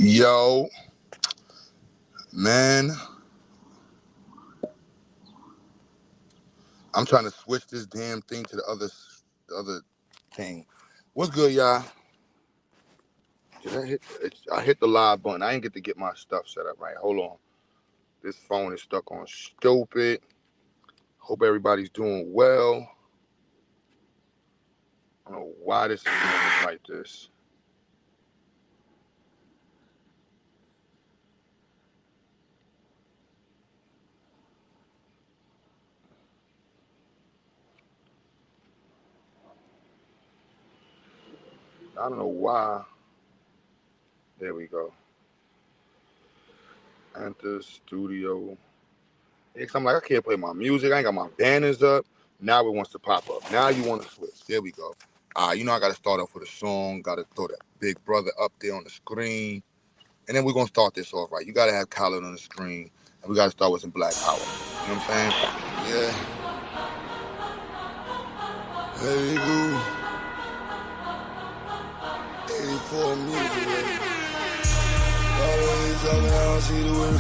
Yo, man, I'm trying to switch this damn thing to the other thing. What's good, y'all? I hit the live button. I ain't get my stuff set up right. Hold on. This phone is stuck on stupid. Hope everybody's doing well. I don't know why this is doing like this. I don't know why. There we go. Enter studio. Cause I'm like, I can't play my music. I ain't got my banners up. Now it wants to pop up. Now you want to switch. There we go. I got to start off with a song. Got to throw that Big Brother up there on the screen. And then we're going to start this off right. You got to have Khaled on the screen. And we got to start with some Black Power. You know what I'm saying? Yeah. Hey, go. 84 music. All I hear is talking, I don't see the word.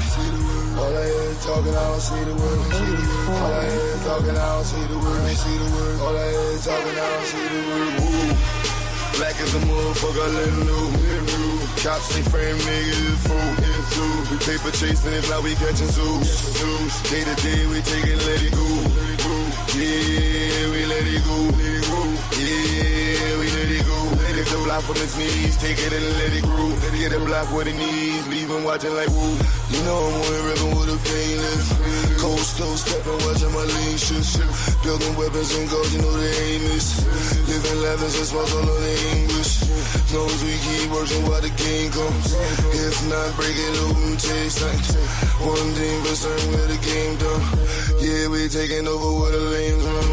All I hear is talking, I don't see the word. All I hear is talking, I don't see the word. All I hear is talking, I don't see the word. Woo. Black as a motherfucker, let him know. Cops ain't frame niggas, it's fool. We paper chasing, if not we catching zoos. Day to day, we take it, let it go. Yeah, we let it go. Yeah, we let it go. Lift the block from his knees, take it and let it grow. Get the block where the knees, leave him watching like woo. You know I'm on the river with a painless. Cold stove stepping, watching my lean shit. Building weapons and gold, you know they aim is. Living levels and smalls all on the English. Knows we keep working while the game comes. If not, break it open, taste like one thing for certain where the game done. Yeah, we taking over where the lanes run.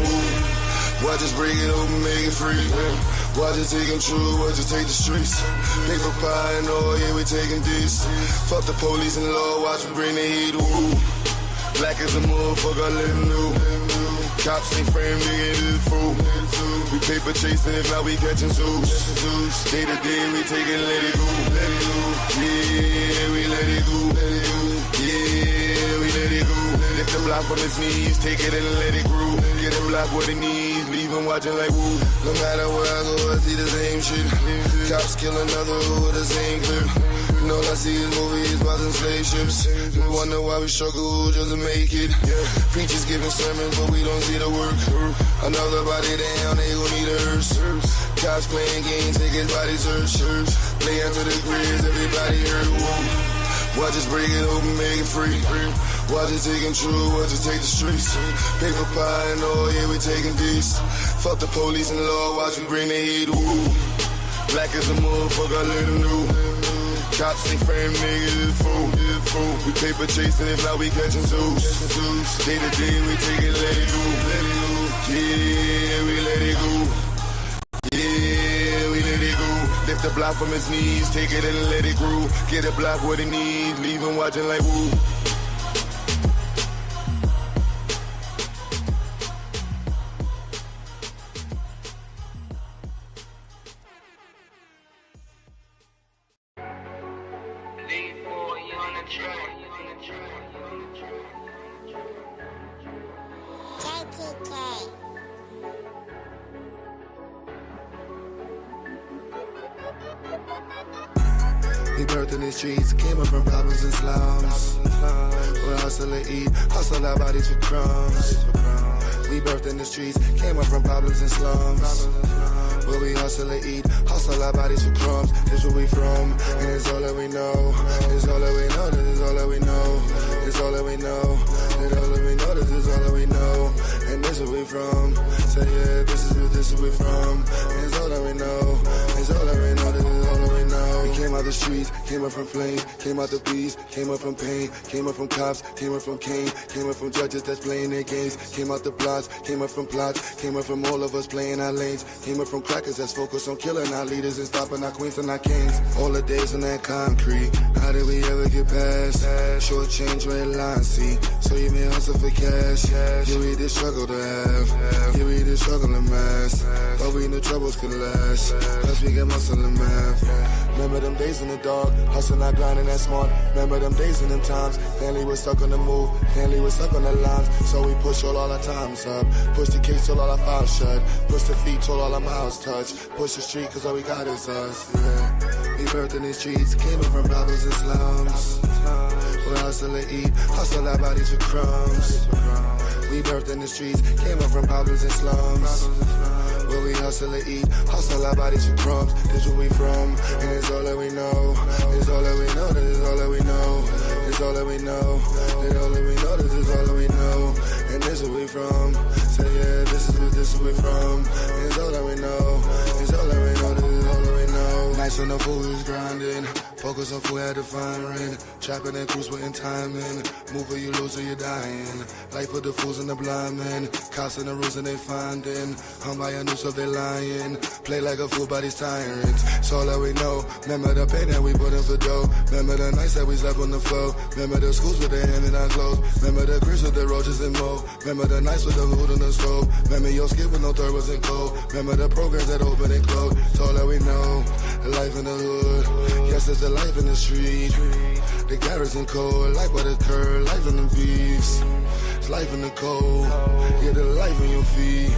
Watch us break it open, make it free. Watch us take control, watch us take the streets. Paper pie and all, yeah, we taking this. Fuck the police and law, watch me bring the heat. Woo. Black as a motherfucker, let him know. Cops ain't frame, nigga, it's fool. We paper chasing, if not we catching zoos. Day to day, we take it, let it go. Yeah, we let it go. Yeah, we let it go. Lift the block from his knees, take it and let it grow. Get him block with the knees, leave him watching like woo. No matter where I go, I see the same shit. Cops kill another with the same clip. You know, I see his movies, watching spaceships. We wonder why we struggle just to make it. Preachers giving sermons, but we don't see the work. Another body down, they gon' need a hearse. Cops playing games, take his body search. Play into the grizz, everybody hurt. Whoa. Watch us break it open, make it free. Watch us take control, watch us take the streets. Paper pie and all, yeah, we taking this. Fuck the police and law, watch me bring the heat. Woo. Black as a motherfucker, let him know. Cops ain't frame, niggas, it's fool. We paper chasing, if not we catching zoos. Day to day, we take it, let it go. Yeah, we let it go. Yeah, we let it go. Lift the block from his knees, take it and let it grow. Get a block where the knees, leave him watching like woo. We birthed in the streets, came up from problems and slums. We'll hustle and eat, hustle our bodies for crumbs. We birthed in the streets, came up from problems and slums. Where we hustle and eat, hustle our bodies for crumbs. This where we from, and it's all that we know. It's all that we know, this is all that we know. It's all that we know, it's all that we know, this is all that we know. And this where we from, so yeah, this is where we from. And it's all that we know, it's all that we know, this is all that we know. We came out the streets, came up from flames, came out the beast, came up from pain, came up from cops, came up from Cain, came up from judges that's playing their games, came out the plots, came up from plots, came up from all of us playing our lanes, came up from crackers that's focused on killing our leaders and stopping our queens and our kings. All the days on that concrete, how did we ever get past? Short change, red line, see, so you may hustle for cash. Yeah, we did struggle to have, yeah, we did struggle to mass, but we knew troubles could last, plus we get muscle and math. Remember them days when in the dark, hustling, not grinding, that's smart. Remember them days and them times. Family was stuck on the move, family was stuck on the lines. So we push all our times up, push the case till all our files shut, push the feet till all our mouths touch, push the street cause all we got is us. Yeah. We birthed in the streets, came up from problems and slums. We'll hustle and eat, hustle our bodies for crumbs. We birthed in the streets, came up from problems and slums. Where we hustle and eat, hustle our bodies for crumbs. This where we from, and it's all that we know. It's all that we know, this is all that we know. It's all that we know, it's all that we know, this is all that we know. And this where we from, say yeah, this is where we from. And it's all that we know, it's all that we know, this is all that we know. Nights when the food is grinding, focus on food, had to find rent. Trapping and cruise, putting time in. Move or you lose or you're dying. Life for the fools and the blind men. Cops and the rules and they finding. Hung by a noose of they lying. Play like a fool by these tyrants. It's all that we know. Remember the pain that we put in for dough. Remember the nights that we slept on the floor. Remember the schools with their hand in our clothes. Remember the cribs with the roaches and mold. Remember the nights with the hood on the stove. Remember your skin with no third wasn't cold. Remember the programs that open and close. It's all that we know. The life in the hood. Yes, it's the life in the street. The garrison cold. Life by the curb. Life in the beefs. It's life in the cold. Yeah, the life in your feet.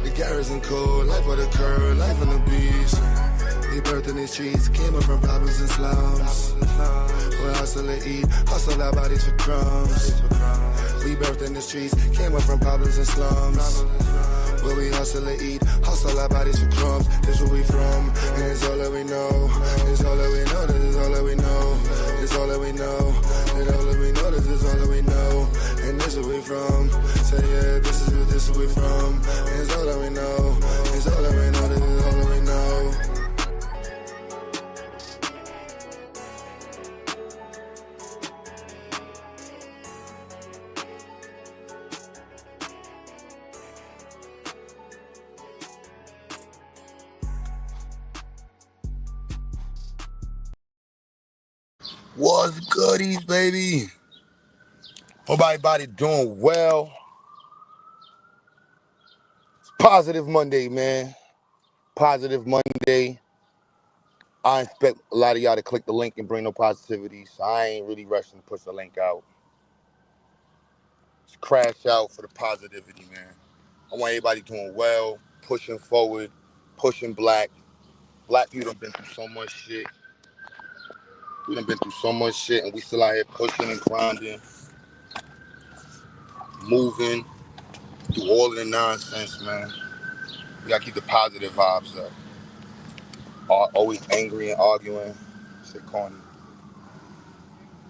The garrison cold. Life by the curb. Life in the beefs. We birthed in the streets, came up from problems and slums. We'll hustle and eat, hustle our bodies for crumbs. We birthed in the streets, came up from problems and slums. Where we hustle and eat, hustle our bodies for crumbs. This where we from, and it's all that we know. It's all that we know, this is all that we know. It's all that we know, it's all that we know, this is all that we know. And this where we from, say yeah, this is where we from. And it's all that we know, it's all that we know, this is all that we know. What's goodies, baby? Hope everybody doing well. It's Positive Monday, man. Positive Monday. I expect a lot of y'all to click the link and bring no positivity, so I ain't really rushing to push the link out. Just crash out for the positivity, man. I want everybody doing well, pushing forward, pushing black. Black people done been through so much shit. We done been through so much shit, and we still out here pushing and grinding, moving through all of the nonsense, man. We gotta keep the positive vibes up. Always angry and arguing, shit corny.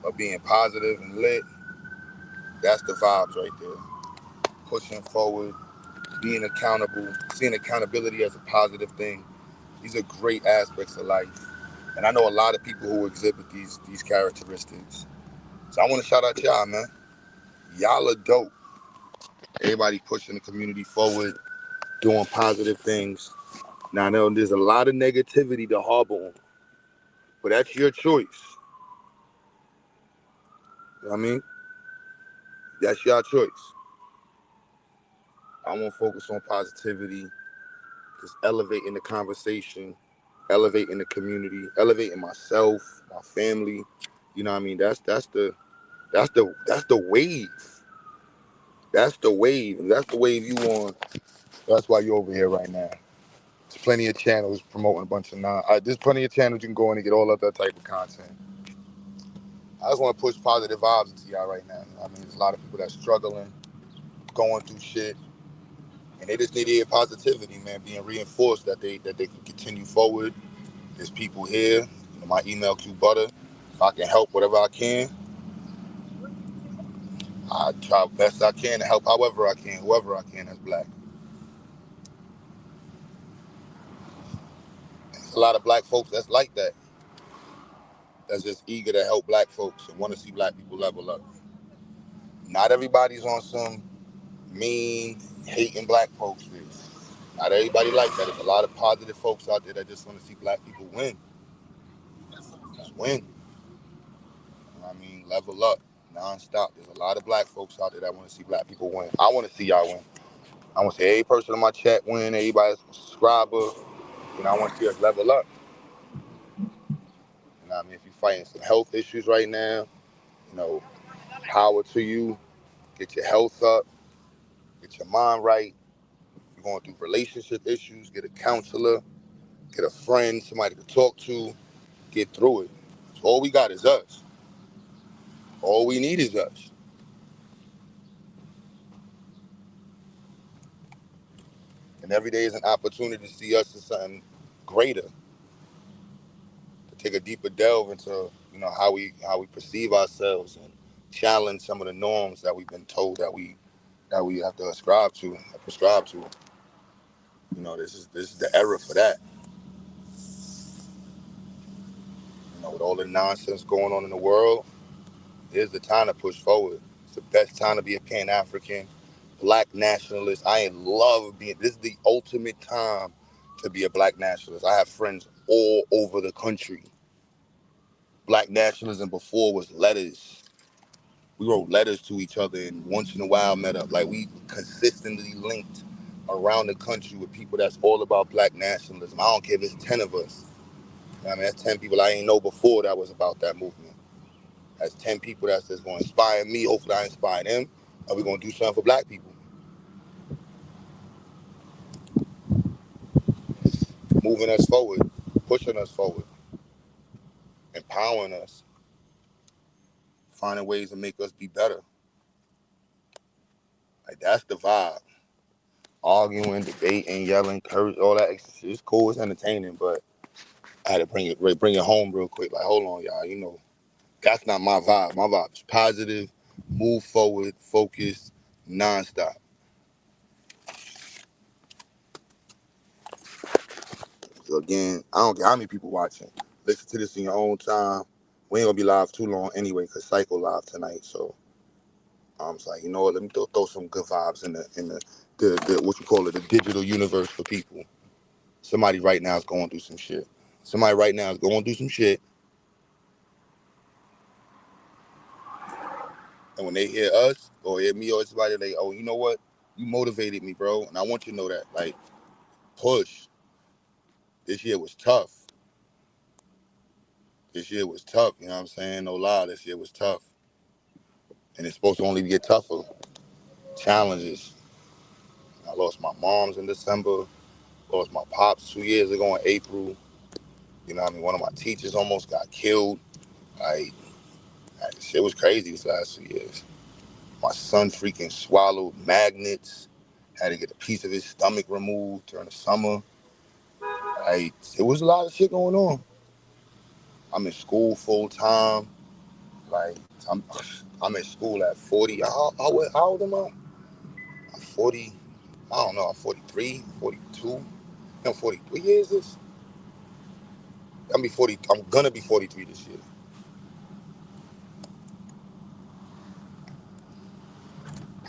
But being positive and lit, that's the vibes right there. Pushing forward, being accountable, seeing accountability as a positive thing. These are great aspects of life. And I know a lot of people who exhibit these characteristics. So I want to shout out y'all, man. Y'all are dope. Everybody pushing the community forward, doing positive things. Now I know there's a lot of negativity to harbor on, but that's your choice. You know what I mean? That's your choice. I want to focus on positivity, just elevating the conversation, elevating the community, elevating myself, my family. You know what I mean? That's the wave. That's the wave. And that's the wave you on. That's why you're over here right now. There's plenty of channels promoting a bunch of there's plenty of channels you can go in and get all of that type of content. I just want to push positive vibes into y'all right now. I mean, there's a lot of people that's struggling, going through shit, and they just need to hear positivity, man, being reinforced that they can continue forward. There's people here. You know, my email QButter. If I can help whatever I can, I try best I can to help however I can, whoever I can that's black. There's a lot of black folks that's like that. That's just eager to help black folks and want to see black people level up. Not everybody's on some mean, hating black folks. Not everybody like that. There's a lot of positive folks out there that just want to see black people win. Just win. You know what I mean? Level up, non-stop. There's a lot of black folks out there that want to see black people win. I want to see y'all win. I want to see every person in my chat win, everybody's a subscriber. You know, I want to see us level up. You know know what I mean? If you're fighting some health issues right now, you know, power to you. Get your health up, get your mind right. You're going through relationship issues, get a counselor, get a friend, somebody to talk to, get through it. All we got is us. All we need is us. And every day is an opportunity to see us as something greater, to take a deeper delve into, how we perceive ourselves and challenge some of the norms that we've been told that we have to prescribe to. This is the era for that. With all the nonsense going on in the world, here's the time to push forward. It's the best time to be a Pan-African, black nationalist. I love being. This is the ultimate time to be a black nationalist. I have friends all over the country. Black nationalism before was letters. We wrote letters to each other and once in a while met up. Like, we consistently linked around the country with people that's all about black nationalism. I don't care if it's 10 of us. I mean, that's 10 people I ain't know before that was about that movement. That's 10 people that's just going to inspire me. Hopefully I inspire them. And we're going to do something for black people. Moving us forward, pushing us forward, empowering us, finding ways to make us be better. Like, that's the vibe. Arguing, debating, yelling, curse, all that extra shit. It's cool, it's entertaining, but I had to bring it home real quick. Like, hold on, y'all. That's not my vibe. My vibe is positive, move forward, focus, nonstop. So again, I don't care how many people watching. Listen to this in your own time. We ain't gonna be live too long anyway, cause Psycho live tonight. So I'm just like, you know what? Let me throw some good vibes in the what you call it, the digital universe for people. Somebody right now is going through some shit. Somebody right now is going through some shit, and when they hear us or hear me or somebody, they, oh, you know what? You motivated me, bro, and I want you to know that. Like, push. This year was tough. This year was tough. You know what I'm saying? No lie, this year was tough, and it's supposed to only get tougher. Challenges. I lost my moms in December. Lost my pops 2 years ago in April. You know what I mean? One of my teachers almost got killed. Like, shit was crazy these last 2 years. My son freaking swallowed magnets. Had to get a piece of his stomach removed during the summer. Like, it was a lot of shit going on. I'm in school full time. Like, I'm in school at 40. How old am I? I'm 40. I don't know. I'm 43, 42. I'm 43 years this. I'm gonna be 43 this year.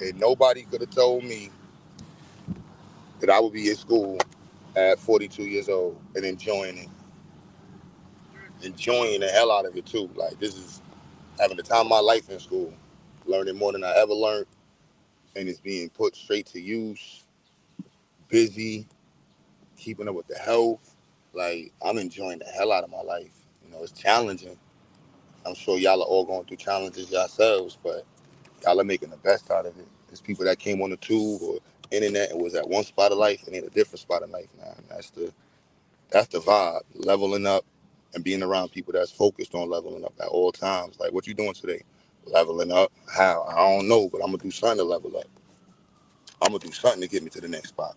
And nobody could have told me that I would be in school at 42 years old and enjoying it. Enjoying the hell out of it too. Like, this is having the time of my life in school. Learning more than I ever learned. And it's being put straight to use. Busy. Keeping up with the health. Like, I'm enjoying the hell out of my life. It's challenging. I'm sure y'all are all going through challenges yourselves, but y'all are making the best out of it. There's people that came on the tube or internet and was at one spot of life and in a different spot of life now. And that's the vibe. Leveling up and being around people that's focused on leveling up at all times. Like, what you doing today? Leveling up. How? I don't know, but I'm gonna do something to level up. I'm gonna do something to get me to the next spot.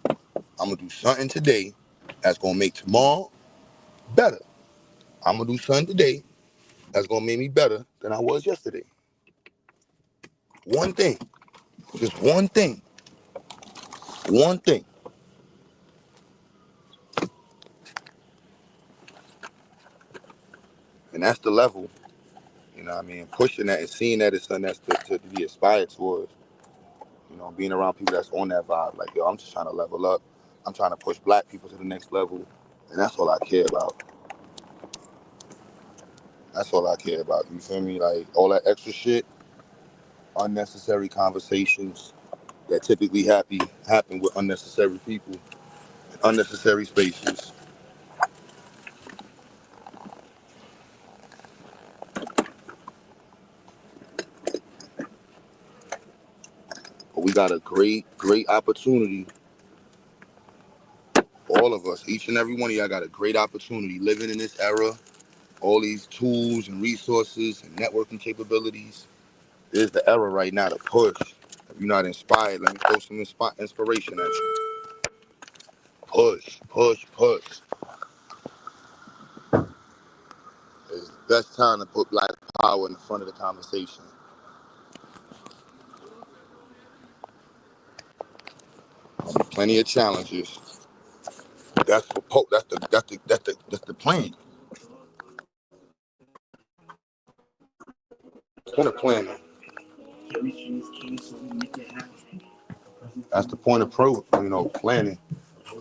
I'm gonna do something today that's gonna make tomorrow better. I'm gonna do something today that's gonna make me better than I was yesterday. One thing. Just one thing. One thing. And that's the level. You know what I mean? Pushing that and seeing that is something that's to be aspired towards. Being around people that's on that vibe. Like, yo, I'm just trying to level up. I'm trying to push black people to the next level. And that's all I care about. That's all I care about. You feel me? Like, all that extra shit, unnecessary conversations that typically happen with unnecessary people, unnecessary spaces. got a great opportunity. All of us, each and every one of y'all got a great opportunity living in this era. All these tools and resources and networking capabilities. There's the era right now to push. If you're not inspired, let me throw some inspiration at you. Push, push, push. It's the best time to put black power in the front of the conversation. Plenty of challenges. That's the plan. It's been a plan. That's the point of planning.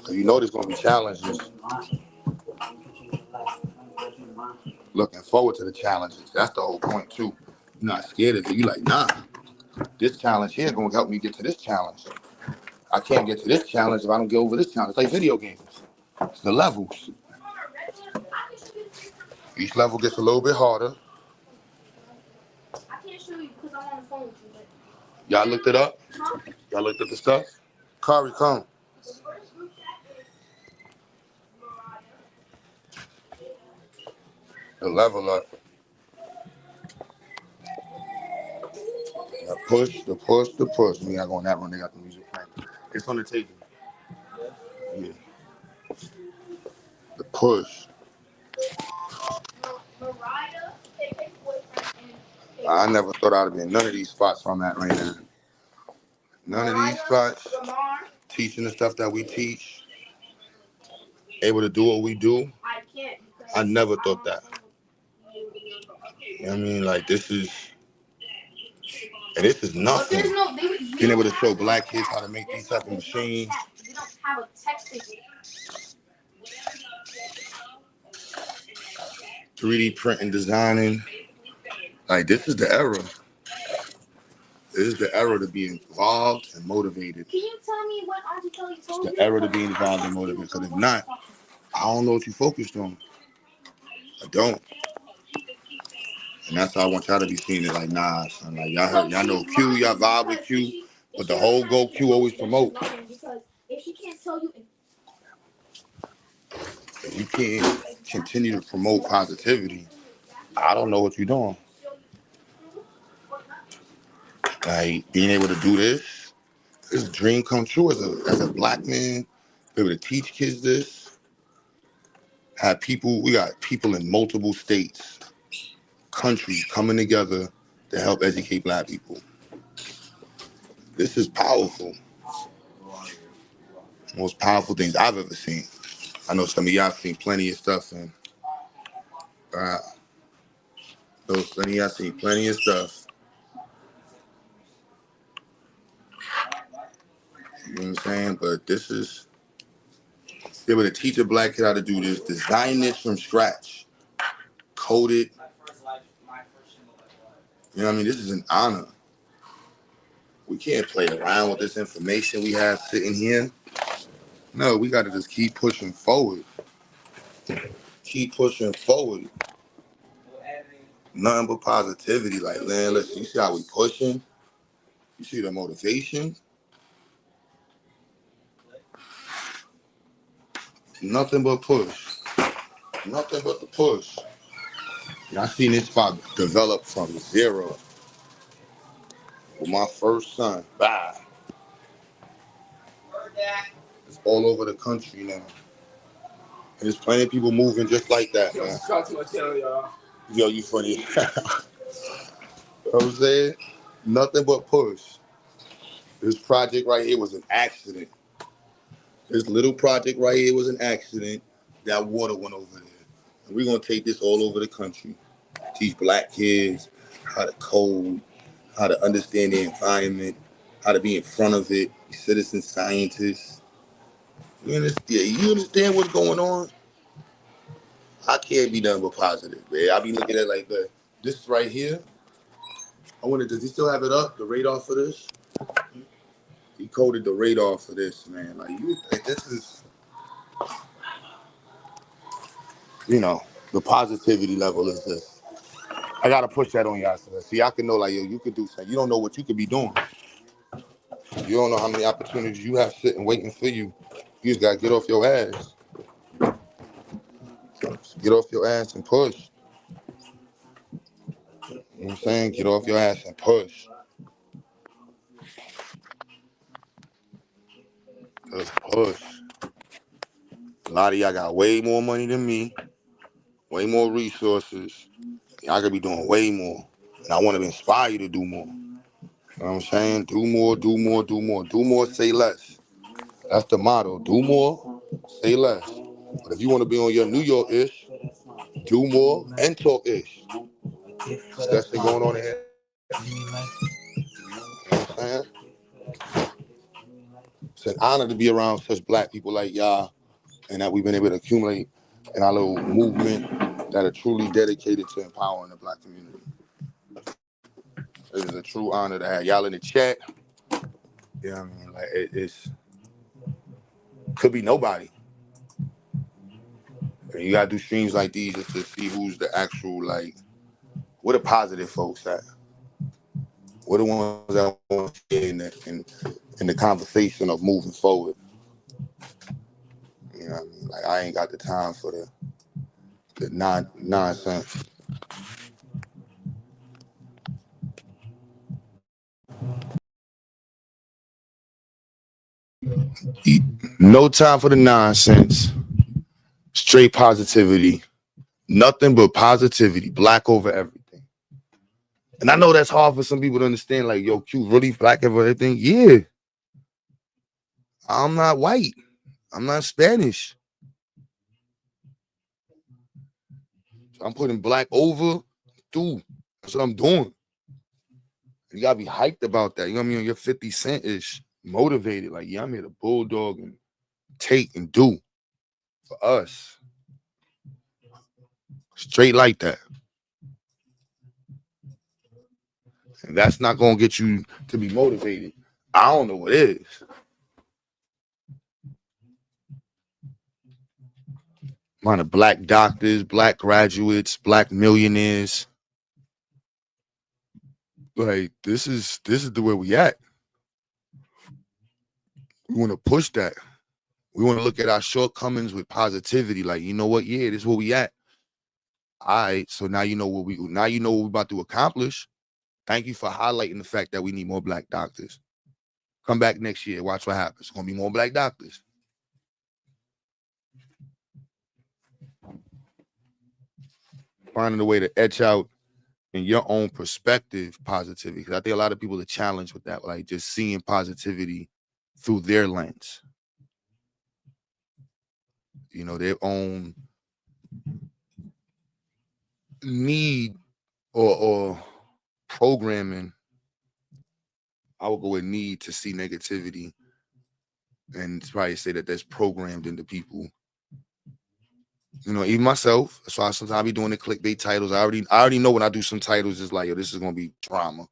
So there's gonna be challenges. Looking forward to the challenges. That's the whole point too. You're not scared of it. You like, nah, this challenge here is gonna help me get to this challenge. I can't get to this challenge if I don't get over this challenge. It's like video games. It's the levels. Each level gets a little bit harder. I can't show you because I'm on the phone with you. Y'all looked it up? Huh? Y'all looked at the stuff? Kari, come. The level up. The push. We got going that one. They got the music playing. It's on the table. Yeah. The push. I never thought I'd have been none of these spots where I'm at right now. None of these spots. Teaching the stuff that we teach. Able to do what we do. I never thought that. You know what I mean? Like, this is nothing. Being able to show black kids how to make these type of machines. We don't have a texting. 3D printing, designing. Like, this is the era. This is the era to be involved and motivated. Can you tell me what Auntie Kelly told you? It's the era to be involved and motivated. Because if not, I don't know what you focused on. I don't. And that's how I want y'all to be seeing it. Like, nah, son. Like, y'all know Q, y'all vibe with Q. But the whole goal Q always promote. If she can't tell you... If you can't continue to promote positivity, I don't know what you're doing. Like, being able to do this is a dream come true as a black man. Be able to teach kids this. We got people in multiple states, countries coming together to help educate black people. This is powerful. Most powerful things I've ever seen. I know some of y'all seen plenty of stuff, and plenty of stuff. You know what I'm saying? But this is be able to teach a black kid how to do this, design this from scratch, code it. You know what I mean? This is an honor. We can't play around with this information we have sitting here. No, we got to just keep pushing forward. Keep pushing forward. Nothing but positivity. Like, man, listen, you see how we pushing? You see the motivation? Nothing but push. Nothing but the push. And I seen this spot develop from zero. With my first son. Bye. It's all over the country now. And there's plenty of people moving just like that, man. Subscribe to my channel, y'all. Yo, you funny. You know what I'm saying? Nothing but push. This project right here was an accident. This little project right here was an accident. That water went over there. And we're going to take this all over the country. Teach black kids how to code, how to understand the environment, how to be in front of it, be citizen scientists. You understand what's going on? I can't be nothing but positive, man. I be looking at like this right here. Does he still have it up, the radar for this? He coded the radar for this, man. Like this is, the positivity level is this. I gotta push that on y'all, so y'all can know, like, yo, you could do something. You don't know what you could be doing. You don't know how many opportunities you have sitting waiting for you. You just gotta get off your ass. Get off your ass and push. You know what I'm saying? Get off your ass and push. Just push. A lot of y'all got way more money than me, way more resources. Y'all could be doing way more. And I want to inspire you to do more. You know what I'm saying? Do more, do more, do more. Do more, say less. That's the motto. Do more, say less. But if you want to be on your New York-ish, do more and talk-ish. That's what's going on here. You know what I'm saying? It's an honor to be around such black people like y'all and that we've been able to accumulate in our little movement that are truly dedicated to empowering the black community. It is a true honor to have y'all in the chat. You know what I mean? Like it's could be nobody. And you gotta do streams like these just to see who's the actual like where the positive folks at. What the ones that want to stay in the conversation of moving forward. You know what I mean? Like I ain't got the time for the nonsense. No time for the nonsense. Straight positivity. Nothing but positivity. Black over everything. And I know that's hard for some people to understand. Like, yo, Q really black over everything? Yeah. I'm not white. I'm not Spanish. So I'm putting black over through. That's what I'm doing. You gotta be hyped about that. You know what I mean? You're 50 Cent-ish, motivated. Like, yeah, I'm here to bulldog and take and do for us. Straight like that. And that's not gonna get you to be motivated. I don't know what it is. Amount of black doctors, black graduates, black millionaires. Like this is the way we at. We want to push that. We want to look at our shortcomings with positivity. Like, you know what? Yeah, this is where we at. All right. So now you know what we're about to accomplish. Thank you for highlighting the fact that we need more black doctors. Come back next year. Watch what happens. It's gonna be more black doctors. Finding a way to etch out in your own perspective positivity. Because I think a lot of people are challenged with that, like just seeing positivity through their lens. You know, their own need or programming. I would go with need to see negativity and probably say that that's programmed into people. You know, even myself. That's why sometimes I be doing the clickbait titles. I already know when I do some titles, it's like, yo, this is gonna be drama.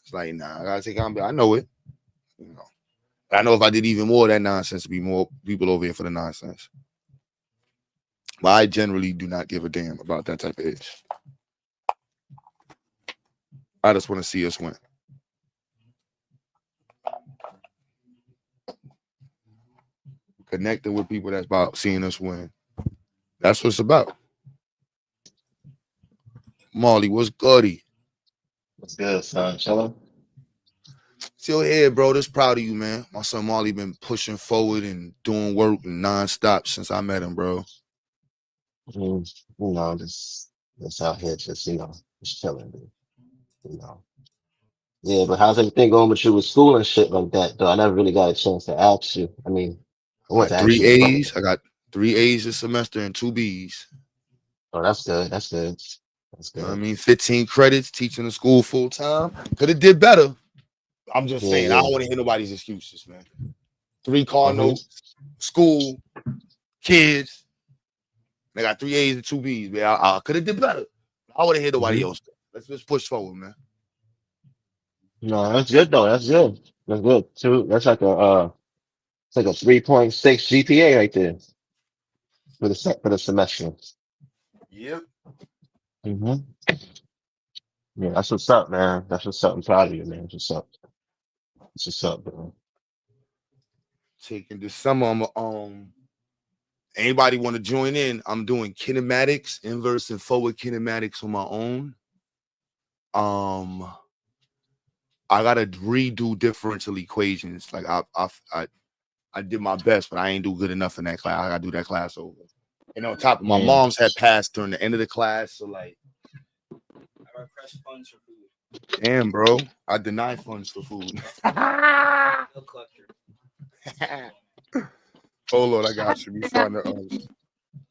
It's like, nah, I gotta take on. I know it. You know, but I know if I did even more of that nonsense, to be more people over here for the nonsense. But I generally do not give a damn about that type of itch. I just want to see us win. Connecting with people that's about seeing us win. That's what it's about. Marley, what's goody? What's good, son? Chilling? Still here, bro. Just proud of you, man. My son Marley been pushing forward and doing work nonstop since I met him, bro. You know, just out here, just chilling, dude. You know. Yeah, but how's everything going with you with school and shit like that, though? I never really got a chance to ask you. I mean, I want to ask you. I got 3 A's this semester and 2 B's. Oh, that's good. That's good. That's good. You know what I mean, 15 credits, teaching the school full time. Could have did better. I'm just saying, I don't want to hear nobody's excuses, man. 3 car notes, school, kids. They got 3 A's and 2 B's, man. I could have did better. I wouldn't hear nobody else. Let's just push forward, man. No, that's good though. That's good. That's good too. That's like it's like a 3.6 GPA right there for the semester. Yep. Yeah, that's what's up, man. That's what's up. I'm proud of you, man. That's what's up. What's up, bro? Taking this summer, anybody want to join in? I'm doing kinematics, inverse and forward kinematics on my own. I gotta redo differential equations. Like I did my best, but I ain't do good enough in that class. I gotta do that class over. And on top of my mom's had passed during the end of the class, so like I request funds for food. Damn, bro, I deny funds for food. Oh Lord, I got you. We starting to.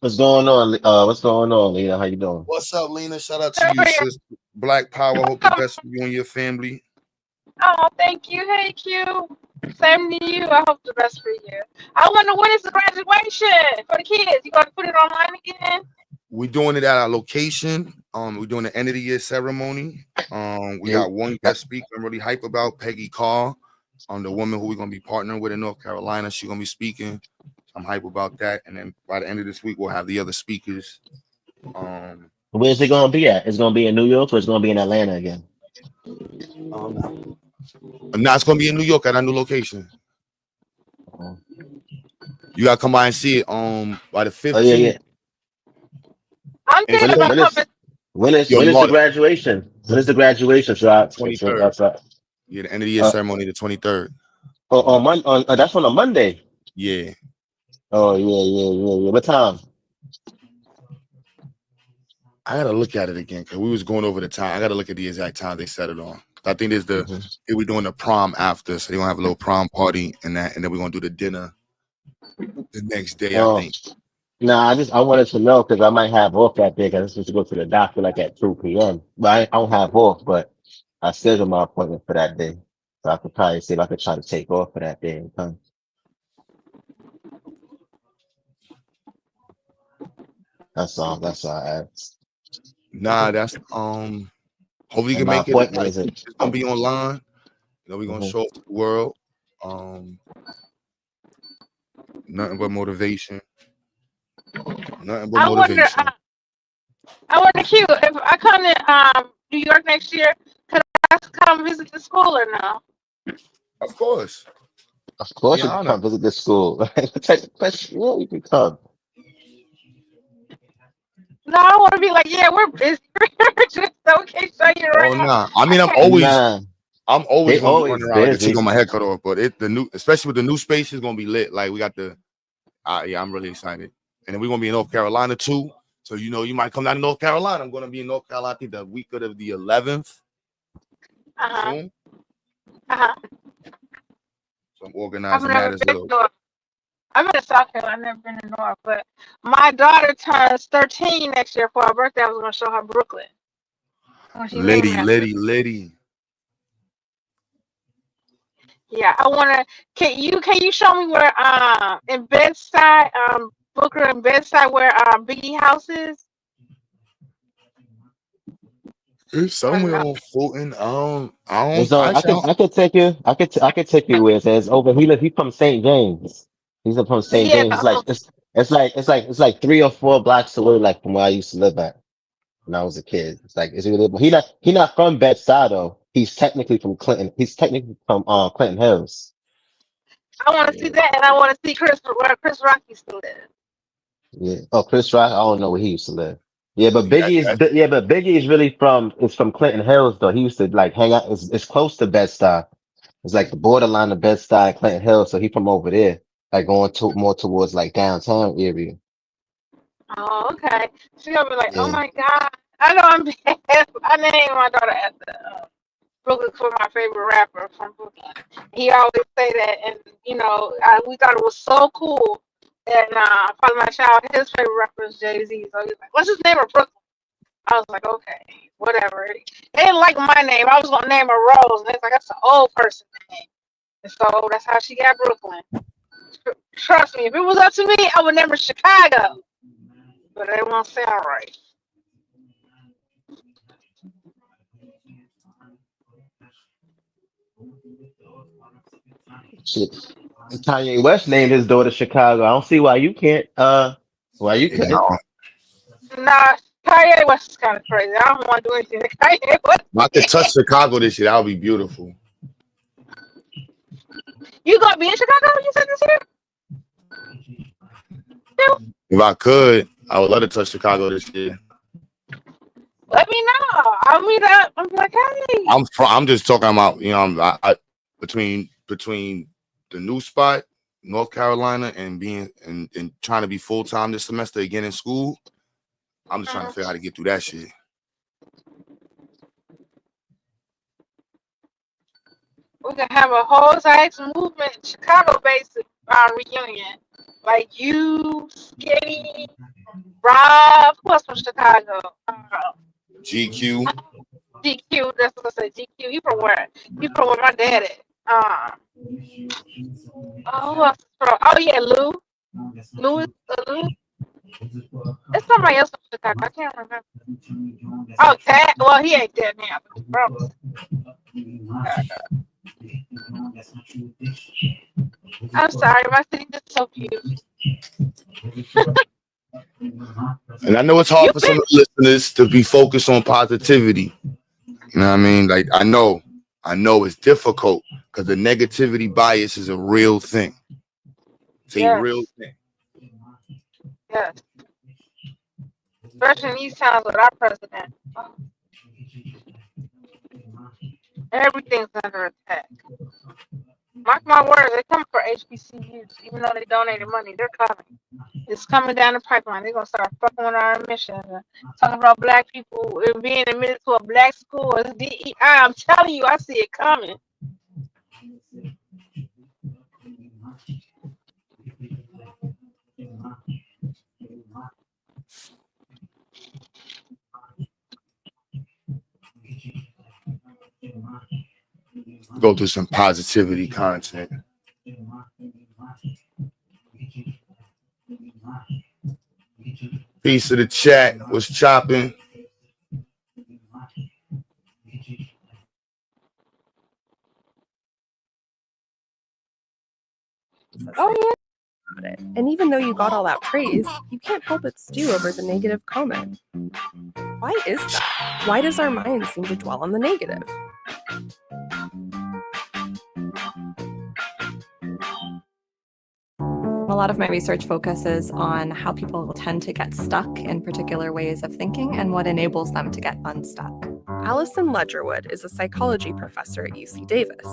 What's going on? What's going on, Lena? How you doing? What's up, Lena? Shout out to you, sis. Black Power. Hope the best for you and your family. Oh, thank you. Hey, Q. Same to you. I hope the best for you. I wonder when is the graduation for the kids? You going to put it online again? We're doing it at our location. We're doing the end of the year ceremony. We got one guest speaker I'm really hype about, Peggy Carr. The woman who we're gonna be partnering with in North Carolina. She's gonna be speaking. I'm hype about that. And then by the end of this week, we'll have the other speakers. Where's it gonna be at? It's gonna be in New York or it's gonna be in Atlanta again? Now it's gonna be in New York at our new location. You gotta come by and see it by the 15th. Oh yeah. I'm thinking about coming. When is the graduation? When is the graduation? 23rd. Yeah, the end of the year ceremony, the 23rd. That's on a Monday. Yeah. Oh yeah. What time? I gotta look at it again because we was going over the time. I gotta look at the exact time they set it on. I think there's we're doing the prom after, so they're gonna have a little prom party and that, and then we're gonna do the dinner the next day. I think. Nah, I wanted to know because I might have off that day because I'm supposed to go to the doctor like at 2 p.m. But I don't have off, but I scheduled my appointment for that day. So I could probably see if I could try to take off for that day and come. That's all I asked. Nah, that's hopefully you can make it. Like, it's gonna be online. You know, we're gonna show up to the world. Nothing but motivation. Nothing but motivation. I wonder, Q, if I come to New York next year, could I come visit the school or no? Of course. Of course, you can come visit the school. What type of question? Yeah, you can come. No, I want to be like, yeah, we're busy. Just okay, show you around. Oh nah. I mean, I'm always gonna run around with the chick on my head cut off. But especially with the new space, is gonna be lit. Like we got the I'm really excited. And then we're gonna be in North Carolina too. So you might come down to North Carolina. I'm gonna be in North Carolina, I think the week of the 11th. So I'm organizing that as well. I've been to South Carolina, I've never been to North, but my daughter turns 13 next year for her birthday. I was gonna show her Brooklyn. Lady. Yeah, I wanna. Can you show me where in Bedside, Booker and Bedside, where Biggie house is? It's somewhere on Fulton. I could take you. I could take you where it says over. He's from St. James. He's from St. James. It's like 3 or 4 blocks away, like from where I used to live at when I was a kid. He not from Bedside though. He's technically from Clinton. He's technically from Clinton Hills. I want to see that, and I want to see where Chris Rock used to live. Yeah. Oh, Chris Rock. I don't know where he used to live. Yeah, but Biggie is really from Clinton Hills though. He used to like hang out. It's close to Bed-Stuy. It's like the borderline of Bed-Stuy and Clinton Hills. So he from over there, like going more towards like downtown area. Oh, okay. She's gonna be like, oh my God. I know I'm bad. I named my daughter after Brooklyn for my favorite rapper from Brooklyn. He always say that, and we thought it was so cool. And probably my child, his favorite rapper is Jay-Z. So he's like, let's just name her Brooklyn. I was like, okay, whatever. They didn't like my name. I was gonna name her Rose, and it's like that's an old person name. And so that's how she got Brooklyn. Trust me, if it was up to me, I would name her Chicago. But it won't sound right. Shit. Kanye West named his daughter Chicago. I don't see why you can't. Why you couldn't? Nah, Kanye West is kind of crazy. I don't want to do anything to Kanye West. I could touch Chicago this year. That would be beautiful. You gonna be in Chicago when you said this here? If I could, I would love to touch Chicago this year. Let me know. I'll meet up. I'm like, hey. I'm just talking about, between the new spot, North Carolina, and being and trying to be full time this semester again in school. I'm just trying to figure out how to get through that shit. We can have a whole Zyx movement Chicago-based reunion. Like you, Skinny, Rob, who else from Chicago? GQ. GQ, that's what I said. GQ, he from where? He from where my dad is. Who else is from? Oh yeah, Lou. Lou. It's somebody else from Chicago. I can't remember. Oh, Tad. Well, he ain't dead now, but his brother. I'm sorry, my city is so cute. And I know it's hard for some of the listeners to be focused on positivity. You know what I mean? Like I know it's difficult because the negativity bias is a real thing. It's a real thing. Yes. Especially in these times with our president. Everything's under attack. Mark my words, they're coming for HBCUs. Even though they donated money, they're coming. It's coming down the pipeline. They're going to start fucking with our mission. Talking about black people being admitted to a black school as DEI. I'm telling you, I see it coming. Go through some positivity content. Piece of the chat was chopping. Oh, yeah. And even though you got all that praise, you can't help but stew over the negative comment. Why is that? Why does our mind seem to dwell on the negative? A lot of my research focuses on how people tend to get stuck in particular ways of thinking and what enables them to get unstuck. Allison Ledgerwood is a psychology professor at UC Davis.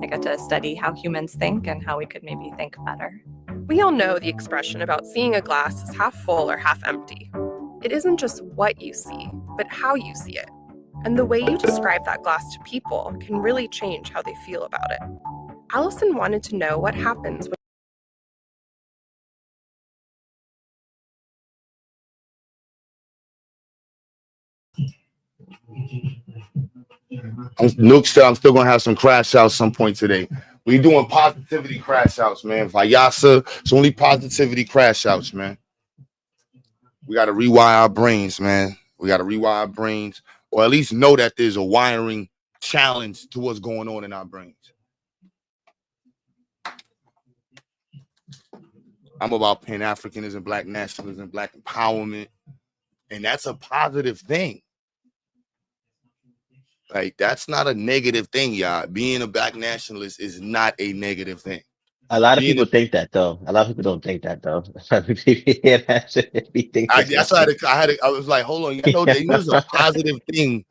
I get to study how humans think and how we could maybe think better. We all know the expression about seeing a glass as half full or half empty. It isn't just what you see, but how you see it. And the way you describe that glass to people can really change how they feel about it. Allison wanted to know what happens when Nuke said I'm still gonna have some crash outs some point today. We doing positivity crash outs, man. Vayasa, it's only positivity crash outs, man. We gotta rewire our brains, man. We gotta rewire our brains, or at least know that there's a wiring challenge to what's going on in our brains. I'm about Pan-Africanism, Black nationalism, Black empowerment, and that's a positive thing. Like, that's not a negative thing, y'all. Being a Black nationalist is not a negative thing. A lot of people think that, though. A lot of people don't think that, though. I was like, hold on. You know, there's a positive thing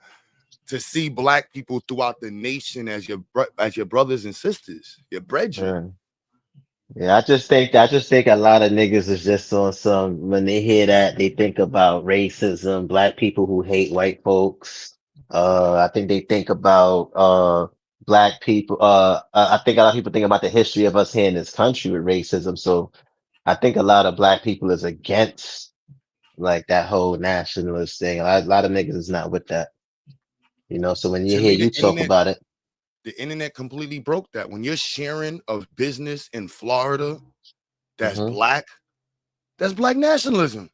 to see Black people throughout the nation as your brothers and sisters, your brethren. Yeah, I just think a lot of niggas is just on some, when they hear that, they think about racism, Black people who hate white folks. I think they think about Black people. I think a lot of people think about the history of us here in this country with racism. So I think a lot of Black people is against like that whole nationalist thing. A lot of niggas is not with that. You know, so when you hear you talk about it. The internet completely broke that. When you're sharing a business in Florida that's Black, that's Black nationalism.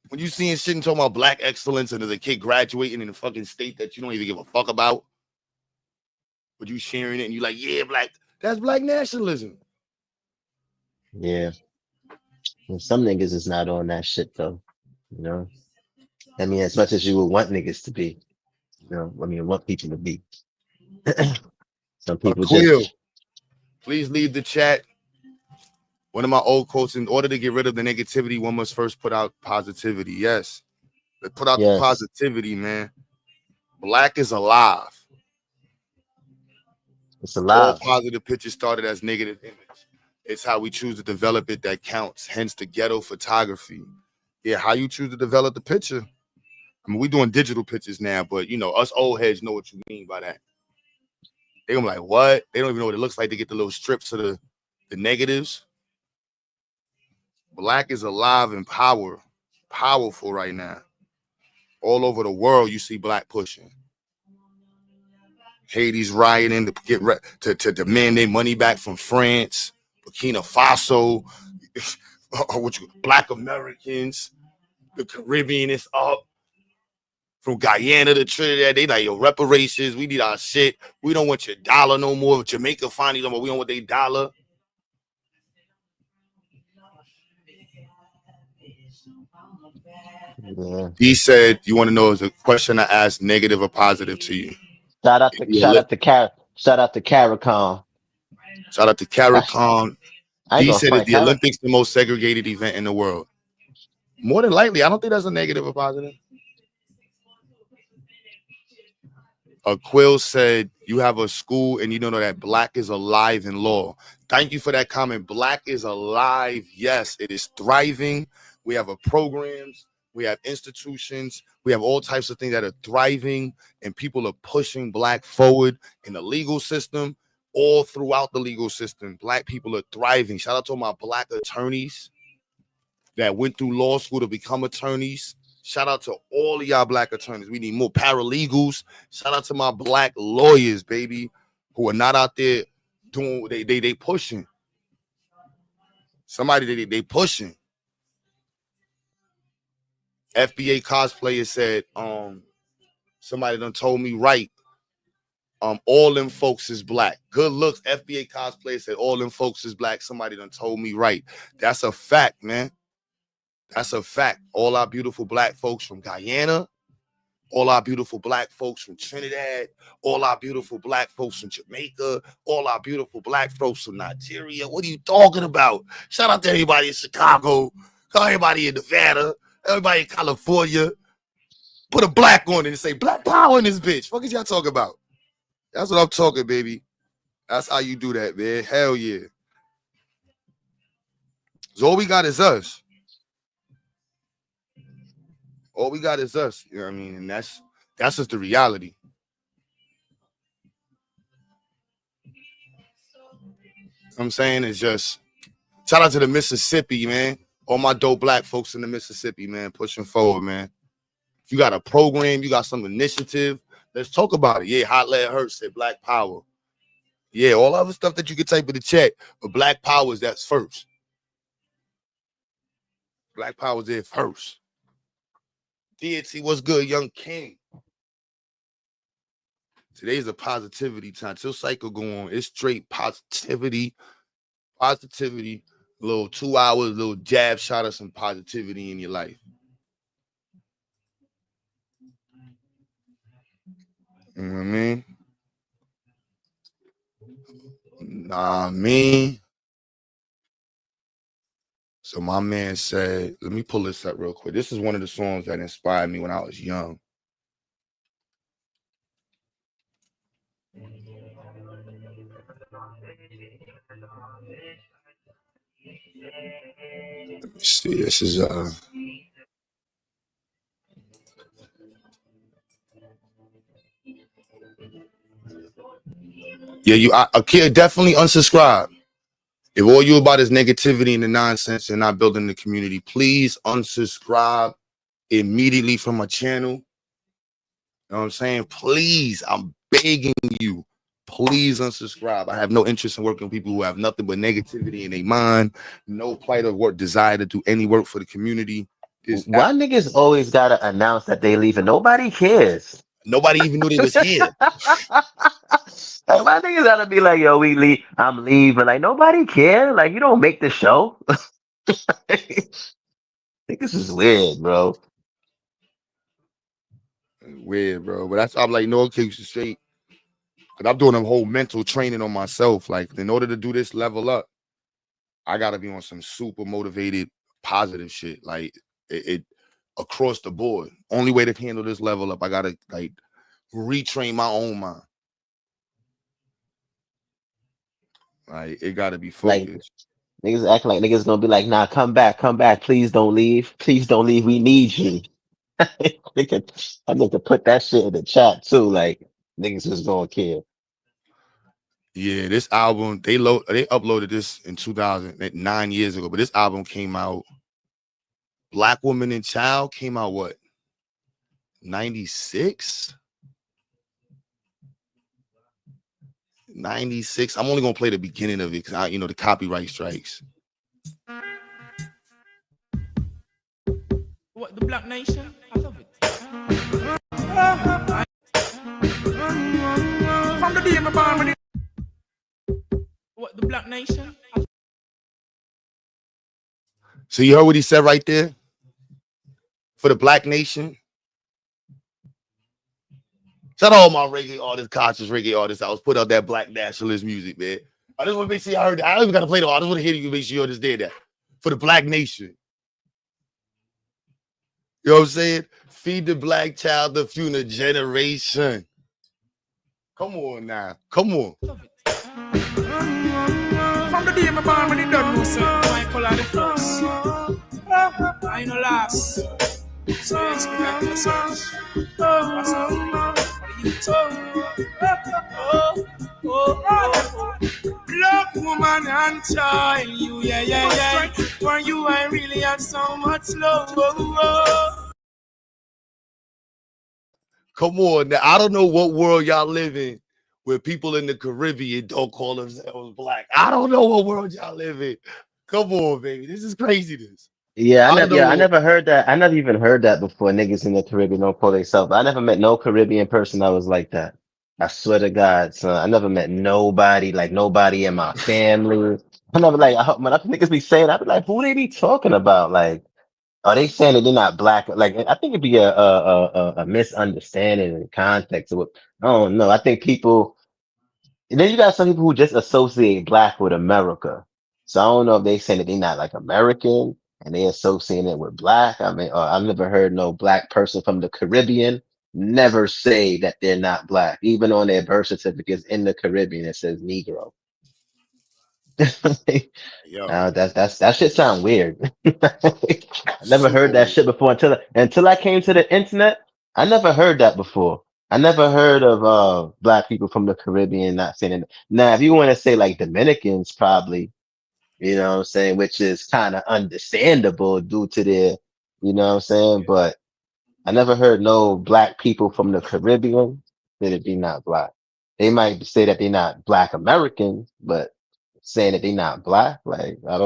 When you seeing shit and talking about Black excellence and there's a kid graduating in a fucking state that you don't even give a fuck about, but you sharing it and you like, yeah, Black, that's Black nationalism. Yeah. And some niggas is not on that shit though. You know? I mean, as much as you would want niggas to be, you know, I mean, want people to be. Some people Quill, just please leave the chat. One of my old quotes: in order to get rid of the negativity, one must first put out positivity. Yes. Let's put out the positivity, man. Black is alive. It's alive. All positive pictures started as negative image. It's how we choose to develop it that counts. Hence the ghetto photography. Yeah, how you choose to develop the picture. I mean, we're doing digital pictures now, but you know, us old heads know what you mean by that. They're gonna be like, what? They don't even know what it looks like to get the little strips of the negatives. Black is alive and powerful right now. All over the world, you see black pushing. Haiti's rioting to get to demand their money back from France, Burkina Faso, Black Americans, the Caribbean is up. From Guyana to Trinidad, they like, yo, reparations, we need our shit. We don't want your dollar no more. Jamaica finally no more. We don't want their dollar. Yeah. He said, you want to know, is a question I asked negative or positive to you? Shout out to Caricon. Shout out to Caricon. He said, is the Olympics the most segregated event in the world? More than likely, I don't think that's a negative or positive. Quill said, you have a school and you don't know that black is alive in law. Thank you for that comment. Black is alive. Yes, it is thriving. We have programs. We have institutions. We have all types of things that are thriving, and people are pushing black forward in the legal system, all throughout the legal system. Black people are thriving. Shout out to my black attorneys that went through law school to become attorneys. Shout out to all of y'all black attorneys. We need more paralegals. Shout out to my black lawyers, baby, who are not out there doing they pushing. Somebody they pushing. FBA cosplayer said, somebody done told me right. All them folks is black. Good looks. FBA cosplayer said all them folks is black. Somebody done told me right. That's a fact, man. That's a fact. All our beautiful black folks from Guyana, all our beautiful black folks from Trinidad, all our beautiful black folks from Jamaica, all our beautiful black folks from Nigeria. What are you talking about? Shout out to everybody in Chicago, everybody in Nevada, everybody in California. Put a black on it and say black power in this bitch. What is y'all talking about? That's what I'm talking, baby. That's how you do that, man. Hell yeah. So all we got is us. All we got is us. You know what I mean? And that's just the reality. I'm saying it's just shout out to the Mississippi, man. All my dope black folks in the Mississippi, man, pushing forward, man. If you got a program, you got some initiative, let's talk about it. Yeah, Hot Lead Hurt said black power. Yeah, all other stuff that you can type in the chat, but black power is that's first. Black power is there first. Deity, what's good, Young King? Today's a positivity time. Till cycle go on, it's straight positivity. Positivity, little 2 hours, little jab shot of some positivity in your life. You know what I mean? Nah, me. So my man said, let me pull this up real quick. This is one of the songs that inspired me when I was young. Let me see. This is yeah, a kid definitely unsubscribe. If all you about is negativity and the nonsense and not building the community, please unsubscribe immediately from my channel. You know what I'm saying? Please, I'm begging you, please unsubscribe. I have no interest in working with people who have nothing but negativity in their mind, no plight or work, desire to do any work for the community. Why niggas always gotta announce that they leaving? Nobody cares. Nobody even knew they was here. Like, why niggas gotta be like, yo, we leave, I'm leaving. Like, nobody care. Like, you don't make the show. I think this is weird, bro. Weird, bro. But that's I'm like, no, keeps it straight. Cause I'm doing a whole mental training on myself. Like, in order to do this level up, I gotta be on some super motivated, positive shit. Like it across the board. Only way to handle this level up, I gotta like retrain my own mind. Like it gotta be Like focused. niggas acting like niggas gonna be like, nah, come back, please don't leave, we need you. Nigga, I need to put that shit in the chat too. Like niggas is gonna care. Yeah, this album they uploaded this in 2009 years ago, but this album came out. Black Woman and Child came out what 96? 96. I'm only gonna play the beginning of it because the copyright strikes. What the Black Nation? I love it. From the day my born, what the Black Nation? So you heard what he said right there? For the Black Nation. Shout out all my reggae artists, conscious reggae artists. I was put out that black nationalist music, man. I just want to make sure I heard that. I don't even got to play the artist. I just want to hear you, make sure you understand that. For the Black Nation. You know what I'm saying? Feed the black child the future generation. Come on now. Come on. From the day my born, when it done lose, my color the first. I know last. So you expect that to search. What's up? Black woman and child, you, yeah. For you, I really have so much love. Come on. Now, I don't know what world y'all live in where people in the Caribbean don't call themselves black. I don't know what world y'all live in. Come on, baby. This is craziness. Yeah, I don't know. I never heard that. I never even heard that before. Niggas in the Caribbean don't call themselves. I never met no Caribbean person that was like that. I swear to God, son. I never met nobody, like nobody in my family. I never when I niggas be saying, I be like, who they be talking about? Like, are they saying that they're not black? Like, I think it'd be a misunderstanding in context of what, I don't know. I think people, and then you got some people who just associate black with America. So I don't know if they saying that they're not like American and they associate it with black. I mean, I've never heard no black person from the Caribbean never say that they're not black. Even on their birth certificates in the Caribbean, it says Negro. Yo, That shit sound weird. I never super heard that weird. shit before until I came to the internet. I never heard that before. I never heard of black people from the Caribbean not saying it. Now, if you want to say like Dominicans, probably, you know what I'm saying, which is kind of understandable due to their, you know what I'm saying, but I never heard no black people from the Caribbean that it be not black. They might say that they're not black Americans, but saying that they're not black, like I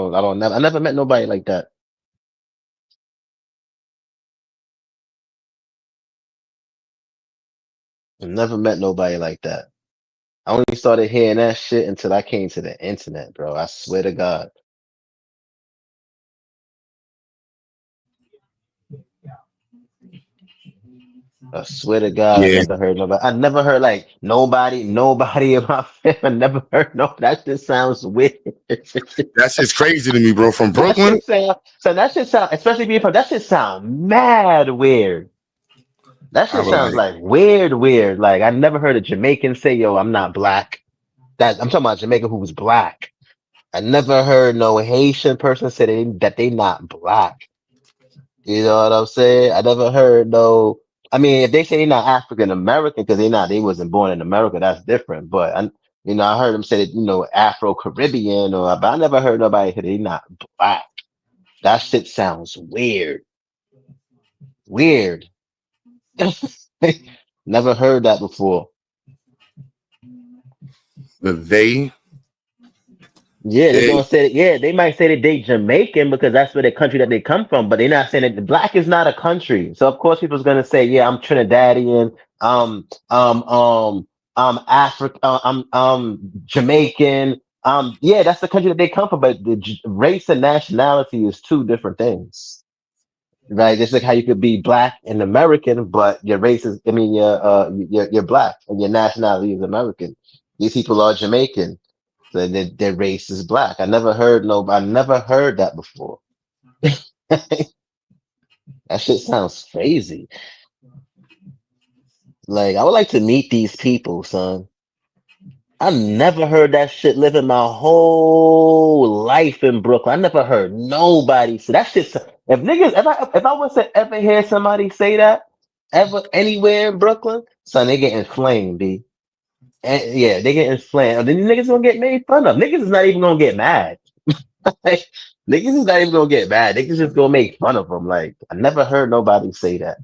never met nobody like that. I never met nobody like that. I only started hearing that shit until I came to the internet, bro. I swear to God. I swear to God, Yeah, I never heard like nobody in my family. I never heard no. That just sounds weird. that's just crazy to me, bro. From That Brooklyn. shit sound. So that shit sound, especially being from. That shit sound mad weird. That I shit was sounds like, like weird. Like I never heard a Jamaican say, "Yo, I'm not black." I'm talking about a Jamaican who was black. I never heard no Haitian person say that they not black. You know what I'm saying? I never heard no. I mean, if they say they're not African American because they wasn't born in America, that's different. But I heard them say that Afro Caribbean but I never heard nobody say they not black. That shit sounds weird. Weird. Never heard that before. they. Yeah, they're gonna say that. Yeah, they might say that they Jamaican because that's where the country that they come from, but they're not saying that the black is not a country. So of course people's gonna say, yeah, I'm Trinidadian, I'm African, I'm Jamaican. Yeah, that's the country that they come from, but race and nationality is two different things. right? Just like how you could be black and American, but your race is, I mean, you're black and your nationality is American. These people are Jamaican, so their race is black. I never heard that before. That shit sounds crazy. Like, I would like to meet these people, son. I never heard that shit living my whole life in Brooklyn. I never heard nobody say that shit. If I was to ever hear somebody say that ever anywhere in Brooklyn, son, they get inflamed, B. And yeah, they get inflamed. Then niggas gonna get made fun of. Niggas is not even gonna get mad. Like, niggas is not even gonna get mad. Niggas just gonna make fun of them. Like, I never heard nobody say that.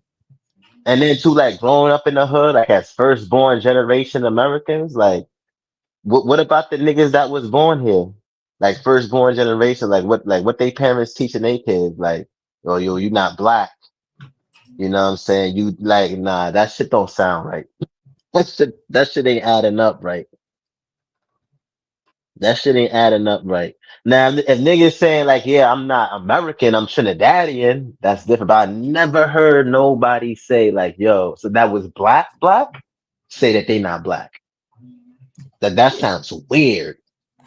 And then too, like growing up in the hood, like as firstborn generation Americans, like. What about the niggas that was born here? Like firstborn generation, like what they parents teaching their kids, like, oh yo, you not black. You know what I'm saying? You like nah, that shit don't sound right. That shit ain't adding up right. That shit ain't adding up right. Now if niggas saying like, yeah, I'm not American, I'm Trinidadian, that's different. But I never heard nobody say like, yo, so that was black, say that they not black. That sounds weird.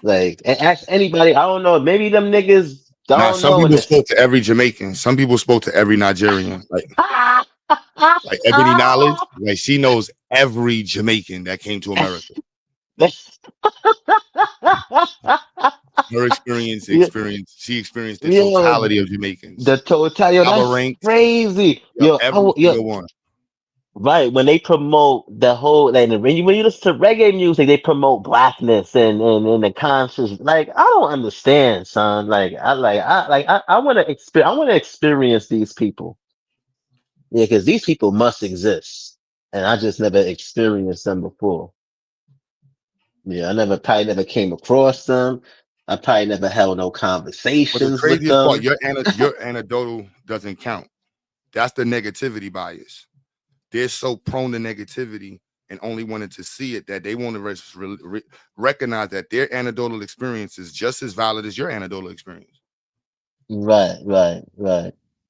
Like, and ask anybody. I don't know. Maybe them niggas. I Now, don't some know. people spoke to every Jamaican. Some people spoke to every Nigerian. Like Ebony Knowledge. Like she knows every Jamaican that came to America. Her experience. She experienced the totality of Jamaicans. The totality. That's crazy. Every single one. Right, when they promote the whole, like when you listen to reggae music, they promote blackness and the conscious. Like I don't understand, son. I want to experience. I want to experience these people. Yeah, because these people must exist, and I just never experienced them before. Yeah, probably never came across them. I probably never held no But the conversations with craziest part, them. your anecdotal doesn't count. That's the negativity bias. They're so prone to negativity and only wanted to see it that they want to recognize that their anecdotal experience is just as valid as your anecdotal experience. Right.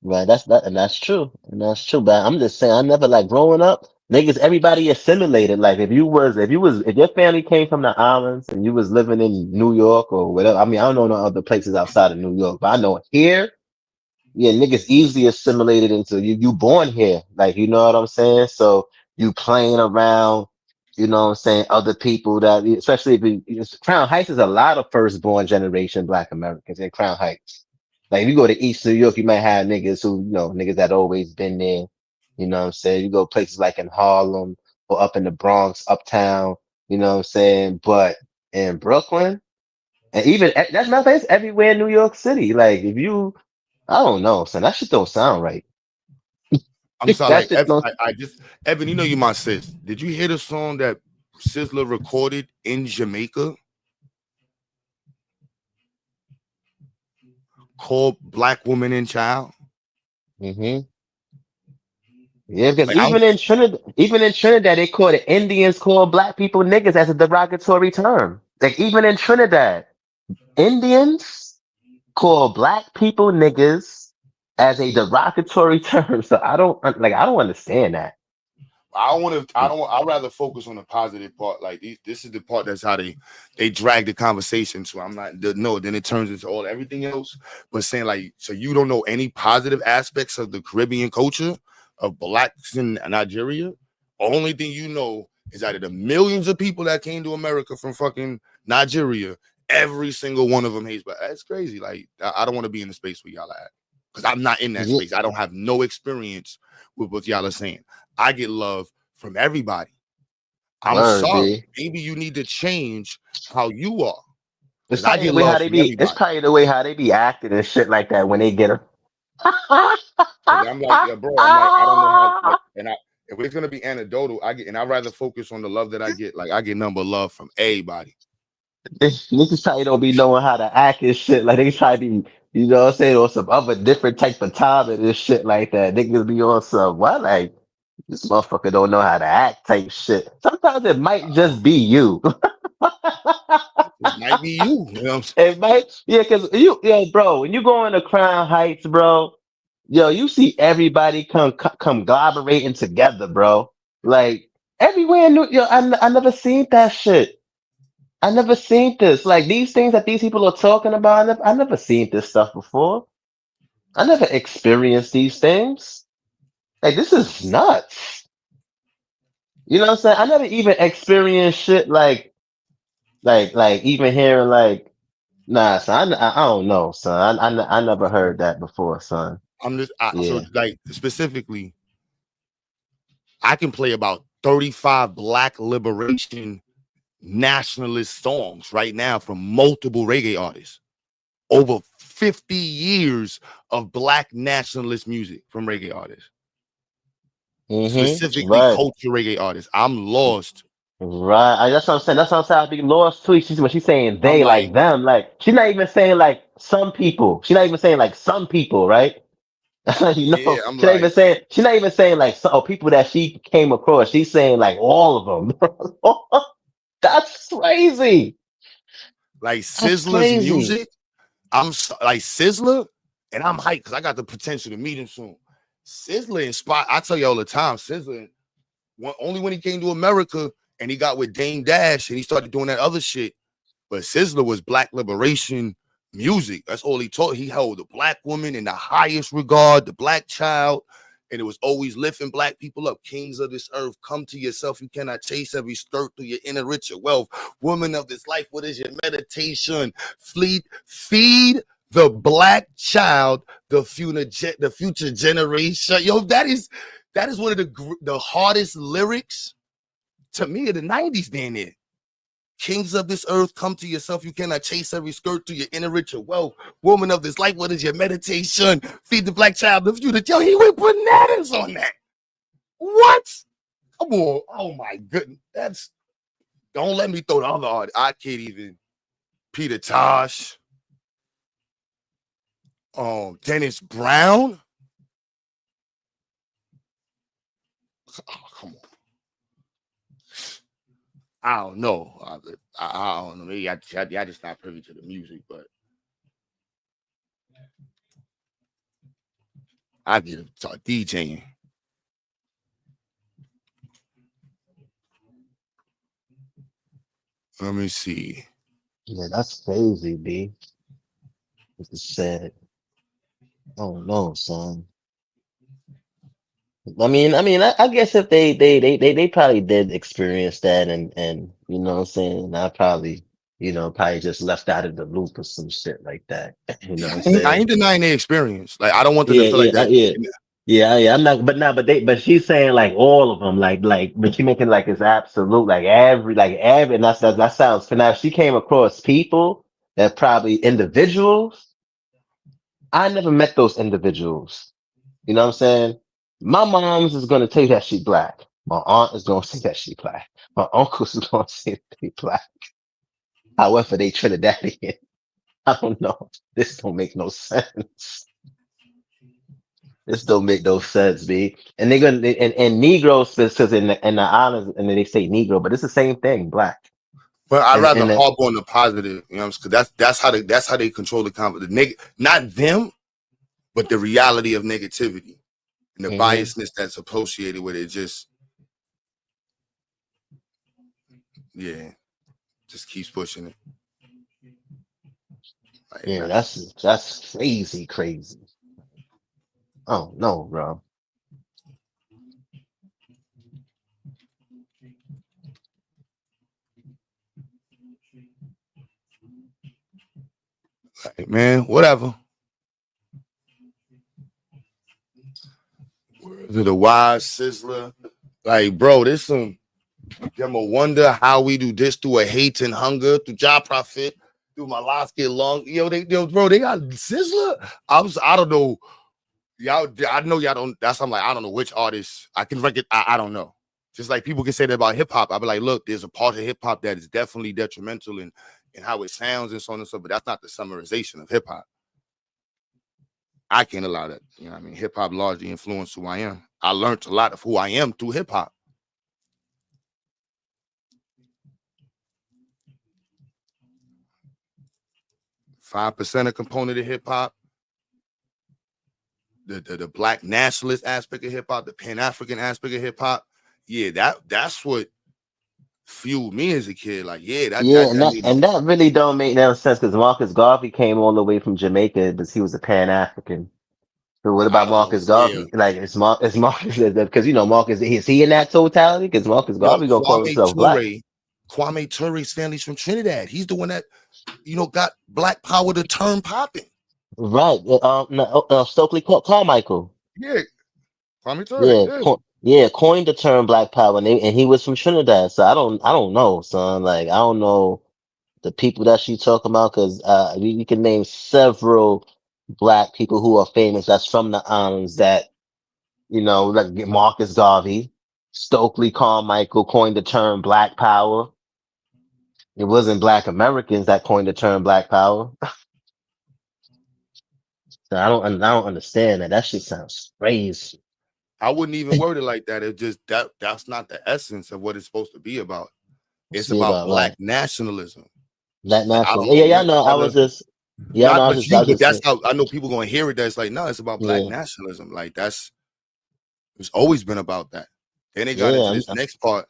That's true. And that's true. But I'm just saying, I never like growing up, niggas, everybody assimilated. Like if your family came from the islands and you was living in New York or whatever. I mean, I don't know no other places outside of New York, but I know here, yeah, niggas easily assimilated into you born here. Like, you know what I'm saying? So you playing around, you know what I'm saying, other people that especially Crown Heights is a lot of firstborn generation Black Americans in Crown Heights. Like if you go to East New York, you might have niggas who, niggas that always been there. You know what I'm saying? You go places like in Harlem or up in the Bronx, uptown, you know what I'm saying? But in Brooklyn, and even that's not it's everywhere in New York City. Like I don't know, son. That shit don't sound right. I'm sorry, That shit don't. I just Evan, you know you my sis. Did you hear the song that Sizzler recorded in Jamaica called "Black Woman and Child"? Mm-hmm. Yeah, because even in Trinidad, they call it Indians call Black people niggas as a derogatory term. Like even in Trinidad, Indians call Black people niggas as a derogatory term. So I don't understand that. I'd rather focus on the positive part. Like this is the part that's how they drag the conversation. So I'm not then it turns into everything else. But saying like, so you don't know any positive aspects of the Caribbean culture of Blacks in Nigeria. Only thing you know is that of the millions of people that came to America from fucking Nigeria, every single one of them hates Black. That's crazy. Like I don't want to be in the space where y'all are at because I'm not in that space. I don't have no experience with what y'all are saying. I get love from everybody. I'm sorry. Maybe you need to change how you are. It's probably the way how they be. It's probably the way how they be acting and shit like that when they get her. I'm like, bro. I'm like, I don't know how. If it's gonna be anecdotal, I'd rather focus on the love that I get. Like I get number love from everybody. Niggas probably don't be knowing how to act and shit. Like they try to be, you know what I'm saying, on some other different type of time and shit like that. Niggas be on some what like this motherfucker don't know how to act type shit. Sometimes it might just be you. It might be you. You know what I'm saying? It might, because bro, when you go into Crown Heights, bro, Yo, you see everybody come collaborating together, bro. Like everywhere in New, yo, I never seen that shit. I never seen this. Like these things that these people are talking about. I never seen this stuff before. I never experienced these things. Like this is nuts. You know what I'm saying? I never even experienced shit like even hearing like nah, son. I don't know, son. I never heard that before, son. So Yeah. like specifically, I can play about 35 Black liberation nationalist songs right now from multiple reggae artists. Over 50 years of Black nationalist music from reggae artists, specifically Right. culture reggae artists. I'm lost. Right. That's what I'm saying. That's what I'm saying. I be lost too. When she's saying I'm they, like, like them, like she's not even saying like some people. She's not even saying like some people, right? You yeah, know, I'm like, she's not even saying like some people that she came across. She's saying like all of them. That's crazy. like That's Sizzler's crazy. music. Like Sizzler, and I'm hyped because I got the potential to meet him soon. Sizzler inspired. I tell you all the time, Sizzler, only when he came to America and he got with Dame Dash and he started doing that other shit. But Sizzler was Black liberation music. That's all he taught. He held the Black woman in the highest regard, the Black child, and it was always lifting Black people up. Kings of this earth, come to yourself. You cannot chase every skirt through your inner richer wealth. Woman of this life, what is your meditation? Feed the Black child, the future generation. Yo, that is one of the hardest lyrics to me of the 90s, being there. Kings of this earth, come to yourself. You cannot chase every skirt through your inner richer wealth. Woman of this life, what is your meditation? Feed the Black child the future. Yo, he went bananas on that. What? Come on. Oh my goodness. Don't let me throw the other art. I can't even. Peter Tosh. Dennis Brown. Oh, come on. I don't know. I don't know. Maybe I just not privy to the music, but I get to start DJing. Let me see. Yeah, that's crazy, B. It's sad. Oh no, son. I guess if they probably did experience that, and you know what I'm saying, I probably, probably just left out of the loop or some shit like that. You know what I'm I saying? ain't denying their experience. Like, I don't want them to Yeah, feel like that. yeah. I'm not, but she's saying like all of them, but she making like it's absolute, like every, and that sounds. For now, she came across people that probably individuals. I never met those individuals. You know what I'm saying? My mom's is gonna tell you that she black. My aunt is gonna say that she black. My uncles is gonna say that they black. However, they Trinidadian. I don't know. This don't make no sense. This don't make no sense, B. And they're gonna and Negroes because in the islands and then they say Negro, but it's the same thing, black. But I'd rather And harp on the positive, you know, because that's how they control the confidence. Not them, but the reality of negativity and the biasness that's associated with it. Just just keeps pushing it. Like, yeah, that's crazy. Oh no, bro. man, whatever. The wise Sizzler, like, bro, this some them a wonder how we do this through a hate and hunger, through job profit, through my life get long. Bro, they got Sizzler. I don't know. Y'all, I know y'all don't. I'm like, I don't know which artist I can record. I don't know. Just like people can say that about hip hop. I'll be like, look, there's a part of hip hop that is definitely detrimental in how it sounds and so on and so, but that's not the summarization of hip hop. I can't allow that. You know what I mean? Hip hop largely influenced who I am. I learned a lot of who I am through hip hop. $5% a component of hip hop. the black nationalist aspect of hip hop, the Pan African aspect of hip hop. Yeah, that's what fueled me as a kid. Like, yeah, that Yeah, that and that that made me. and that really don't make no sense because Marcus Garvey came all the way from Jamaica, but he was a Pan African. So what I about don't know. Marcus Yeah, Garvey? Like, it's Marcus because Marcus is he in that totality? Because Marcus yo, Garvey gonna call himself black, Kwame Ture's family's from Trinidad. He's the one that got Black Power the term popping. right? No, Stokely Carmichael. Yeah, Kwame Ture. Yeah, Yeah. coined the term Black Power, and, and he was from Trinidad. So I don't know, son. Like, I don't know the people that she talking about because we can name several black people who are famous that's from the islands that like Marcus Garvey, Stokely Carmichael coined the term Black Power. It wasn't Black Americans that coined the term Black Power. So I don't understand that. That shit sounds crazy. I wouldn't even word it like that. It just that's not the essence of what it's supposed to be about. It's See about about black what nationalism. Black Like, I nationals. don't know Yeah, I know. I whether was just yeah, not no, but you, I was but just that's how I know people gonna hear it. That's like, no, it's about black yeah, nationalism. Like it's always been about that. Then they got yeah. into this next part,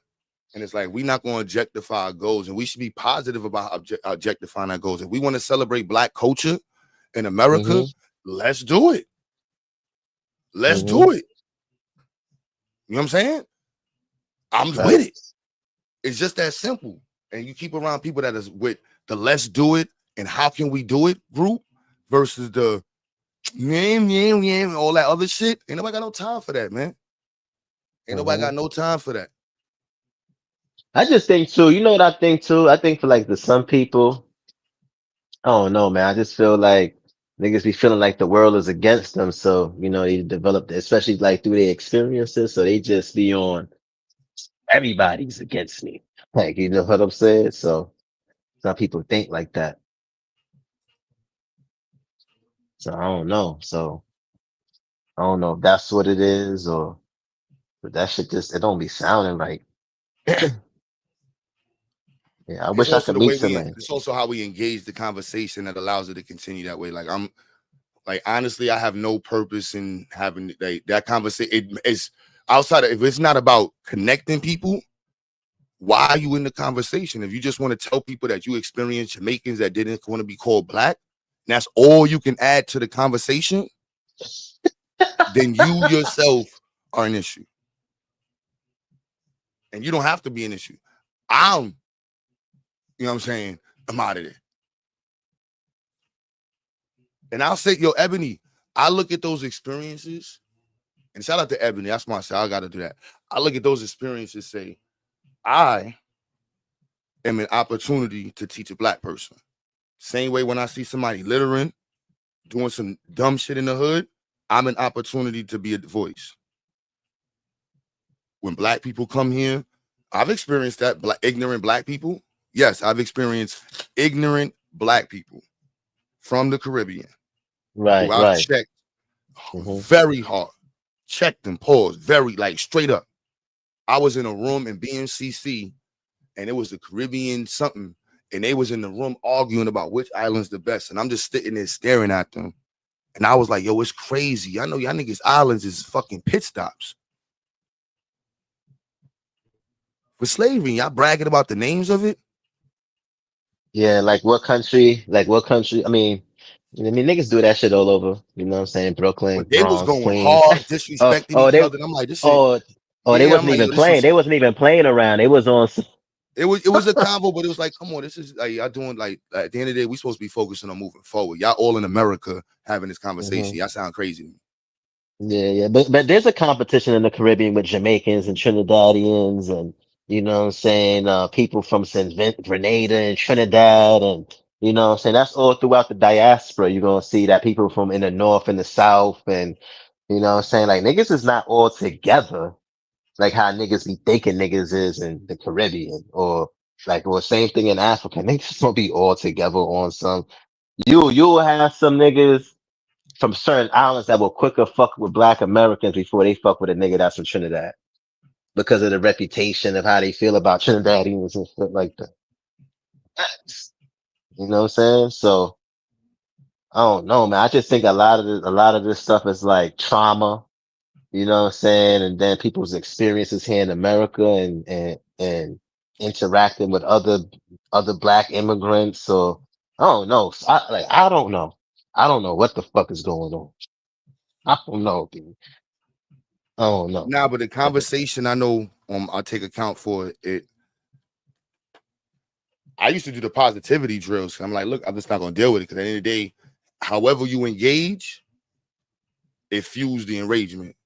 and it's like, we're not gonna objectify our goals, and we should be positive about objectifying our goals. If we want to celebrate black culture in America, Mhm, let's do it. Let's mhm. do it. You know what I'm saying? I'm with it. Facts. It's just that simple. And you keep around people that is with the let's do it and how can we do it group versus the all that other shit. Ain't nobody got no time for that, man. Ain't nobody got Mhm. no time for that. I just think too. You know what I think too? I think for like the some people, I don't know, man. I just feel like niggas be feeling like the world is against them. So, they develop, especially like through their experiences. So they just be on everybody's against me. Like, you know what I'm saying? So some people think like that. So I don't know. So I don't know if that's what it is but that shit it don't be sounding right. Yeah, I It's wish I also could the meet way somebody. it's also how we engage the conversation that allows it to continue that way. Like, I'm like, honestly, I have no purpose in having that conversation. It is outside of, if it's not about connecting people, why are you in the conversation? If you just want to tell people that you experienced Jamaicans that didn't want to be called black, and that's all you can add to the conversation, then you yourself are an issue. And you don't have to be an issue. You know what I'm saying? I'm out of there. And I'll say, yo, Ebony, I look at those experiences, and shout out to Ebony. That's my side. I got to do that. I look at those experiences, say, I am an opportunity to teach a black person. Same way when I see somebody littering, doing some dumb shit in the hood, I'm an opportunity to be a voice. When black people come here, I've experienced that, ignorant black people. Yes, I've experienced ignorant black people from the Caribbean who Right, I've right. checked Hmm. very hard, checked and paused, very like straight up. I was in a room in BMCC, and it was the Caribbean something, and they was in the room arguing about which island's the best, and I'm just sitting there staring at them, and I was like, yo, it's crazy. I know y'all niggas islands is fucking pit stops for slavery. Y'all bragging about the names of it. Yeah, like what country? Like what country? I mean, niggas do that shit all over. You know what I'm saying? Brooklyn, But they was Bronx, going Queens. hard, Oh, disrespecting oh, each they, other. And I'm like, this shit, oh, oh, they yeah. I'm wasn't like, even yo, this playing. is They wasn't even playing around. They was on. it was a combo, but it was like, come on, this is like y'all doing like at the end of the day, we supposed to be focusing on moving forward. Y'all all in America having this Mhm. conversation. Y'all sound crazy to me. Yeah, yeah, but there's a competition in the Caribbean with Jamaicans and Trinidadians and what I'm saying, people from Grenada and Trinidad and what I'm saying, that's all throughout the diaspora. You're gonna see that people from in the north and the south and what I'm saying, like niggas is not all together like how niggas be thinking niggas is in the Caribbean or same thing in Africa. Niggas don't be all together on some you'll have some niggas from certain islands that will quicker fuck with black Americans before they fuck with a nigga that's from Trinidad because of the reputation of how they feel about Trinidadians and stuff like that. You know what I'm saying? So don't know, man. I just think a lot of this stuff is like trauma, you know what I'm saying? And then people's experiences here in America and interacting with other black immigrants. So I don't know. I don't know. I don't know what the fuck is going on. I don't know, dude. I don't know. Nah, but the conversation I know I take account for it. I used to do the positivity drills. I'm like, look, I'm just not gonna deal with it because at the end of the day, however you engage, it fuels the enragement.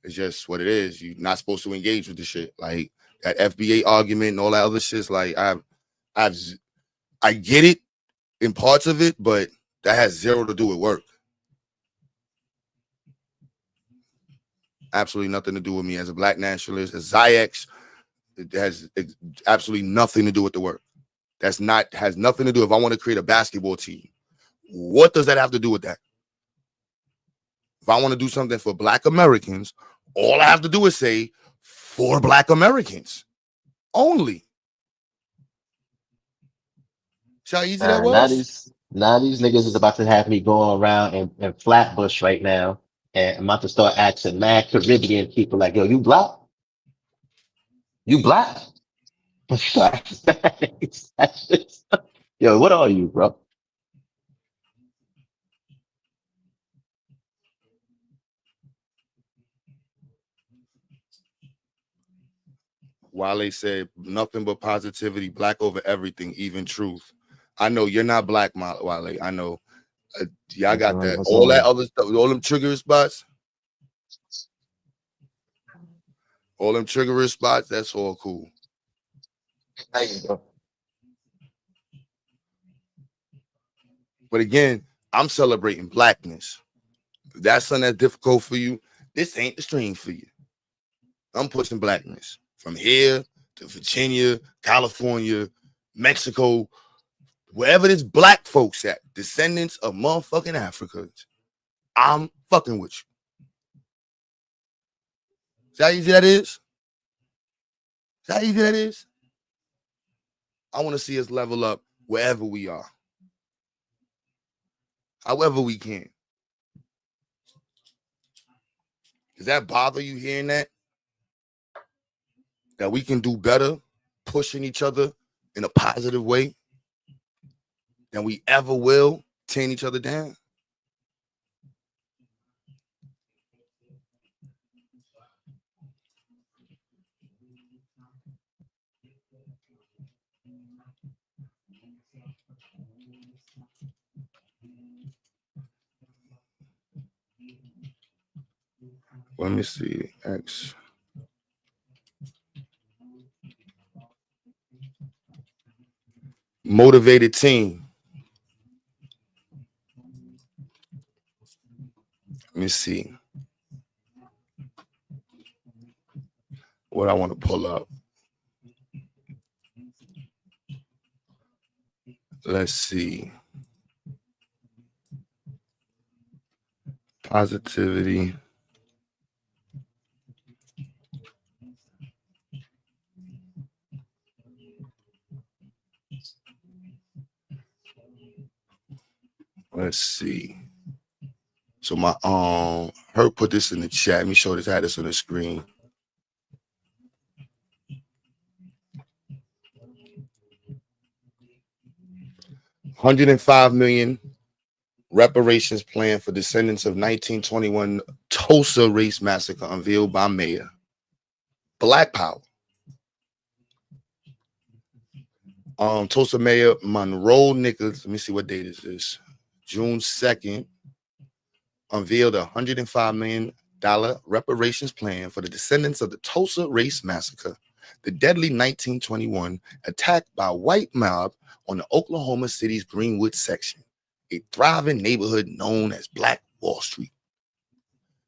It's just what it is. You're not supposed to engage with the shit. Like that FBA argument and all that other shit's like I get it in parts of it, but that has zero to do with work. Absolutely nothing to do with me as a black nationalist, as Ziax. It has absolutely nothing to do with the work. Has nothing to do. If I want to create a basketball team, what does that have to do with that? If I want to do something for black Americans, all I have to do is say for black Americans only. See how easy that was? Now these niggas is about to have me going around in Flatbush right now, and I'm about to start asking mad Caribbean people like, yo, you black? You black? Yo, what are you, bro? Wale said nothing but positivity, black over everything, even truth. I know you're not black, Wale. I know. Y'all got that. All that other stuff, all them trigger spots. All them trigger spots, that's all cool. But again, I'm celebrating blackness. If that's something that's difficult for you, this ain't the stream for you. I'm pushing blackness from here to Virginia, California, Mexico, wherever there's black folks at, descendants of motherfucking Africans. I'm fucking with you. See how easy that is? See how easy that is? I want to see us level up wherever we are. However we can. Does that bother you hearing that? That we can do better pushing each other in a positive way than we ever will tearing each other down? Let me see. X. Motivated team. Let me see what I want to pull up. Let's see. Positivity. Let's see. So my her put this in the chat. Let me show this. I had this on the screen. $105 million reparations plan for descendants of 1921 Tulsa race massacre unveiled by Mayor. Black Power. Tulsa Mayor Monroe Nichols. Let me see what date is this. June 2nd. Unveiled a $105 million reparations plan for the descendants of the Tulsa race massacre, the deadly 1921 attack by white mob on the Oklahoma City's Greenwood section, a thriving neighborhood known as Black Wall Street.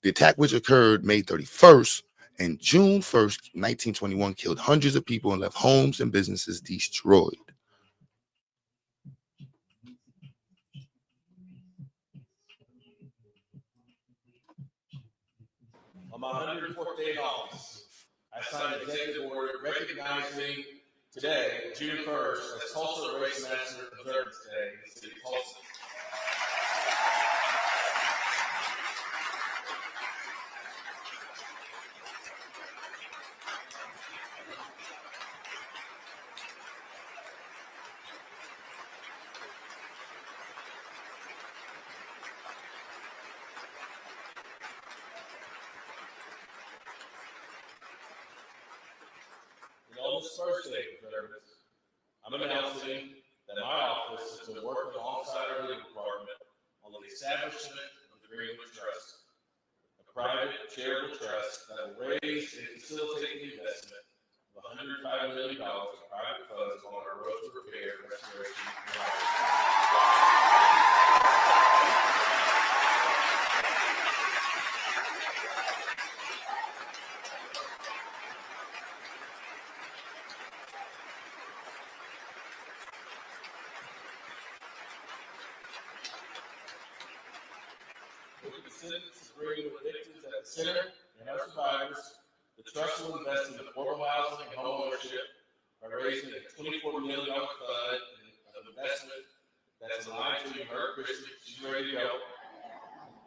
The attack, which occurred May 31st and June 1st, 1921, killed hundreds of people and left homes and businesses destroyed. On my 104th day in office, I signed an executive order recognizing today, June 1st, as Tulsa Race Massacre Observance Day in the city of Tulsa. this Thursday, veterans, I'm announcing that my office has been working alongside our legal department on the establishment of the Greenwood Trust, a private charitable trust that will raise and facilitate the investment of $105 million in private funds on our road to repair, restoration, and revival. With the descendants of Greenwood victims at the center and our survivors, the trust will invest in affordable housing and homeownership by raising a $24 million fund of investment that's aligned to, you heard Christy, she's ready to go,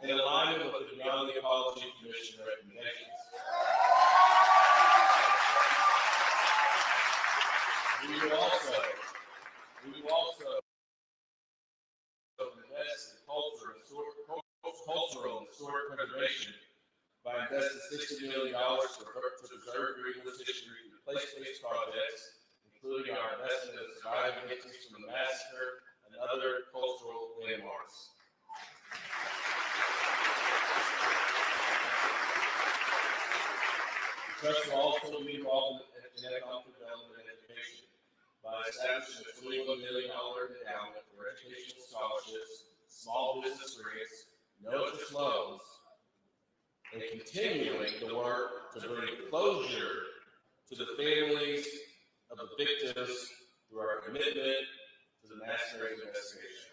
in alignment with the Beyond the Ecology Commission recommendations. We will also invest in cultural and historic preservation by investing $60 million to preserve Greenwood's history through place-based projects, including our investment in surviving victims from the massacre and other cultural landmarks. The trust will also be involved in economic development and education by establishing a $21 million endowment for educational scholarships, small business grants, no-interest loans, and continuing the work to bring closure to the families of the victims through our commitment to the massacre investigation.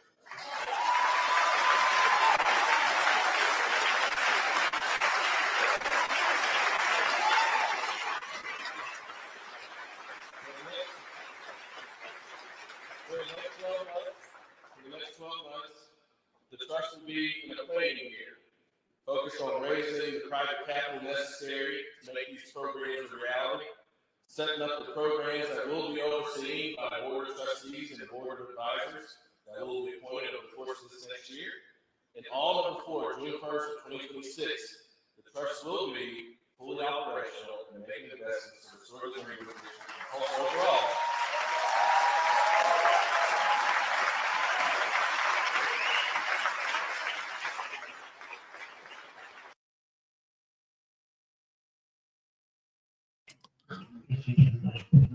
For the next 12 months, the trust will be in a planning year, focused on raising the private capital necessary to make these programs a reality, setting up the programs that will be overseen by board of trustees and board of advisors that will be appointed over the course of this next year. And all of before June 1st of 2026, the trust will be fully operational and making investments to restore the Greenwood overall.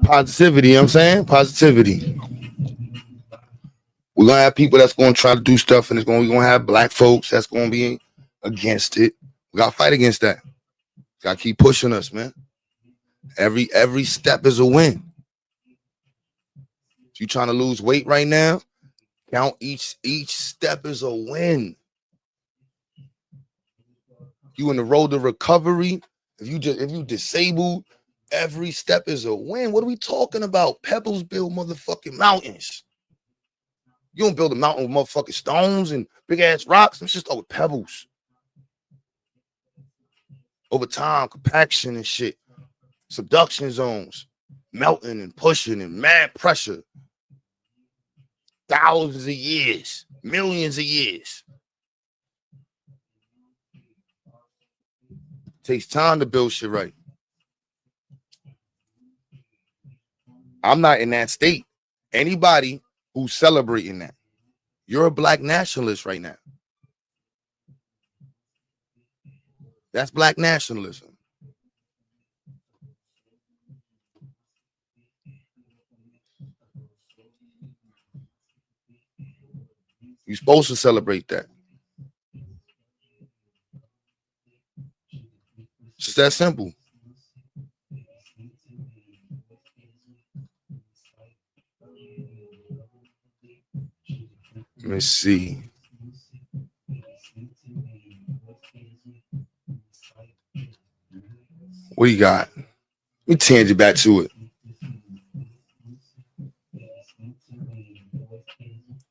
Positivity, you know what I'm saying? Positivity. We're gonna have people that's gonna try to do stuff, and we're gonna have black folks that's gonna be against it. We gotta fight against that. Gotta keep pushing us, man. Every step is a win. If you're trying to lose weight right now, count each step is a win. You in the road to recovery. If you disabled, every step is a win. What are we talking about? Pebbles build motherfucking mountains. You don't build a mountain with motherfucking stones and big ass rocks. It's just over pebbles. Over time, compaction and shit. Subduction zones. Melting and pushing and mad pressure. Thousands of years. Millions of years. Takes time to build shit right. I'm not in that state. Anybody who's celebrating that, you're a black nationalist right now. That's black nationalism. You're supposed to celebrate that. It's just that simple. Let me see. What do you got? Let me change it back to it.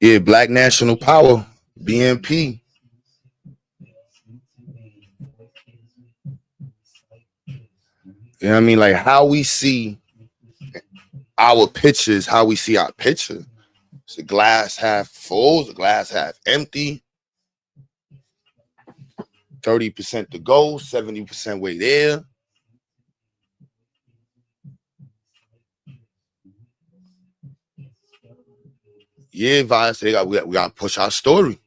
Yeah, Black National Power, BNP. You know what I mean? Like how we see our pictures, how we see our picture. Is the glass half full? Is the glass half empty? 30% to go, 70% way there. yeah, Vice, we got to push our story.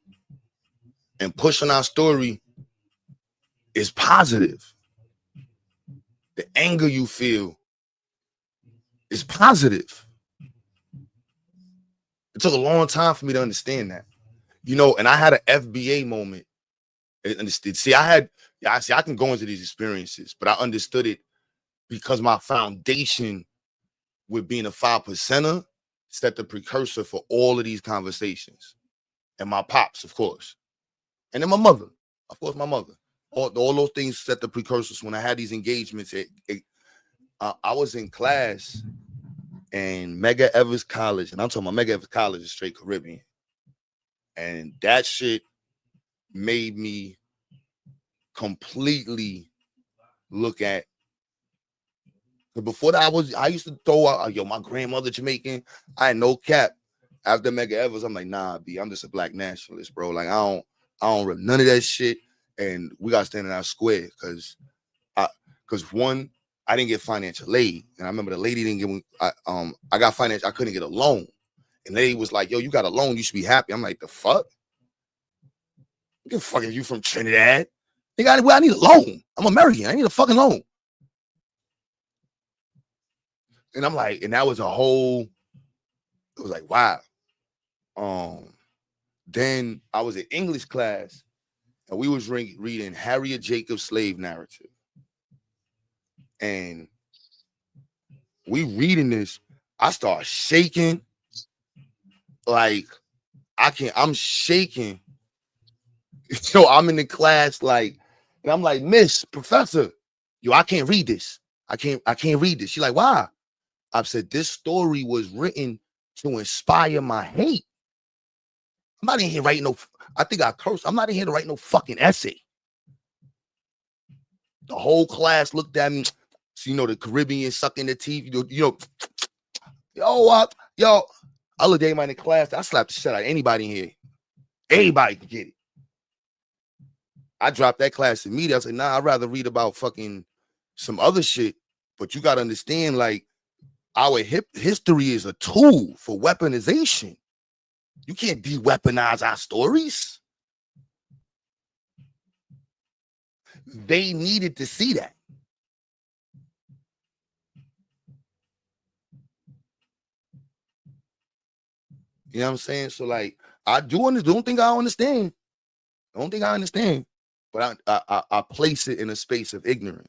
And pushing our story is positive. The anger you feel is positive. It took a long time for me to understand that. You know, and I had an FBA moment. See, I can go into these experiences, but I understood it because my foundation with being a 5%er set the precursor for all of these conversations. And my pops, of course. And then my mother. Of course, my mother. All those things set the precursors. When I had these engagements, I was in class in Medgar Evers College, and I'm talking about Medgar Evers College is straight Caribbean. And that shit made me completely look at. But before that, I used to throw out, yo, my grandmother Jamaican. I had no cap. After Medgar Evers, I'm like, nah, B, I'm just a black nationalist, bro. Like, I don't rip none of that shit. And we got to stand in our square because one, I didn't get financial aid. And I remember the lady didn't give me, I got financial, I couldn't get a loan. And the lady was like, yo, you got a loan, you should be happy. I'm like, the fuck? I give a fuck if you from Trinidad. I need a loan. I'm American. I need a fucking loan. And I'm like, and that was a whole, it was like, wow. Then I was in English class and we was reading Harriet Jacobs' slave narrative. And we reading this, I start shaking. Like, I'm shaking. So I'm in the class, like, and I'm like, Miss, Professor, yo, I can't read this. I can't read this. She's like, why? I said, this story was written to inspire my hate. I'm not in here writing no, I think I cursed. I'm not in here to write no fucking essay. The whole class looked at me. So, you know, the Caribbean sucking the teeth. Yo, I looked at anybody in the class. I slapped the shit out of anybody in here. Anybody can get it. I dropped that class immediately. I was like, nah, I'd rather read about fucking some other shit. But you got to understand, like, our history is a tool for weaponization. You can't de-weaponize our stories. They needed to see that. You know what I'm saying? So, like, I don't think I understand. Don't think I understand. But I place it in a space of ignorance.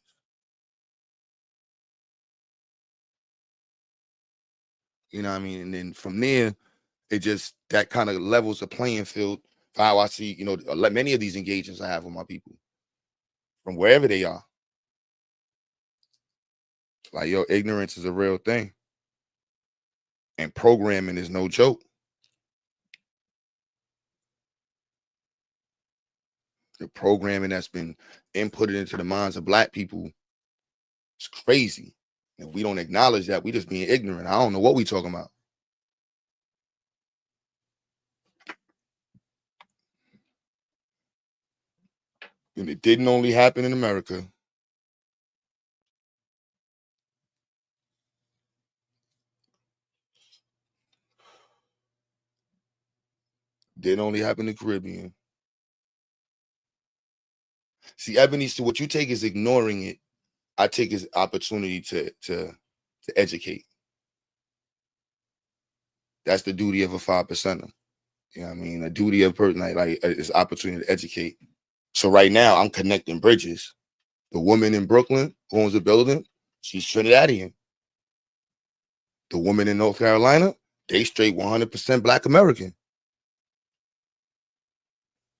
You know what I mean? And then from there, it just, that kind of levels the playing field for how I see, you know, many of these engagements I have with my people from wherever they are. Like, yo, ignorance is a real thing. And programming is no joke. The programming that's been inputted into the minds of Black people is crazy. And we don't acknowledge that. We just being ignorant. I don't know what we talking about. And it didn't only happen in America. Didn't only happen in the Caribbean. See, Ebony, so what you take is ignoring it. I take as opportunity to educate. That's the duty of a 5%er. You know what I mean? A duty of a person, like it's opportunity to educate. So right now, I'm connecting bridges. The woman in Brooklyn who owns the building, she's Trinidadian. The woman in North Carolina, they straight 100% Black American.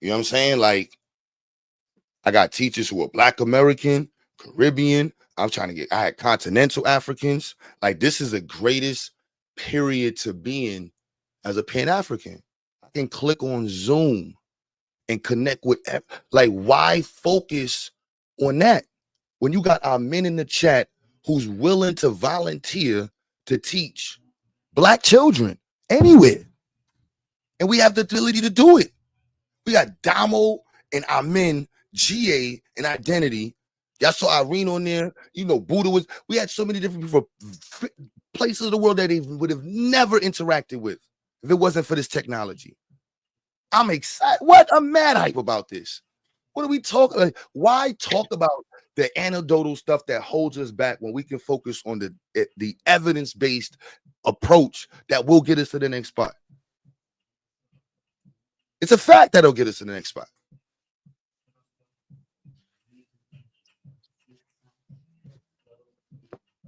You know what I'm saying? Like, I got teachers who are Black American, Caribbean. I had continental Africans. Like, this is the greatest period to be in as a Pan-African. I can click on Zoom and connect with, like, why focus on that when you got our men in the chat who's willing to volunteer to teach Black children anywhere? And we have the ability to do it. We got Damo and our men, GA and Identity. Y'all saw Irene on there. You know, Buddha was. We had so many different people, places of the world that they would have never interacted with. if it wasn't for this technology. I'm excited. What? I'm mad hype about this. What are we talking? Like, why talk about the anecdotal stuff that holds us back when we can focus on the evidence-based approach that will get us to the next spot? It's a fact that'll get us to the next spot.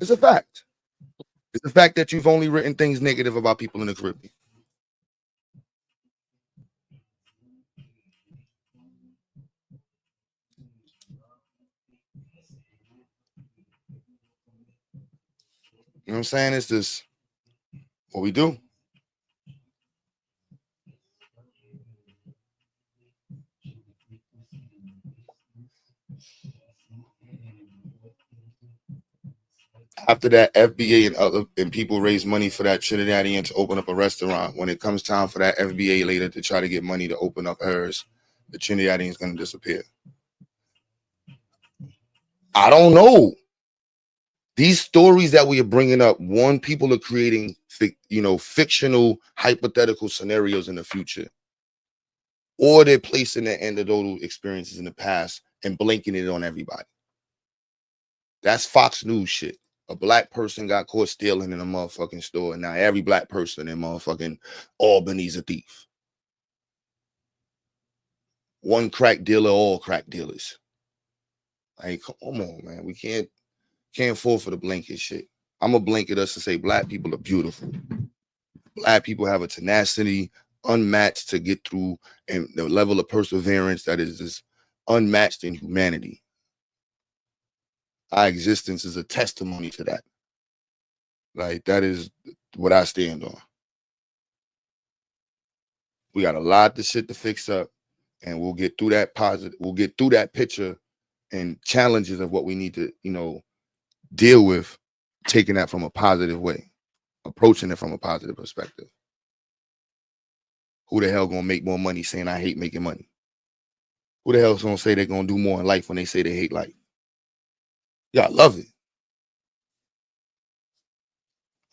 It's a fact. It's the fact that you've only written things negative about people in the Caribbean. You know what I'm saying? It's just what we do. After that, FBA and people raise money for that Trinidadian to open up a restaurant. When it comes time for that FBA later to try to get money to open up hers, the Trinidadian is going to disappear. I don't know. These stories that we are bringing up, one, people are creating, fictional, hypothetical scenarios in the future, or they're placing their anecdotal experiences in the past and blanking it on everybody. That's Fox News shit. A black person got caught stealing in a motherfucking store, and now every black person in motherfucking Albany's a thief. One crack dealer, all crack dealers. Like, come on, man. We can't fall for the blanket shit. I'm gonna blanket us and say black people are beautiful. Black people have a tenacity unmatched to get through, and the level of perseverance that is just unmatched in humanity. Our existence is a testimony to that. Like, that is what I stand on. We got a lot of shit to fix up, and we'll get through that positive. We'll get through that picture and challenges of what we need to, deal with, taking that from a positive way, approaching it from a positive perspective. Who the hell gonna make more money saying I hate making money? Who the hell's gonna say they're gonna do more in life when they say they hate life? Yeah, I love it.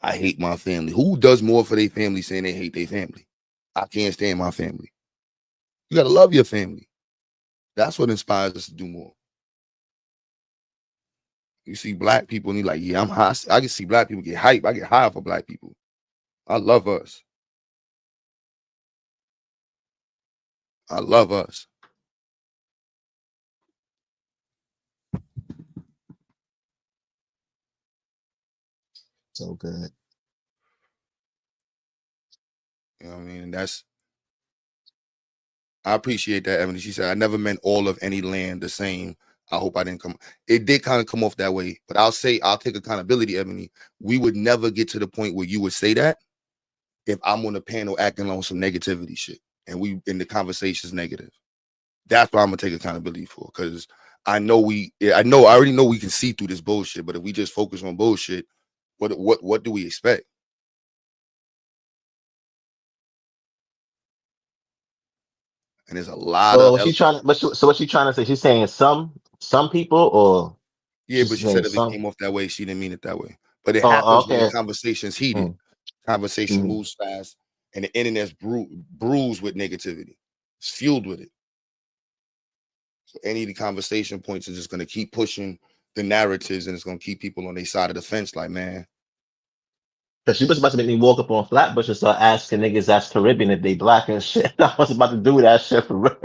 I hate my family. Who does more for their family saying they hate their family? I can't stand my family. You gotta love your family. That's what inspires us to do more. You see black people and you're like, yeah, I'm high. I can see black people get hype. I get high for black people. I love us. I love us. So good. You know what I mean? I appreciate that, Ebony. She said, I never meant all of any land the same. I hope I didn't come. It did kind of come off that way, but I'll take accountability, Ebony. We would never get to the point where you would say that if I'm on the panel acting on some negativity shit and the conversation's negative. That's what I'm gonna take accountability for, because I already know we can see through this bullshit, but if we just focus on bullshit, what do we expect? And there's a lot of. What she trying to say? She's saying some people, or yeah, but she said if it came off that way, she didn't mean it that way. But it happens when the conversation's heated. Conversation moves fast, and the internet's bruised with negativity. It's fueled with it. So any of the conversation points are just going to keep pushing the narratives, and it's going to keep people on their side of the fence. Like, man. Because she was about to make me walk up on Flatbush and start asking niggas that's Caribbean if they black and shit. I was about to do that shit for real.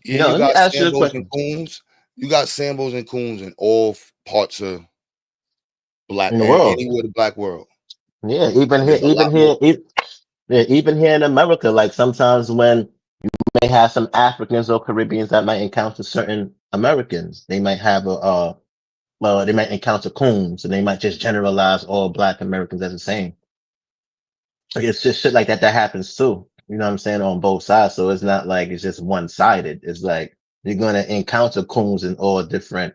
Yeah, you got Sambos and Coons. You got Sambos and Coons in all parts of black in the world. Anywhere the black world. Yeah, even here in America, like sometimes when you may have some Africans or Caribbeans that might encounter certain Americans, they might have they might encounter Coons, and they might just generalize all black Americans as the same. Like, it's just shit like that happens too. You know what I'm saying? On both sides. So it's not like it's just one-sided. It's like you're gonna encounter Coons in all different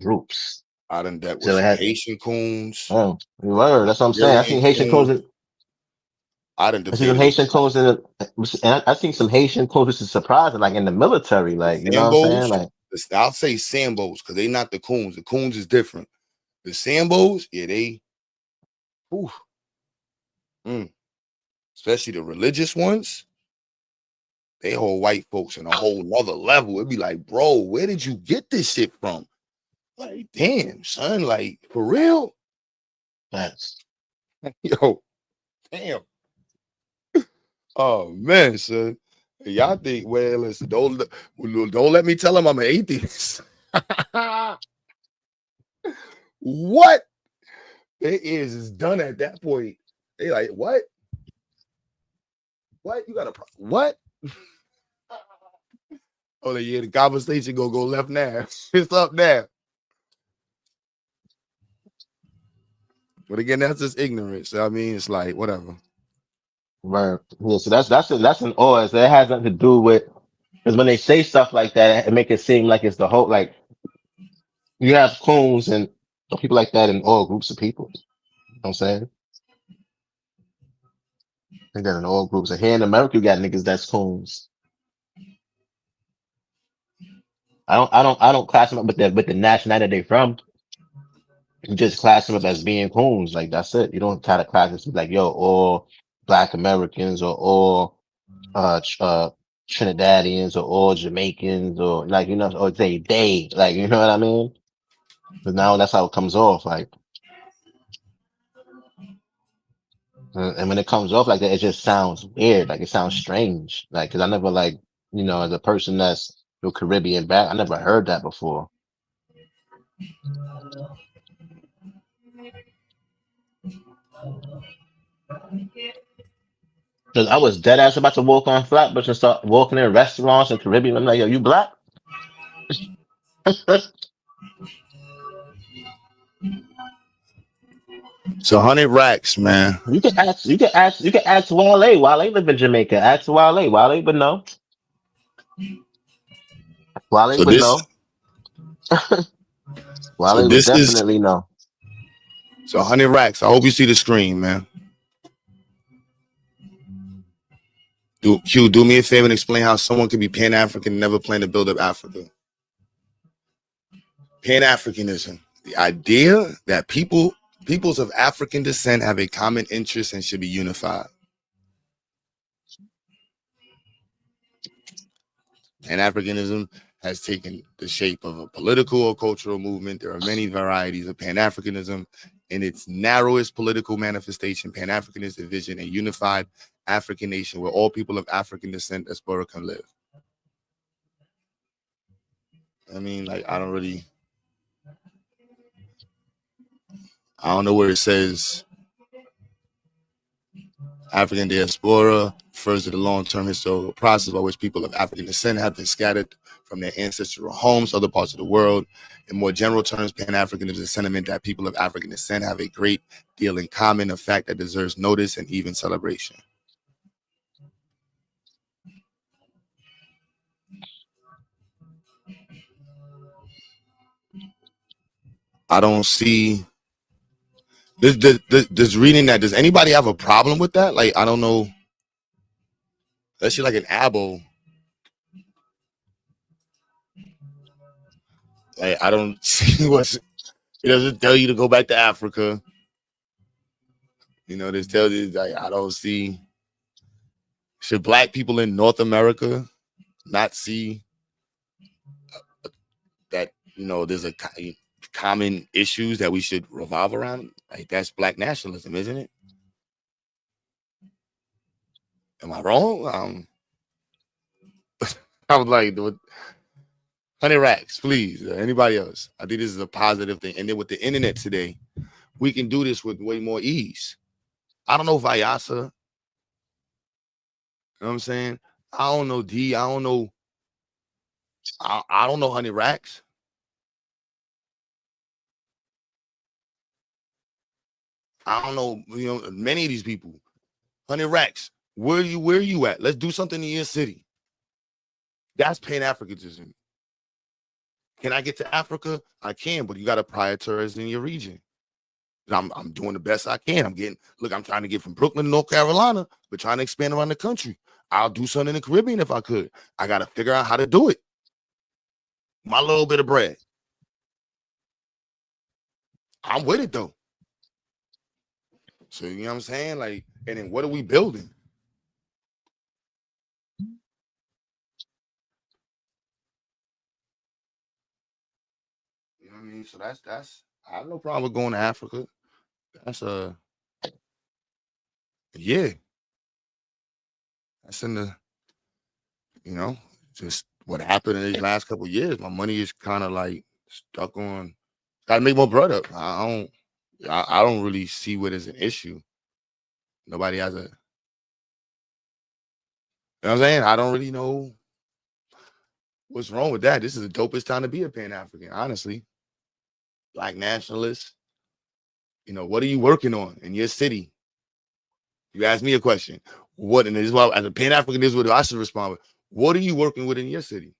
groups. I done that with Haitian Coons. Oh, word. That's what I'm saying. I seen Haitian Coons. I see some Haitian Coons and I think some Haitian Coons, which is surprising, like in the military, like you know what I'm saying? Like, I'll say Sambos because they not the Coons. The Coons is different. The Sambos, yeah, Ooh. Especially the religious ones, they hold white folks in a whole nother level. It'd be like, bro, where did you get this shit from? Like, damn, son, like, for real? Thanks. Yo, damn. Oh, man, son. Y'all think, well, listen, don't let me tell them I'm an atheist. What? Their ears is done at that point. They like, what? What? You got a what? Oh, yeah, the conversation gonna go left now. It's up now. But again, that's just ignorance. I mean, it's like whatever. Right. Yeah, so that's an or. So it has nothing to do with, because when they say stuff like that, it make it seem like it's the whole, like you have coons and people like that in all groups of people. You know what I'm saying? I think that in all groups. And here in America, you got niggas that's coons. I don't class them up with the nationality they from. You just class them up as being coons. Like that's it. You don't try to class them like, yo, all Black Americans or all Trinidadians or all Jamaicans or like, you know, or they, like, you know what I mean? But now that's how it comes off. Like, and when it comes off like that, it just sounds weird. Like it sounds strange. Like, cause I never like, you know, as a person that's Caribbean back, I never heard that before. Cause I was dead ass about to walk on Flatbush and start walking in restaurants and Caribbean. I'm like, yo, you black? So 100 racks, man. You can ask Wale. Wale live in Jamaica. Ask Wale. Wale would know. Wale So would this, know. so Wale would this is definitely know. so 100 racks. I hope you see the screen, man. Do me a favor and explain how someone can be Pan-African and never plan to build up Africa. Pan-Africanism, the idea that peoples of African descent have a common interest and should be unified. Pan-Africanism has taken the shape of a political or cultural movement. There are many varieties of Pan-Africanism. In its narrowest political manifestation, Pan-Africanists envision a unified African nation where all people of African descent diaspora can live. I mean, like, I don't know where it says African diaspora refers to the long-term historical process by which people of African descent have been scattered from their ancestral homes, other parts of the world. In more general terms, Pan-Africanism is a sentiment that people of African descent have a great deal in common, a fact that deserves notice and even celebration. I don't see this reading that. Does anybody have a problem with that? Like, I don't know. That shit like an abo. Like, I don't see what's. It doesn't tell you to go back to Africa. You know, this tells you, like, I don't see. Should Black people in North America not see that, you know, there's a common issues that we should revolve around? Like, that's Black nationalism, isn't it? Am I wrong? I was like, 100 racks, please. Anybody else? I think this is a positive thing. And then with the internet today, we can do this with way more ease. I don't know Vyasa. You know what I'm saying? I don't know D. I don't know. I don't know 100 racks. I don't know, you know, many of these people. 100 racks. Where are you at? Let's do something in your city. That's Pan-Africanism. Can I get to Africa? I can, but you got to prioritize in your region. I'm doing the best I can. I'm trying to get from Brooklyn to North Carolina, but trying to expand around the country. I'll do something in the Caribbean if I could. I got to figure out how to do it. My little bit of bread. I'm with it though. So you know what I'm saying? Like, and then what are we building? You know what I mean? So that's I have no problem with going to Africa. That's yeah, that's in the just what happened in these last couple of years. My money is kind of like stuck on. Got to make more bread up. I don't really see what is an issue. Nobody has a. You know what I'm saying? I don't really know what's wrong with that. This is the dopest time to be a Pan African, honestly. Black nationalist. What are you working on in your city? You ask me a question. What, and this is why, as a Pan African, this is what I should respond with. What are you working with in your city?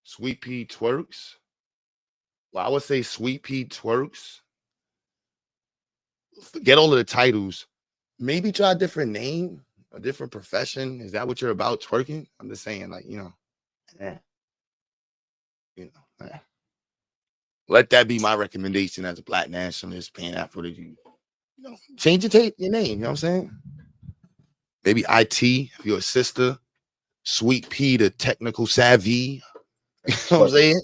Sweet Pea twerks. Well, I would say Sweet Pea twerks. Forget all of the titles. Maybe try a different name, a different profession. Is that what you're about, twerking? I'm just saying, like, eh, eh. Let that be my recommendation as a Black nationalist, Pan African. Change your name. You know what I'm saying? Maybe IT, if you're a sister. Sweet Pea, the technical savvy. You know what I'm saying?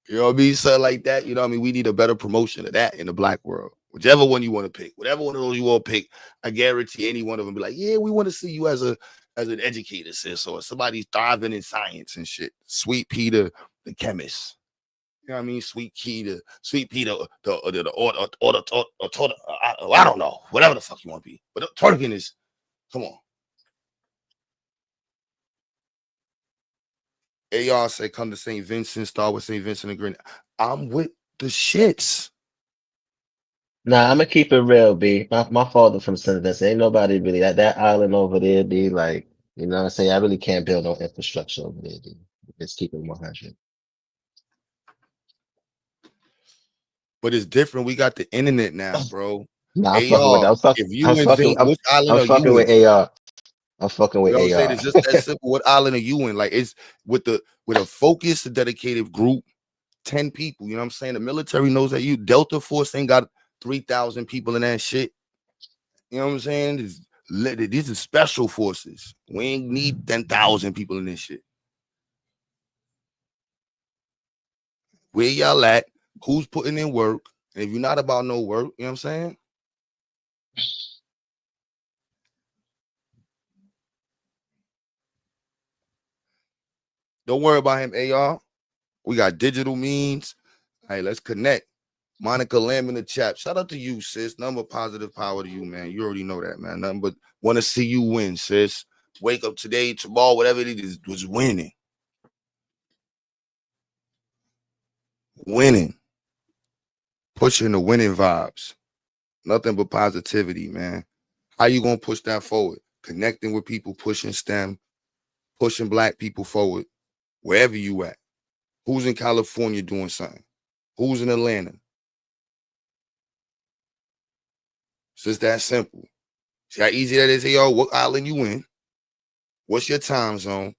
You know what I mean? Something like that. You know what I mean? We need a better promotion of that in the Black world. Whichever one you want to pick, whatever one of those you want to pick, I guarantee any one of them be like, yeah, we want to see you as an educator, sis, or somebody thriving in science and shit. Sweet Peter, the chemist. You know what I mean? Sweet Peter, I don't know, whatever the fuck you want to be. But twerking is, come on. AR say come to St. Vincent, start with St. Vincent and Green. I'm with the shits. Nah, I'm gonna keep it real, B. My father from St. Vincent. Ain't nobody really that island over there, B. Like, you know what I'm saying? I really can't build no infrastructure over there, B. Just keep it 100. But it's different. We got the internet now, bro. Nah, I'm fucking with AR, I'm fuck if I'm you in fucking which island I'm are you fucking with in? AR. I'm fucking You with know what I'm saying? AR. It's just that simple. What island are you in? Like, it's with a focused, dedicated group, 10 people. You know what I'm saying? The military knows that Delta Force ain't got 3,000 people in that shit. You know what I'm saying? These are special forces. We ain't need 10,000 people in this shit. Where y'all at? Who's putting in work? And if you're not about no work, you know what I'm saying? Don't worry about him, AR. We got digital means. Hey, let's connect. Monica Lamb in the chat. Shout out to you, sis. Number positive power to you, man. You already know that, man. Nothing but want to see you win, sis. Wake up today, tomorrow, whatever it is, was winning. Winning. Pushing the winning vibes. Nothing but positivity, man. How you gonna push that forward? Connecting with people, pushing STEM, pushing Black people forward, wherever you at. Who's in California doing something? Who's in Atlanta? It's just that simple. See how easy that is? Hey, yo, what island you in? What's your time zone?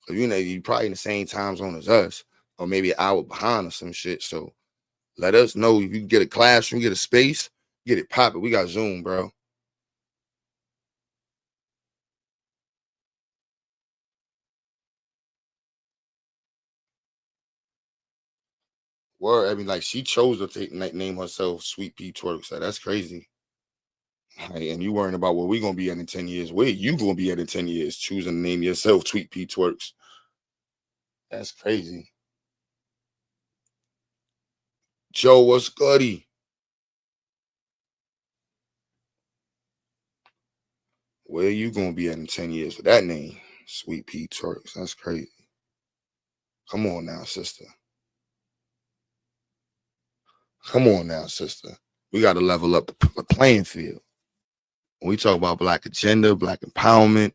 You're probably in the same time zone as us, or maybe an hour behind or some shit. So let us know if you can get a classroom, get a space, get it popping. We got Zoom, bro. Word, I mean, like she chose to name herself Sweet Pea Twerk. So that's crazy. Hey, and you worrying about where we gonna be at in 10 years? Where you gonna be at in 10 years? Choosing to name yourself Sweet Pea Twerks. That's crazy. Joe, what's goody? Where you gonna be at in 10 years with that name? Sweet Pea Twerks. That's crazy. Come on now, sister. Come on now, sister. We got to level up the playing field. When we talk about Black agenda, Black empowerment,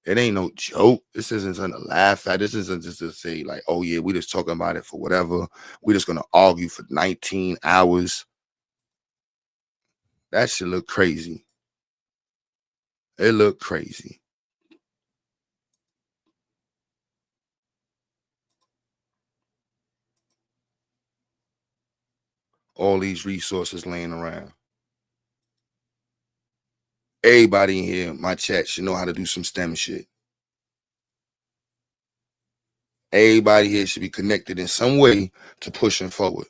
it ain't no joke. This isn't something to laugh at. This isn't just to say like, oh yeah, we just talking about it for whatever. We just gonna argue for 19 hours. That shit look crazy. It look crazy. all these resources laying around. Everybody in here, my chat, should know how to do some STEM shit. Everybody here should be connected in some way to pushing forward.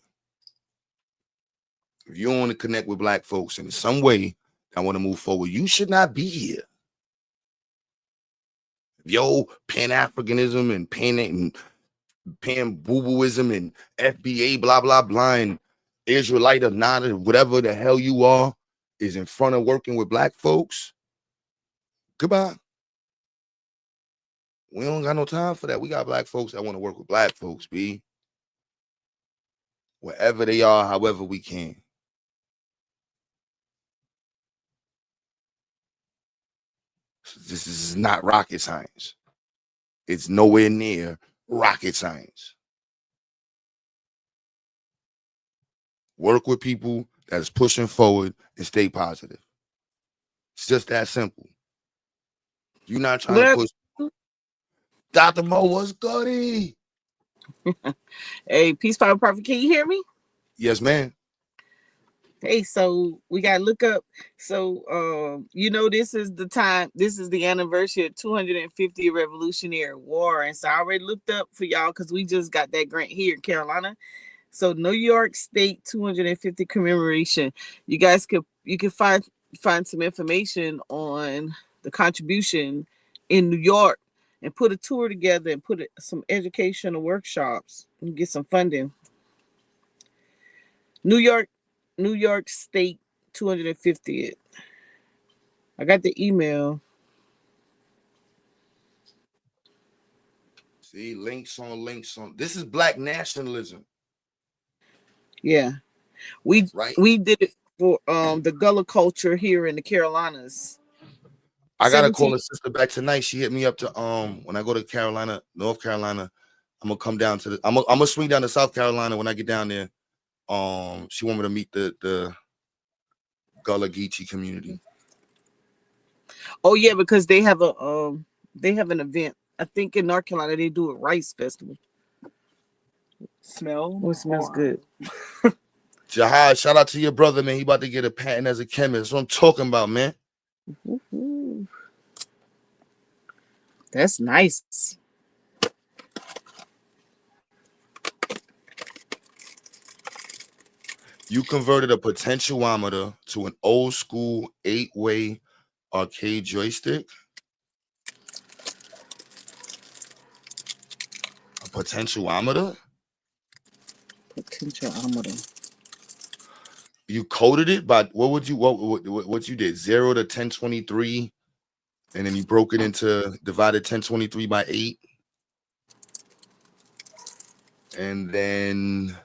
If you want to connect with Black folks in some way that want to move forward, you should not be here. Yo, Pan-Africanism and Pan-Boo-Booism and FBA, blah, blah, blah, and Israelite or not, or whatever the hell you are, is in front of working with Black folks. Goodbye. We don't got no time for that. We got Black folks that want to work with Black folks, B. Wherever they are, however we can. This is not rocket science. It's nowhere near rocket science. Work with people that is pushing forward and stay positive. It's just that simple. You're not trying to push. Dr. Mo, what's good? Hey, Peace, Power, Profit. Can you hear me? Yes, ma'am. Hey, so we got to look up. So, this is the time. This is the anniversary of 250 Revolutionary War. And so I already looked up for y'all because we just got that grant here in Carolina. So New York State 250 commemoration. You guys can find some information on the contribution in New York and put a tour together and put some educational workshops and get some funding. New York State 250th. I got the email. See, links on. This is Black nationalism. Yeah. We did it for the Gullah culture here in the Carolinas. I gotta call a sister back tonight. She hit me up to when I go to North Carolina, I'm gonna come down to I'm gonna swing down to South Carolina when I get down there. She want me to meet the Gullah Geechee community. Oh yeah, because they have an event. I think in North Carolina they do a rice festival. It smells good. Jahad, shout out to your brother, man. He about to get a patent as a chemist. That's what I'm talking about, man. That's nice. You converted a potentiometer to an old school 8-way arcade joystick. A potentiometer? Potentiometer. You coded it by what you did? 0 to 1023, and then you broke it into divided 1023 by 8. And then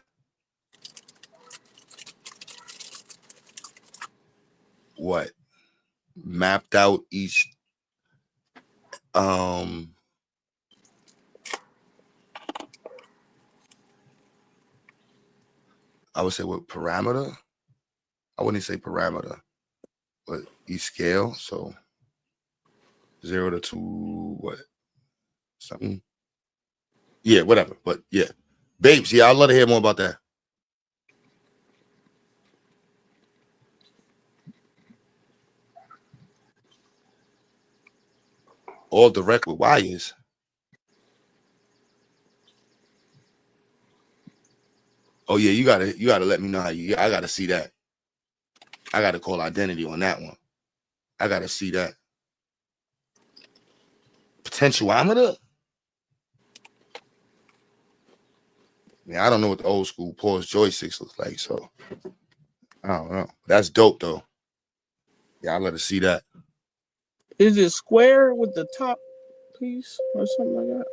what? Mapped out each I would say what parameter? I wouldn't say parameter, but each scale. So 0 to 2, what? Something. Yeah, whatever. But yeah. Babes, yeah, I'd love to hear more about that. All direct with wires. Oh yeah, you gotta let me know how I gotta see that. I gotta call identity on that one. I gotta see that. Potentiometer? Yeah, I don't know what the old school pause joysticks look like, so I don't know. That's dope though. Yeah, I'd love to see that. Is it square with the top piece or something like that?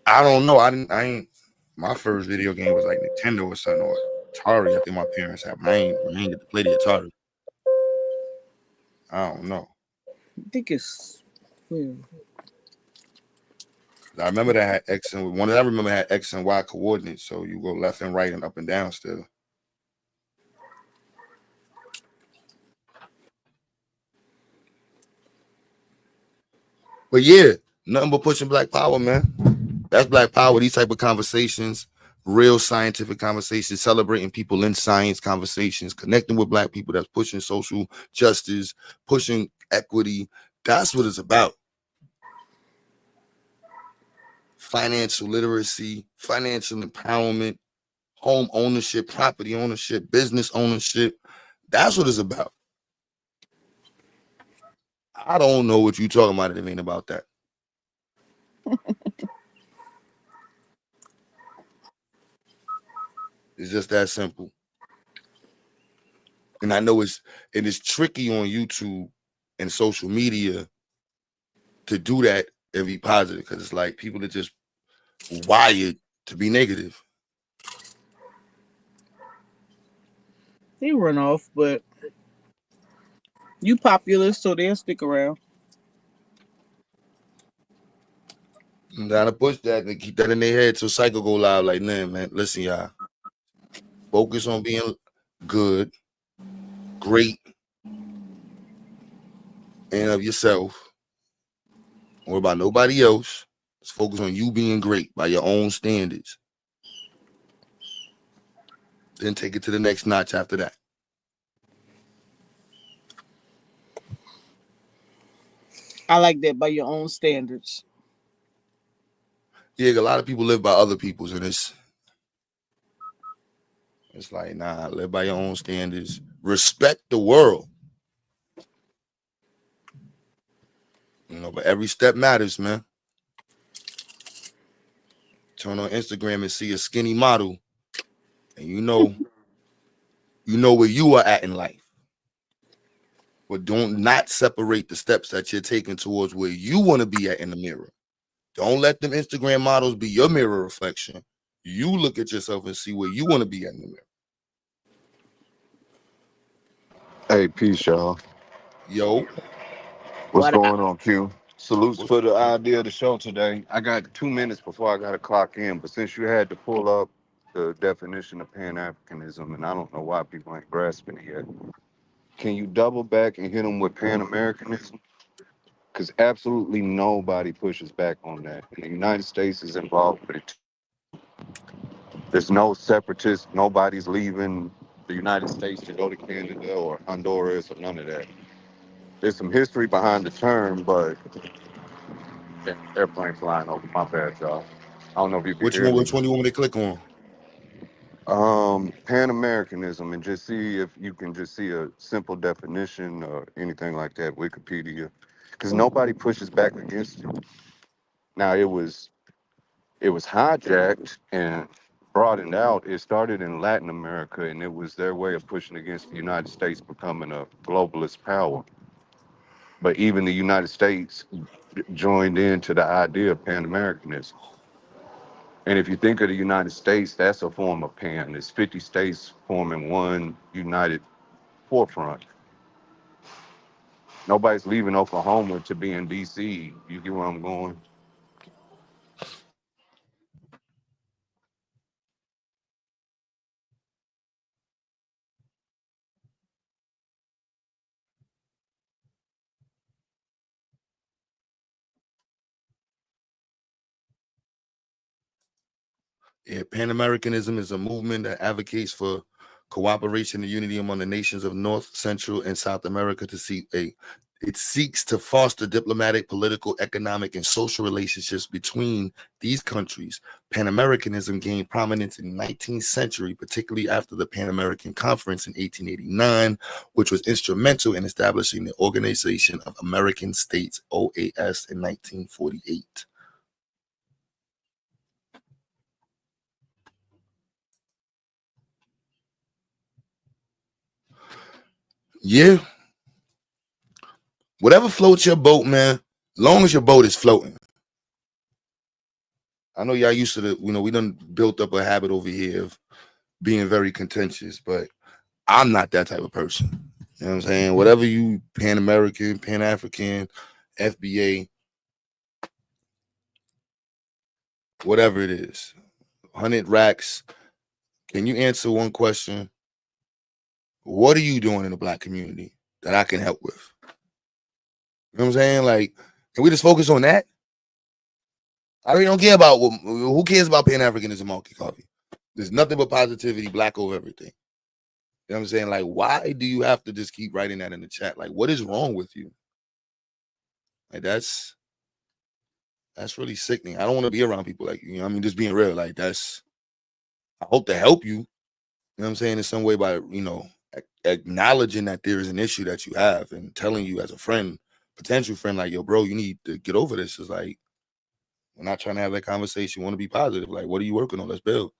I don't know. I ain't. My first video game was like Nintendo or something, or Atari. I think my parents had. I ain't get to play the Atari. I don't know. I think it's weird. I remember that had X and one. I remember had X and Y coordinates, so you go left and right and up and down still. But yeah, nothing but pushing Black power, man. That's Black power. These type of conversations, real scientific conversations, celebrating people in science conversations, connecting with Black people that's pushing social justice, pushing equity. That's what it's about. Financial literacy, financial empowerment, home ownership, property ownership, business ownership. That's what it's about. I don't know what you're talking about if it ain't about that. It's just that simple. And I know it is tricky on YouTube and social media to do that and be positive, because it's like people are just wired to be negative. They run off, but you popular, so they'll stick around. I'm down to push that and keep that in their head till Psycho go live like, nah, man, listen, y'all. Focus on being good, great, and of yourself. Don't worry about nobody else. Let's focus on you being great by your own standards. Then take it to the next notch after that. I like that, by your own standards. Yeah, a lot of people live by other people's, and it's like, nah, live by your own standards. Respect the world. You know, but every step matters, man. Turn on Instagram and see a skinny model, and you know where you are at in life. But don't not separate the steps that you're taking towards where you want to be at in the mirror. Don't let them Instagram models be your mirror reflection. You look at yourself and see where you want to be at in the mirror. Hey, peace, y'all. Yo. What's going on, Q? Salutes for the idea of the show today. I got 2 minutes before I got to clock in, but since you had to pull up the definition of Pan-Africanism, and I don't know why people ain't grasping it yet, can you double back and hit them with Pan-Americanism? Because absolutely nobody pushes back on that. And the United States is involved with it. There's no separatists. Nobody's leaving the United States to go to Canada or Honduras or none of that. There's some history behind the term, but airplane flying over. My bad, y'all. I don't know if you can hear me. Which one do you want me to click on? Pan-Americanism, and just see if you can just see a simple definition or anything like that, Wikipedia, because nobody pushes back against it. Now it was hijacked and broadened out. It started in Latin America, and it was their way of pushing against the United States becoming a globalist power. But even the United States joined into the idea of Pan-Americanism. And if you think of the United States, that's a form of Pan. There's 50 states forming one united forefront. Nobody's leaving Oklahoma to be in D.C. You get where I'm going? Yeah, Pan-Americanism is a movement that advocates for cooperation and unity among the nations of North, Central, and South America it seeks to foster diplomatic, political, economic, and social relationships between these countries. Pan-Americanism gained prominence in the 19th century, particularly after the Pan American Conference in 1889, which was instrumental in establishing the Organization of American States, OAS, in 1948. Yeah. Whatever floats your boat, man, long as your boat is floating. I know y'all used to we done built up a habit over here of being very contentious, but I'm not that type of person. You know what I'm saying? Whatever you, Pan-American, Pan-African, FBA, whatever it is, 100 racks. Can you answer one question? What are you doing in the Black community that I can help with? You know what I'm saying? Like, can we just focus on that? I really don't care about who cares about Pan-Africanism, Monkey Coffee. There's nothing but positivity, black over everything. You know what I'm saying? Like, why do you have to just keep writing that in the chat? Like, what is wrong with you? Like, that's really sickening. I don't want to be around people like you. You know what I mean? Just being real. Like, I hope to help you. You know what I'm saying? In some way by, acknowledging that there is an issue that you have and telling you as a friend, potential friend, like, yo, bro, you need to get over this. It's like, we're not trying to have that conversation. We want to be positive. Like, what are you working on? Let's build.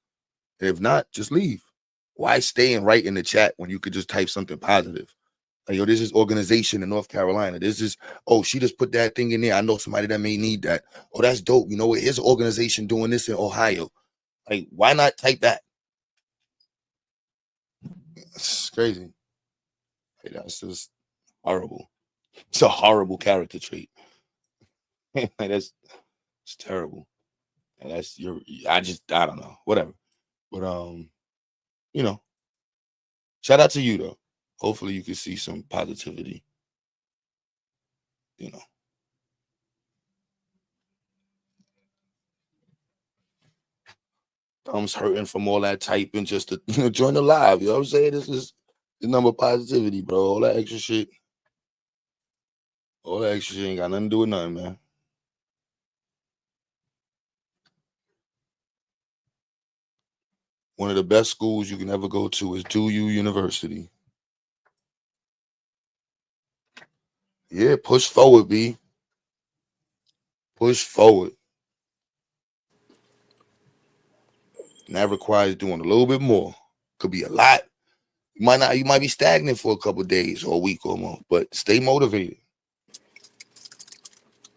And if not, just leave. Why stay and write in the chat when you could just type something positive? Like, yo, this is organization in North Carolina. This is, oh, she just put that thing in there. I know somebody that may need that. Oh, that's dope. You know what? Here's an organization doing this in Ohio. Like, why not type that? It's crazy. Like, that's just horrible. It's a horrible character trait. Like, it's terrible. And I don't know. Whatever. But shout out to you though. Hopefully you can see some positivity. Thumbs hurting from all that typing just to join the live. You know what I'm saying? This is the number of positivity, bro. All that extra shit. All that extra shit ain't got nothing to do with nothing, man. One of the best schools you can ever go to is DU University. Yeah, push forward, B. Push forward. And that requires doing a little bit more. Could be a lot. You might be stagnant for a couple of days or a week or more, but stay motivated.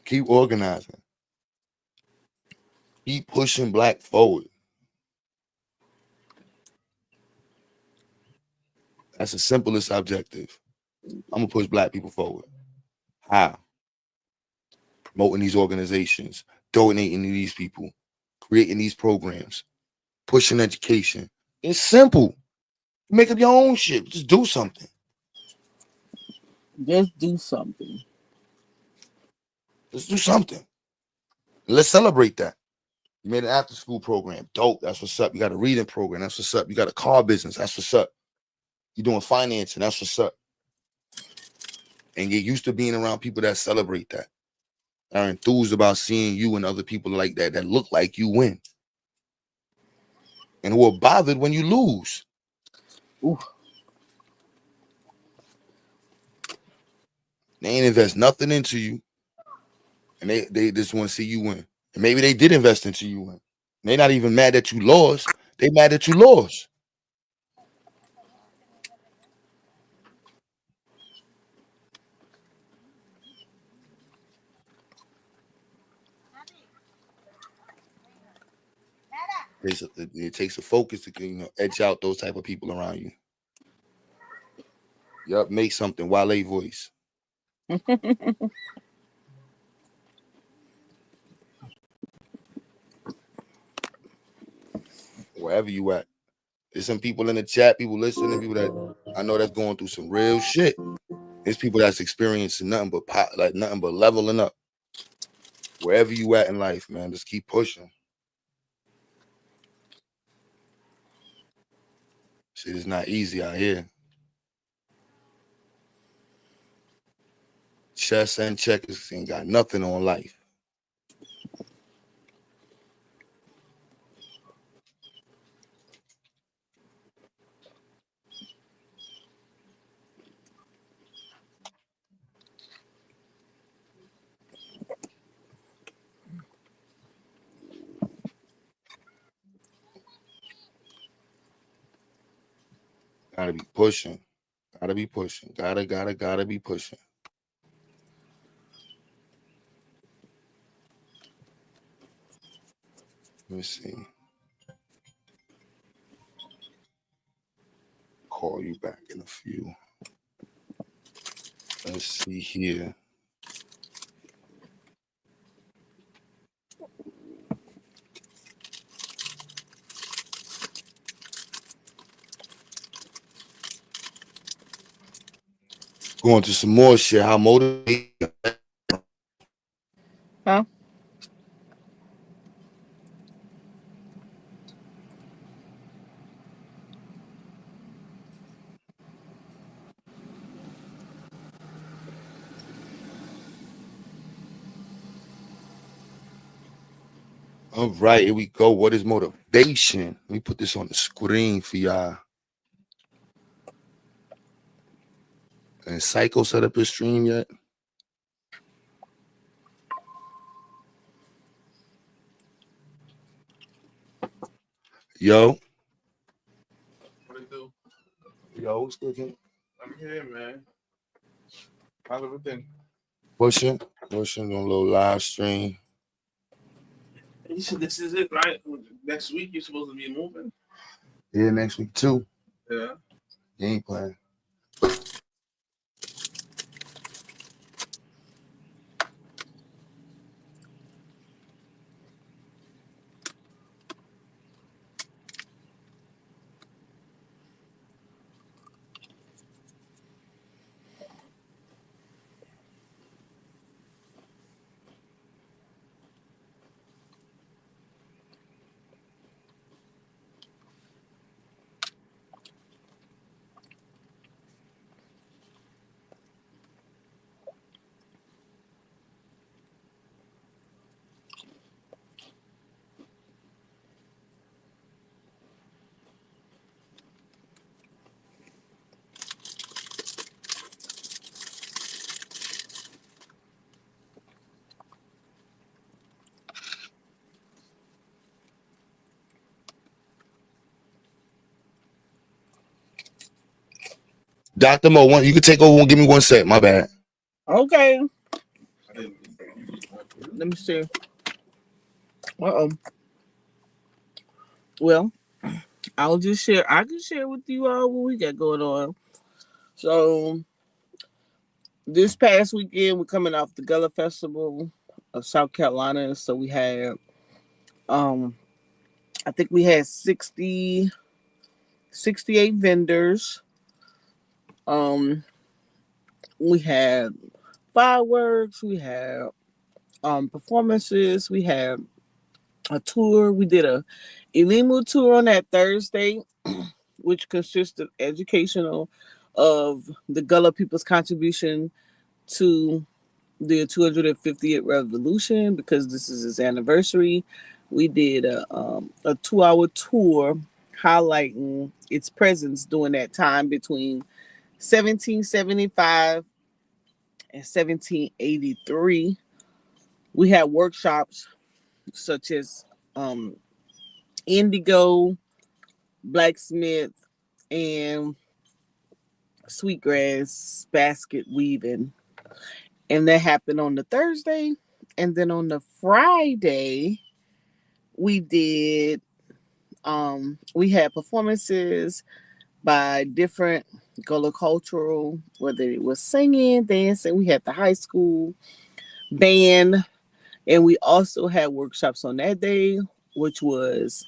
Keep organizing. Keep pushing black forward. That's the simplest objective. I'm gonna push black people forward. How? Promoting these organizations, donating to these people, creating these programs, pushing education. It's simple. Make up your own shit. Just do something. Just do something. Let's do something. Let's celebrate that. You made an after school program. Dope. That's what's up. You got a reading program. That's what's up. You got a car business. That's what's up. You're doing financing. That's what's up. And you're used to being around people that celebrate that. Are enthused about seeing you and other people like that look like you win. And who are bothered when you lose. Ooh. They ain't invest nothing into you. And they just want to see you win. And maybe they did invest into you win. They're not even mad that you lost. They mad that you lost. It takes a focus to edge out those type of people around you. Yup, make something. Wale voice. Wherever you at. There's some people in the chat, people listening, people that I know that's going through some real shit. There's people that's experiencing nothing but leveling up. Wherever you at in life, man, just keep pushing. Shit is not easy out here. Chess and checkers ain't got nothing on life. Gotta be pushing. Gotta be pushing. Gotta be pushing. Let me see. Call you back in a few. Let's see here. Going to some more shit. How motivated? Huh? All right, here we go. What is motivation? Let me put this on the screen for y'all. And Psycho set up his stream yet? Yo. What it do? Yo, what's good, King? I'm here, man. How's everything? Pushing on a little live stream. You said this is it, right? Next week you're supposed to be moving. Yeah, next week too. Yeah. Game plan. Dr. Mo, you can take over and give me 1 sec. My bad. Okay. Let me see. Well, I can share with you all what we got going on. So this past weekend, we're coming off the Gullah Festival of South Carolina. So we had, I think we had 68 vendors. We had fireworks. We had performances. We had a tour. We did a Ilimu tour on that Thursday, which consisted educational of the Gullah people's contribution to the 250th revolution, because this is its anniversary. We did a 2-hour tour highlighting its presence during that time between 1775 and 1783. We had workshops such as indigo, blacksmith, and sweetgrass basket weaving. And that happened on the Thursday. And then on the Friday, we did we had performances by different Gullah cultural, whether it was singing, dancing. We had the high school band, and we also had workshops on that day, which was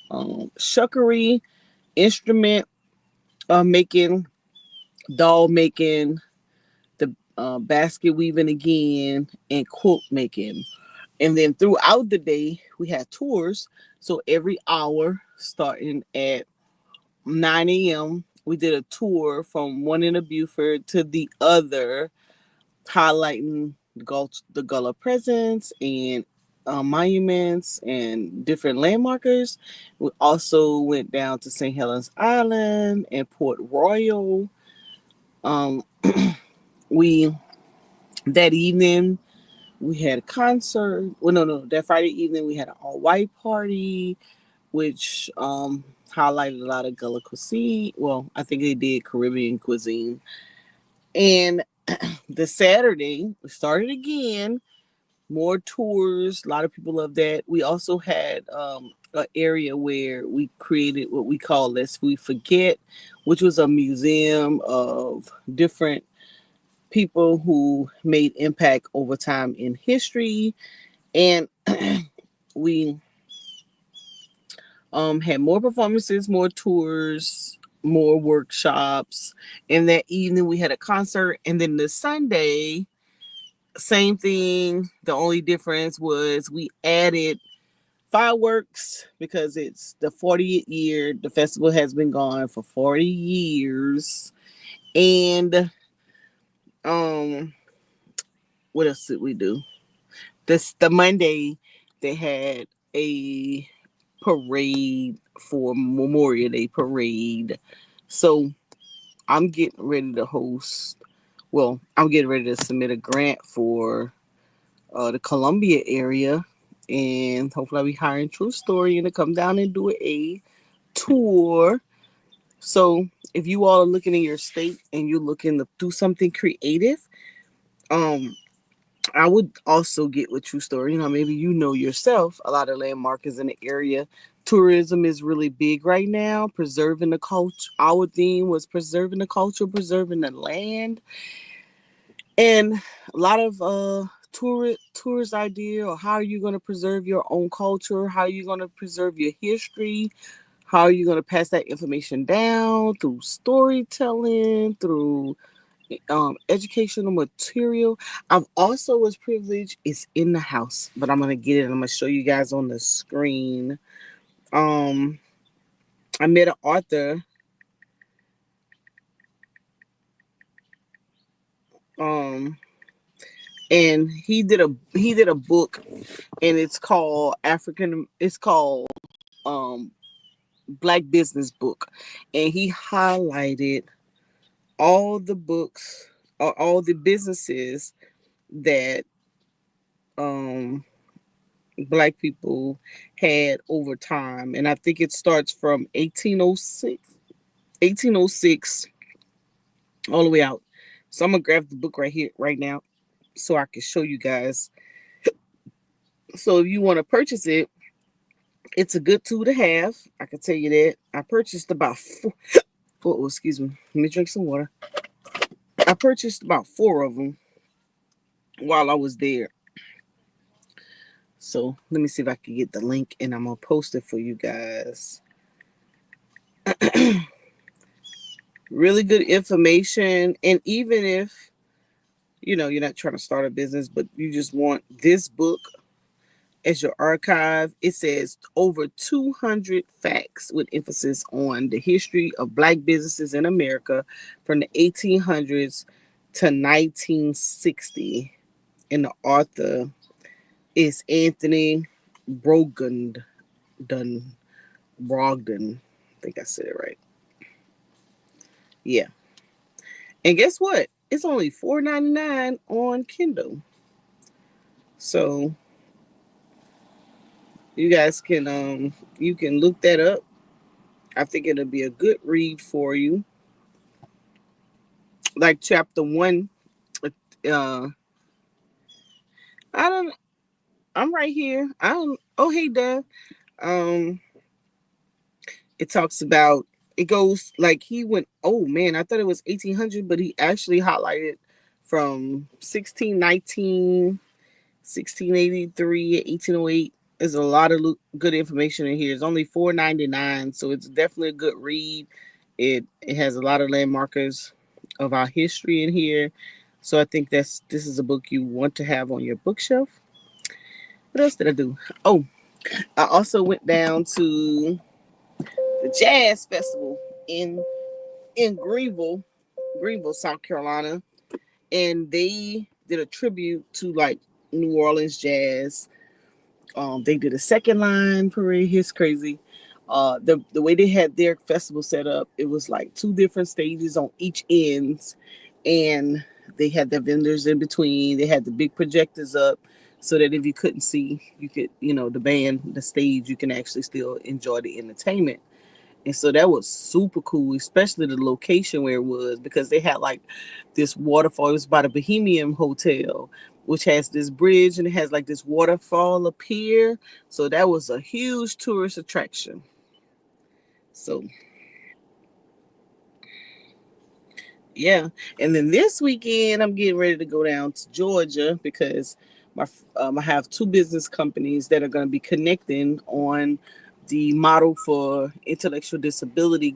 shuckery, instrument making, doll making, the basket weaving again, and quilt making. And then throughout the day, we had tours. So every hour, starting at 9 a.m., we did a tour from one end of Beaufort to the other, highlighting the Gullah presence and monuments and different landmarkers. We also went down to St. Helens Island and Port Royal. That evening we had a concert. Well, no, that Friday evening we had an all-white party, which highlighted a lot of Gullah cuisine. Well, I think they did Caribbean cuisine. And the Saturday we started again, more tours. A lot of people love that. We also had an area where we created what we call Lest We Forget, which was a museum of different people who made impact over time in history. And we had more performances, more tours, more workshops. And that evening we had a concert. And then the Sunday, same thing. The only difference was we added fireworks because it's the 40th year. The festival has been gone for 40 years. And what else did we do? The Monday they had a parade for Memorial Day parade. So I'm getting ready to host. Well, I'm getting ready to submit a grant for the Columbia area, and hopefully I'll be hiring True Story and to come down and do a tour. So if you all are looking in your state and you're looking to do something creative, I would also get with True Story. Maybe yourself a lot of landmarkers in the area. Tourism is really big right now. Preserving the culture. Our theme was preserving the culture, preserving the land, and a lot of tourist idea, or how are you going to preserve your own culture? How are you going to preserve your history? How are you going to pass that information down through storytelling, through educational material? I've also was privileged. It's in the house, but I'm going to get it. I'm going to show you guys on the screen. I met an author. And he did a book, and it's called Black Business Book, and he highlighted all the books, all the businesses that Black people had over time. And I think it starts from 1806 all the way out. So I'm gonna grab the book right here right now so I can show you guys. So if you want to purchase it, it's a good tool to have. I can tell you that. I purchased about four. Excuse me. Let me drink some water. I purchased about 4 of them while I was there. So let me see if I can get the link, and I'm gonna post it for you guys. Really good information. And even if you're not trying to start a business, but you just want this book as your archive, it says over 200 facts with emphasis on the history of Black businesses in America from the 1800s to 1960. And the author is Anthony Brogdon. I think I said it right. Yeah. And guess what? It's only $4.99 on Kindle. So you guys can you can look that up. I think it'll be a good read for you. Like chapter 1, I'm right here. Oh, hey, Dad. It talks about, it goes like he went, oh man, I thought it was 1800, but he actually highlighted from 1619, 1683, 1808. There's a lot of good information in here. It's only $4.99, so it's definitely a good read. It has a lot of landmarkers of our history in here. So I think this is a book you want to have on your bookshelf. What else did I do? Oh, I also went down to the Jazz Festival in Greenville, South Carolina, and they did a tribute to like New Orleans jazz. They did a second line parade. It's crazy. The way they had their festival set up, it was like 2 different stages on each ends, and they had the vendors in between. They had the big projectors up so that if you couldn't see, you could, the band, the stage, you can actually still enjoy the entertainment. And so that was super cool, especially the location where it was, because they had like this waterfall. It was by the Bohemian Hotel, which has this bridge, and it has like this waterfall up here. So that was a huge tourist attraction. So yeah. And then this weekend, I'm getting ready to go down to Georgia because I have 2 business companies that are going to be connecting on the model for intellectual disability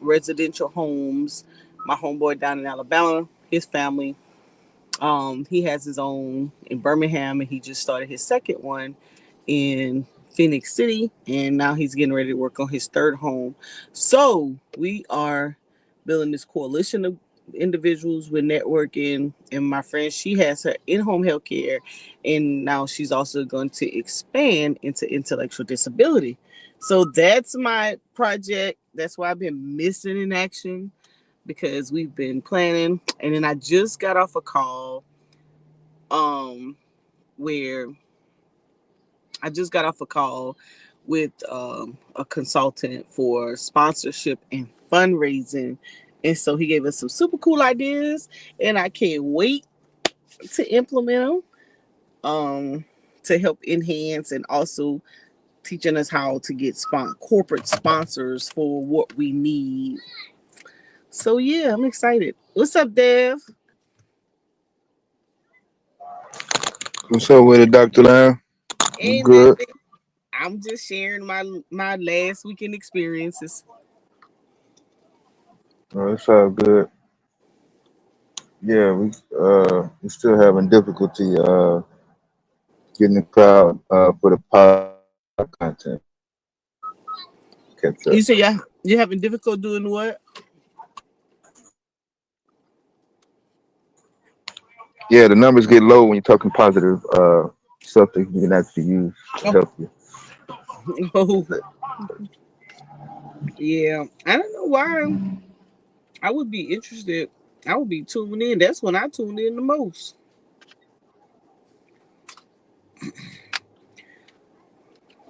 residential homes. My homeboy down in Alabama, his family, he has his own in Birmingham, and he just started his second one in Phoenix City, and now he's getting ready to work on his 3rd home. So we are building this coalition individuals with networking, and my friend, she has her in-home healthcare, and now she's also going to expand into intellectual disability. So that's my project. That's why I've been missing in action, because we've been planning. And then I just got off a call where I just got off a call with a consultant for sponsorship and fundraising. And so he gave us some super cool ideas, and I can't wait to implement them to help enhance, and also teaching us how to get corporate sponsors for what we need. So yeah, I'm excited. What's up, Dev? What's up with it, Dr. Lamb? You Ain't good? nothing. I'm just sharing my last weekend experiences. Oh, it's all good. Yeah, we still having difficulty getting the crowd for the podcast content catch up. You say you're having difficulty doing what? Yeah, the numbers get low when you're talking positive stuff that you can actually use to help you. Oh, yeah. I don't know why. I would be interested. I would be tuning in. That's when I tuned in the most.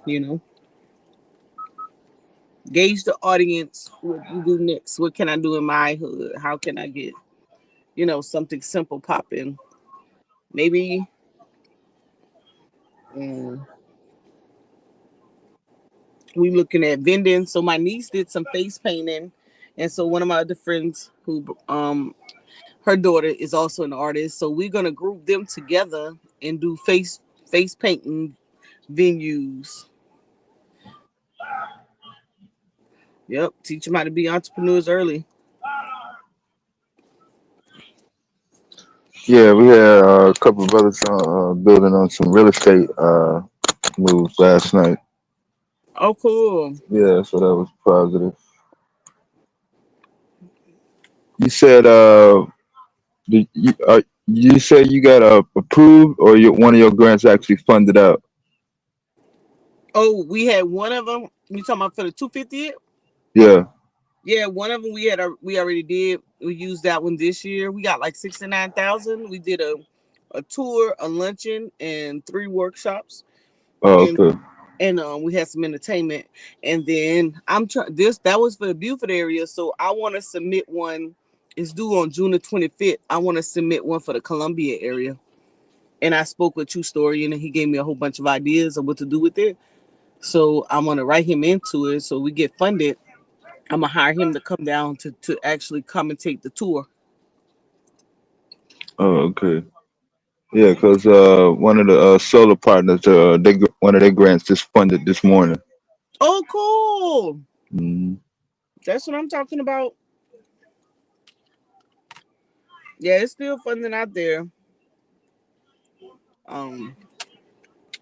You know, gauge the audience. What you do next? What can I do in my hood? How can I get, something simple popping? Maybe we looking at vending. So my niece did some face painting, and so one of my other friends who her daughter is also an artist. So we're gonna group them together and do face painting venues. Yep, teach them how to be entrepreneurs early. Yeah, we had a couple of brothers building on some real estate moves last night. Oh, cool. Yeah, so that was positive. You said you said you got approved, or one of your grants actually funded out? Oh, we had one of them. You talking about for the 250? Yeah. Yeah, one of them we already did. We used that one this year. We got like 69,000. We did a tour, a luncheon, and 3 workshops, Oh, and okay. we had some entertainment. And then that was for the Beaufort area. So I want to submit one. It's due on June the 25th. I want to submit one for the Columbia area. And I spoke with True Story, and he gave me a whole bunch of ideas of what to do with it. So I'm gonna write him into it. So we get funded. I'm gonna hire him to come down to actually come and take the tour. Oh, okay. Yeah, because one of the solar partners, one of their grants just funded this morning. Oh, cool. Hmm. That's what I'm talking about. Yeah, it's still funding out there.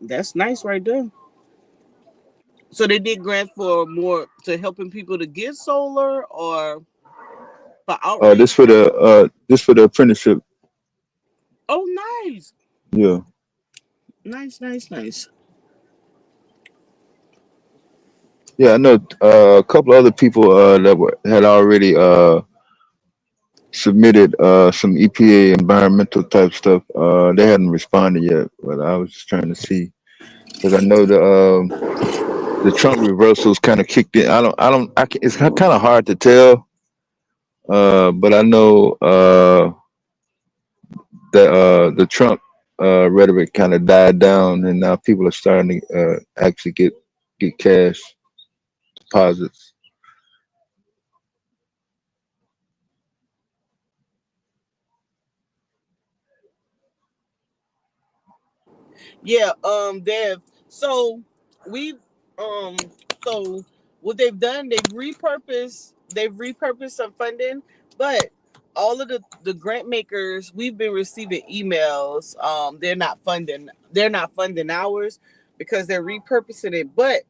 That's nice right there. So they did grants for more to helping people to get solar, or for outreach. This for the apprenticeship. Oh, nice. Yeah. Nice. Yeah, I know a couple other people had already submitted some EPA environmental type stuff. They hadn't responded yet, but I was just trying to see, because I know the Trump reversals kind of kicked in. It's kind of hard to tell, but I know that the Trump rhetoric kind of died down, and now people are starting to actually get cash deposits. Yeah, Dev. So we um so what they've done, they've repurposed some funding, but all of the grant makers, we've been receiving emails. They're not funding ours because they're repurposing it. But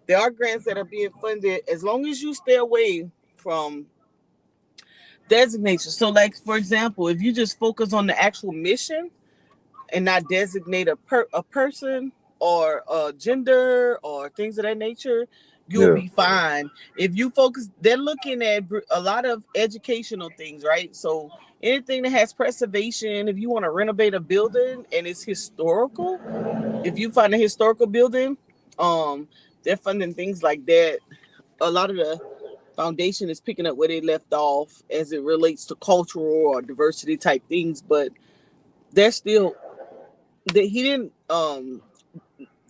there are grants that are being funded as long as you stay away from Designation. So, like for example, if you just focus on the actual mission and not designate a person or a gender or things of that nature, you'll Yeah. be fine. If you focus, they're looking at a lot of educational things, right? So anything that has preservation, if you want to renovate a building and it's historical, if you find a historical building, they're funding things like that. A lot of the foundation is picking up where they left off as it relates to cultural or diversity type things, but they're still that he didn't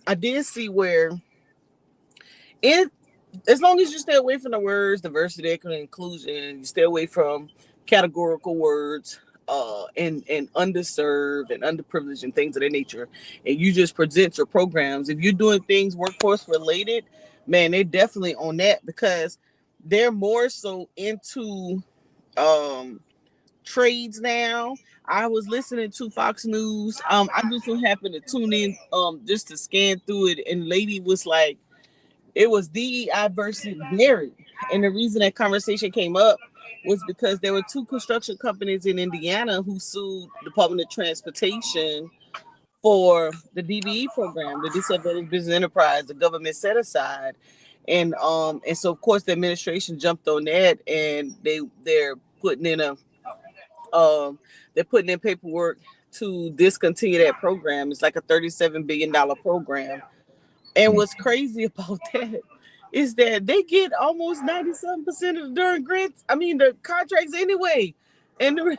I did see where it, as long as you stay away from the words diversity, equity, inclusion, you stay away from categorical words, and underserved and underprivileged and things of that nature, and you just present your programs. If you're doing things workforce related, man, they're definitely on that because they're more so into trades now. I was listening to Fox News. I just so happened to tune in just to scan through it, and lady was like, it was DEI versus dairy. And the reason that conversation came up was because there were two construction companies in Indiana who sued Department of Transportation for the DBE program, the Disadvantaged Business Enterprise, the government set aside. And so of course the administration jumped on that, and they're putting in paperwork to discontinue that program. It's like a $37 billion program. And what's crazy about that is that they get almost 97% of the darn grants. I mean, the contracts anyway. And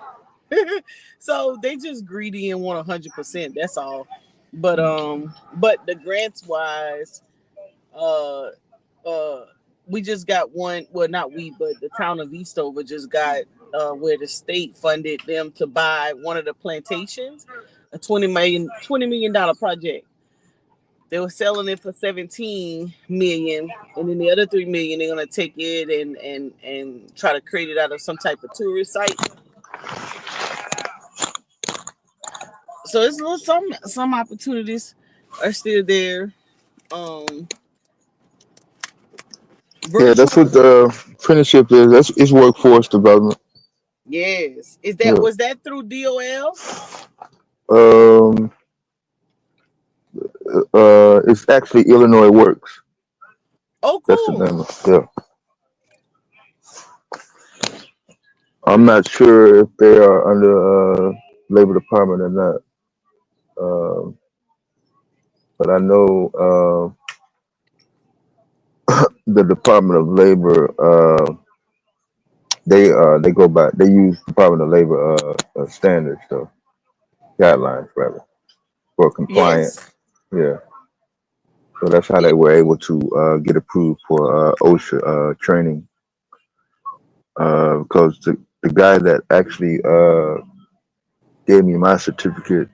so they just greedy and want 100%. That's all. But the grants wise, we just got one. Well, not we, but the town of Eastover just got where the state funded them to buy one of the plantations, a $20 million project. They were selling it for 17 million, and then the other 3 million they're gonna take it and try to create it out of some type of tourist site. So it's a little, some opportunities are still there. Yeah, that's what the apprenticeship is. It's workforce development. Yes. Yeah. Was that through DOL? It's actually Illinois Works. Oh, That's the cool. name. Yeah. I'm not sure if they are under Labor Department or not. But I know the Department of Labor. They go by, they use Department of Labor standards, so guidelines rather, for compliance. Yes. Yeah. So that's how they were able to get approved for OSHA training. Because the guy that actually gave me my certificate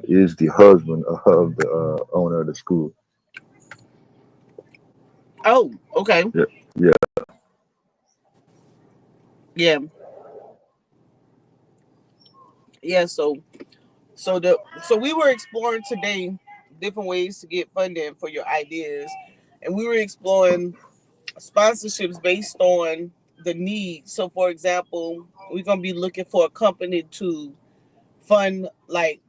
is the husband of the owner of the school. Oh, okay. Yeah. Yeah. Yeah. Yeah. So we were exploring today different ways to get funding for your ideas, and we were exploring sponsorships based on the need. So, for example, we're gonna be looking for a company to fund like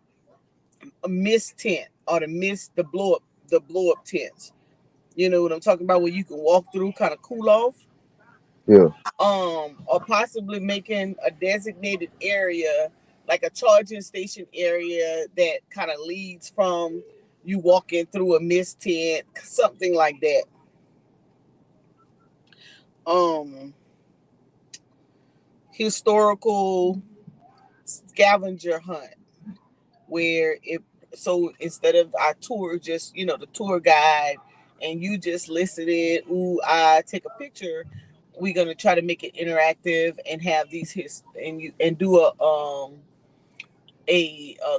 a mist tent or the blow up tents. You know what I'm talking about, where you can walk through, kind of cool off. Yeah. Or possibly making a designated area, like a charging station area that kind of leads from you walking through a mist tent, something like that. Historical scavenger hunt, where instead of our tour, just the tour guide and you just listening, I take a picture, we're gonna try to make it interactive and have these and do a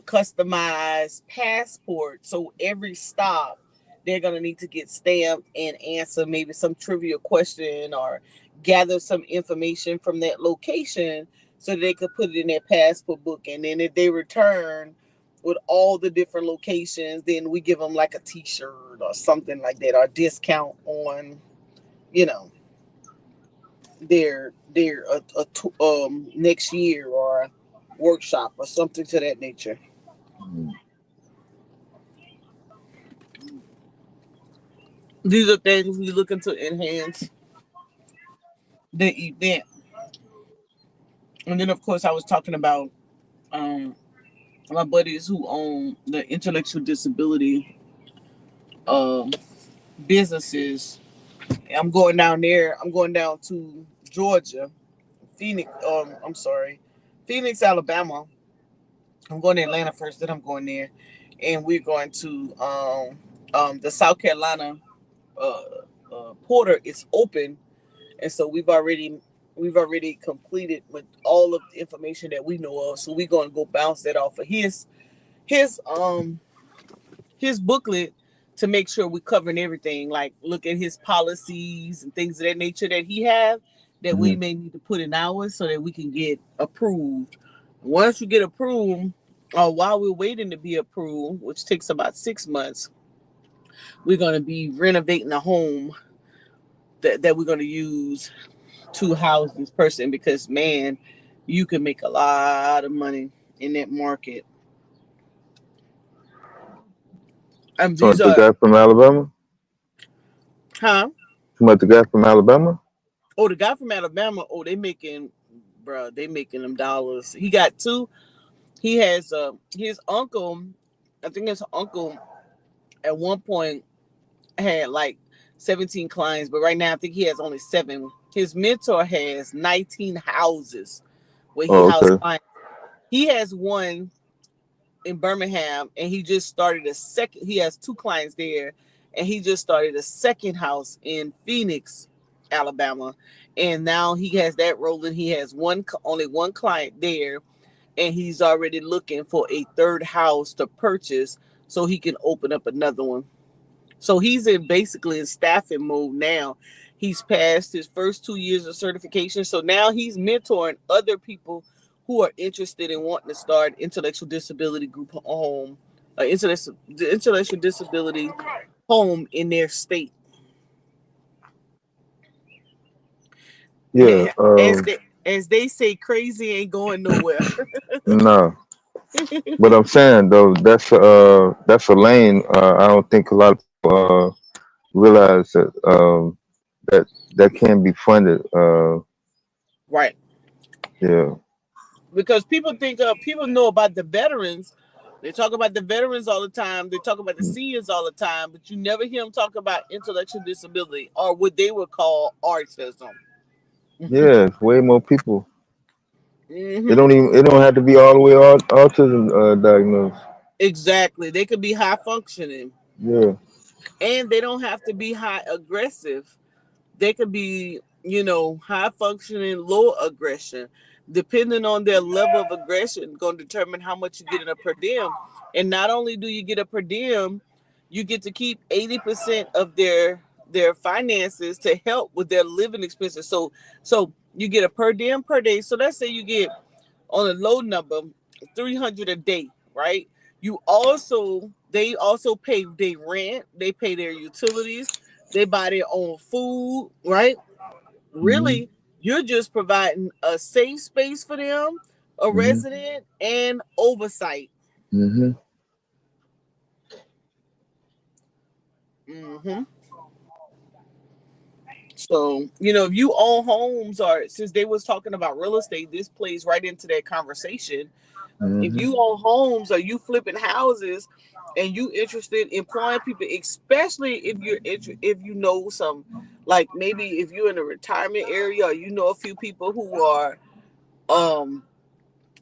customized passport. So every stop they're gonna need to get stamped and answer maybe some trivia question or gather some information from that location so they could put it in their passport book. And then if they return with all the different locations, then we give them like a t-shirt or something like that, or discount on next year or a workshop or something to that nature. These are things we looking to enhance the event. And then, of course, I was talking about my buddies who own the intellectual disability businesses. I'm going down there. I'm going down to Georgia, Phoenix. Phoenix, Alabama. I'm going to Atlanta first. Then I'm going there, and we're going to the South Carolina porter is open, and so we've already completed with all of the information that we know of. So we're going to go bounce that off of his booklet to make sure we're covering everything. Like look at his policies and things of that nature that he has that we may need to put in ours so that we can get approved. Once you get approved, or while we're waiting to be approved, which takes about 6 months, we're going to be renovating a home that we're going to use to house this person, because man, you can make a lot of money in that market. So the guy from Alabama? Huh? The guy from Alabama? Oh, the guy from Alabama. Oh, they making them dollars. He got two. He has his uncle. I think his uncle at one point had like 17 clients, but right now I think he has only 7. His mentor has 19 houses where he houses clients. He has one in Birmingham, and he just started a second. He has 2 clients there, and he just started a second house in Phoenix, Alabama, and now he has that rolling. He has only one client there, and he's already looking for a third house to purchase so he can open up another one. So he's basically in staffing mode now. He's passed his first 2 years of certification, so now he's mentoring other people who are interested in wanting to start intellectual disability group home, intellectual disability home in their state. Yeah. As they say, crazy ain't going nowhere. No. But I'm saying though, that's a lane. I don't think a lot of people realize that can be funded. Right. Yeah. Because people know about the veterans. They talk about the veterans all the time. They talk about the seniors all the time, but you never hear them talk about intellectual disability or what they would call autism. Yeah, it's way more people. It don't have to be all the way autism diagnosed. Exactly. They could be high functioning. Yeah. And they don't have to be high aggressive. They could be, high functioning, low aggression. Depending on their level of aggression, going to determine how much you get in a per diem. And not only do you get a per diem, you get to keep 80% of their finances to help with their living expenses. So you get a per diem per day. So let's say you get on a low number, $300 a day, right? They also pay their rent, they pay their utilities, they buy their own food, right? Really, you're just providing a safe space for them, a resident, and oversight. So, if you own homes, or since they was talking about real estate, this plays right into that conversation. If you own homes or you flipping houses and you interested in employing people, especially if you know some, like maybe if you're in a retirement area or you know a few people who are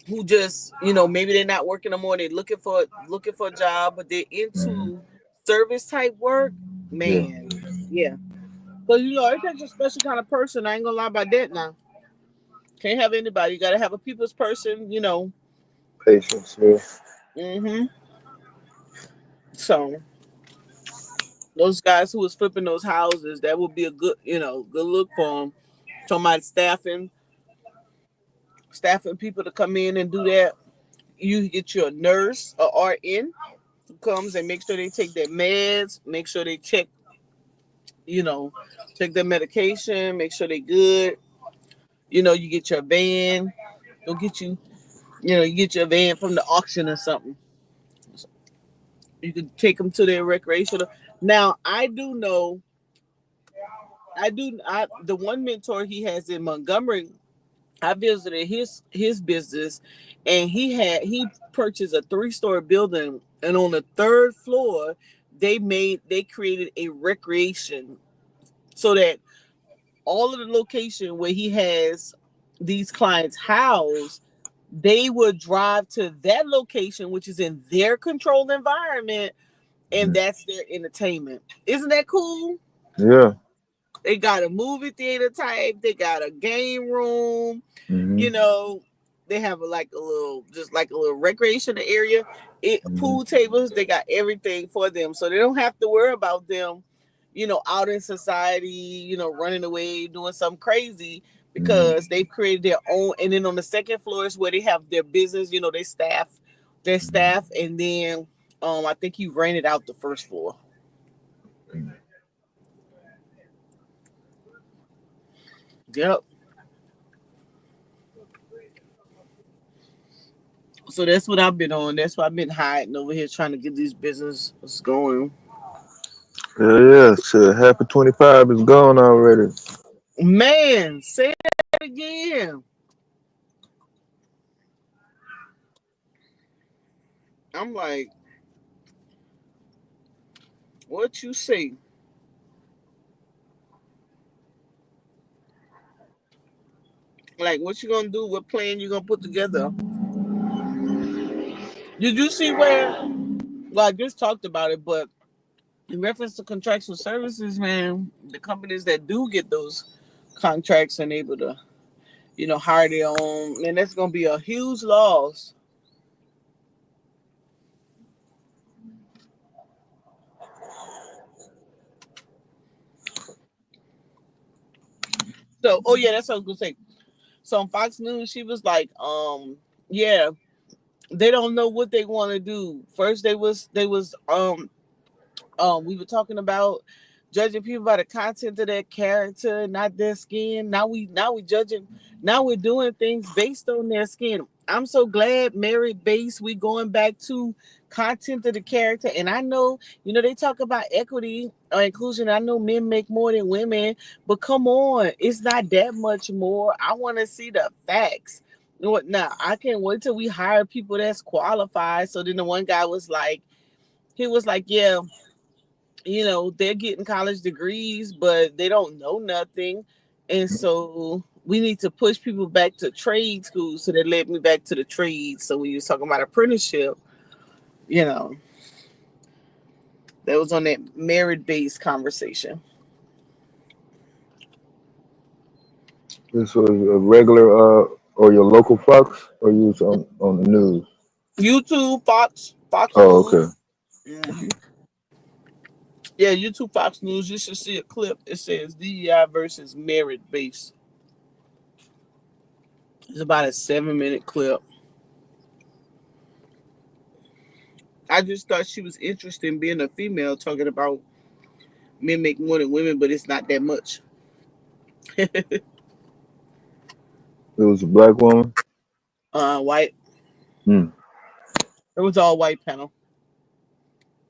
who just maybe they're not working no more, they're looking for a job, but they're into service type work, man. Yeah. Because it takes a special kind of person. I ain't gonna lie about that now. Can't have anybody. You gotta have a people's person, Patience, yeah. So those guys who was flipping those houses, that would be a good, good look for them. Talking about staffing people to come in and do that. You get your nurse or RN who comes and make sure they take their meds, make sure they check, take their medication, make sure they good. You know, you get your van, go get you, you get your van from the auction or something. You can take them to their recreational. Now, I do know, the one mentor he has in Montgomery, I visited his business, and he purchased a 3-story building, and on the 3rd floor, they created a recreation so that all of the location where he has these clients housed, they would drive to that location, which is in their controlled environment, and that's their entertainment. Isn't that cool? Yeah. They got a movie theater type. They got a game room. They have a little recreational area. Pool tables. They got everything for them, so they don't have to worry about them, out in society, running away, doing something crazy, because they've created their own. And then on the 2nd floor is where they have their business. Their staff, and then I think he rented out the 1st floor. Yep. So that's what I've been on. That's why I've been hiding over here trying to get these businesses going. Yeah. So half of 25 is gone already. Man, say that again. I'm like, what you say? Like, what you gonna do? What plan you gonna put together? Did you see where? Well, I just talked about it, but in reference to contractual services, man, the companies that do get those contracts and able to, hire their own, and that's gonna be a huge loss. So, oh yeah, that's what I was gonna say. So on Fox News, she was like, yeah, they don't know what they want to do. First, we were talking about judging people by the content of their character, not their skin. Now we're doing things based on their skin. I'm so glad Merit Based, we going back to content of the character. And I know, they talk about equity or inclusion. I know men make more than women, but come on, it's not that much more. I want to see the facts. Now, I can't wait till we hire people that's qualified. So then the one guy was like, yeah, they're getting college degrees, but they don't know nothing. And so we need to push people back to trade school. So they led me back to the trade. So when you was talking about apprenticeship, that was on that merit-based conversation. This was a regular or your local Fox, or you was on the news? YouTube, Fox Oh, News. okay. Mm-hmm. Yeah, YouTube, Fox News. You should see a clip. It says DEI versus merit-based. It's about a 7-minute clip. I just thought she was interested in being a female, talking about men make more than women, but it's not that much. It was a black woman. White. It was all white panel.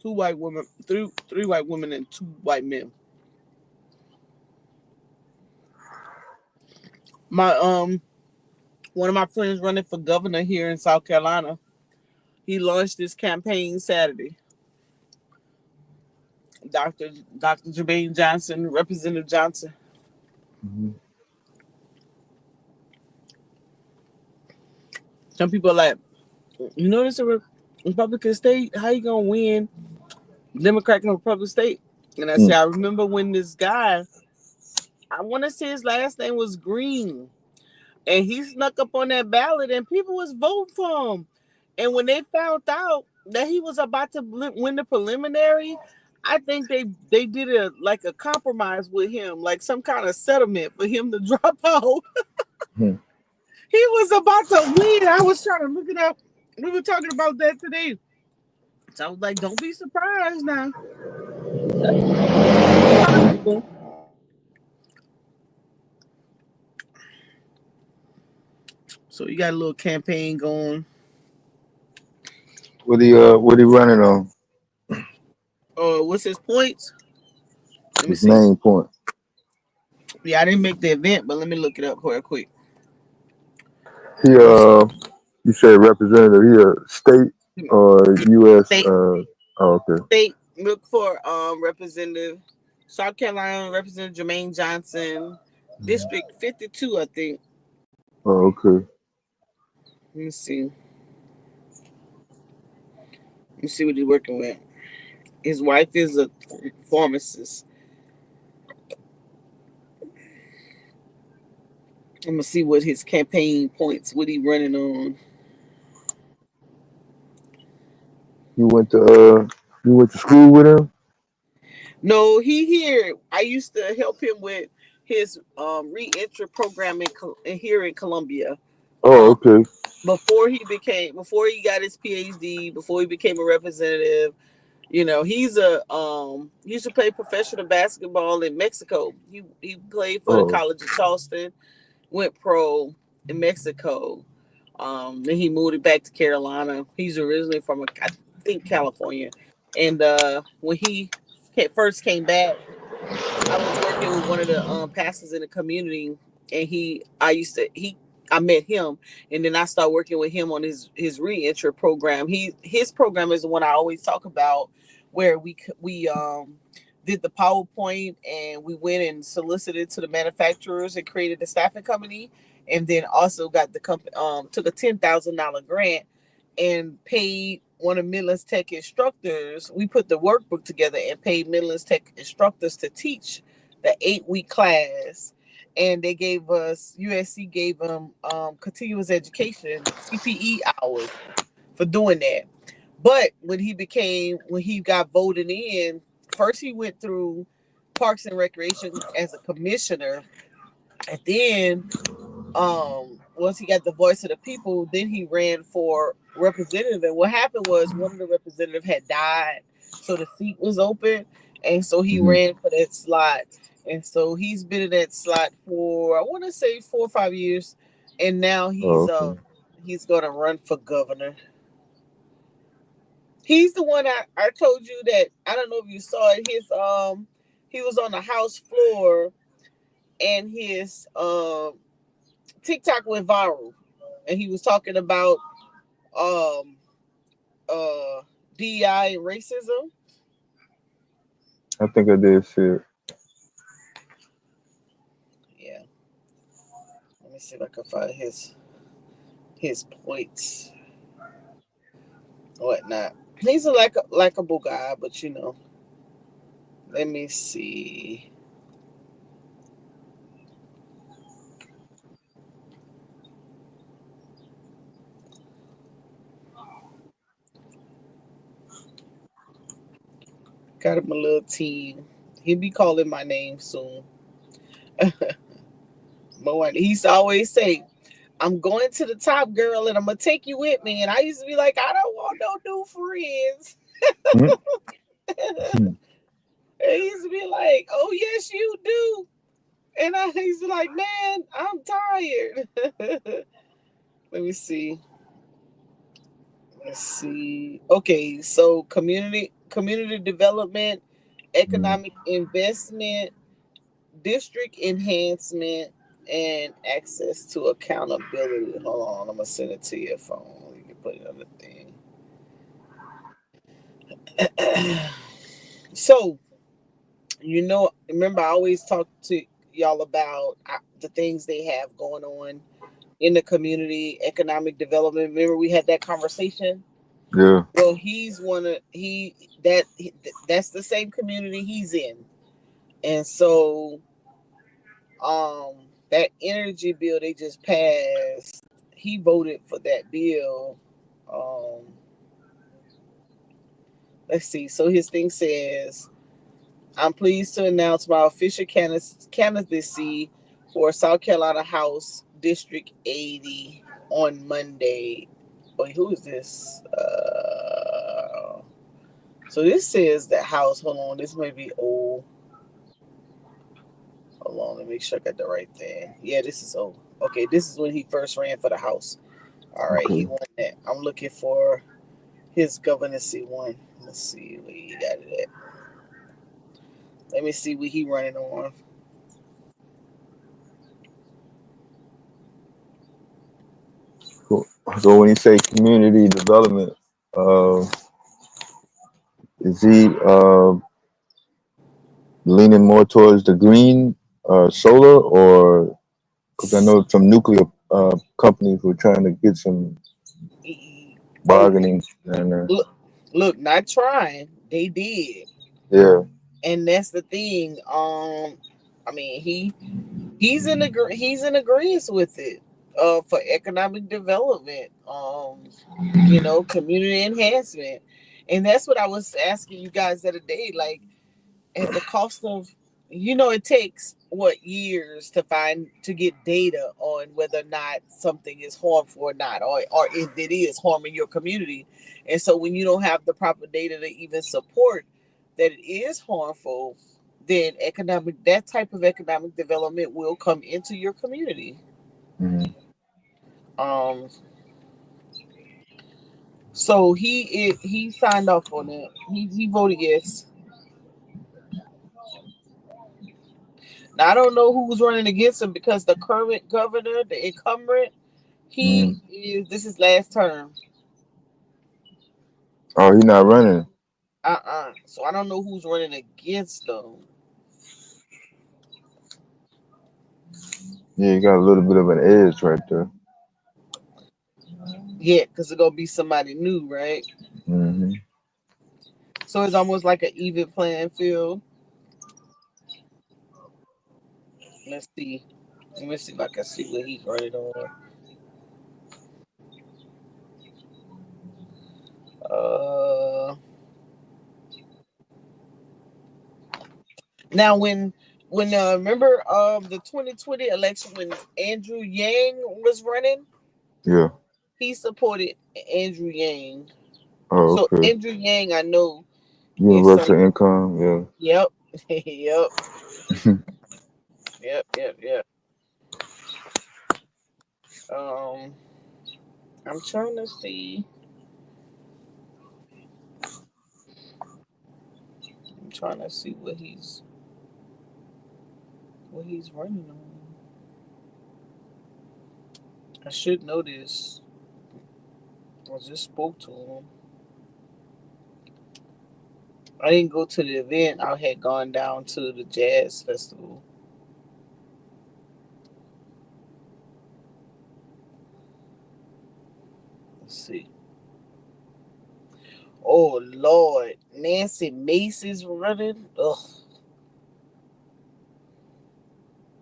2 white women, three white women, and 2 white men. My one of my friends running for governor here in South Carolina, he launched this campaign Saturday. Dr. Jermaine Johnson, Representative Johnson. Some people are like, this is a Republican state. How you gonna win Democratic and Republican state? And I said, I remember when this guy, I want to say his last name was Green, and he snuck up on that ballot, and people was voting for him. And when they found out that he was about to win the preliminary, I think they did a compromise with him, like some kind of settlement for him to drop out. He was about to win. I was trying to look it up. We were talking about that today. So I was like, don't be surprised now. So you got a little campaign going. What he running on? What's his points? Let me His see. main point. Yeah, I didn't make the event, but let me look it up real quick. He Let me see. you said representative. He a state or U.S. State, Oh, okay. state. Look for Representative South Carolina Representative Jermaine Johnson, District 52, I think. Oh, okay. Let me see. Let me see what he's working with. His wife is a pharmacist. I'm gonna see what his campaign points, what he running on. You went to school with him? No, he here. I used to help him with his re-entry program here in Columbia. Oh, okay. Before he got his PhD, before he became a representative, you know, he used to play professional basketball in Mexico. He played for the Oh, College of Charleston, went pro in Mexico. Then he moved it back to Carolina. He's originally from I think California, and when he first came back, I was working with one of the pastors in the community, and I met him, and then I started working with him on his reentry program. His program is the one I always talk about, where we did the PowerPoint, and we went and solicited to the manufacturers and created a staffing company, and then also got the company took a $10,000 grant and paid one of Midlands Tech instructors. We put the workbook together and paid Midlands Tech instructors to teach the 8-week class. And they gave us, USC gave them continuous education, CPE hours for doing that. But when he got voted in, first he went through Parks and Recreation as a commissioner. And then once he got the voice of the people, then he ran for representative. And what happened was one of the representatives had died, so the seat was open, and so he ran for that slot. And so he's been in that slot for, I want to say, 4 or 5 years, and now he's going to run for governor. He's the one I told you that, I don't know if you saw it. He was on the House floor, and his TikTok went viral, and he was talking about DEI and racism. I think I did see it. Yeah. Let me see if I can find his points. Whatnot. He's a likable guy, but you know. Let me see. Got him a little team. He'll be calling my name soon. But he used to always say, "I'm going to the top, girl, and I'm gonna take you with me." And I used to be like, "I don't want no new friends." And he used to be like, "Oh yes, you do." And I used to be like, "Man, I'm tired." Let me see. Let's see. Okay, so community development, economic investment, district enhancement, and access to accountability. Hold on, I'm gonna send it to your phone. You can put it on the thing. So, remember I always talk to y'all about the things they have going on in the community, economic development. Remember we had that conversation? Yeah. Well, that's the same community he's in. And so that energy bill they just passed, he voted for that bill. Let's see. So his thing says, "I'm pleased to announce my official candidacy for South Carolina House District 80 on Monday." Wait, who is this? So this says the House. Hold on, this may be old. Hold on, let me make sure I got the right thing. Yeah, this is old. Okay, this is when he first ran for the House. All right, he Okay. won that. I'm looking for his governorcy one. Let's see where he got it at. Let me see what he running on. So when you say community development, uh, is he leaning more towards the green solar, or because I know some nuclear companies were trying to get some Oh, bargaining, and look, not trying. They did, yeah, and that's the thing. I mean, he's in agreement with it. For economic development. Community enhancement, and that's what I was asking you guys the other day. Like, at the cost of, it takes what years to get data on whether or not something is harmful or not, or if it is harming your community. And so when you don't have the proper data to even support that it is harmful, then that type of economic development will come into your community. mhm. Um, so he signed off on it. He voted yes. Now I don't know who's running against him because the current governor, the incumbent, this is last term. Oh, he's not running. So I don't know who's running against them. Yeah, you got a little bit of an edge right there. Yeah, because it's gonna be somebody new, right? Hmm. So it's almost like an even playing field. Let's see. Let me see if I can see what he's running on. Uh, Now when remember the 2020 election when Andrew Yang was running, Yeah. he supported Andrew Yang. Oh, So okay. Andrew Yang, I know, is Universal certain. income. Yeah. Yep, yep, yep. Um, I'm trying to see. I'm trying to see what he's running on. I should know this. I just spoke to him. I didn't go to the event. I had gone down to the jazz festival. Let's see. Oh Lord, Nancy Mace is running. Ugh,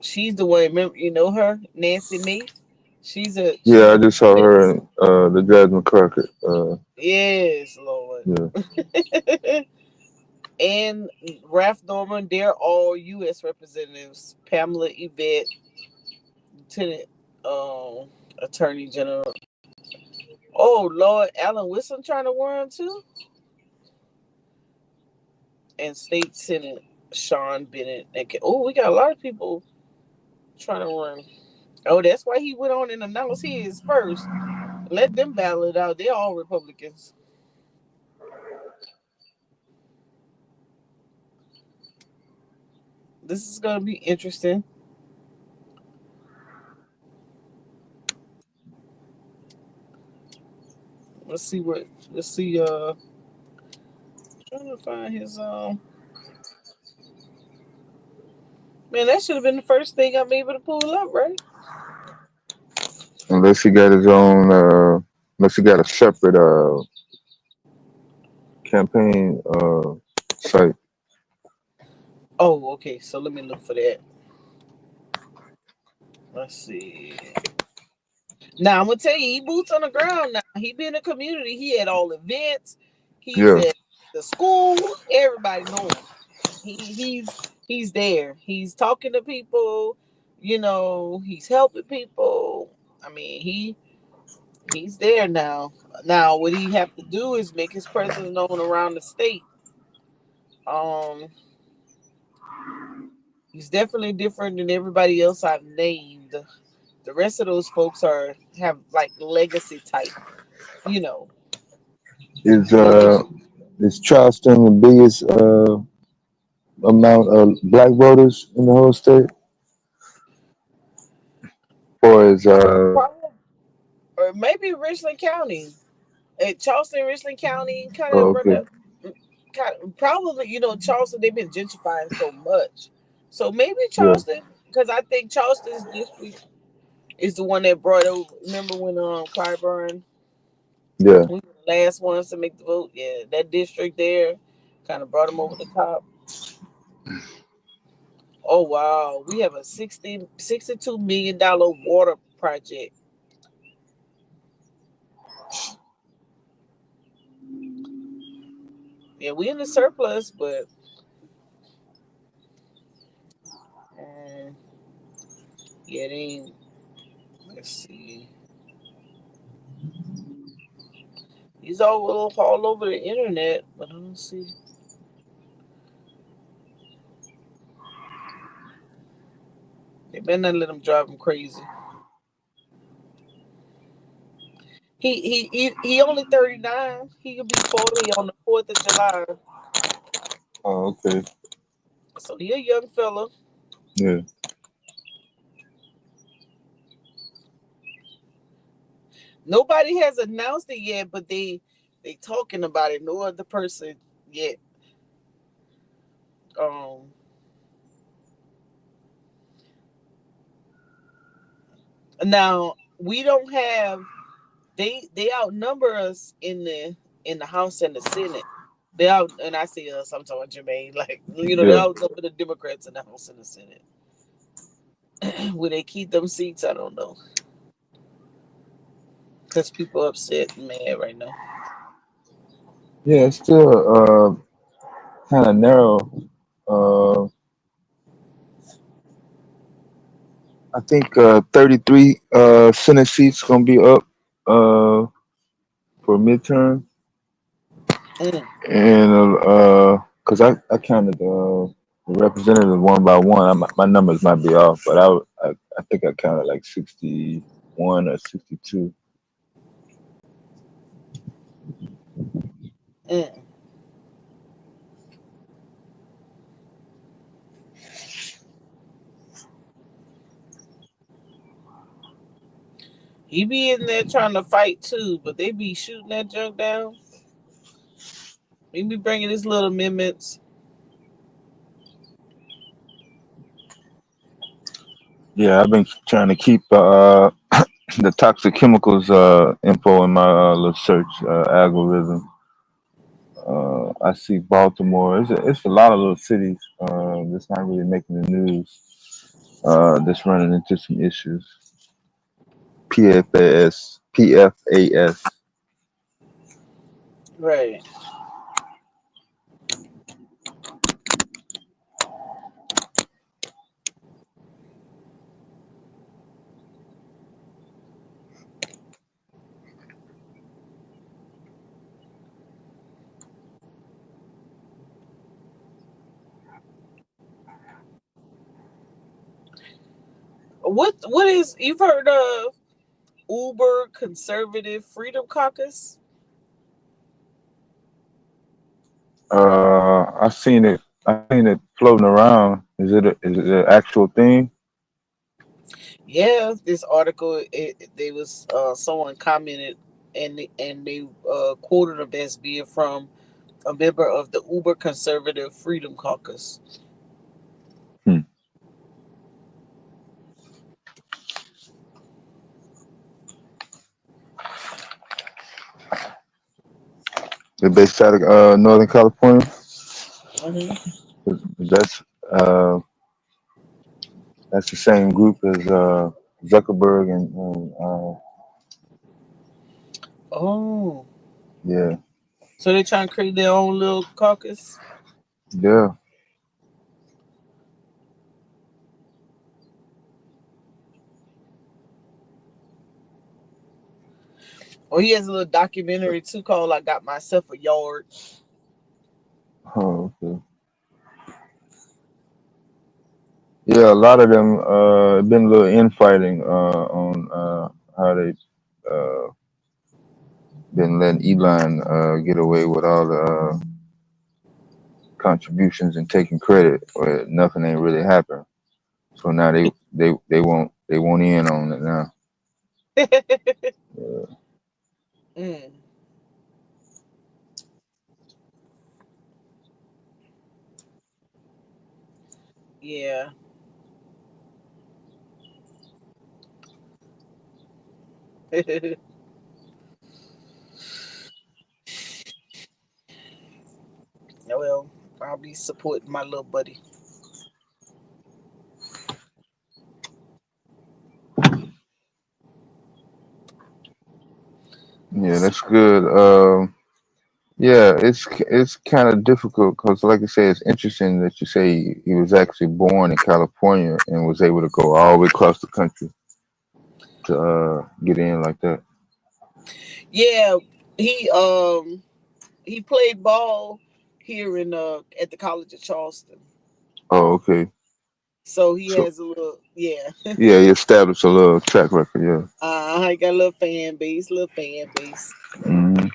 she's the one. Remember, you know her, Nancy Mace. She's Yeah, I a just saw her in the Jasmine Crockett. yes, Lord. Yeah. And Ralph Norman, they're all U.S. representatives. Pamela Yvette, Lieutenant Attorney General. Oh Lord, Alan Wilson trying to run too, and State Senate Sean Bennett. Oh, we got a lot of people trying to run. Oh, that's why he went on and announced his first. Let them battle it out. They're all Republicans. This is gonna be interesting. Let's see what. Let's see. Trying to find his. Man, that should have been the first thing I'm able to pull up, right? Unless he got his own. Unless he got a separate campaign site. Oh, okay. So let me look for that. Let's see. Now I'm gonna tell you, he boots on the ground. Now he be in the community. He had all events. He's Yeah. at the schools. Everybody know him. He's there. He's talking to people. He's helping people. I mean, he's there now. Now, what he have to do is make his presence known around the state. Um, He's definitely different than everybody else I've named. The rest of those folks have like legacy type, you know. Is They just Charleston the biggest amount of black voters in the whole state, or is probably, or maybe Richland County, Charleston, Richland County, kind oh, of run okay, up. Probably, Charleston. They've been gentrifying so much, so maybe yeah, Charleston, because I think Charleston's district is the one that brought over. Remember when Clyburn, yeah. we were the last ones to make the vote? Yeah, that district there kind of brought them over the top. Oh wow, we have a $62 million water project. Yeah, we in the surplus, but um, yeah, they ain't. Let's see. He's all over the internet, but I don't see. They better not let him drive him crazy. He only 39. He could be 40 on the 4th of July. Oh, okay, So he a young fella. yeah. Nobody has announced it yet, but they talking about it. No other person yet. Um Now we don't have they outnumber us in the House and the Senate. They out and I say us, I'm talking Jermaine, like they Yeah. outnumber the Democrats in the House and the Senate. Will they keep them seats? I don't know. Because people upset and mad right now. Yeah, it's still kind of narrow. Uh, I think 33 Senate seats gonna be up for midterm, Mm, and because I counted the representatives one by one. My numbers might be off, but I think I counted like 61 or 62. mm. He be in there trying to fight too, but they be shooting that junk down. He be bringing his little amendments. Yeah, I've been trying to keep the toxic chemicals info in my little search algorithm. I see Baltimore. It's a lot of little cities that's not really making the news. That's running into some issues. PFAS. Right. What is you've heard of Uber Conservative Freedom Caucus? I seen it floating around. Is it an actual thing? Yeah, this article they was someone commented and they quoted them as being from a member of the Uber Conservative Freedom Caucus. Hmm. They're based out of Northern California. Mm-hmm. That's uh, that's the same group as Zuckerberg and Oh, yeah, so they trying to create their own little caucus? yeah. Or he has a little documentary too called "I Got Myself a Yard." Oh, okay. Yeah, a lot of them been a little infighting on how they uh been letting Elon get away with all the contributions and taking credit where nothing ain't really happened. So now they won't in on it now. Yeah. Mm, yeah. Well, I'll be supporting my little buddy. Let me Yeah, see. that's good. Yeah, it's kind of difficult because, like I say, it's interesting that you say he was actually born in California and was able to go all the way across the country to get in like that. Yeah, he he played ball here in at the College of Charleston. Oh, okay. So he So has a little, yeah. yeah, he established a little track record. He got a little fan base Yeah. Hmm.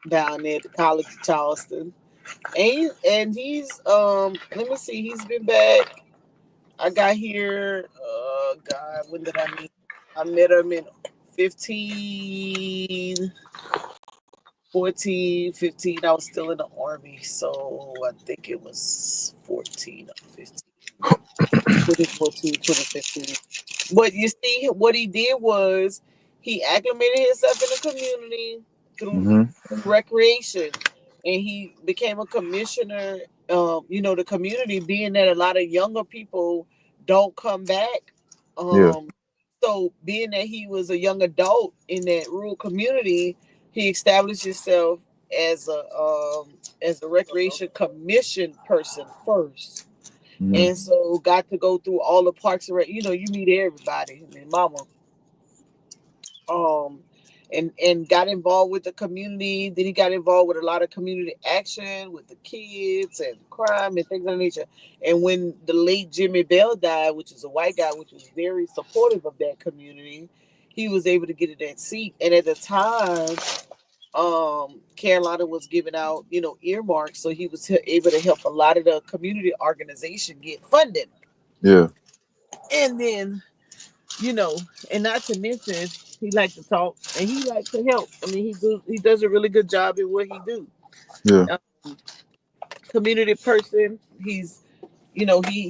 down there at the College of Charleston. And he's let me see, he's been back. I got here, God, when did I meet? I met him in 15, 14, 15. I was still in the army, so I think it was 14 or 15. 2014, 2015. But you see, what he did was he acclimated himself in the community through Hmm. recreation, and he became a commissioner. The community, being that a lot of younger people don't come back. Yeah. Um, so being that he was a young adult in that rural community, he established himself as a recreation commission person first, Hmm. and so got to go through all the parks and you meet everybody. I mean, mama, um, and got involved with the community. Then he got involved with a lot of community action with the kids and crime and things of that nature. And when the late Jimmy Bell died, which is a white guy, which was very supportive of that community, he was able to get in that seat. And at the time, Carolina was giving out, earmarks, so he was able to help a lot of the community organization get funded. Yeah. And then, and not to mention, he liked to talk and he liked to help. I mean, he does a really good job in what he do. Yeah. Um, Community person.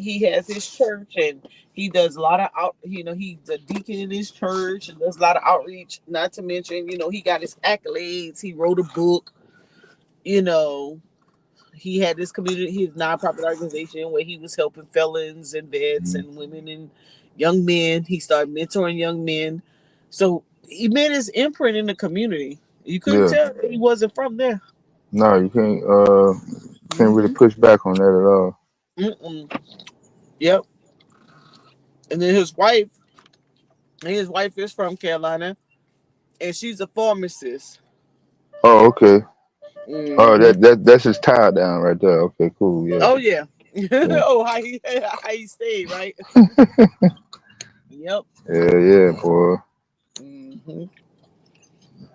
He has his church and he does a lot of he's a deacon in his church and does a lot of outreach. Not to mention, he got his accolades. He wrote a book. You know, he had his his nonprofit organization where he was helping felons and vets Hmm. and women and young men. He started mentoring young men. So he made his imprint in the community. You couldn't Yeah. tell that he wasn't from there. No, you can't really Mm-hmm. push back on that at all. Mm-mm. Yep. And then his wife is from Carolina, and she's a pharmacist. Oh, okay. Oh, Mm-hmm. that's his tie down right there. Okay, cool. Yeah. Oh yeah. Yeah. Oh, how he stayed, right? Yep. Yeah, yeah, boy. Mm-hmm.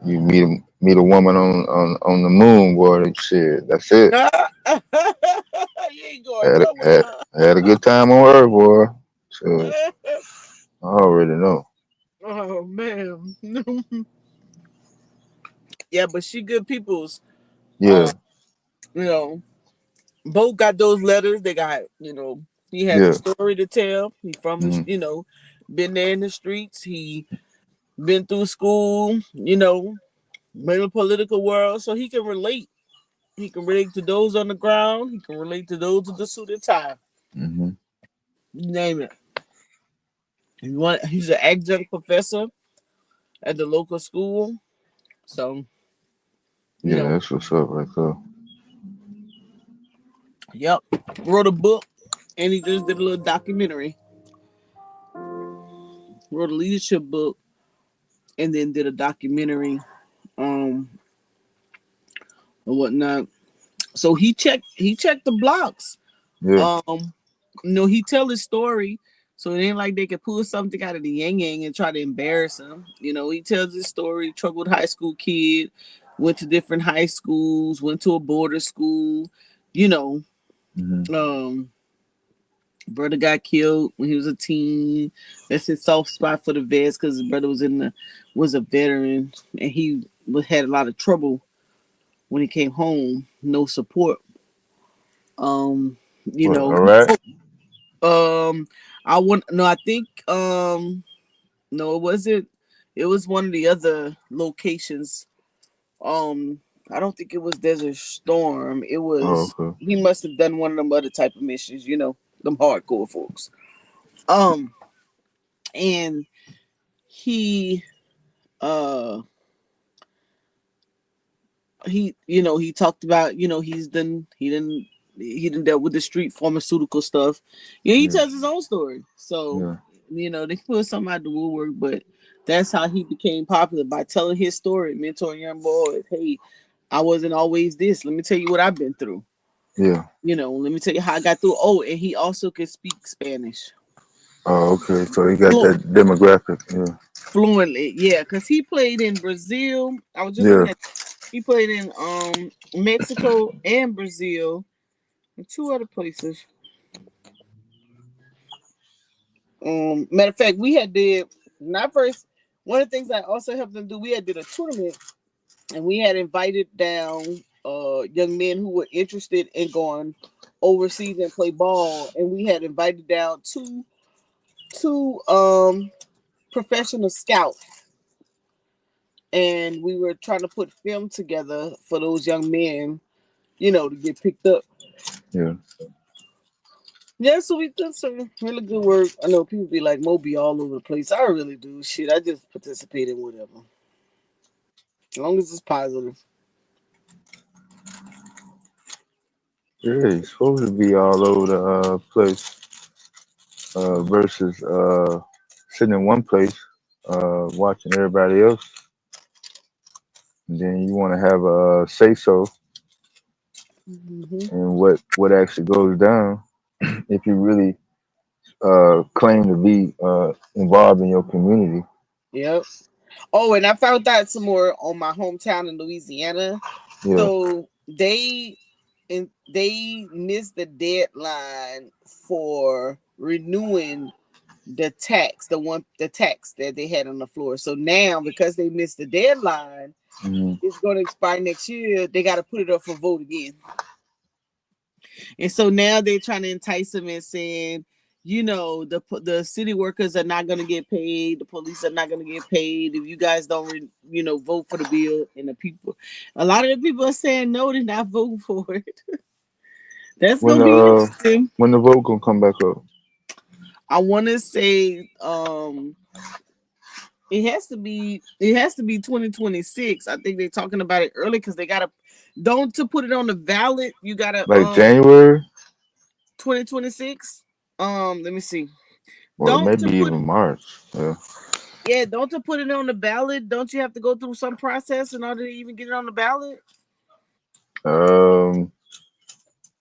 You meet a woman on the moon, boy. That shit. That's it. You ain't going Had nowhere, huh? had a good time on Earth, boy. So I already know. Oh man. Yeah, but she good peoples. Yeah, Uh, you know, both got those letters. They got, he has a yeah. story to tell. He from the, Hmm. been there in the streets. He been through school, been in the political world, so he can relate. He can relate to those on the ground. He can relate to those with the suit and tie. Hmm. You name it. He's an adjunct professor at the local school. So, you Yeah, know, that's what's up right there. yep. Wrote a book and he just did a little documentary. Wrote a leadership book and then did a documentary and whatnot. So he checked the blocks. Yeah. He tell his story So it ain't like they could pull something out of the yang yang and try to embarrass him. You know, he tells his story, troubled high school kid, went to different high schools, went to a border school, you know. Brother got killed when he was a teen. That's his soft spot for the vets because his brother was a veteran and he had a lot of trouble when he came home. No support. You know. Iraq? I think no, it wasn't. It was one of the other locations. I don't think it was Desert Storm. It was he must have done one of them other type of missions, you know, them hardcore folks. And he he talked about, you know, he done dealt with the street pharmaceutical stuff. Yeah, he tells his own story. So you know, they put something out the woodwork, but that's how he became popular, by telling his story, mentoring young boys. Hey, I wasn't always this. Let me tell you what I've been through. Yeah. You know, let me tell you how I got through. Oh, and he also could speak Spanish. Oh, okay. So he got that demographic. Yeah. Fluently, yeah, because he played in Brazil. I was just looking at, he played in Mexico and Brazil and 2 other places. Matter of fact, we had one of the things I also helped them do, we had did a tournament and we had invited down young men who were interested in going overseas and play ball, and we had invited down two professional scouts, and we were trying to put film together for those young men, you know, to get picked up. Yeah, so we did some really good work. I know people be like, Moby all over the place. I really do. Shit, I just participate in whatever. As long as it's positive. Yeah, he's supposed to be all over the place versus sitting in one place watching everybody else. And then you want to have a say-so in what actually goes down if you really claim to be involved in your community. Yep. Oh, and I found out some more on my hometown in Louisiana. Yeah. So they missed the deadline for renewing the tax that they had on the floor. So now, because they missed the deadline, it's going to expire next year. They got to put it up for vote again. And so now they're trying to entice them and saying, you know, the city workers are not going to get paid. The police are not going to get paid if you guys don't, vote for the bill. And a lot of the people are saying no, they're not voting for it. That's going to be interesting. When the vote going to come back up? I want to say it has to be 2026. I think they're talking about it early because they got to put it on the ballot. You got to like January 2026. Let me see. Or maybe even March. Yeah, don't to put it on the ballot. Don't you have to go through some process in order to even get it on the ballot?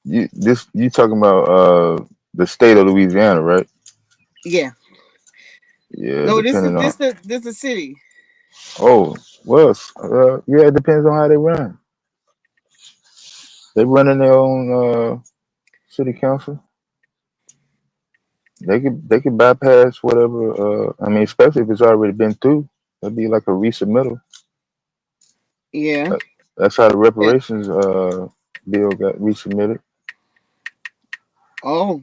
You talking about the state of Louisiana, right? Yeah. Yeah. No, this is the city. Oh well, yeah. It depends on how they run. They running their own city council. They could bypass whatever. I mean, especially if it's already been through, that'd be like a resubmittal. Yeah. That's how the reparations bill got resubmitted. Oh.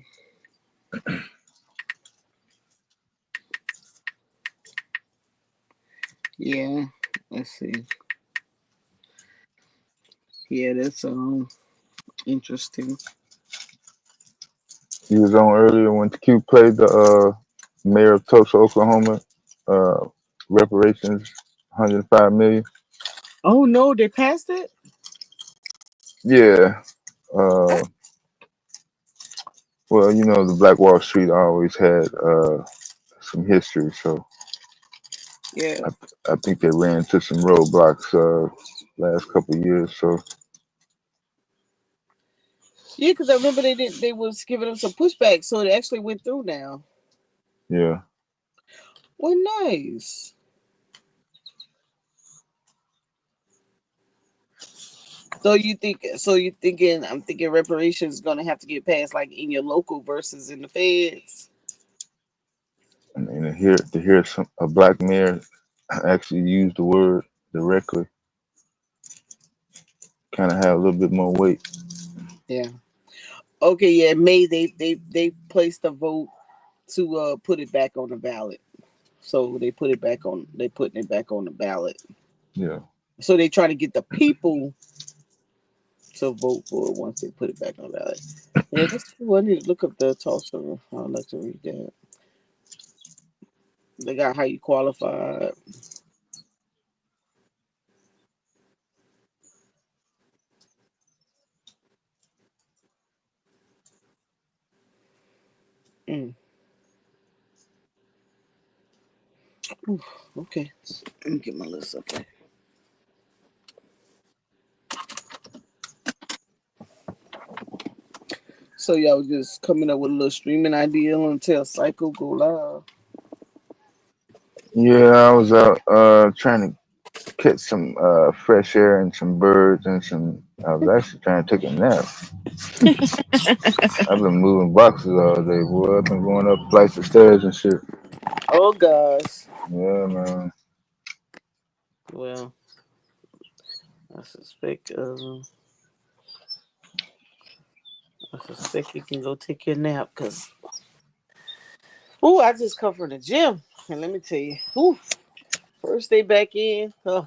Yeah. Let's see. Yeah, that's interesting. He was on earlier when Q played the mayor of Tulsa, Oklahoma. Reparations, $105 million. Oh no, they passed it? Yeah. Well, you know, the Black Wall Street always had some history, so yeah, I think they ran into some roadblocks last couple of years. So yeah, because I remember they was giving them some pushback, so it actually went through now. Yeah. Well, nice. So you think? So you thinking? I'm thinking reparations is gonna have to get passed like in your local versus in the feds. And to hear a black mayor actually use the word directly, kind of have a little bit more weight. Yeah. Okay. Yeah. May they placed a vote to put it back on the ballot. So they put it back on. They putting it back on the ballot. Yeah. So they try to get the people to vote for it once they put it back on the ballot. Yeah, that's cool. I need to look up the Tulsa. I'd like to read that. They got how you qualified. Mm. Ooh, okay, let me get my list up there. So y'all just coming up with a little streaming idea until Psycho go live. Yeah, I was out trying to catch some fresh air and some birds and some. I was actually trying to take a nap. I've been moving boxes all day, boy. I've been going up flights of stairs and shit. Oh gosh. Yeah, man. Well, I suspect. I suspect you can go take your nap because. Ooh, I just come from the gym, and let me tell you, ooh, first day back in. Oh,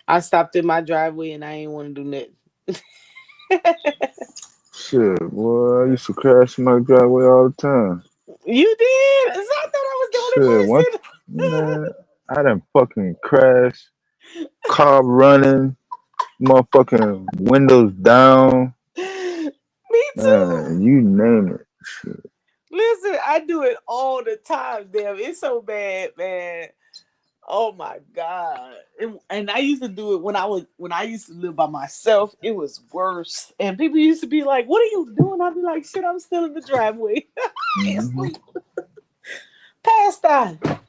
I stopped in my driveway and I ain't want to do nothing. Shit, boy. I used to crash in my driveway all the time. You did? So I thought I Shit, was what? the Man, I done fucking crashed. Car running. Motherfucking windows down. only person. Me too. Man, you name it. Shit. Listen, I do it all the time. Damn, it's so bad, man. Oh my god! And I used to do it when I used to live by myself. It was worse, and people used to be like, "What are you doing?" I'd be like, "Shit, I'm still in the driveway, Mm-hmm. asleep, past that."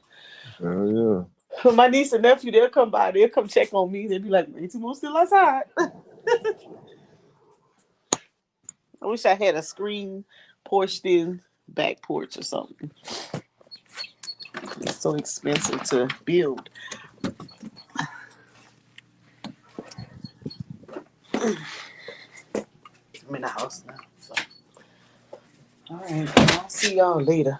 Hell yeah. For my niece and nephew, they'll come by, they'll come check on me. They'll be like, "Ain't you still outside?" I wish I had a screen porched in back porch or something. It's so expensive to build. I'm in the house now. So. All right. I'll see y'all later.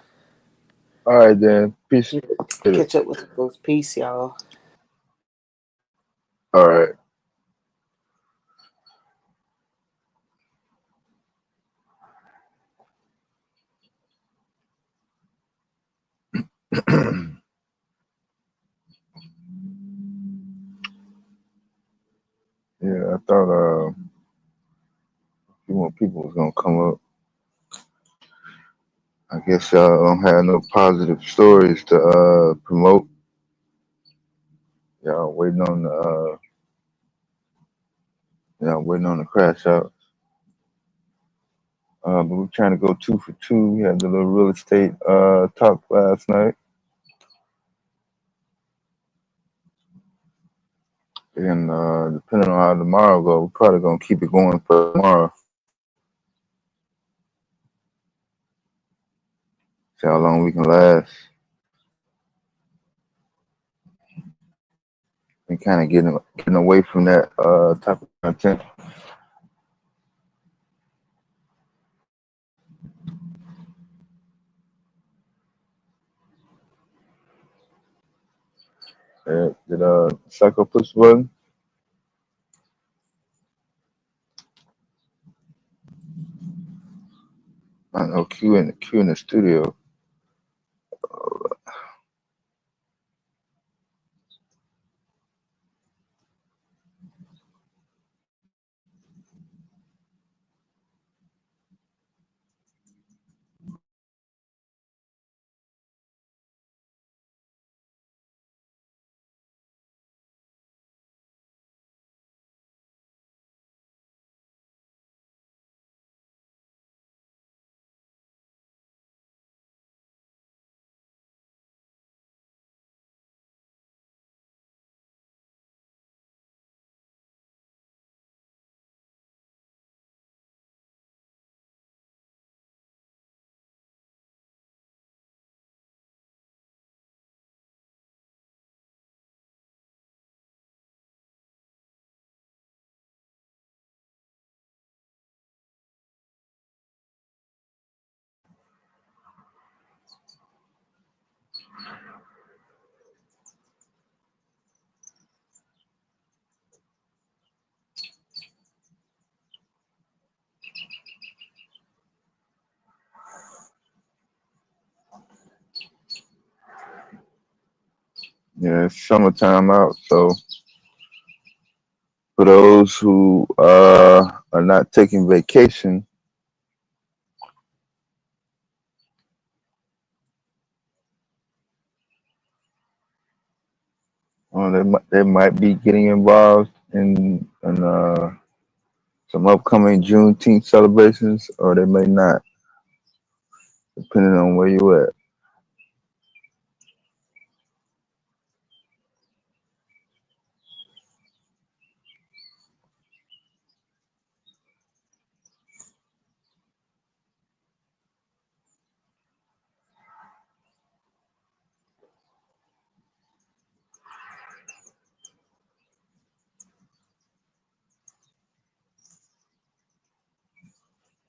All right, then. Peace. Later. Catch up with those. Peace, y'all. All right. Yeah, I thought a few more people was gonna come up. I guess y'all don't have no positive stories to promote. Y'all waiting on the crash out. But we're trying to go 2 for 2. We had the little real estate talk last night. And depending on how tomorrow go, we're probably gonna keep it going for tomorrow. See how long we can last. And kind of getting away from that type of content. Did Psycho push the button? I know Q in the studio. Yeah, it's summertime out, so for those who are not taking vacation, they might be getting involved in some upcoming Juneteenth celebrations, or they may not, depending on where you at.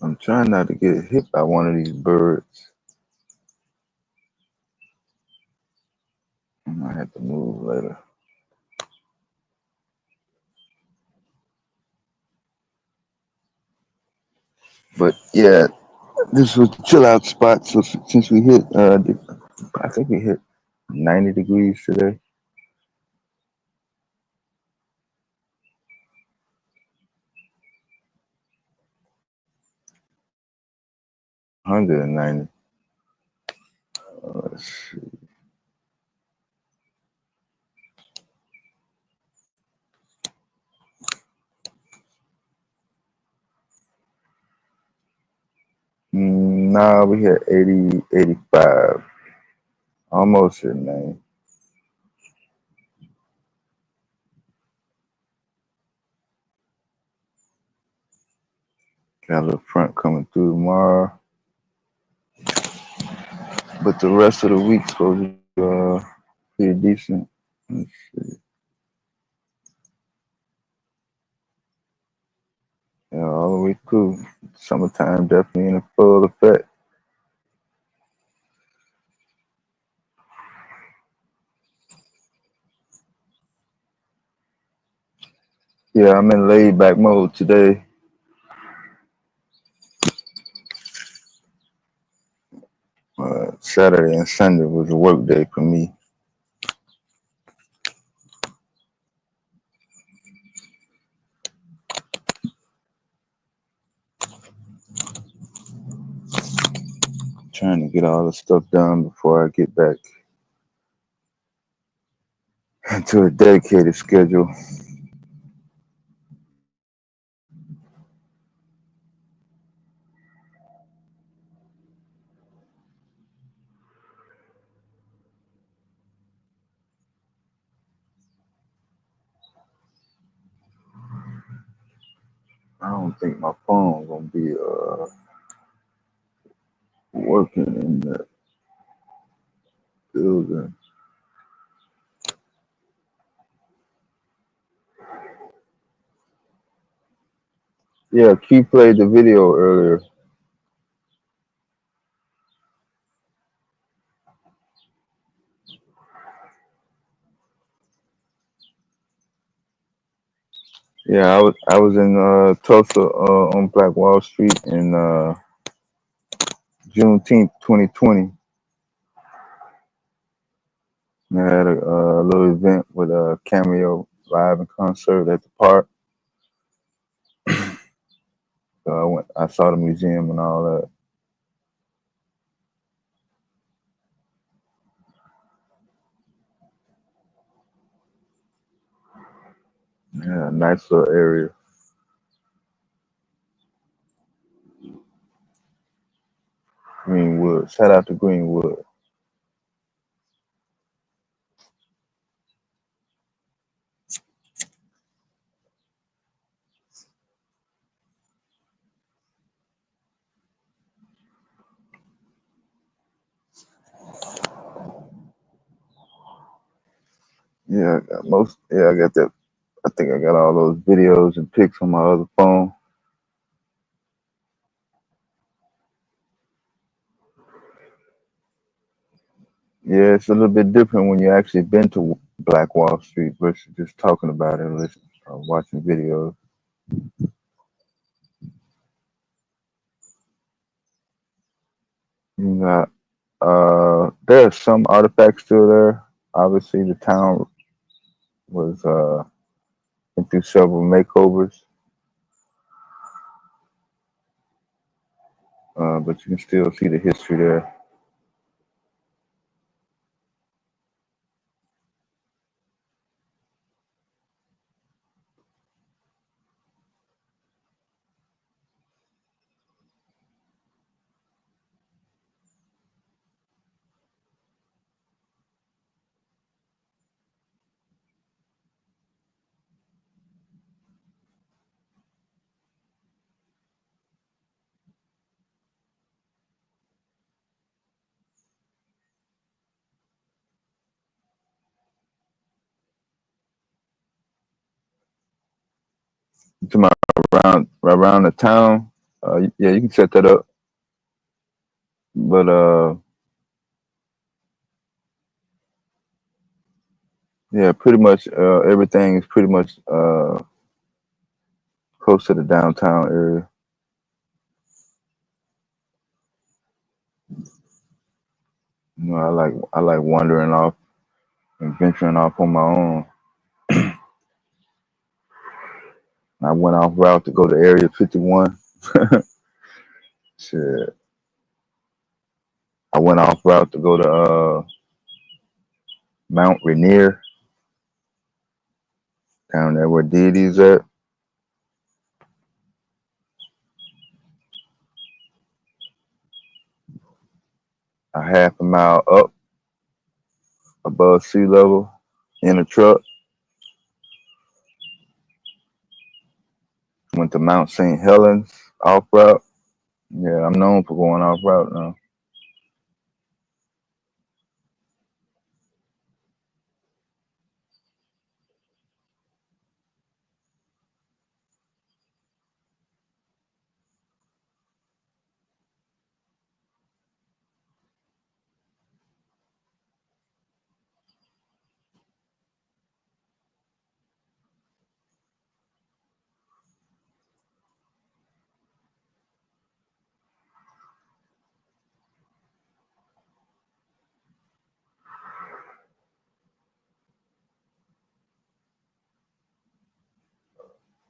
I'm trying not to get hit by one of these birds. I might have to move later. But yeah, this was the chill out spot. So since we hit, I think we hit 90 degrees today. 190. Let's see. Nah, we hit 80, 85. Almost hit 90. Got a little front coming through tomorrow. But the rest of the week's supposed to be pretty decent. Let's see. Yeah, all the way through. Summertime definitely in full effect. Yeah, I'm in laid back mode today. Saturday and Sunday was a work day for me. Trying to get all the stuff done before I get back into a dedicated schedule. I don't think my phone gonna be working in the building. Yeah, Key played the video earlier. Yeah, I was in Tulsa on Black Wall Street in Juneteenth 2020. I had a little event with a Cameo live in concert at the park. So I saw the museum and all that. Yeah, nice little area. Greenwood. Shout out to Greenwood. Yeah, I got that. I think I got all those videos and pics on my other phone. Yeah, it's a little bit different when you actually been to Black Wall Street versus just talking about it and listening, watching videos. You got there are some artifacts still there. obviously the town was went through several makeovers, but you can still see the history there. To my around the town, yeah, you can set that up, but yeah, pretty much everything is pretty much close to the downtown area. You know, I like wandering off and venturing off on my own. I went off route to go to Area 51. Shit, I went off route to go to Mount Rainier down there where Diddy's at. A half a mile up above sea level in a truck. Went to Mount St. Helens off route. Yeah, I'm known for going off route now.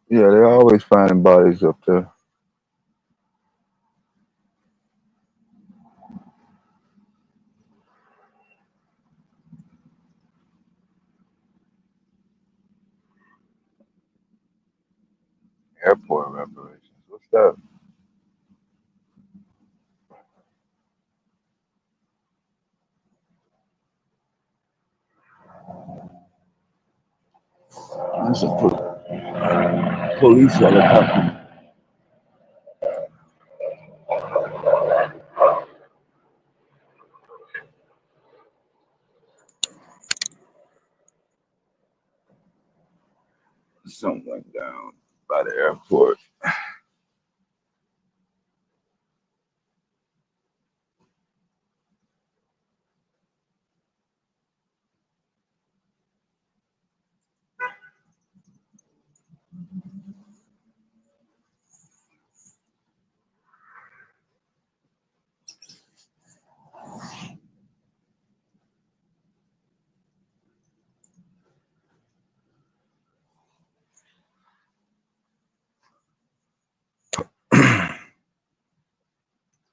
Yeah, they're always finding bodies up there. Airport reparations. What's that? That's a police helicopter. Something went down by the airport.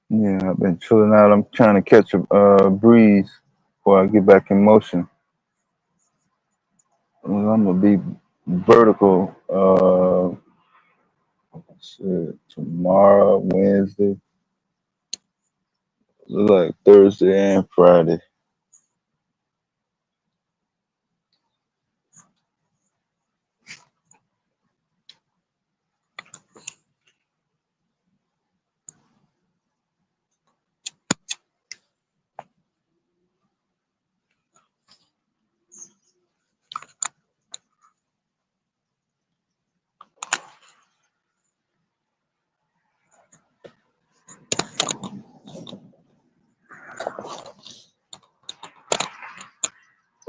Yeah, I've been chilling out. I'm trying to catch a breeze before I get back in motion. Well, I'm gonna be vertical. Shit, tomorrow, Wednesday, look like Thursday and Friday.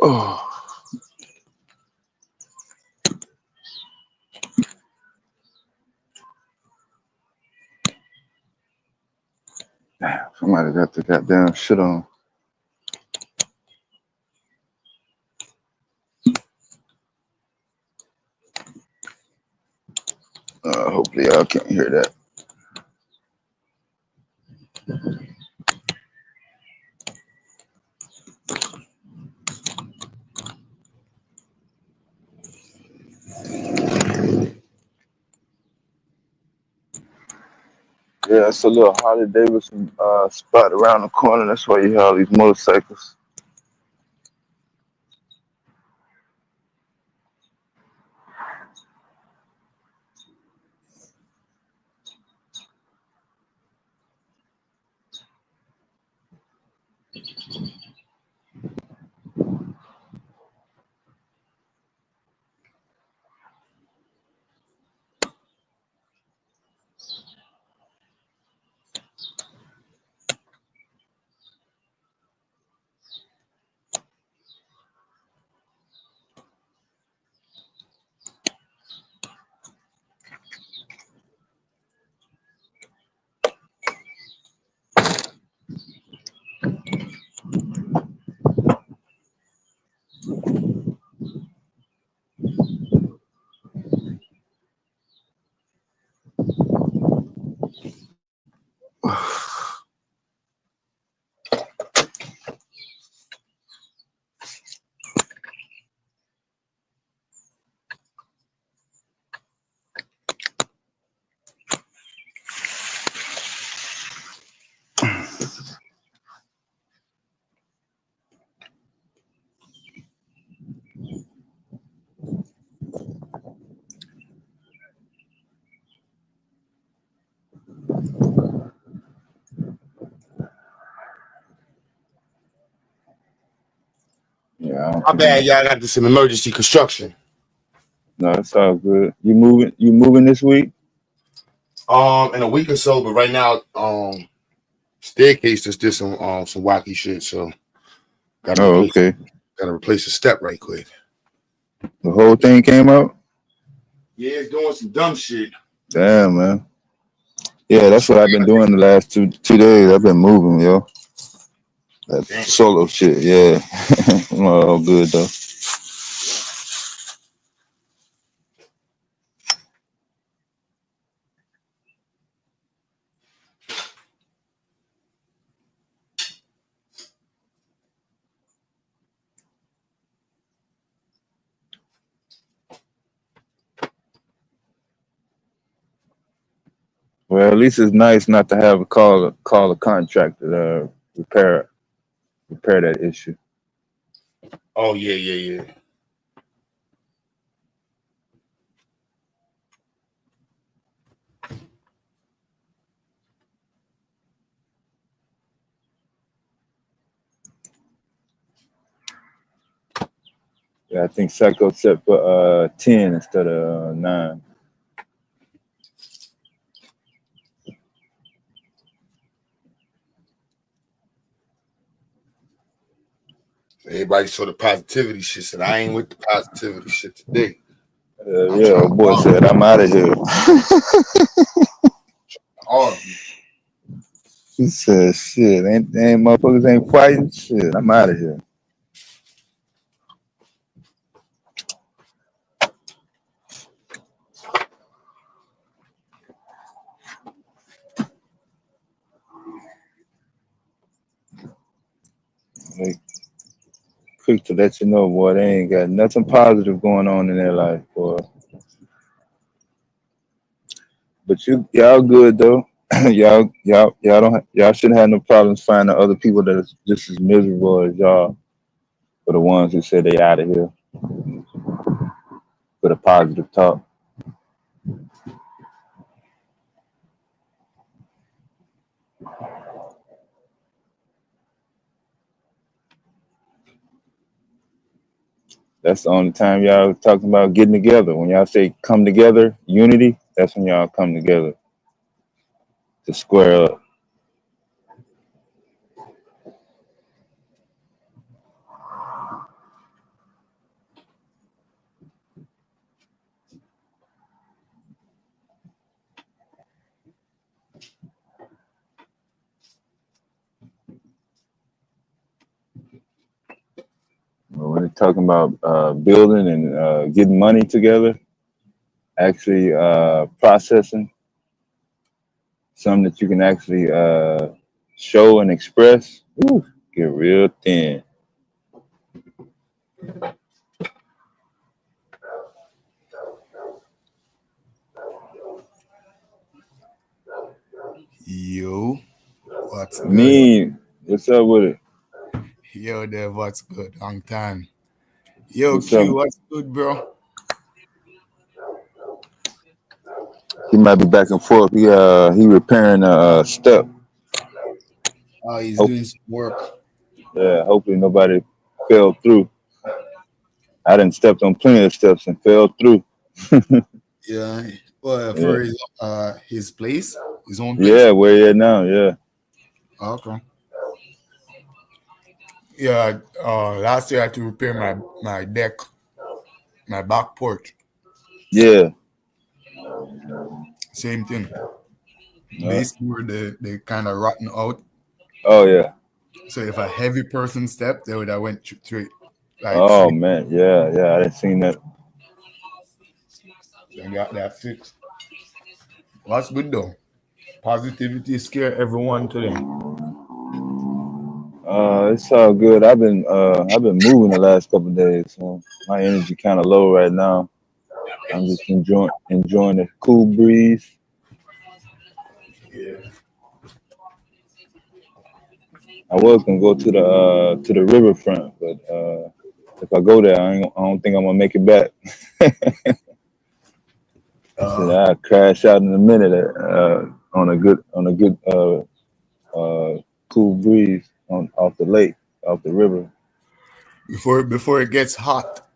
Oh, damn! Somebody got the goddamn shit on. Hopefully y'all can't hear that. Yeah, it's a little Harley Davidson spot around the corner. That's why you have all these motorcycles. Yeah, I don't My think bad, y'all. I got this some emergency construction. no, it's all good. You moving this week? In a week or so, but right now, staircase just did some wacky shit, so Oh, okay. gotta replace the step right quick. The whole thing came out? Yeah, it's doing some dumb shit. Damn, man. Yeah, that's what I've been doing the last two days. I've been moving, yo. That solo shit, yeah. All good though. Well, at least it's nice not to have a call a contractor to repair that issue. Oh yeah. Yeah, I think Psycho set for 10 instead of 9. Everybody saw the positivity shit. Said I ain't with the positivity shit today. Yeah, boy said I'm out of here. He said, "Shit, ain't motherfuckers ain't fighting. Shit, I'm out of here." Like, quick to let you know, boy, they ain't got nothing positive going on in their life, boy. But y'all good though. y'all shouldn't have no problems finding other people that is just as miserable as y'all. For the ones who said they out of here, for the positive talk. That's the only time y'all talking about getting together. When y'all say come together, unity, that's when y'all come together to square up. When they're talking about building and getting money together, actually processing, some that you can actually show and express, whew, get real thin. Yo, what's good? Me, what's up with it? Yo, Dev, what's good? Long time. Yo, What's up? Q, what's good, bro? He might be back and forth. He repairing a step. Oh, he's Hope, doing some work. yeah, hopefully nobody fell through. I done stepped on plenty of steps and fell through. Yeah. Well, Yeah, for his place, his own place. yeah, where you at now? Yeah, Okay. Yeah. Last year I had to repair my deck, my back porch. yeah. Same thing. Uh, Basically, where they kind of rotten out. oh yeah. So if a heavy person stepped, they would have went straight, like Oh straight, man, yeah, yeah. I didn't seen that. and got that fixed. That's good though. Positivity scare everyone today. It's all good. I've been moving the last couple of days, so my energy kind of low right now. I'm just enjoying the cool breeze. Yeah. I was gonna go to the riverfront, but if I go there, I don't think I'm gonna make it back. I said I'll crash out in a minute on a good cool breeze on off the lake, off the river. Before it gets hot,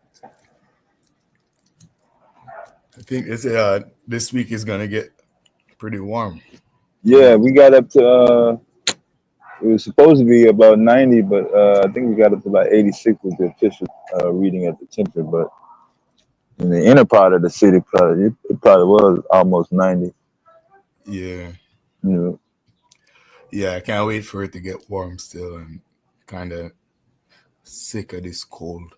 I think they say this week is gonna get pretty warm. Yeah, we got up to it was supposed to be about 90, but I think we got up to about 86 was the official reading at the temperature. But in the inner part of the city, it probably was almost 90. Yeah. You know. Yeah, I can't wait for it to get warm still and kind of sick of this cold.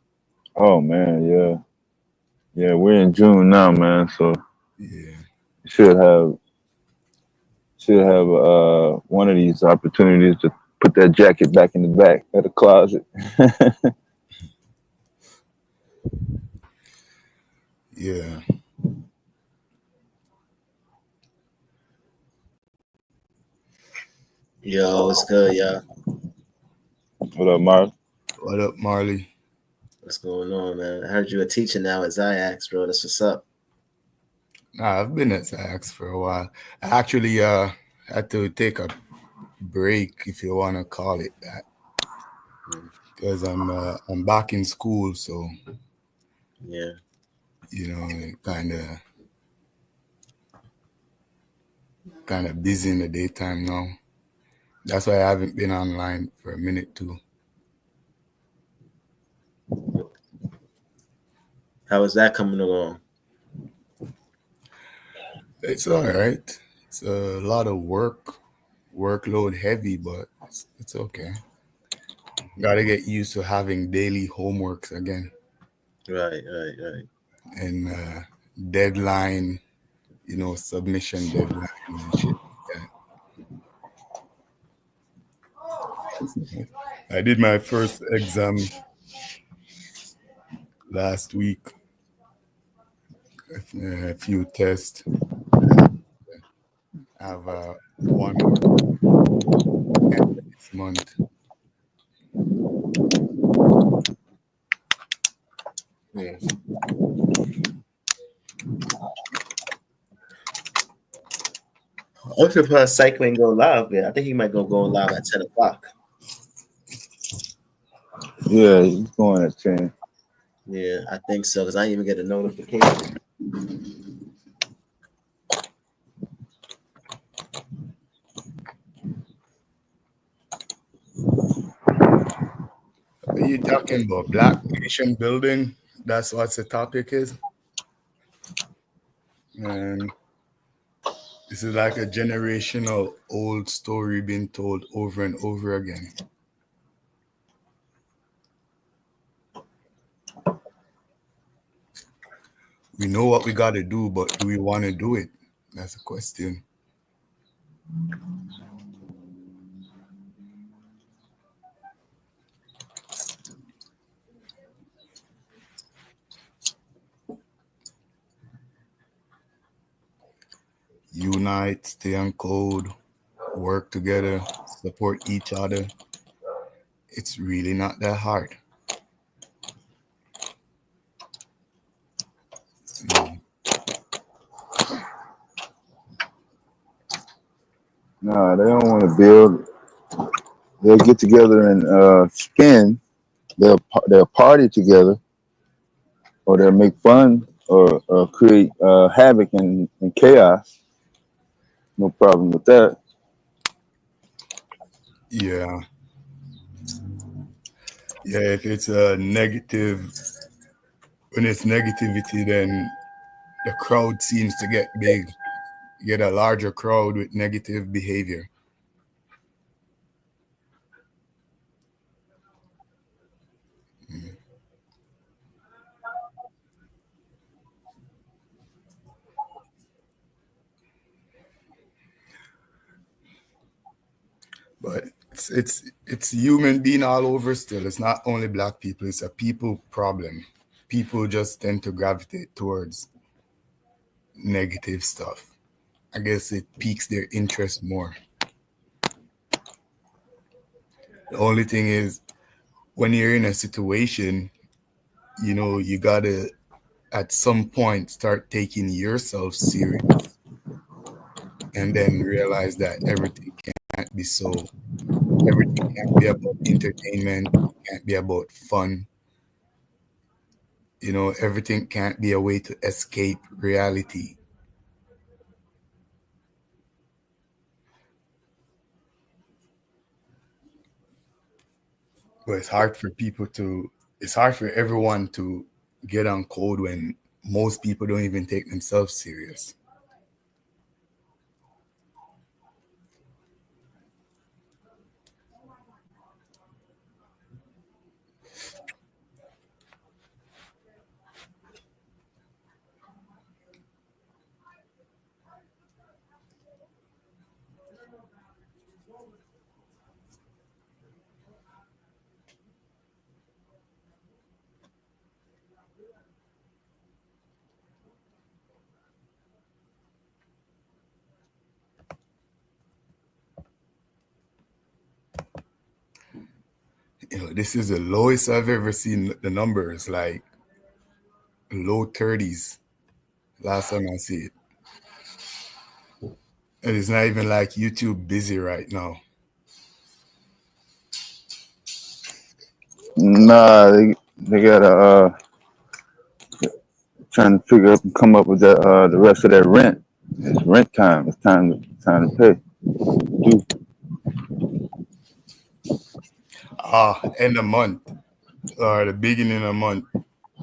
Oh man, yeah, yeah. We're in June now, man. So Yeah. should have one of these opportunities to put that jacket back in the back of the closet. Yeah. Yo, what's good, y'all? What up, Mark? What up, Marley? What's going on, man? I heard you a teacher now at Ziax, bro. That's what's up. Nah, I've been at Zax for a while. I actually had to take a break, if you want to call it that, because I'm back in school, so Yeah. you know, kind of busy in the daytime now. That's why I haven't been online for a minute too. How is that coming along? It's all right. It's a lot of workload heavy, but it's okay. Got to get used to having daily homeworks again Right. and deadline, submission deadline and shit like that. I did my first exam last week. A few tests. I have one more this month. Yeah. I'm surprised Psycho ain't go live, man. I think he might go live at 10 o'clock. Yeah, he's going at 10. Yeah, I think so, because I didn't even get a notification. Are you talking about Black Nation building? That's what the topic is. And this is like a generational old story being told over and over again. We know what we got to do, but do we want to do it? That's the question. Unite, stay on code, work together, support each other. It's really not that hard. No, they don't want to build. They'll get together and spend. They'll party together, or they'll make fun or create havoc and chaos. No problem with that. Yeah. Yeah, if it's a negative, when it's negativity, then the crowd seems to get big. You get a larger crowd with negative behavior. But it's human being all over still. It's not only black people, it's a people problem. People just tend to gravitate towards negative stuff. I guess it piques their interest more. The only thing is, when you're in a situation, you know, you gotta at some point start taking yourself serious and then realize that everything can't be everything can't be about entertainment, can't be about fun. You know, everything can't be a way to escape reality. But it's hard for everyone to get on code when most people don't even take themselves serious. You know, this is the lowest I've ever seen the numbers, like low 30s. Last time I see it. And it's not even like YouTube busy right now. Nah, they gotta trying to figure up and come up with that the rest of that rent. It's rent time. It's time to pay. End of month or the beginning of the month.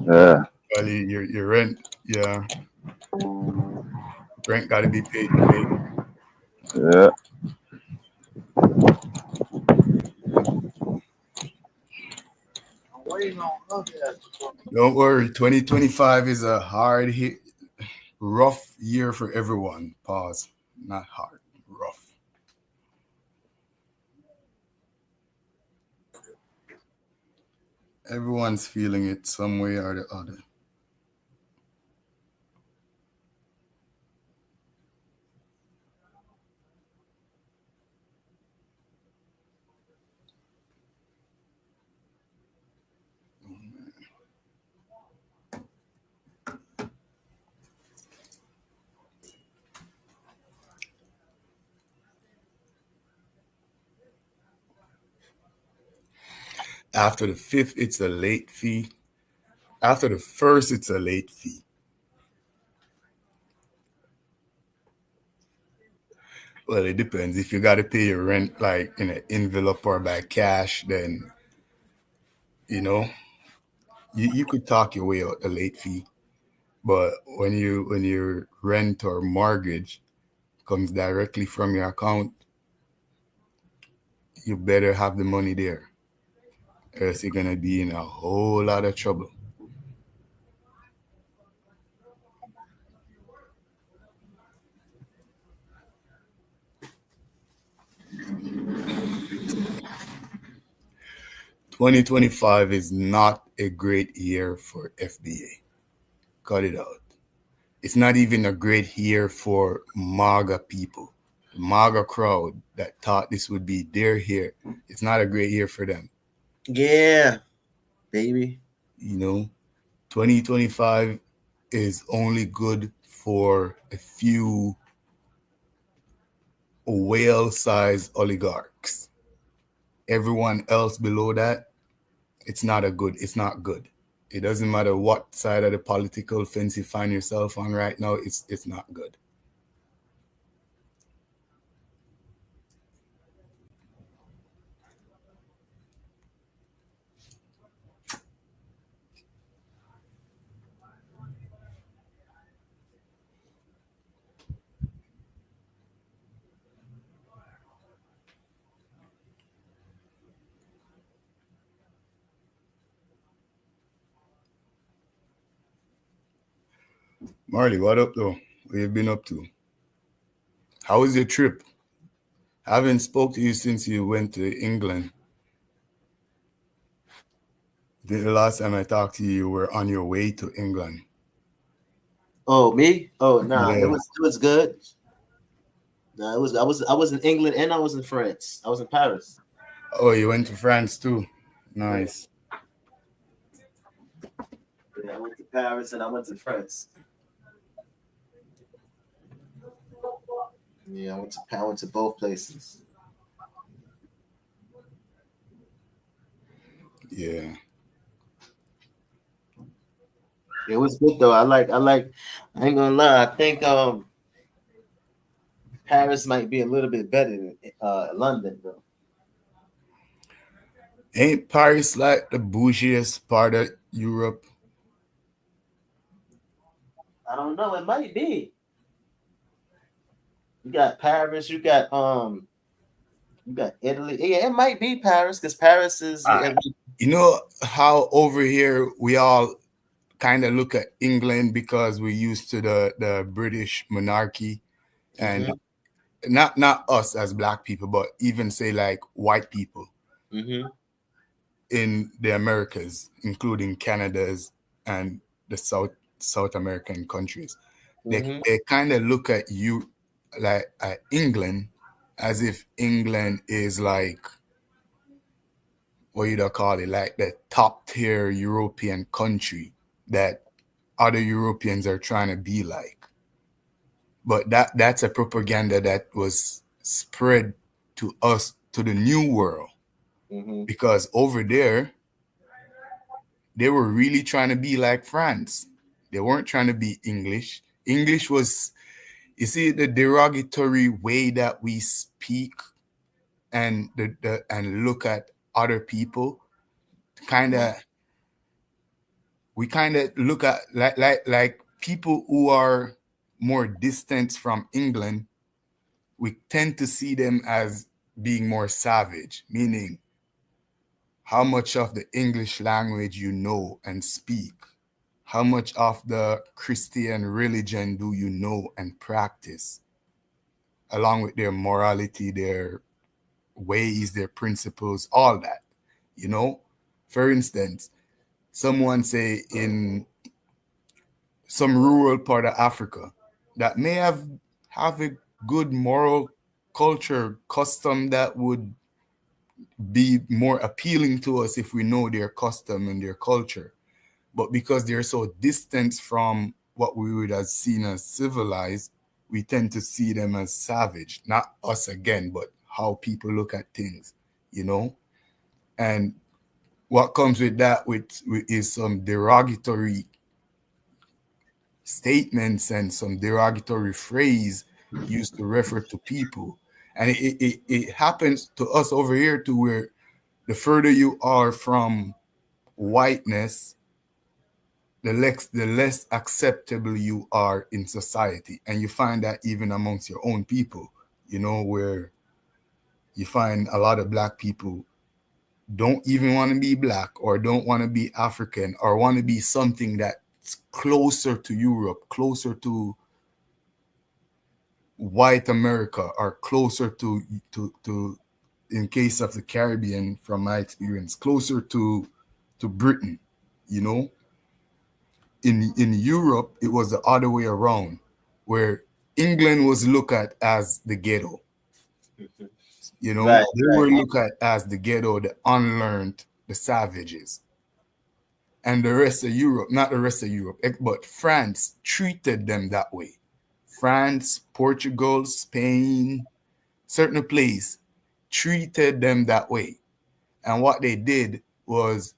Yeah. Well, your rent, yeah. Rent got to be paid today. Yeah. Don't worry, 2025 is a hard hit, rough year for everyone. Pause. Not hard, rough. Everyone's feeling it some way or the other. After the 5th, it's a late fee. After the 1st, it's a late fee. Well, it depends. If you got to pay your rent like in an envelope or by cash, then, you know, you could talk your way out the late fee. But when your rent or mortgage comes directly from your account, you better have the money there, or else you're gonna be in a whole lot of trouble. 2025 is not a great year for FBA. Cut it out. It's not even a great year for MAGA people. The MAGA crowd that thought this would be their year. It's not a great year for them. Yeah, baby. 2025 is only good for a few whale-sized oligarchs. Everyone else below that, it's not good. It doesn't matter what side of the political fence you find yourself on right now, it's not good. Marley, what up though? What you been up to? How was your trip? I haven't spoke to you since you went to England. The last time I talked to you, you were on your way to England. Oh, me? Oh, nah, Yeah. it was good. Nah, I was in England and I was in France. I was in Paris. Oh, you went to France too. Nice. Yeah, I went to Paris and I went to France. Yeah, I went to both places. Yeah. It was good though. I ain't gonna lie. I think Paris might be a little bit better than London though. Ain't Paris like the bougiest part of Europe? I don't know. It might be. You got Paris. You got Italy. Yeah, it might be Paris because Paris is. You know how over here we all kind of look at England because we're used to the British monarchy, and not us as black people, but even say like white people in the Americas, including Canada's and the South American countries. They kind of look at you like at England as if England is like, what you call it, like the top tier European country that other Europeans are trying to be like. But that's a propaganda that was spread to us, to the new world. Because over there, they were really trying to be like France. They weren't trying to be English. English was, you see, the derogatory way that we speak and and look at other people. We kind of look at like people who are more distant from England. We tend to see them as being more savage, meaning how much of the English language you know and speak, how much of the Christian religion do you know and practice, along with their morality, their ways, their principles, all that, For instance, someone say in some rural part of Africa that may have a good moral culture, custom that would be more appealing to us if we know their custom and their culture. But because they're so distant from what we would have seen as civilized, we tend to see them as savage. Not us again, but how people look at things, And what comes with that is some derogatory statements and some derogatory phrase used to refer to people. And it happens to us over here to where the further you are from whiteness, the less acceptable you are in society. And you find that even amongst your own people, where you find a lot of black people don't even want to be black or don't want to be African or want to be something that's closer to Europe, closer to white America, or closer to in case of the Caribbean, from my experience, closer to Britain, you know. In Europe, it was the other way around, where England was looked at as the ghetto. You know, they were looked at as the ghetto, the unlearned, the savages. And the rest of Europe, not the rest of Europe, but France treated them that way. France, Portugal, Spain, certain place treated them that way. And what they did was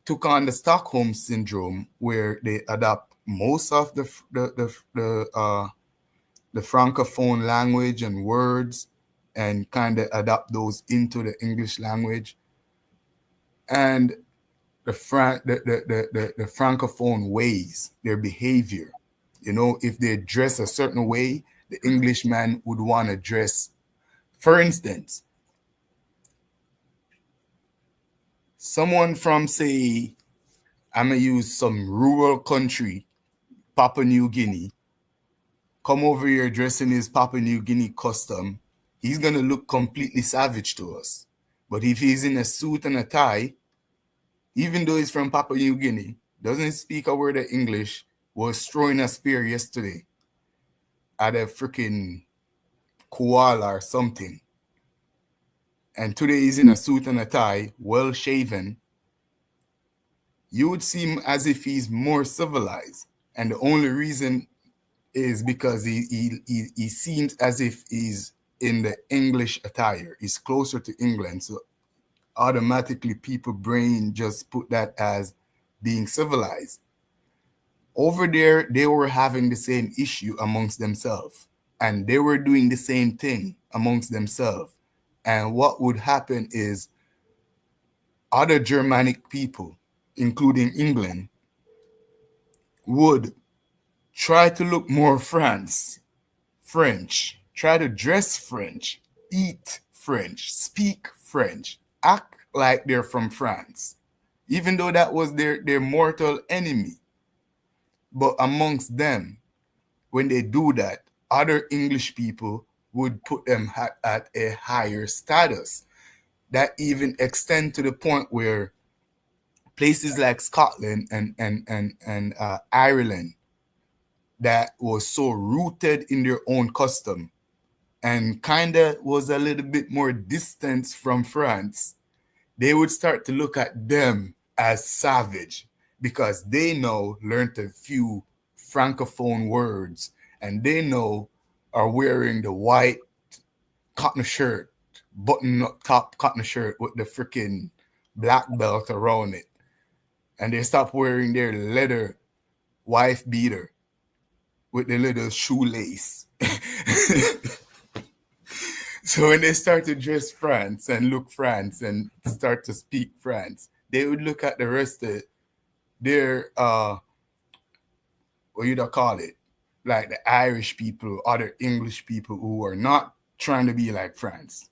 took on the Stockholm syndrome, where they adopt most of the Francophone language and words and kind of adapt those into the English language. And the Francophone ways, their behavior, you know, if they dress a certain way, the Englishman would want to dress. For instance, someone from, say, I'm going to use some rural country, Papua New Guinea, come over here dressing his Papua New Guinea custom, he's going to look completely savage to us. But if he's in a suit and a tie, even though he's from Papua New Guinea, doesn't speak a word of English, was throwing a spear yesterday at a freaking koala or something. And today he's in a suit and a tie, well shaven, you would seem as if he's more civilized. And the only reason is because he seems as if he's in the English attire. He's closer to England. So automatically people brain just put that as being civilized. Over there, they were having the same issue amongst themselves. And they were doing the same thing amongst themselves. And what would happen is other Germanic people, including England, would try to look more French, try to dress French, eat French, speak French, act like they're from France, even though that was their mortal enemy. But amongst them, when they do that, other English people would put them at a higher status. That even extend to the point where places like Scotland and Ireland that was so rooted in their own custom and kind of was a little bit more distant from France, they would start to look at them as savage because they know learned a few Francophone words and they know are wearing the white cotton shirt, button-up top cotton shirt with the freaking black belt around it. And they stop wearing their leather wife beater with the little shoelace. So when they start to dress France and look France and start to speak France, they would look at the rest of their, what you call it, like the Irish people, other English people who are not trying to be like France.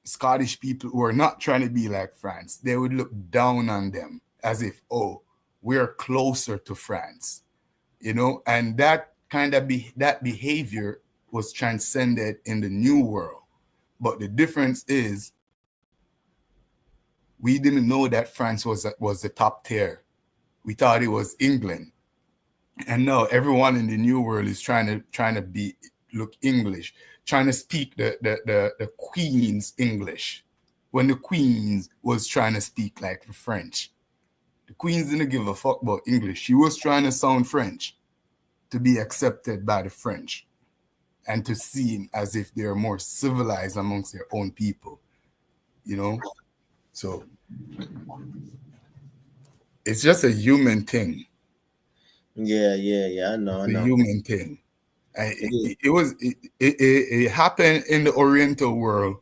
Scottish people who are not trying to be like France, they would look down on them as if, oh, we're closer to France, you know, and that kind of that behavior was transcended in the New World. But the difference is we didn't know that France was the top tier. We thought it was England. And now everyone in the New World is trying to look English, trying to speak the Queen's English, when the Queen was trying to speak like the French. The Queen didn't give a fuck about English. She was trying to sound French to be accepted by the French and to seem as if they're more civilized amongst their own people, you know? So it's just a human thing. Yeah, I know. It's a human thing. It happened in the Oriental world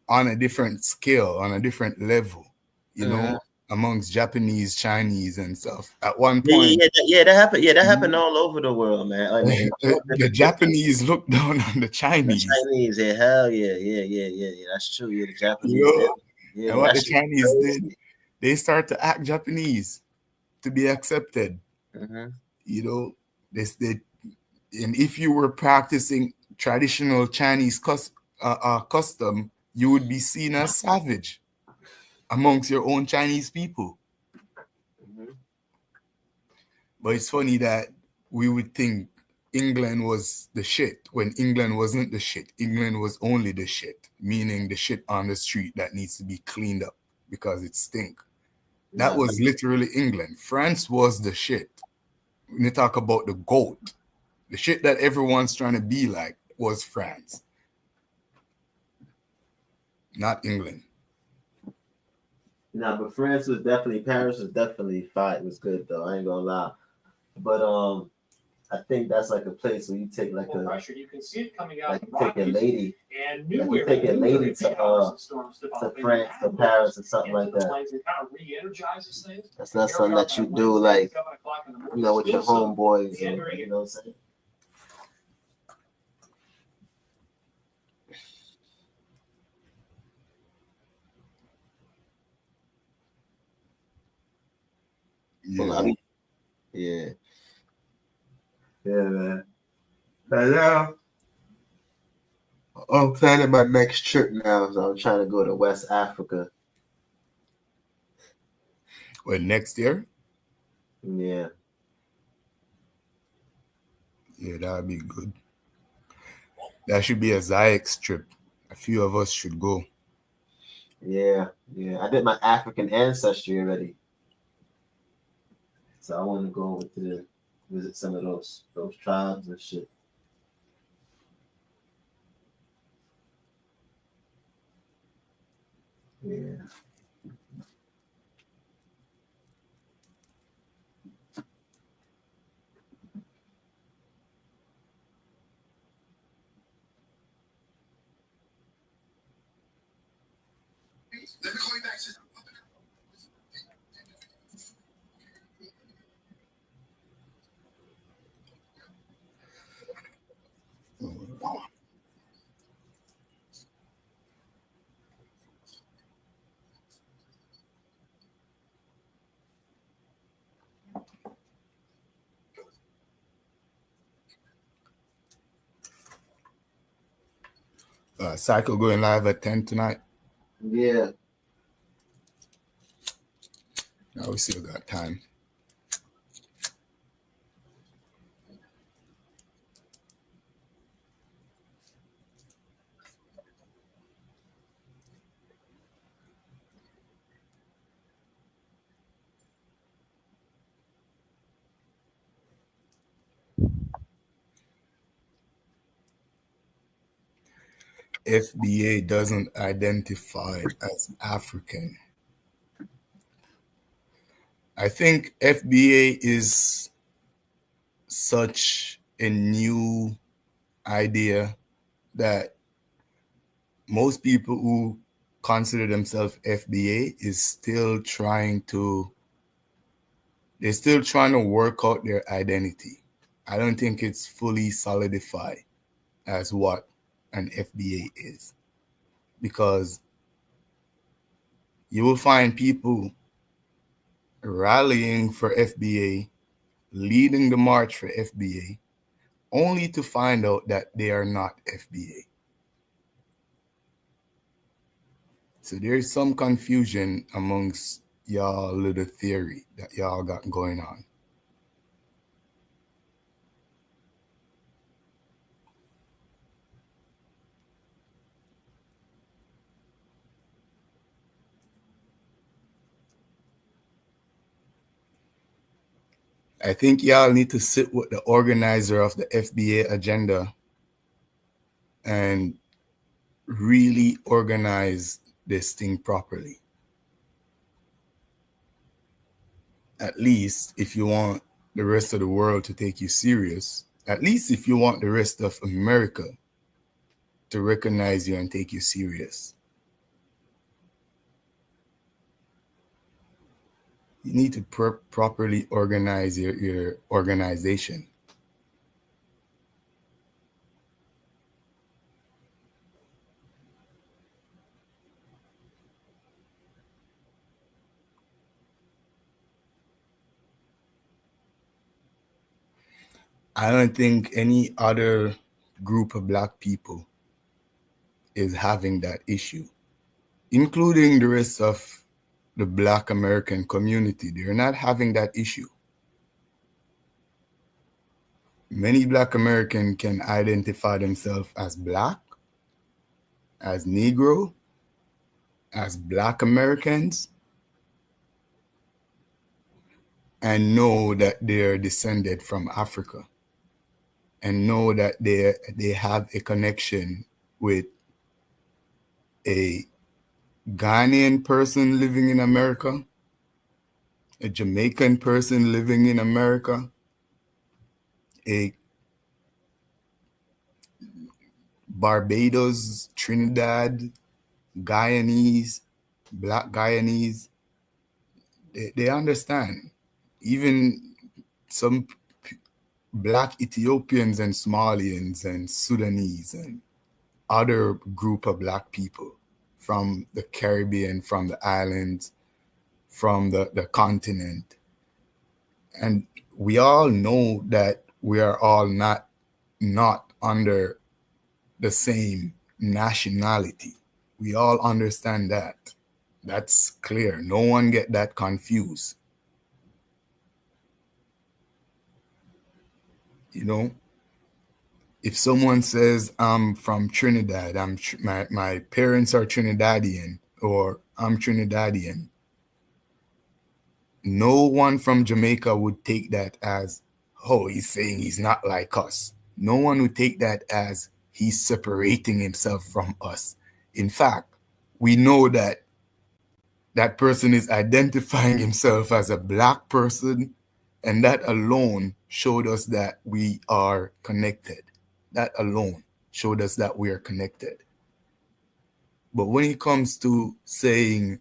on a different scale, on a different level, you know, amongst Japanese, Chinese, and stuff. At one point, that happened. Yeah, that happened all over the world, man. I mean, the Japanese looked down on the Chinese. Hell yeah. That's true. Yeah, the Japanese. You know? And what the Chinese did, they start to act Japanese to be accepted. You know, and if you were practicing traditional Chinese custom, you would be seen as savage amongst your own Chinese people. But it's funny that we would think England was the shit when England wasn't the shit. England was only the shit, meaning the shit on the street that needs to be cleaned up because it stink. That was literally England. France was the shit. When you talk about the GOAT, the shit that everyone's trying to be like was France, not England. Nah, but Paris was definitely fine. It was good though. I ain't gonna lie. But I think that's like a place where you take like pressure. You can see it coming out. Like you take a lady, and like you take a lady to France, to Paris, or something like that. That's not something that you do like, you know, with your homeboys. You know what I'm saying? Yeah. Yeah. Yeah, man. And now I'm planning my next trip now, so I'm trying to go to West Africa. Well, next year? Yeah. Yeah, that would be good. That should be a Zayx trip. A few of us should go. Yeah, yeah. I did my African ancestry already. So I want to go to visit some of those tribes and shit. Yeah. Let me call you back. Cycle going live at 10 tonight. Yeah. Now we still got time. FBA doesn't identify as African. I think FBA is such a new idea that most people who consider themselves FBA is still trying to work out their identity. I don't think it's fully solidified as what an FBA is, because you will find people rallying for FBA, leading the march for FBA, only to find out that they are not FBA. So there's some confusion amongst y'all little theory that y'all got going on. I think y'all need to sit with the organizer of the FBA agenda and really organize this thing properly. At least if you want the rest of the world to take you serious, at least if you want the rest of America to recognize you and take you serious. You need to properly organize your organization. I don't think any other group of Black people is having that issue, including the rest of the Black American community. They're not having that issue. Many Black Americans can identify themselves as Black, as Negro, as Black Americans, and know that they're descended from Africa, and know that they have a connection with a Ghanaian person living in America, a Jamaican person living in America, a Barbados, Trinidad, Guyanese, Black Guyanese. They understand. Even some Black Ethiopians and Somalians and Sudanese and other group of Black people from the Caribbean, from the islands, from the continent. And we all know that we are all not under the same nationality. We all understand that. That's clear. No one get that confused. You know, if someone says I'm from Trinidad, my parents are Trinidadian, or I'm Trinidadian, no one from Jamaica would take that as, oh, he's saying he's not like us. No one would take that as he's separating himself from us. In fact, we know that that person is identifying himself as a Black person, and that alone showed us that we are connected. That alone showed us that we are connected. But when it comes to saying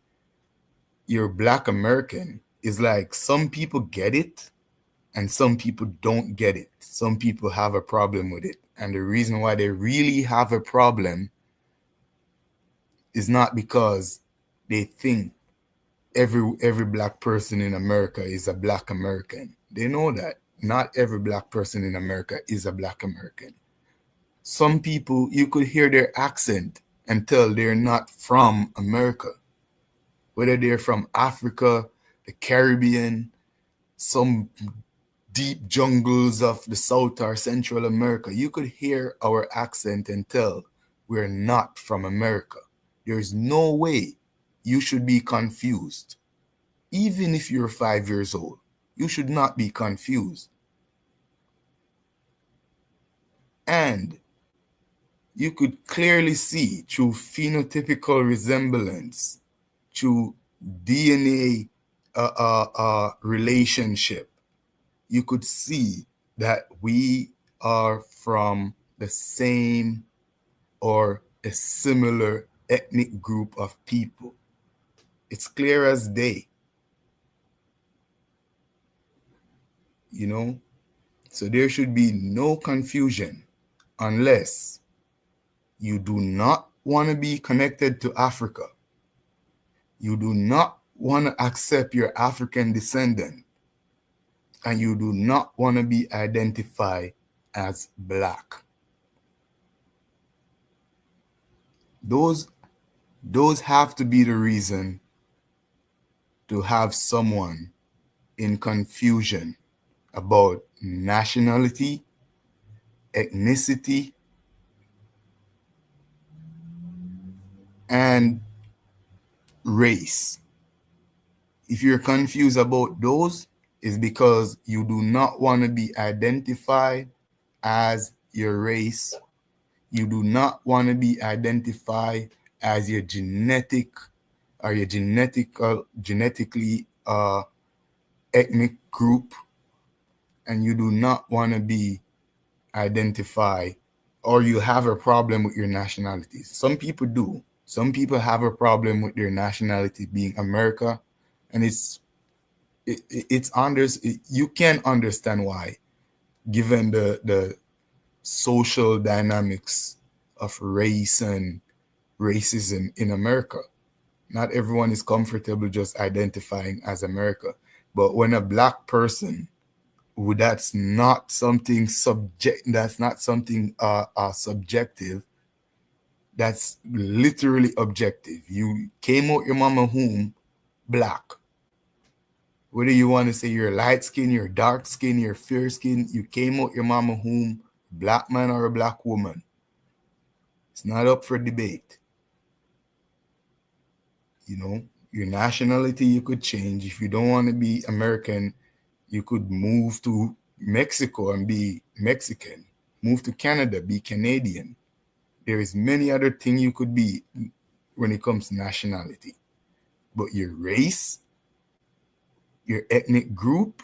you're Black American, it's like some people get it and some people don't get it. Some people have a problem with it. And the reason why they really have a problem is not because they think every Black person in America is a Black American. They know that not every Black person in America is a Black American. Some people, you could hear their accent and tell they're not from America. Whether they're from Africa, the Caribbean, some deep jungles of the South or Central America, you could hear our accent and tell we're not from America. There's no way you should be confused. Even if you're 5 years old, you should not be confused. And you could clearly see through phenotypical resemblance, through DNA relationship, you could see that we are from the same or a similar ethnic group of people. It's clear as day. You know? So there should be no confusion unless you do not want to be connected to Africa. You do not want to accept your African descendant. And you do not want to be identified as Black. Those have to be the reason to have someone in confusion about nationality, ethnicity, and race. If you're confused about those, it's because you do not want to be identified as your race. You do not want to be identified as your genetic or your genetically ethnic group, and you do not want to be identified, or you have a problem with your nationality. Some people do. Some people have a problem with their nationality being America, and you can understand why, given the social dynamics of race and racism in America. Not everyone is comfortable just identifying as America. But when a Black person, that's not something subjective, That's literally objective. You came out your mama womb black. Whether you want to say you're light skin, you're dark skin, you're fair skin, you came out your mama womb black man or a black woman. It's not up for debate. You know, your nationality you could change. If you don't want to be American, you could move to Mexico and be Mexican. Move to Canada, be Canadian. There is many other things you could be when it comes to nationality. But your race, your ethnic group,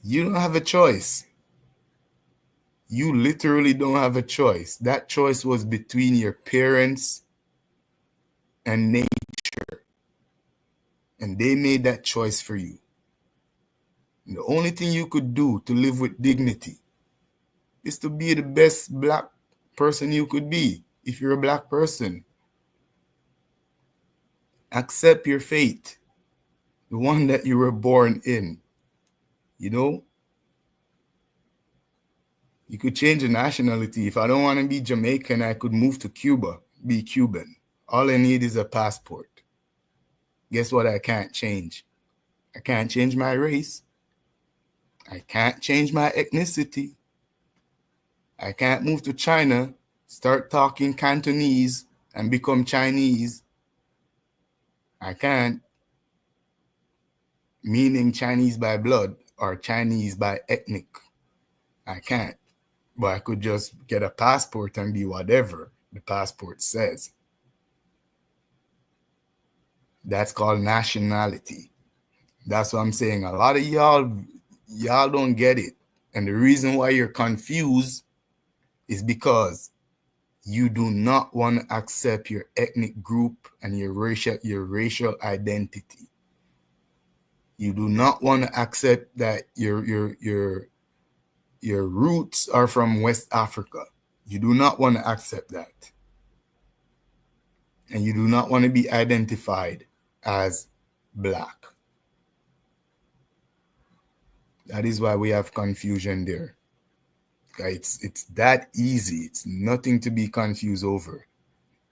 you don't have a choice. You literally don't have a choice. That choice was between your parents and nature. And they made that choice for you. And the only thing you could do to live with dignity is to be the best black person you could be if you're a black person. Accept your fate, the one that you were born in. You know? You could change the nationality. If I don't want to be Jamaican, I could move to Cuba, be Cuban. All I need is a passport. Guess what I can't change? I can't change my race. I can't change my ethnicity. I can't move to China, start talking Cantonese, and become Chinese. I can't. Meaning Chinese by blood or Chinese by ethnic. I can't. But I could just get a passport and be whatever the passport says. That's called nationality. That's what I'm saying. A lot of y'all don't get it. And the reason why you're confused is because you do not want to accept your ethnic group and your racial identity. You do not want to accept that your roots are from West Africa. You do not want to accept that. And you do not want to be identified as black. That is why we have confusion there. It's that easy. It's nothing to be confused over.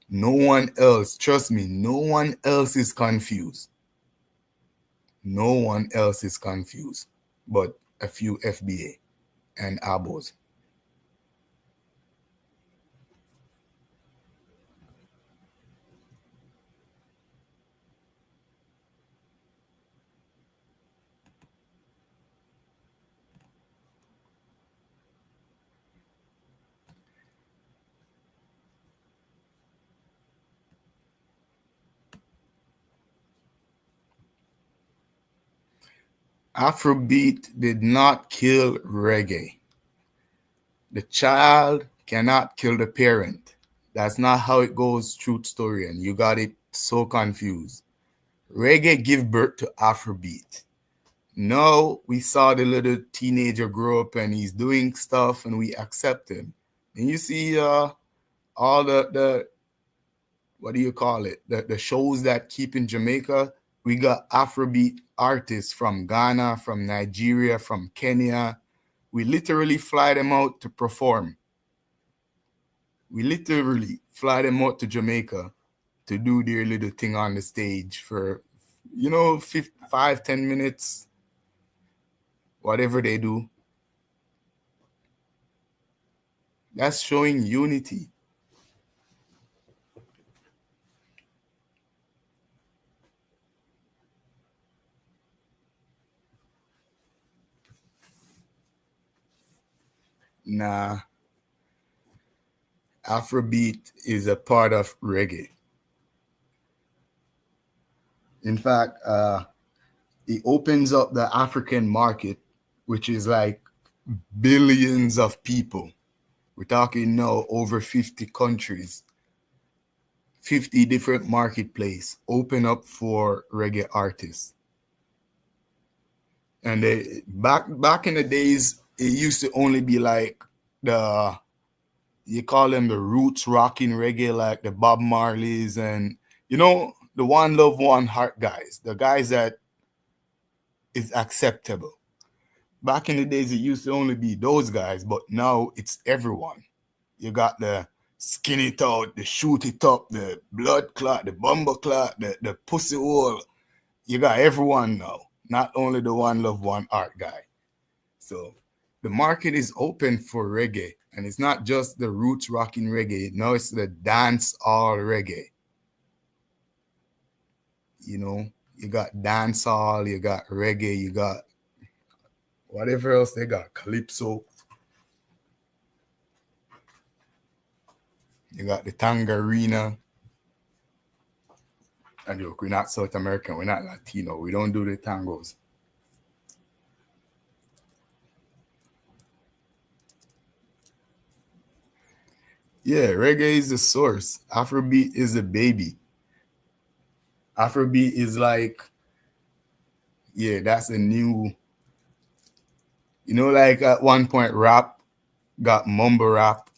No one else, trust me, no one else is confused. No one else is confused but a few FBA and ABOs. Afrobeat did not kill reggae. The child cannot kill the parent. That's not how it goes, truth story, and you got it so confused. Reggae give birth to Afrobeat. No, we saw the little teenager grow up and he's doing stuff and we accept him. And you see all the what do you call it? The shows that keep in Jamaica. We got Afrobeat artists from Ghana, from Nigeria, from Kenya. We literally fly them out to perform. We literally fly them out to Jamaica to do their little thing on the stage for, 5-10 minutes, whatever they do. That's showing unity. Nah, Afrobeat is a part of reggae. In fact, it opens up the African market, which is like billions of people. We're talking now over 50 countries, 50 different marketplaces open up for reggae artists. And back in the days, it used to only be like you call them the roots rocking reggae, like the Bob Marleys and, the One Love, One Heart guys, the guys that is acceptable. Back in the days, it used to only be those guys, but now it's everyone. You got the skin it out, the shoot it up, the blood clot, the bumper clot, the pussy hole. You got everyone now, not only the One Love One Art guy. So the market is open for reggae, and it's not just the roots rocking reggae. Now it's the dance all reggae. You know, you got dance hall, you got reggae, you got whatever else they got, calypso. You got the tangarina. And look, we're not South American, we're not Latino, we don't do the tangos. Yeah, reggae is the source. Afrobeat is the baby. Afrobeat is like, yeah, that's a new, you know, like at one point rap got mumble rap,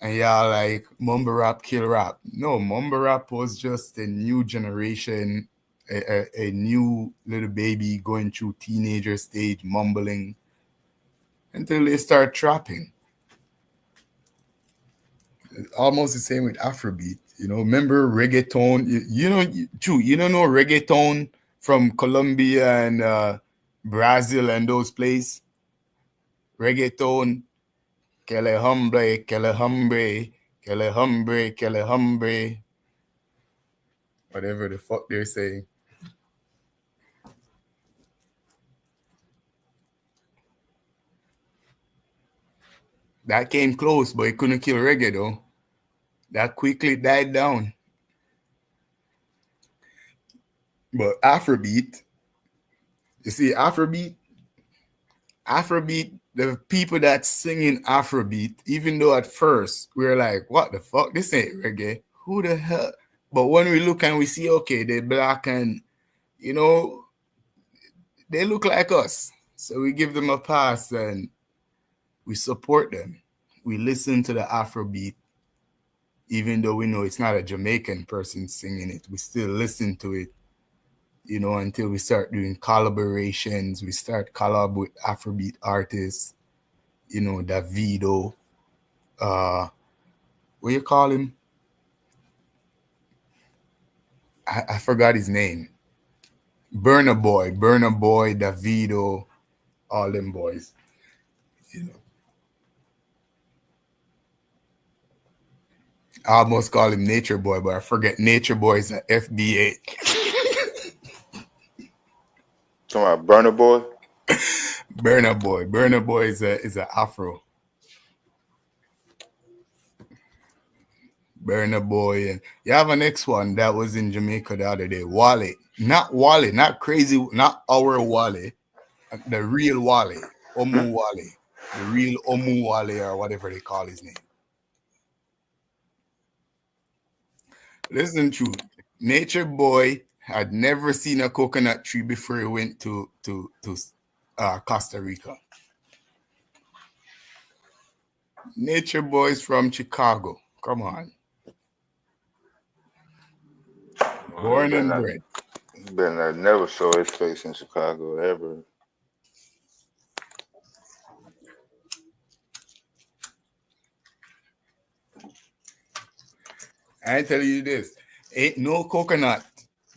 and y'all like mumble rap kill rap. No, mumble rap was just a new generation, a new little baby going through teenager stage mumbling until they start trapping. Almost the same with Afrobeat. You know, remember reggaeton? You don't know reggaeton from Colombia and Brazil and those places? Reggaeton, kele hombre, kele hombre, kele hombre, kele hombre. Whatever the fuck they're saying. That came close, but it couldn't kill reggae though. That quickly died down. But Afrobeat, you see, Afrobeat, the people that sing in Afrobeat, even though at first we were like, what the fuck? This ain't reggae. Who the hell? But when we look and we see, okay, they're black and, you know, they look like us. So we give them a pass and we support them. We listen to the Afrobeat. Even though we know it's not a Jamaican person singing it, we still listen to it, you know, until we start doing collaborations. We start collab with Afrobeat artists, you know, Davido, what you call him? I forgot his name. Burna Boy, Davido, all them boys, you know. I almost call him Nature Boy, but I forget Nature Boy is an FBA. Talking about Burna Boy? Burna Boy is a Afro. Burna Boy. And you have a next one that was in Jamaica the other day. Wale. Not crazy, not our Wale. The real Wale. Omu Wale. The real Omu Wale or whatever they call his name. Listen to Nature Boy had never seen a coconut tree before he went to Costa Rica. Nature Boy's from Chicago. Come on. Born and bred. Better never show his face in Chicago ever. I tell you this, ain't no coconut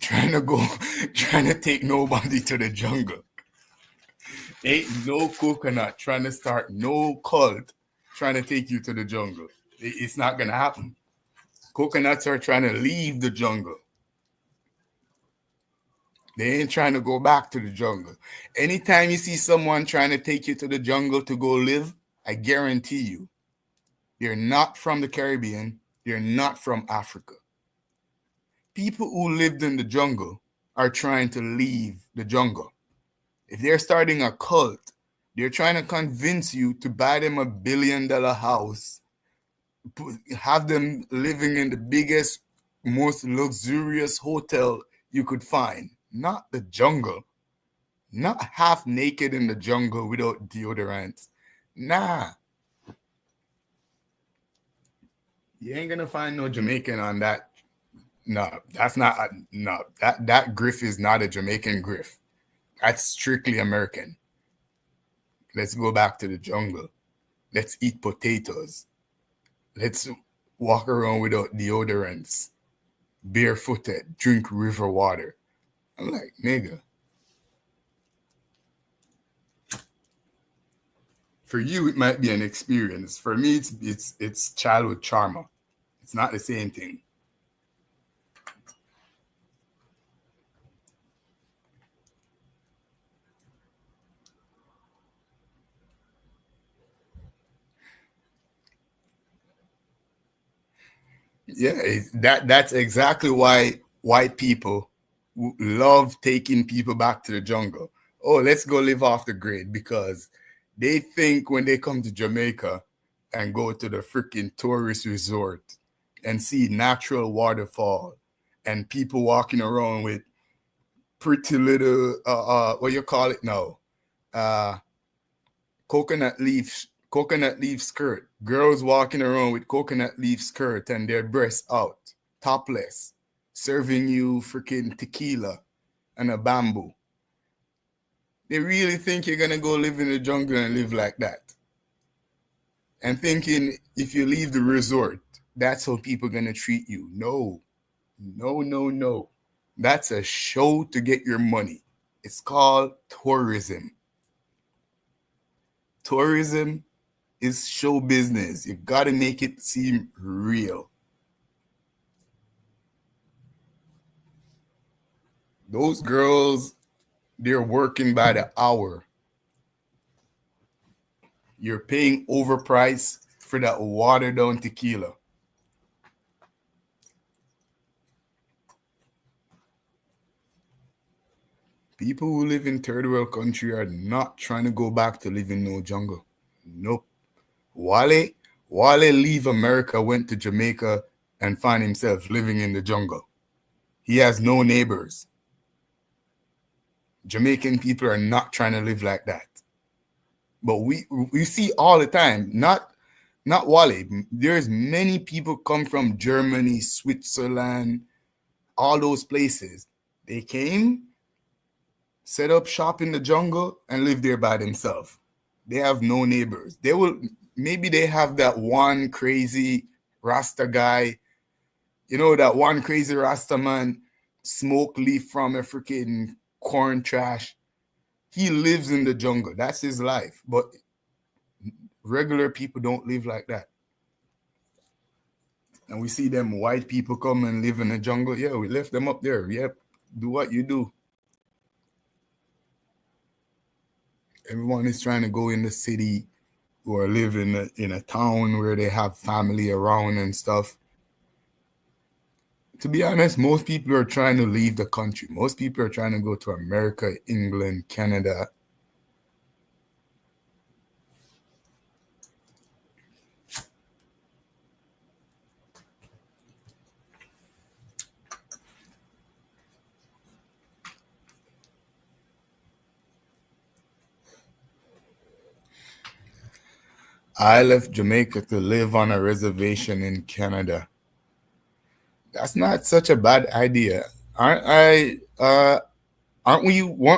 trying to take nobody to the jungle. Ain't no coconut trying to start no cult trying to take you to the jungle. It's not going to happen. Coconuts are trying to leave the jungle. They ain't trying to go back to the jungle. Anytime you see someone trying to take you to the jungle to go live, I guarantee you, you're not from the Caribbean. You're not from Africa. People who lived in the jungle are trying to leave the jungle. If they're starting a cult, they're trying to convince you to buy them $1 billion house, have them living in the biggest, most luxurious hotel you could find. Not the jungle. Not half naked in the jungle without deodorant. Nah. You ain't gonna find no Jamaican on that. No, that's not. No, that griff is not a Jamaican griff. That's strictly American. Let's go back to the jungle. Let's eat potatoes. let's walk around without deodorants, barefooted, drink river water. I'm like, nigga. For you, it might be an experience. For me, it's childhood trauma. It's not the same thing. Yeah, that's exactly why white people love taking people back to the jungle. Oh, let's go live off the grid, because they think when they come to Jamaica and go to the freaking tourist resort and see natural waterfall and people walking around with pretty little what you call it now, coconut leaf skirt, girls walking around with coconut leaf skirt and their breasts out, topless, serving you freaking tequila and a bamboo. They really think you're gonna go live in the jungle and live like that, and thinking if you leave the resort, that's how people are gonna treat you. No. That's a show to get your money. It's called tourism. Tourism is show business. You gotta make it seem real. Those girls, they're working by the hour. You're paying overpriced for that watered down tequila. People who live in third world country are not trying to go back to live in no jungle. Nope. Wale leave America, went to Jamaica, and found himself living in the jungle. He has no neighbors. Jamaican people are not trying to live like that. But we see all the time, not Wale. There's many people come from Germany, Switzerland, all those places. They came, set up shop in the jungle, and live there by themselves. They have no neighbors. Maybe they have that one crazy Rasta guy, that one crazy Rasta man, smoke leaf from a freaking corn trash. He lives in the jungle. That's his life. But regular people don't live like that. And we see them white people come and live in the jungle. Yeah, we left them up there. Yep, do what you do. Everyone is trying to go in the city or live in a town where they have family around and stuff. To be honest, most people are trying to leave the country. Most people are trying to go to America, England, Canada. I left Jamaica to live on a reservation in Canada. That's not such a bad idea. Weren't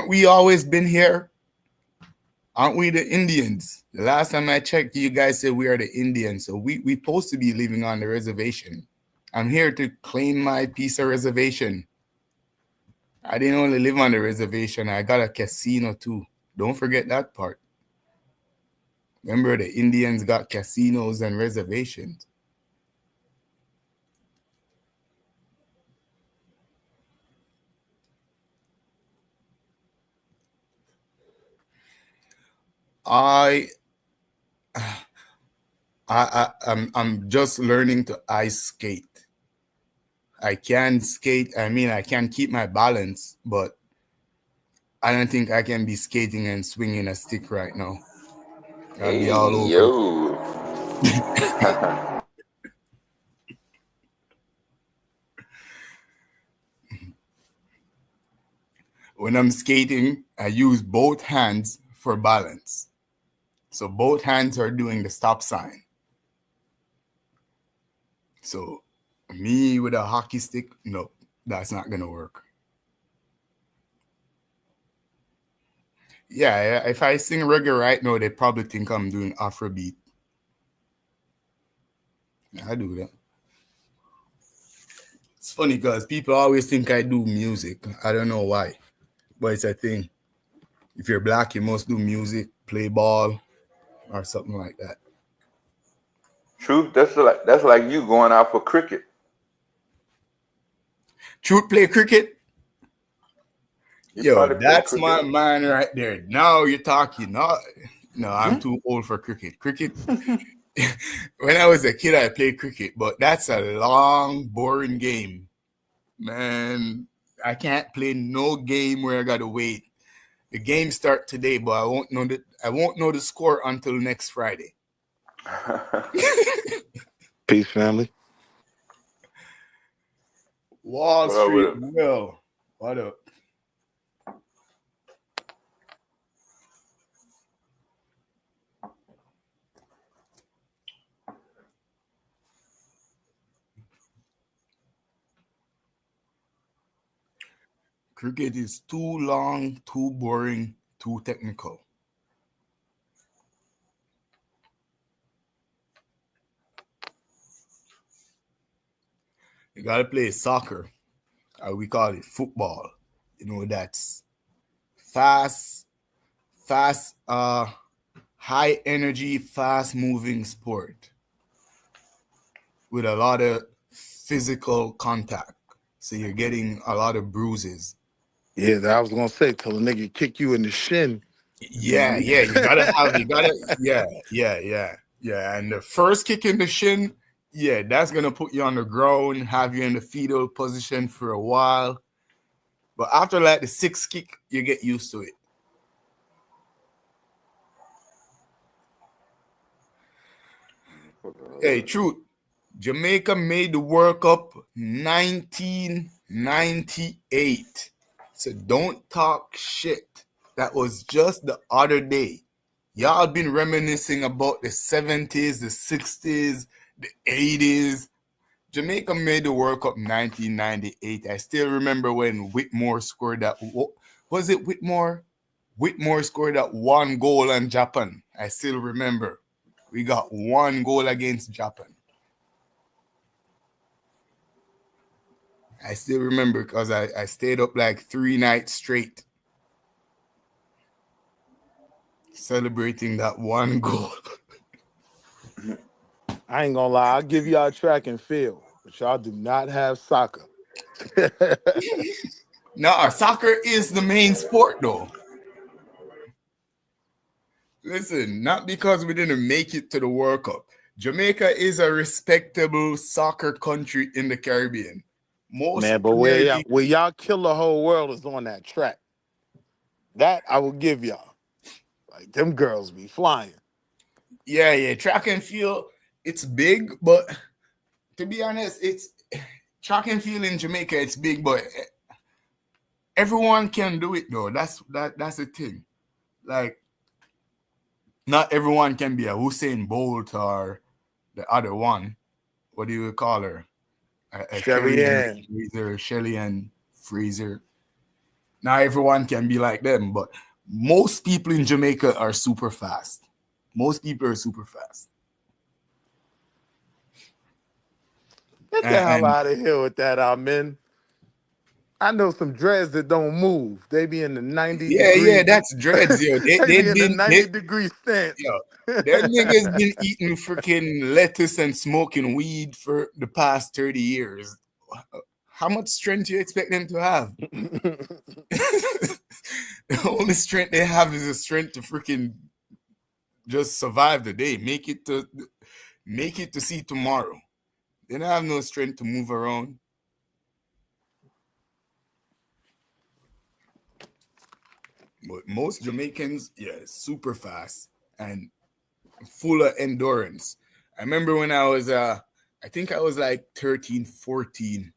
we always been here? Aren't we the Indians? The last time I checked, you guys said we are the Indians. So we supposed to be living on the reservation. I'm here to claim my piece of reservation. I didn't only live on the reservation. I got a casino too. Don't forget that part. Remember, the Indians got casinos and reservations. I'm just learning to ice skate. I can skate. I mean, I can keep my balance, but I don't think I can be skating and swinging a stick right now. I'll be all over. Yo. When I'm skating, I use both hands for balance. So both hands are doing the stop sign. So me with a hockey stick, no, that's not going to work. Yeah, if I sing reggae right now, they probably think I'm doing Afrobeat. I do that. It's funny because people always think I do music. I don't know why, but it's a thing. If you're black, you must do music, play ball, or something like that. Truth, that's like you going out for cricket. Truth play cricket? You Yo, probably play that's cricket. my man right there. Now you're talking. No, I'm too old for cricket. Cricket. When I was a kid, I played cricket, but that's a long, boring game. Man, I can't play no game where I gotta wait. The game start today, but I won't know the score until next Friday. Peace, family. Wall Street Will. What up? Cricket is too long, too boring, too technical. You gotta play soccer. We call it football. You know, that's fast, high energy, fast moving sport with a lot of physical contact. So you're getting a lot of bruises. Yeah, I was gonna say, till a nigga kick you in the shin. Yeah. You gotta. Yeah. And the first kick in the shin, that's gonna put you on the ground, have you in the fetal position for a while. But after like the sixth kick, you get used to it. Hey, truth. Jamaica made the World Cup 1998. So don't talk shit. That was just the other day. Y'all been reminiscing about the 70s, the 60s, the 80s. Jamaica made the World Cup 1998. I still remember when Whitmore scored that. Was it Whitmore? Whitmore scored that one goal on Japan. I still remember. We got one goal against Japan. I still remember because I stayed up like 3 nights straight celebrating that one goal. I ain't gonna lie, I'll give y'all track and field, but y'all do not have soccer. No, soccer is the main sport though. Listen, not because we didn't make it to the World Cup. Jamaica is a respectable soccer country in the Caribbean. Man, but where y'all kill the whole world is on that track. That I will give y'all. Like them girls be flying. Yeah. Track and field, it's big, but to be honest, it's track and field in Jamaica. It's big, but everyone can do it though. That's the thing. Like, not everyone can be a Usain Bolt or the other one. What do you call her? Shelly Ann Fraser. Not everyone can be like them, but most people in Jamaica are super fast. Most people are super fast. Get the hell out of here with that, Amen. I know some dreads that don't move. They be in the 90 degree. Yeah, that's dreads, yo. They be in the 90-degree stance. Yo, them niggas been eating freaking lettuce and smoking weed for the past 30 years. How much strength do you expect them to have? The only strength they have is the strength to freaking just survive the day. Make it to see tomorrow. They don't have no strength to move around. But most Jamaicans, super fast and full of endurance. I remember when I was, I think I was like 13, 14.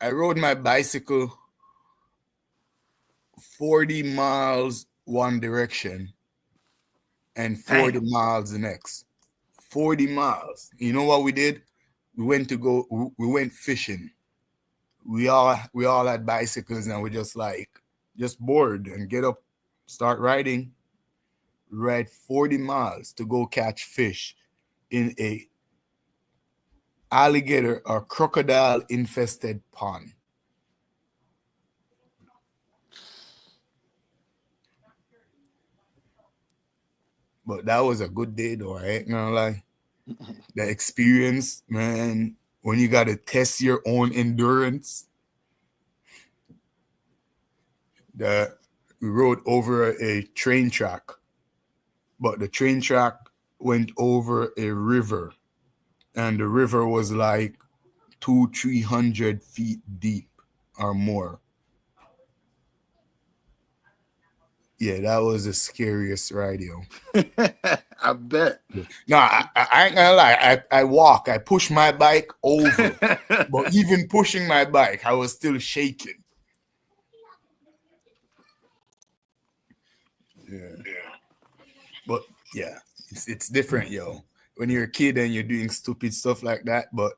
I rode my bicycle 40 miles one direction and 40 miles the next. 40 miles. You know what we did? We went fishing. We all had bicycles and we just bored and get up, start riding, ride 40 miles to go catch fish in a alligator or crocodile infested pond. But that was a good day though, I ain't gonna lie. The experience, man, when you gotta test your own endurance. We rode over a train track, but the train track went over a river, and the river was like 200-300 feet deep or more. Yeah, that was the scariest ride, yo. I bet. No, I ain't gonna lie. I walk. I push my bike over, but even pushing my bike, I was still shaking. Yeah. But yeah, it's different, yo. When you're a kid and you're doing stupid stuff like that, but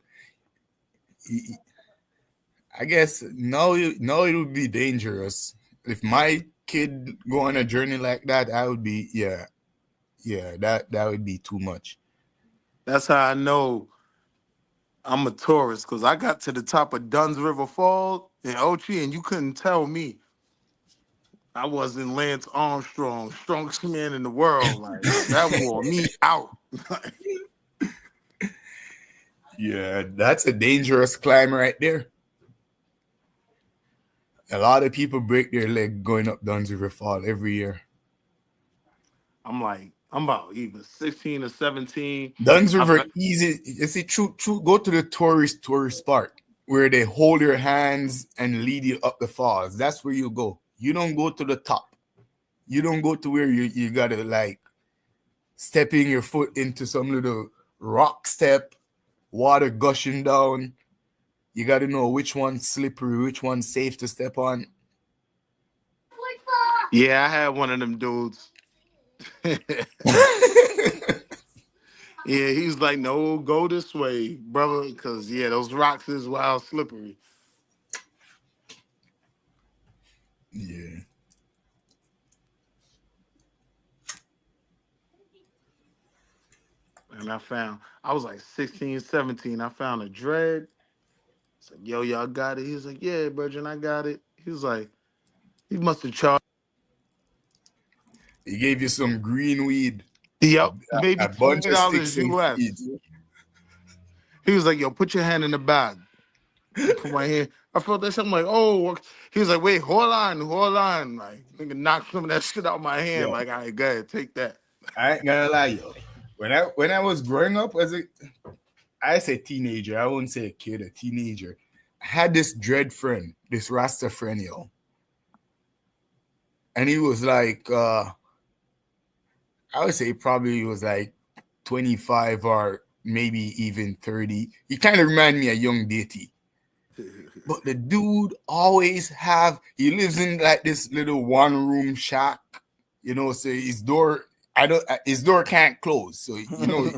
I guess now it would be dangerous. If my kid go on a journey like that, I would be that would be too much. That's how I know I'm a tourist, because I got to the top of Dunn's River Falls in Ochi, and you couldn't tell me I wasn't Lance Armstrong, strongest man in the world. Like, that wore me out. Yeah, that's a dangerous climb right there. A lot of people break their leg going up Dunn's River Fall every year. I'm about either 16 or 17. Dunn's River easy. You see, true. Go to the tourist part where they hold your hands and lead you up the falls. That's where you go. You don't go to the top. You don't go to where you gotta like stepping your foot into some little rock step, water gushing down. You gotta know which one's slippery, which one's safe to step on. Yeah, I had one of them dudes. Yeah, he's like, no, go this way, brother, because those rocks is wild slippery. Yeah. And I was like 16, 17. I found a dread. It's like, yo, y'all got it? He was like, yeah, Brethren, I got it. He was like, he must have charged. He gave you some green weed. Yep, maybe a bunch of sticks US. He was like, yo, put your hand in the bag. Put my hand. I felt that shit. I'm like, oh. He was like, wait, hold on. Like, nigga knocked some of that shit out of my hand. Like, all right, go ahead, take that. I ain't gonna lie, yo. When I was growing up I say teenager, I wouldn't say a kid, a teenager. I had this dread friend, this Rasta friend, yo. And he was like, I would say probably he was like 25 or maybe even 30. He kind of reminded me of Young Deity. But the dude always he lives in like this little one-room shack, you know, so his door can't close. So, you know,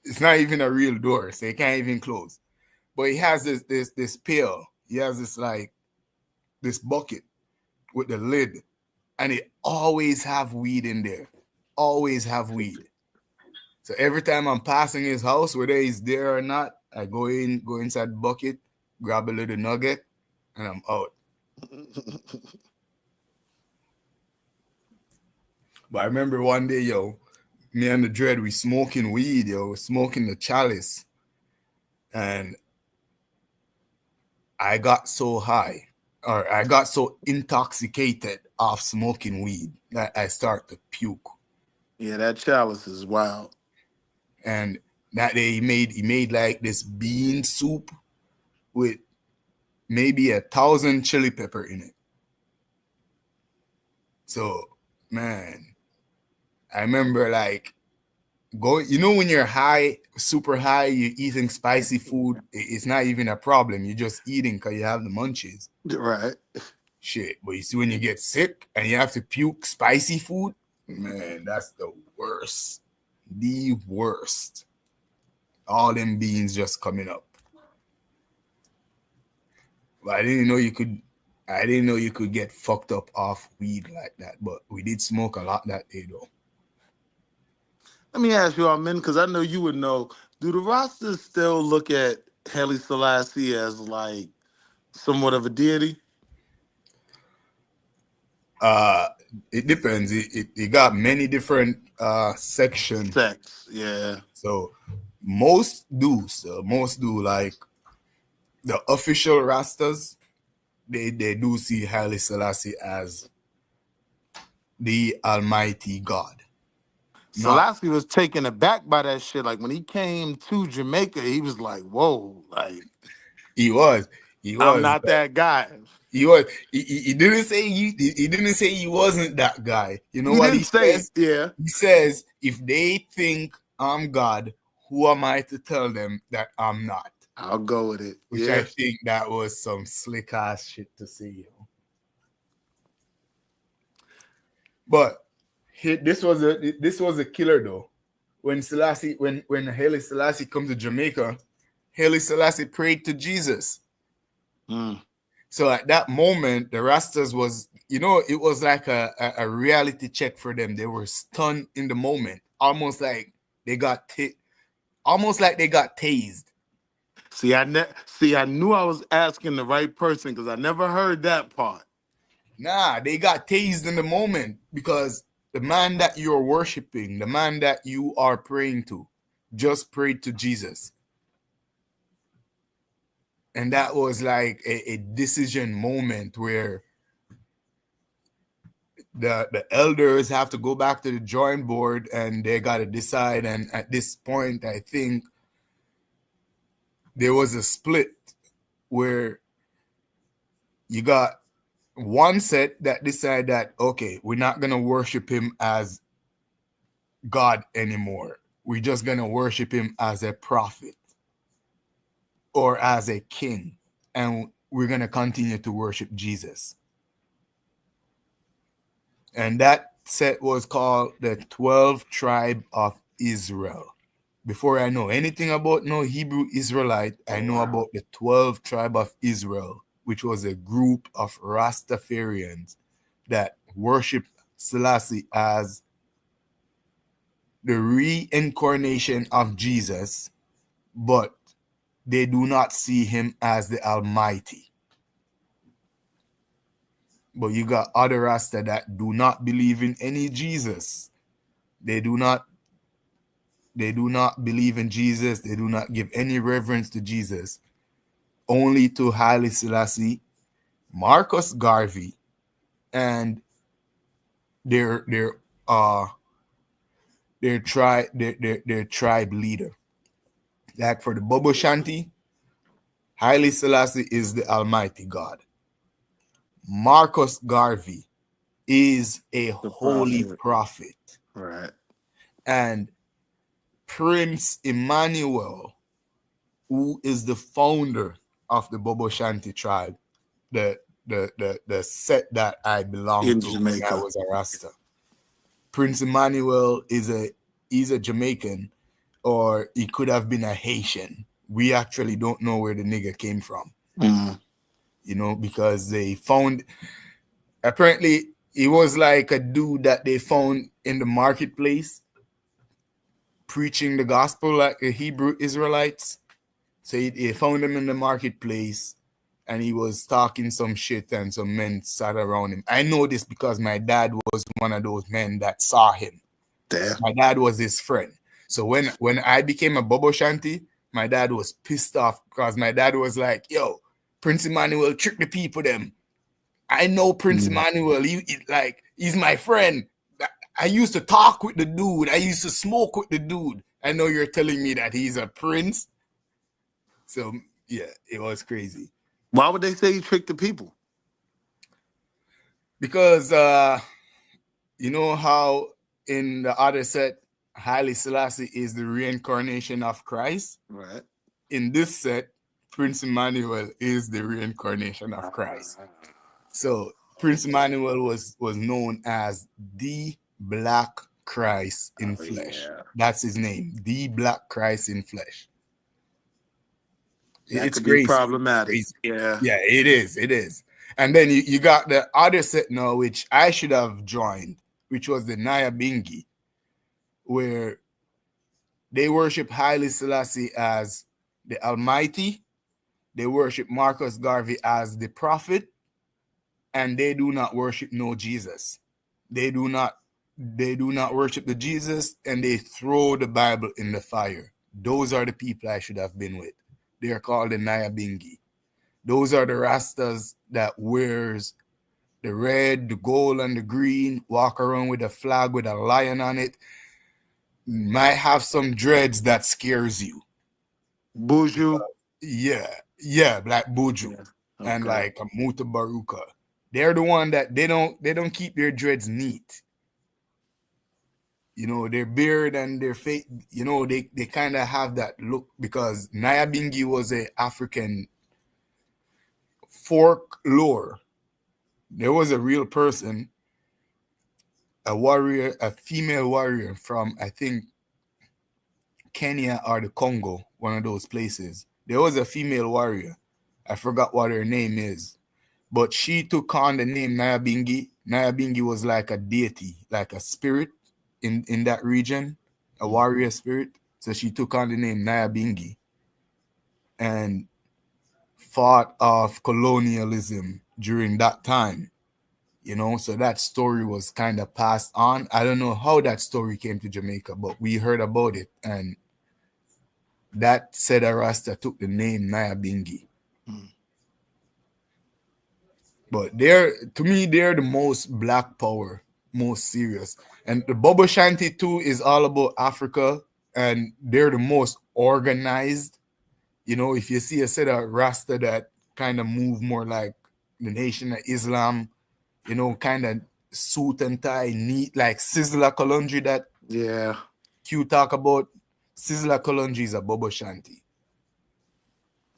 it's not even a real door, so it can't even close. But he has this pail. He has this bucket with the lid, and it always have weed in there. Always have weed. So every time I'm passing his house, whether he's there or not, I go inside the bucket, grab a little nugget, and I'm out. But I remember one day, yo, me and the dread, we smoking weed, yo, smoking the chalice. And I got so high, or I got so intoxicated off smoking weed that I start to puke. Yeah, that chalice is wild. And that day he made like this bean soup with maybe 1,000 chili pepper in it. So, man, I remember like when you're high, super high, you're eating spicy food, it's not even a problem. You're just eating because you have the munchies. Right. Shit. But you see, when you get sick and you have to puke spicy food, man, that's the worst. The worst. All them beans just coming up. But I didn't know you could get fucked up off weed like that. But we did smoke a lot that day though. Let me ask you all, men, because I know you would know. Do the Rastas still look at Haile Selassie as like somewhat of a deity? It depends. It got many different sections. Sects, yeah. So most do. Like the official Rastas, they do see Haile Selassie as the Almighty God. Selassie was taken aback by that shit. Like when he came to Jamaica, he was like, "Whoa!" Like he was. I'm not that guy. He was. He didn't say he didn't say he wasn't that guy. You know what he says? Yeah. He says, if they think I'm God, who am I to tell them that I'm not? I'll go with it. Which I think that was some slick ass shit to say. But this was a killer though. When Haile Selassie come to Jamaica, Haile Selassie prayed to Jesus. So at that moment, the Rastas was, it was like a reality check for them. They were stunned in the moment, almost like they got tased. See, I knew I was asking the right person because I never heard that part. Nah, they got tased in the moment because the man that you're worshiping, the man that you are praying to, just prayed to Jesus. And that was like a decision moment where the elders have to go back to the drawing board and they got to decide. And at this point, I think there was a split where you got one set that decided that, okay, we're not going to worship him as God anymore. We're just going to worship him as a prophet or as a king. And we're going to continue to worship Jesus. And that set was called the 12 Tribe of Israel. Before I know anything about no Hebrew Israelite, I know about the 12 Tribe of Israel, which was a group of Rastafarians that worship Selassie as the reincarnation of Jesus, but they do not see him as the Almighty. But you got other Rasta that do not believe in any Jesus. They do not believe in Jesus. They do not give any reverence to Jesus. Only to Haile Selassie, Marcus Garvey, and their tribe leader. Like for the Bobo Shanti, Haile Selassie is the Almighty God. Marcus Garvey is a holy prophet. Right. And Prince Emmanuel, who is the founder of the Bobo Shanti tribe, the set that I belonged in to Jamaica. when I was a Rasta. Prince Emmanuel he's a Jamaican, or he could have been a Haitian. We actually don't know where the nigga came from. Because they found, apparently he was like a dude that they found in the marketplace preaching the gospel like the Hebrew Israelites. So he found him in the marketplace and he was talking some shit and some men sat around him. I know this because my dad was one of those men that saw him. Damn. My dad was his friend. So when I became a Bobo Shanti, my dad was pissed off because my dad was like, yo, Prince Emmanuel trick the people them. I know Prince Emmanuel. He's my friend. I used to talk with the dude. I used to smoke with the dude. I know you're telling me that he's a prince. So yeah, it was crazy. Why would they say he tricked the people? Because you know how in the other set, Haile Selassie is the reincarnation of Christ. Right. In this set, Prince Emmanuel is the reincarnation of Christ. So Prince Emmanuel was known as the Black Christ in flesh. Yeah. That's his name, the Black Christ in flesh. It's crazy. Problematic. Crazy. Yeah, it is. And then you got the other set now, which I should have joined, which was the Nyabingi, where They worship Haile Selassie as the Almighty. They worship Marcus Garvey as the prophet, and they do not worship no Jesus. They do not worship the Jesus, and they throw the Bible in the fire. Those are the people I should have been with. They are called the Nyabingi. Those are the Rastas that wears the red, the gold, and the green, walk around with a flag with a lion on it. Might have some dreads that scares you. Buju. Yeah, Black Buju. Yeah. Okay. And like a Muta Baruka. They're the one that they don't keep their dreads neat. You know, their beard and their face, you know, they kind of have that look, because Nyabingi was an African folklore. There was a real person, a warrior, a female warrior from, I think, Kenya or the Congo, one of those places. There was a female warrior. I forgot what her name is. But she took on the name Nyabingi. Nyabingi was like a deity, like a spirit in that region, a warrior spirit. So she took on the name Nyabingi and fought off colonialism during that time. You know, so that story was kind of passed on. I don't know how that story came to Jamaica, but we heard about it. And that Seda Rasta took the name Nyabingi. But to me, they're the most black power, most serious. And the Bobo Shanti too is all about Africa, and they're the most organized. You know, if you see a Seda Rasta that kind of move more like the Nation of Islam, you know, kind of suit and tie, neat, like Sizzla Kalonji that Q talk about. Sizzla Kalonji is a Bobo Shanti.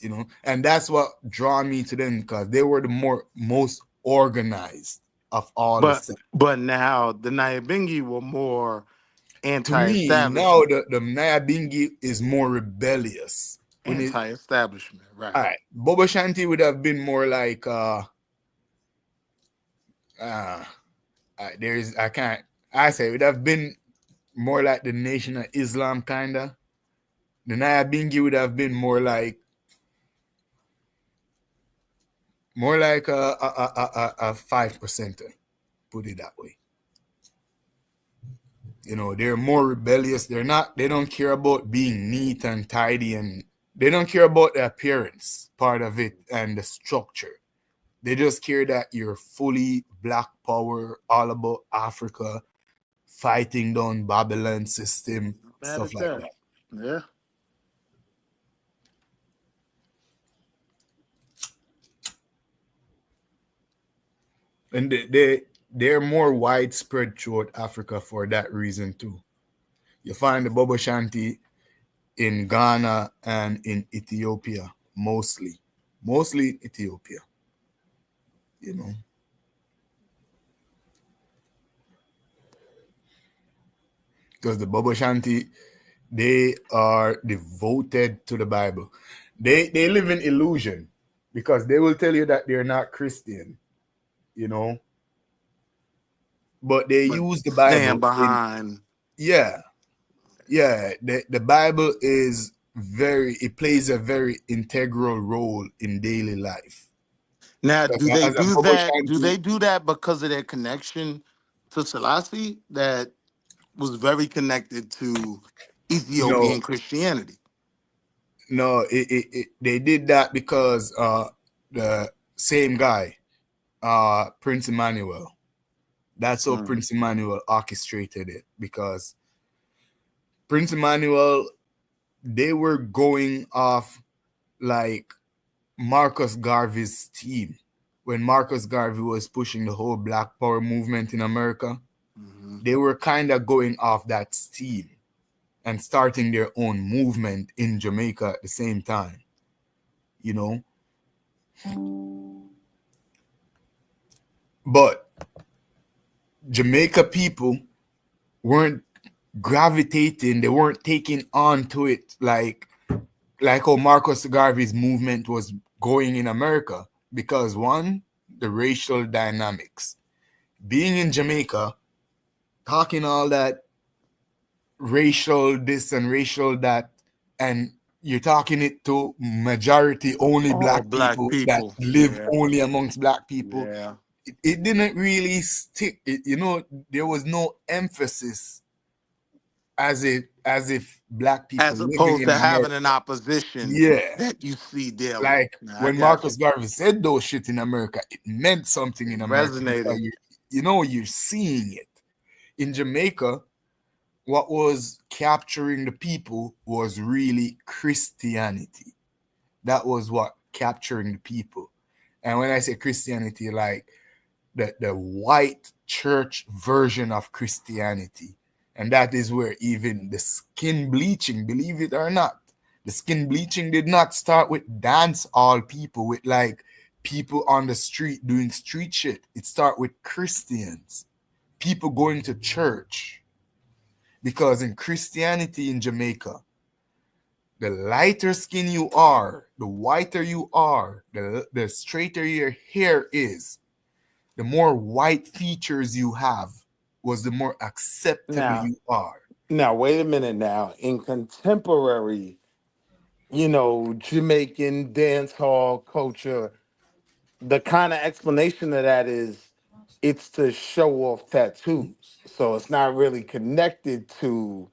You know, and that's what draw me to them, because they were the most organized of all. But now the Nyabingi were more anti-establishment. To me, now the Nyabingi is more rebellious. Anti-establishment, right? All right, Bobo Shanti would have been more like it would have been more like the Nation of Islam kinda. The Nyabingi would have been more like a 5%er, put it that way. You know, they're more rebellious. They don't care about being neat and tidy, and they don't care about the appearance part of it and the structure. They just care that you're fully black power, all about Africa, fighting down Babylon system, stuff like that. Yeah. And they're more widespread throughout Africa for that reason too. You find the Bobo Shanti in Ghana and in Ethiopia, mostly Ethiopia. You know, because the Bobo Shanti, they are devoted to the Bible. They live in illusion, because they will tell you that they're not Christian. You know, but they use the Bible. Stand behind. The Bible is it plays a very integral role in daily life. Now, do they do that? Do they do that because of their connection to Selassie, that was very connected to Ethiopian Christianity? No, they did that because the same guy, Prince Emmanuel. That's how Prince Emmanuel orchestrated it, because Prince Emmanuel, they were going off like Marcus Garvey's team. When Marcus Garvey was pushing the whole Black Power movement in America, they were kind of going off that steam and starting their own movement in Jamaica at the same time. You know? But Jamaica people weren't gravitating, they weren't taking on to it like how Marcus Garvey's movement was going in America, because one, the racial dynamics. Being in Jamaica, talking all that racial this and racial that, and you're talking it to majority only All black black people that people. live Yeah. only amongst black people. Yeah. It didn't really stick. There was no emphasis as if black people As living opposed in to having America. an opposition Yeah. that you see daily. Like Nah, I when got Marcus you. Garvey said those shit in America, it meant something in America. Resonated. You're seeing it. In Jamaica, what was capturing the people was really Christianity. That was what capturing the people. And when I say Christianity, like the white church version of Christianity. And that is where even the skin bleaching, believe it or not, the skin bleaching did not start with dance hall people, with like people on the street doing street shit. It started with Christians, people going to church. Because in Christianity in Jamaica, the lighter skin you are, the whiter you are, the straighter your hair is, the more white features you have, was the more acceptable you are. Now, wait a minute now. In contemporary, Jamaican dance hall culture, the kind of explanation of that is it's to show off tattoos. So it's not really connected to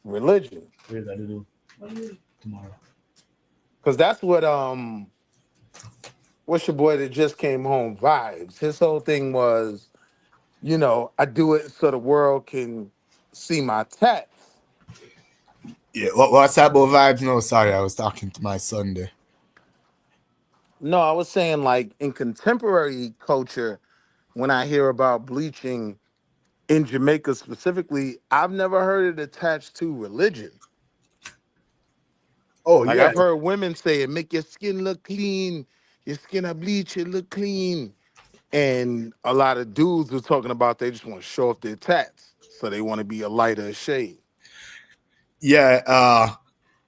religion. Tomorrow. Because that's what's your boy that just came home, Vibes. His whole thing was, I do it so the world can see my tats. Yeah, what's that about Vibes? No, sorry, I was talking to my son there. No, I was saying like in contemporary culture, when I hear about bleaching in Jamaica specifically, I've never heard it attached to religion. Oh, like yeah. I've heard women say it make your skin look clean, your skin a bleach, it look clean. And a lot of dudes were talking about they just want to show off their tats. So they want to be a lighter shade. Yeah,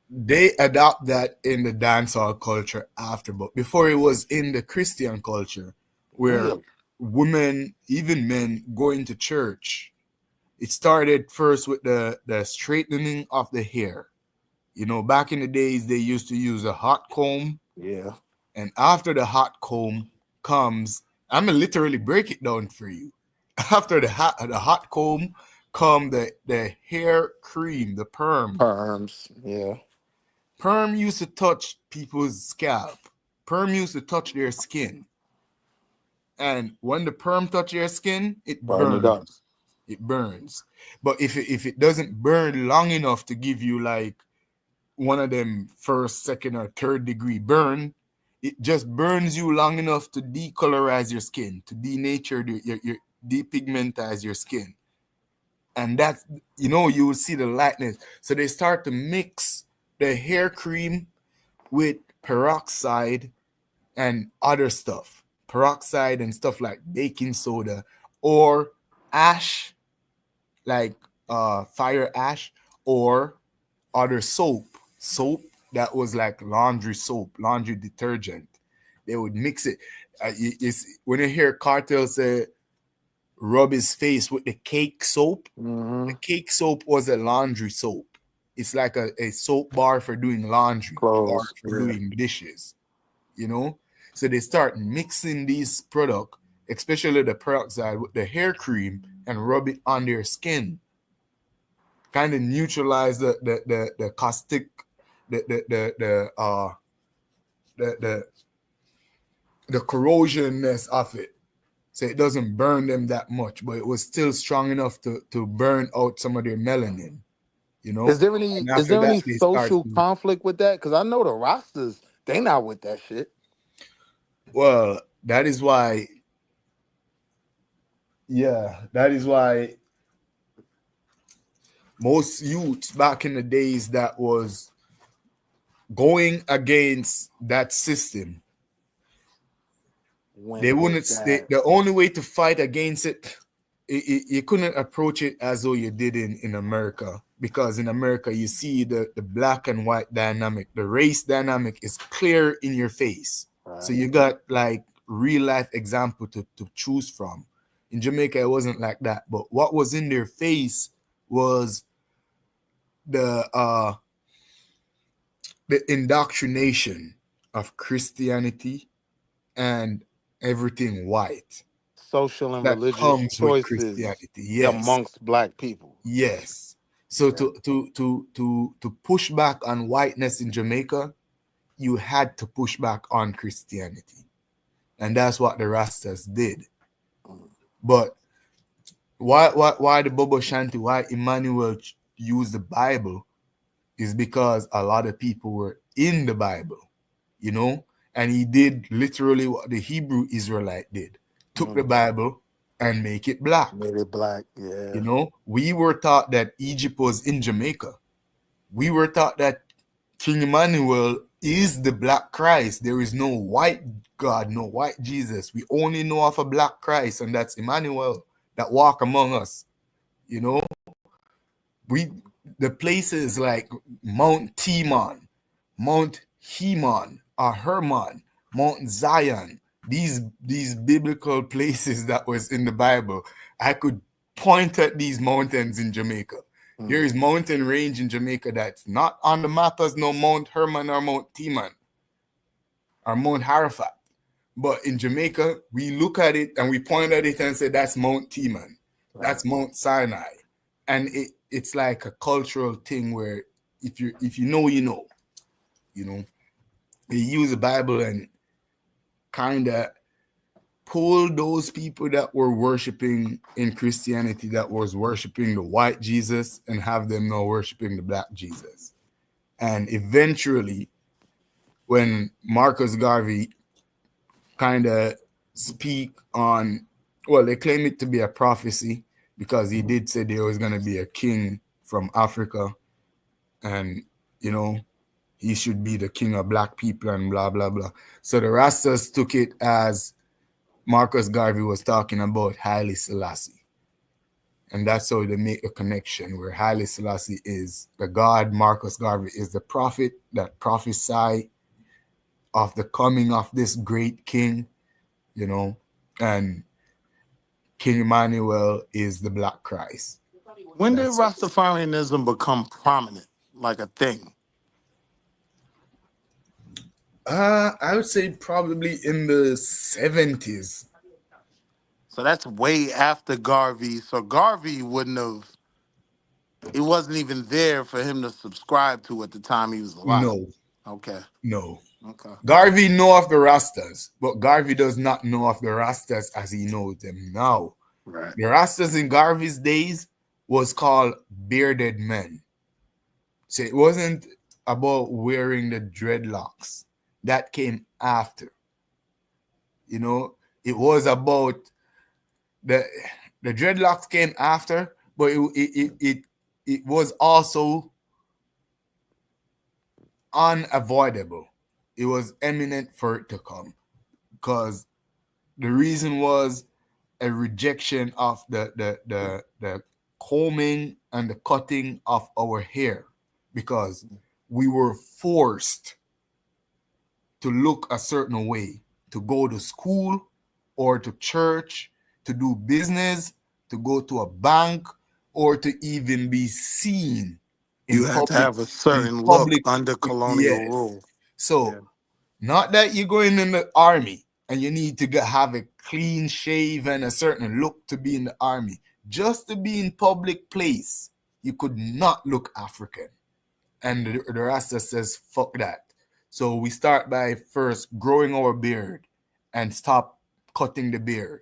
they adopt that in the dancehall culture after, but before it was in the Christian culture, where women, even men, going to church. It started first with the straightening of the hair. Back in the days, they used to use a hot comb. Yeah. And after the hot comb comes, I'm going to literally break it down for you. After the hot comb come the hair cream, the perm. Perms, yeah. Perm used to touch people's scalp. Perm used to touch their skin. And when the perm touch your skin, it burns. It burns. But if it doesn't burn long enough to give you like one of them first, second, or third degree burn, it just burns you long enough to decolorize your skin, to denature your depigmentize your skin. And that's, you will see the lightness. So they start to mix the hair cream with peroxide and other stuff. Peroxide and stuff like baking soda or ash, like fire ash, or other soap that was like laundry soap, laundry detergent. They would mix it. When you hear Cartel say rub his face with the cake soap, the cake soap was a laundry soap. It's like a soap bar for doing laundry, or for doing dishes, So they start mixing these products, especially the peroxide, with the hair cream and rub it on their skin. Kind of neutralize the caustic, the corrosionness of it. So it doesn't burn them that much, but it was still strong enough to burn out some of their melanin. Is there any social conflict with that? Because I know the Rastas, they not with that shit. Well, that is why. Yeah, that is why most youths back in the days that was going against that system, they wouldn't stay. The only way to fight against it, you couldn't approach it as though you did in America, because in America you see the black and white dynamic, the race dynamic is clear in your face. Right. So you got like real life example to choose from. In Jamaica, it wasn't like that. But what was in their face was the indoctrination of Christianity and everything white Social and that religious comes with choices Christianity. Yes. amongst black people. Yes. So Yeah. to push back on whiteness in Jamaica, you had to push back on Christianity. And that's what the Rastas did. But why the Bobo Shanti, why Emmanuel used the Bible is because a lot of people were in the Bible, you know, and he did literally what the Hebrew Israelite did. Took the Bible and make it black. Made it black, yeah. You know, we were taught that Egypt was in Jamaica. We were taught that King Emmanuel is the black Christ. There is no white God, no white Jesus. We only know of a black Christ, and that's Emmanuel that walk among us. You know, the places like Mount Timon, Mount Heman or Hermon, Mount Zion, these biblical places that was in the Bible, I could point at these mountains in Jamaica. There is mountain range in Jamaica that's not on the map as no Mount Hermon or Mount Timon or Mount Harafat. But in Jamaica, we look at it and we point at it and say, that's Mount Timon. That's Mount Sinai. And it's like a cultural thing where if you know, you know. You know, they use the Bible and kind of pull those people that were worshiping in Christianity, that was worshiping the white Jesus, and have them now worshiping the black Jesus. And eventually, when Marcus Garvey kind of speak on, well, they claim it to be a prophecy because he did say there was going to be a king from Africa, and, you know, he should be the king of black people and blah, blah, blah. So the Rastas took it as Marcus Garvey was talking about Haile Selassie. And that's how they make a connection, where Haile Selassie is the God, Marcus Garvey is the prophet that prophesy of the coming of this great king, you know, and King Emmanuel is the black Christ. When did Rastafarianism become prominent, like a thing? I would say probably in the 70s. So that's way after Garvey. So Garvey wouldn't have, it wasn't even there for him to subscribe to at the time he was alive. No. Okay. No. Okay. Garvey know of the Rastas, but Garvey does not know of the Rastas as he knows them now. Right. The Rastas in Garvey's days was called bearded men. So it wasn't about wearing the dreadlocks. That came after. You know, it was about the dreadlocks came after, but it was also unavoidable. It was imminent for it to come, because the reason was a rejection of the combing and the cutting of our hair, because we were forced to look a certain way, to go to school or to church, to do business, to go to a bank, or to even be seen. You had to have a certain look under colonial rule. So, not that you're going in the army and you need to have a clean shave and a certain look to be in the army. Just to be in public place, you could not look African. And the Rasta says, fuck that. So we start by first growing our beard and stop cutting the beard.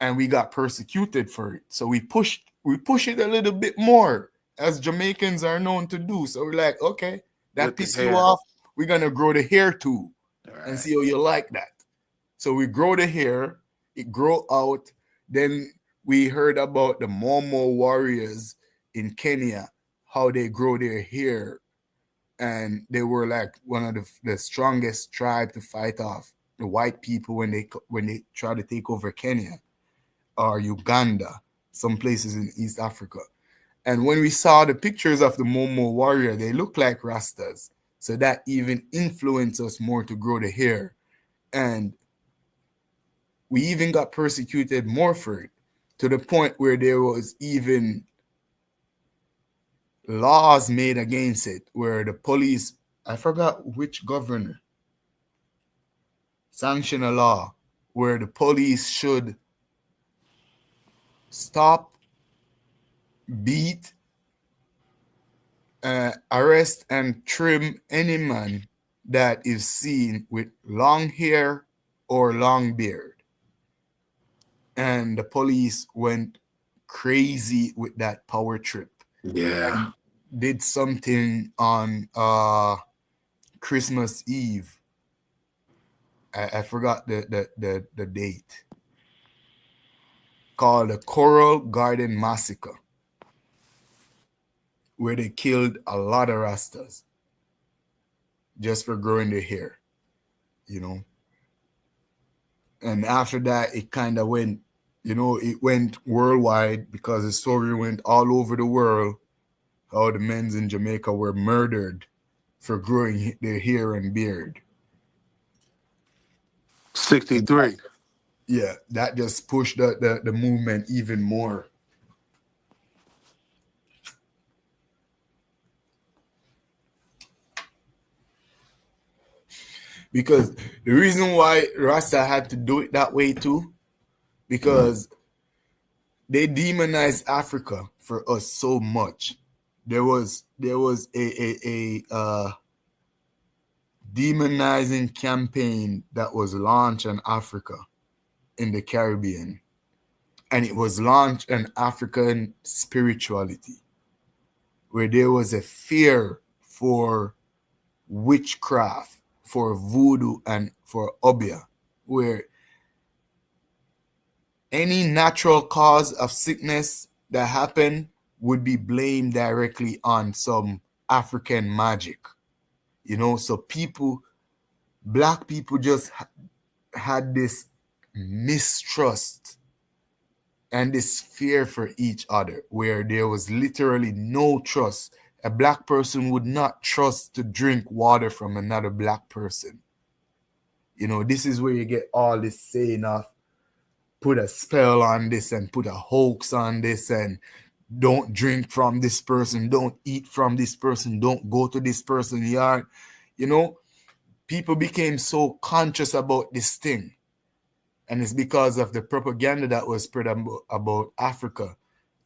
And we got persecuted for it. So we push it a little bit more, as Jamaicans are known to do. So we're like, okay, that pisses you off. We're going to grow the hair too and see how you like that. So we grow the hair, it grow out. Then we heard about the Momo warriors in Kenya, how they grow their hair. And they were like one of the strongest tribe to fight off the white people when they try to take over Kenya or Uganda, some places in East Africa. And when we saw the pictures of the Momo warrior, they look like Rastas. So that even influenced us more to grow the hair. And we even got persecuted more for it, to the point where there was even laws made against it where the police, I forgot which governor, sanctioned a law where the police should stop, beat, arrest, and trim any man that is seen with long hair or long beard. And the police went crazy with that power trip. Yeah. Did something on Christmas Eve. I forgot the date. Called the Coral Garden Massacre, where they killed a lot of Rastas just for growing their hair, you know. And after that, it kind of went, you know, it went worldwide because the story went all over the world how the men in Jamaica were murdered for growing their hair and beard. 63. Yeah, that just pushed the movement even more. Because the reason why Rasta had to do it that way too, because they demonized Africa for us so much. There was a demonizing campaign that was launched in Africa, in the Caribbean, and it was launched in African spirituality, where there was a fear for witchcraft, for voodoo, and for obia, where any natural cause of sickness that happened would be blamed directly on some African magic, you know. So people, black people, just had this mistrust and this fear for each other, where there was literally no trust. A black person would not trust to drink water from another black person. You know, this is where you get all this saying of put a spell on this and put a hoax on this and don't drink from this person, don't eat from this person, don't go to this person's yard. You know, people became so conscious about this thing. And it's because of the propaganda that was spread about Africa.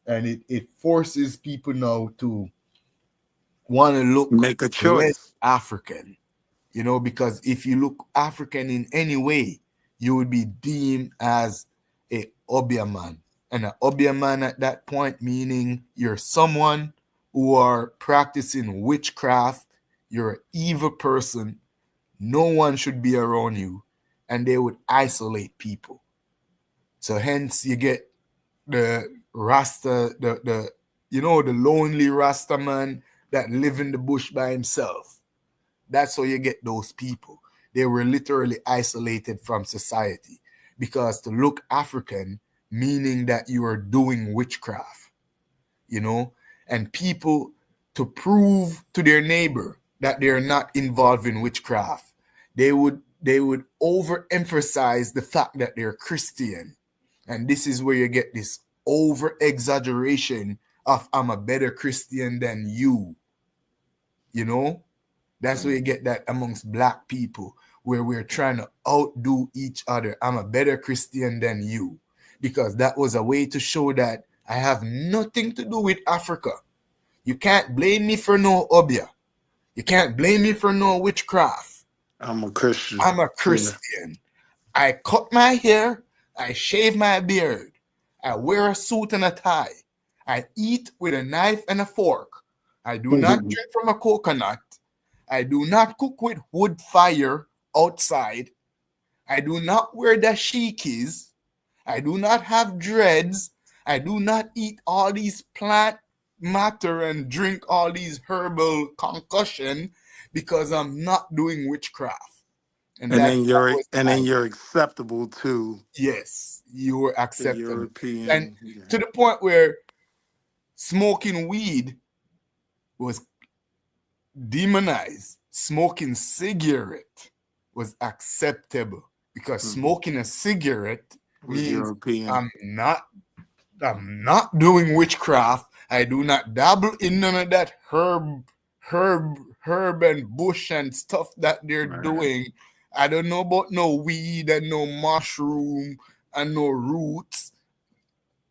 And it forces people now to want to look, make a choice, less African, you know, because if you look African in any way, you would be deemed as a obia man. And an obia man at that point, meaning you're someone who are practicing witchcraft, you're an evil person, no one should be around you, and they would isolate people. So hence you get the Rasta, the you know, the lonely Rasta man that live in the bush by himself. That's how you get those people. They were literally isolated from society, because to look African, meaning that you are doing witchcraft, you know, and people, to prove to their neighbor that they're not involved in witchcraft, they would overemphasize the fact that they're Christian. And this is where you get this over exaggeration of I'm a better Christian than you. You know, that's where you get that amongst black people, where we're trying to outdo each other. I'm a better Christian than you, because that was a way to show that I have nothing to do with Africa. You can't blame me for no obia. You can't blame me for no witchcraft. I'm a Christian. I'm a Christian. Yeah. I cut my hair. I shave my beard. I wear a suit and a tie. I eat with a knife and a fork. I do not drink from a coconut. I do not cook with wood fire outside. I do not wear dashikis. I do not have dreads. I do not eat all these plant matter and drink all these herbal concussion, because I'm not doing witchcraft. And then you're acceptable to. Yes, you were acceptable. European, and to the point where smoking weed was demonized. Smoking cigarette was acceptable, because smoking a cigarette means I'm not doing witchcraft. I do not dabble in none of that herb and bush and stuff that they're doing. I don't know about no weed and no mushroom and no roots.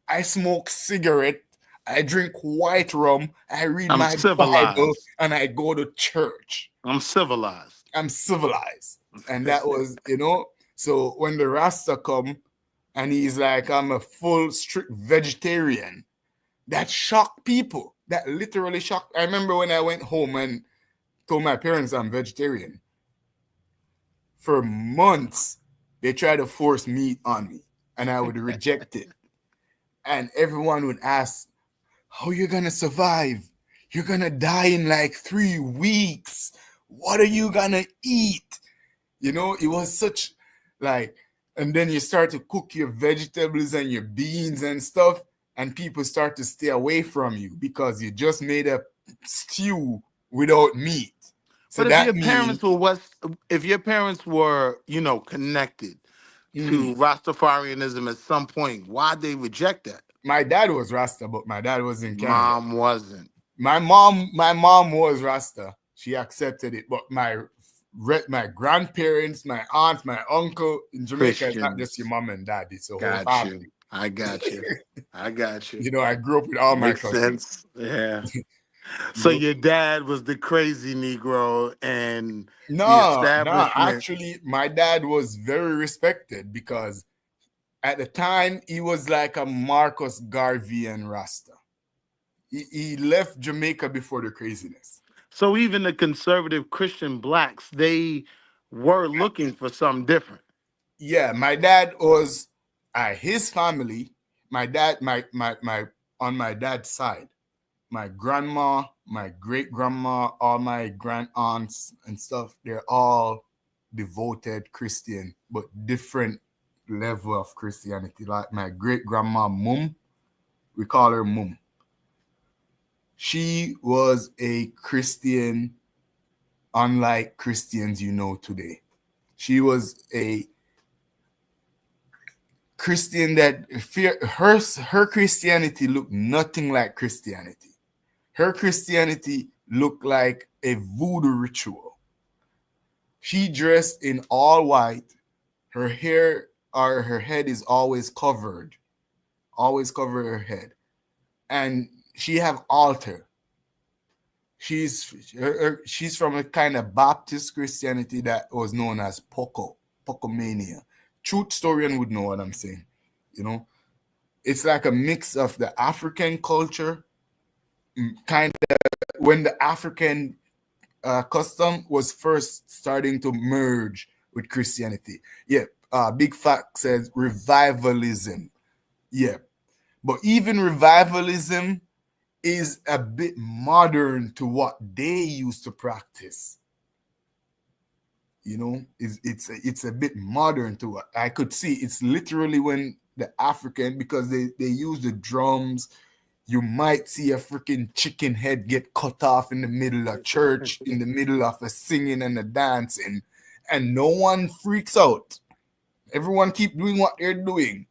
I smoke cigarette. I drink white rum. I read I'm my civilized. Bible and I go to church. I'm civilized. I'm civilized. And that was, so when the Rasta come and he's like, I'm a full strict vegetarian, that shocked people. That literally shocked. I remember when I went home and told my parents I'm vegetarian. For months, they tried to force meat on me and I would reject it. And everyone would ask, how you gonna survive? You're gonna die in like 3 weeks. What are you gonna eat? It was such and then you start to cook your vegetables and your beans and stuff, and people start to stay away from you because you just made a stew without meat. So but that if your parents were, connected to Rastafarianism at some point, why'd they reject that? My dad was Rasta, but my dad was in Canada. Mom wasn't. My mom was Rasta. She accepted it, but my grandparents, my aunt, my uncle in Jamaica is not just your mom and dad. It's a whole family. I got you. I grew up with all my cousins. Sense. Yeah. So your dad was the crazy Negro, and no, actually, my dad was very respected because at the time he was like a Marcus Garveyan Rasta. He left Jamaica before the craziness. So even the conservative Christian blacks, they were looking for something different. Yeah, my dad was his family. My dad, on my dad's side, my grandma, my great grandma, all my grand aunts and stuff, they're all devoted Christian, but different level of Christianity. Like my great grandma Mum, we call her Mum. She was a Christian, unlike Christians today. She was a Christian that her Christianity looked nothing like Christianity. Her Christianity looked like a voodoo ritual. She dressed in all white. Her hair or her head is always covered her head. And she have altar. She's from a kind of Baptist Christianity that was known as Pocomania. Truth historian would know what I'm saying. It's like a mix of the African culture, kind of when the African custom was first starting to merge with Christianity. Yeah, Big Fact says revivalism. Yeah, but even revivalism is a bit modern to what they used to practice. It's a bit modern to what I could see. It's literally when the African, because they use the drums, you might see a freaking chicken head get cut off in the middle of church, in the middle of a singing and a dancing, and no one freaks out. Everyone keep doing what they're doing.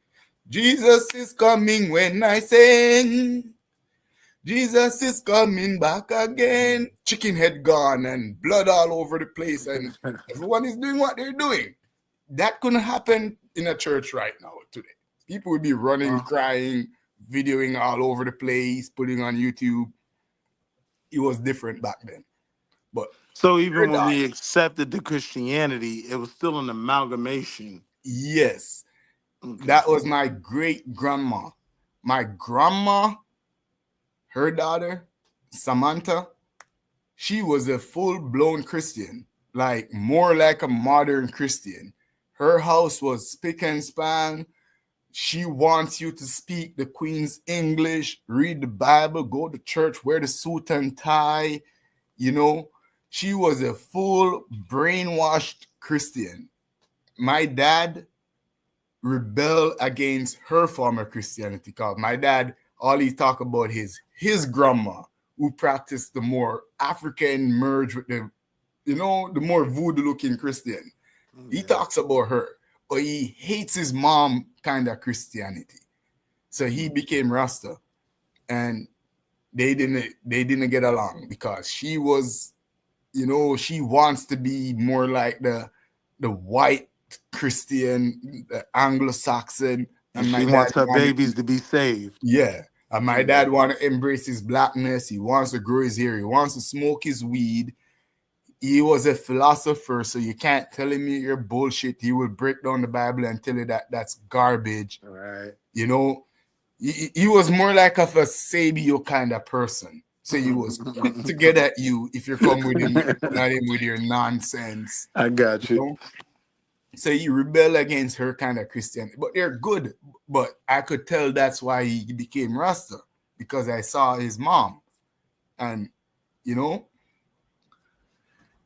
Jesus is coming when I sing. Jesus is coming back again. Chicken head gone and blood all over the place, and everyone is doing what they're doing. That couldn't happen in a church right now today. People would be running, crying, videoing all over the place, putting on YouTube. It was different back then. But so even when we accepted the Christianity, it was still an amalgamation. Yes. Okay. That was my great grandma. My grandma, her daughter, Samantha, she was a full-blown Christian, like more like a modern Christian. Her house was spick and span. She wants you to speak the Queen's English, read the Bible, go to church, wear the suit and tie. She was a full brainwashed Christian. My dad rebelled against her form of Christianity because my dad, all he talked about is his grandma, who practiced the more African merge with the more voodoo-looking Christian. He talks about her, but he hates his mom kind of Christianity. So he became Rasta. And they didn't get along because she was, you know, she wants to be more like the white Christian, the Anglo-Saxon, And my she dad wants her wanted, babies to be saved. yeah. And my dad want to embrace his blackness. He wants to grow his hair. He wants to smoke his weed. He was a philosopher, so you can't tell him you're bullshit. He will break down the Bible and tell you that that's garbage. Right. You know, he was more like of a Sabio kind of person. So he was quick to get at you if you come with him, not him with your nonsense. I got you. Know? So he rebelled against her kind of Christianity. But they're good. But I could tell that's why he became Rasta, because I saw his mom. And, you know,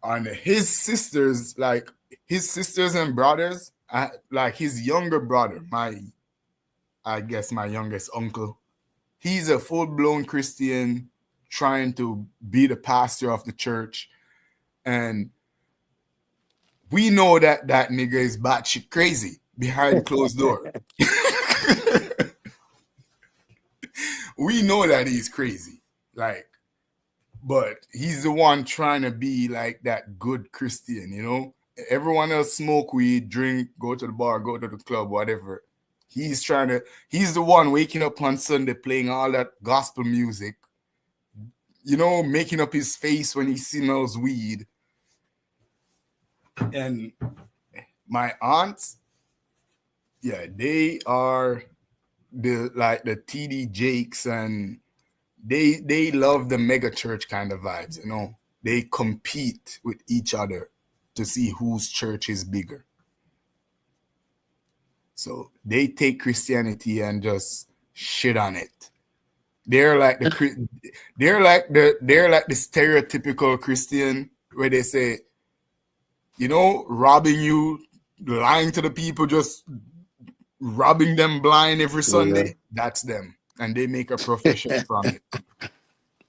and his sisters, like his sisters and brothers, like his younger brother, I guess my youngest uncle, he's a full-blown Christian trying to be the pastor of the church. And we know that that nigga is batshit crazy behind closed door. We know that he's crazy. Like, but he's the one trying to be like that good Christian, you know? Everyone else smoke weed, drink, go to the bar, go to the club, whatever. He's the one waking up on Sunday playing all that gospel music, you know, making up his face when he smells weed. And my aunts, yeah, they are the TD Jakes, and they love the mega church kind of vibes, you know. They compete with each other to see whose church is bigger. So they take Christianity and just shit on it. They're like the stereotypical Christian where they say, you know, robbing you, lying to the people, just robbing them blind every Sunday. Yeah. That's them. And they make a profession from it.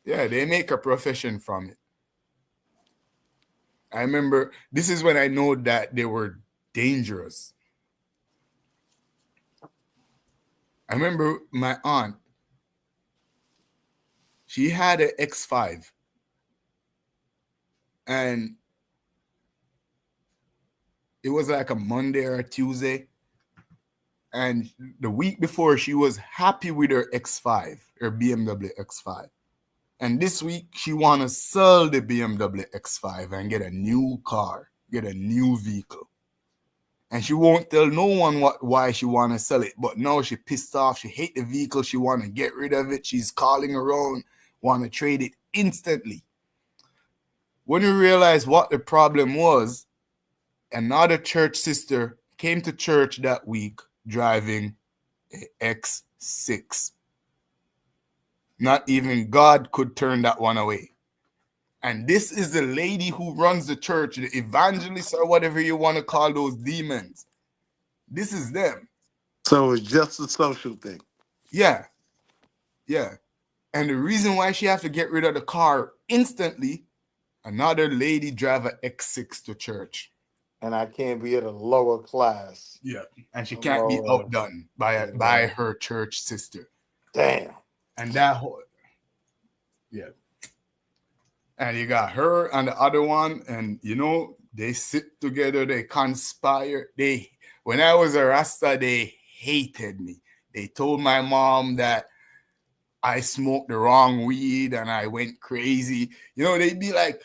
Yeah, they make a profession from it. I remember, this is when I know that they were dangerous. I remember my aunt, she had an X5. And it was like a Monday or a Tuesday. And the week before, she was happy with her X5, her BMW X5. And this week, she want to sell the BMW X5 and get a new car, get a new vehicle. And she won't tell no one why she want to sell it. But now she pissed off. She hate the vehicle. She want to get rid of it. She's calling around, want to trade it instantly. When we realized what the problem was, another church sister came to church that week driving an X6. Not even God could turn that one away. And this is the lady who runs the church, the evangelist or whatever you want to call those demons. This is them. So it's just a social thing. Yeah. Yeah. And the reason why she have to get rid of the car instantly, another lady drive an X6 to church. And I can't be at a lower class. Yeah. And she can't be outdone by her church sister. Damn. And that whole, yeah. And you got her and the other one, and you know, they sit together, they conspire. When I was a Rasta, they hated me. They told my mom that I smoked the wrong weed and I went crazy. You know, they'd be like,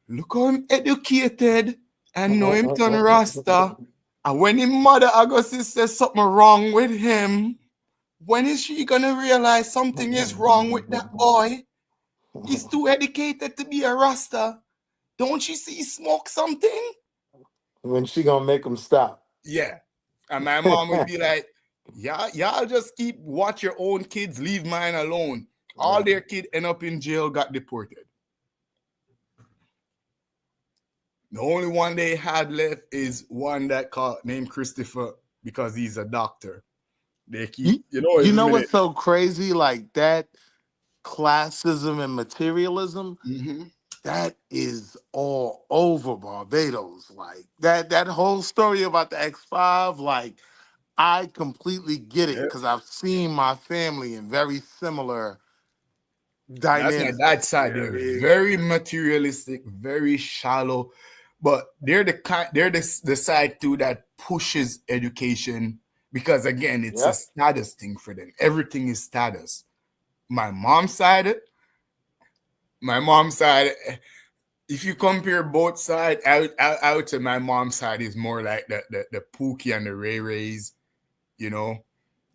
look how I'm educated and know him turn Rasta. And when his mother Augustus says something wrong with him, when is she gonna realize something is wrong with that boy? He's too educated to be a Rasta. Don't you see he smoke something? When she gonna make him stop? Yeah. And my mom would be like, y'all just watch your own kids, leave mine alone. All their kids end up in jail, got deported. The only one they had left is one named Christopher, because he's a doctor. They keep, you know what's so crazy? Like that classism and materialism, that is all over Barbados. Like that whole story about the X5, like I completely get it because I've seen my family in very similar That's my dynamic. dad's side. Yeah, They're very materialistic, very shallow, but they're the side too that pushes education because again, it's a status thing for them. Everything is status. My mom's side, if you compare both sides, I would say my mom's side is more like the Pookie and the Ray Rays, you know.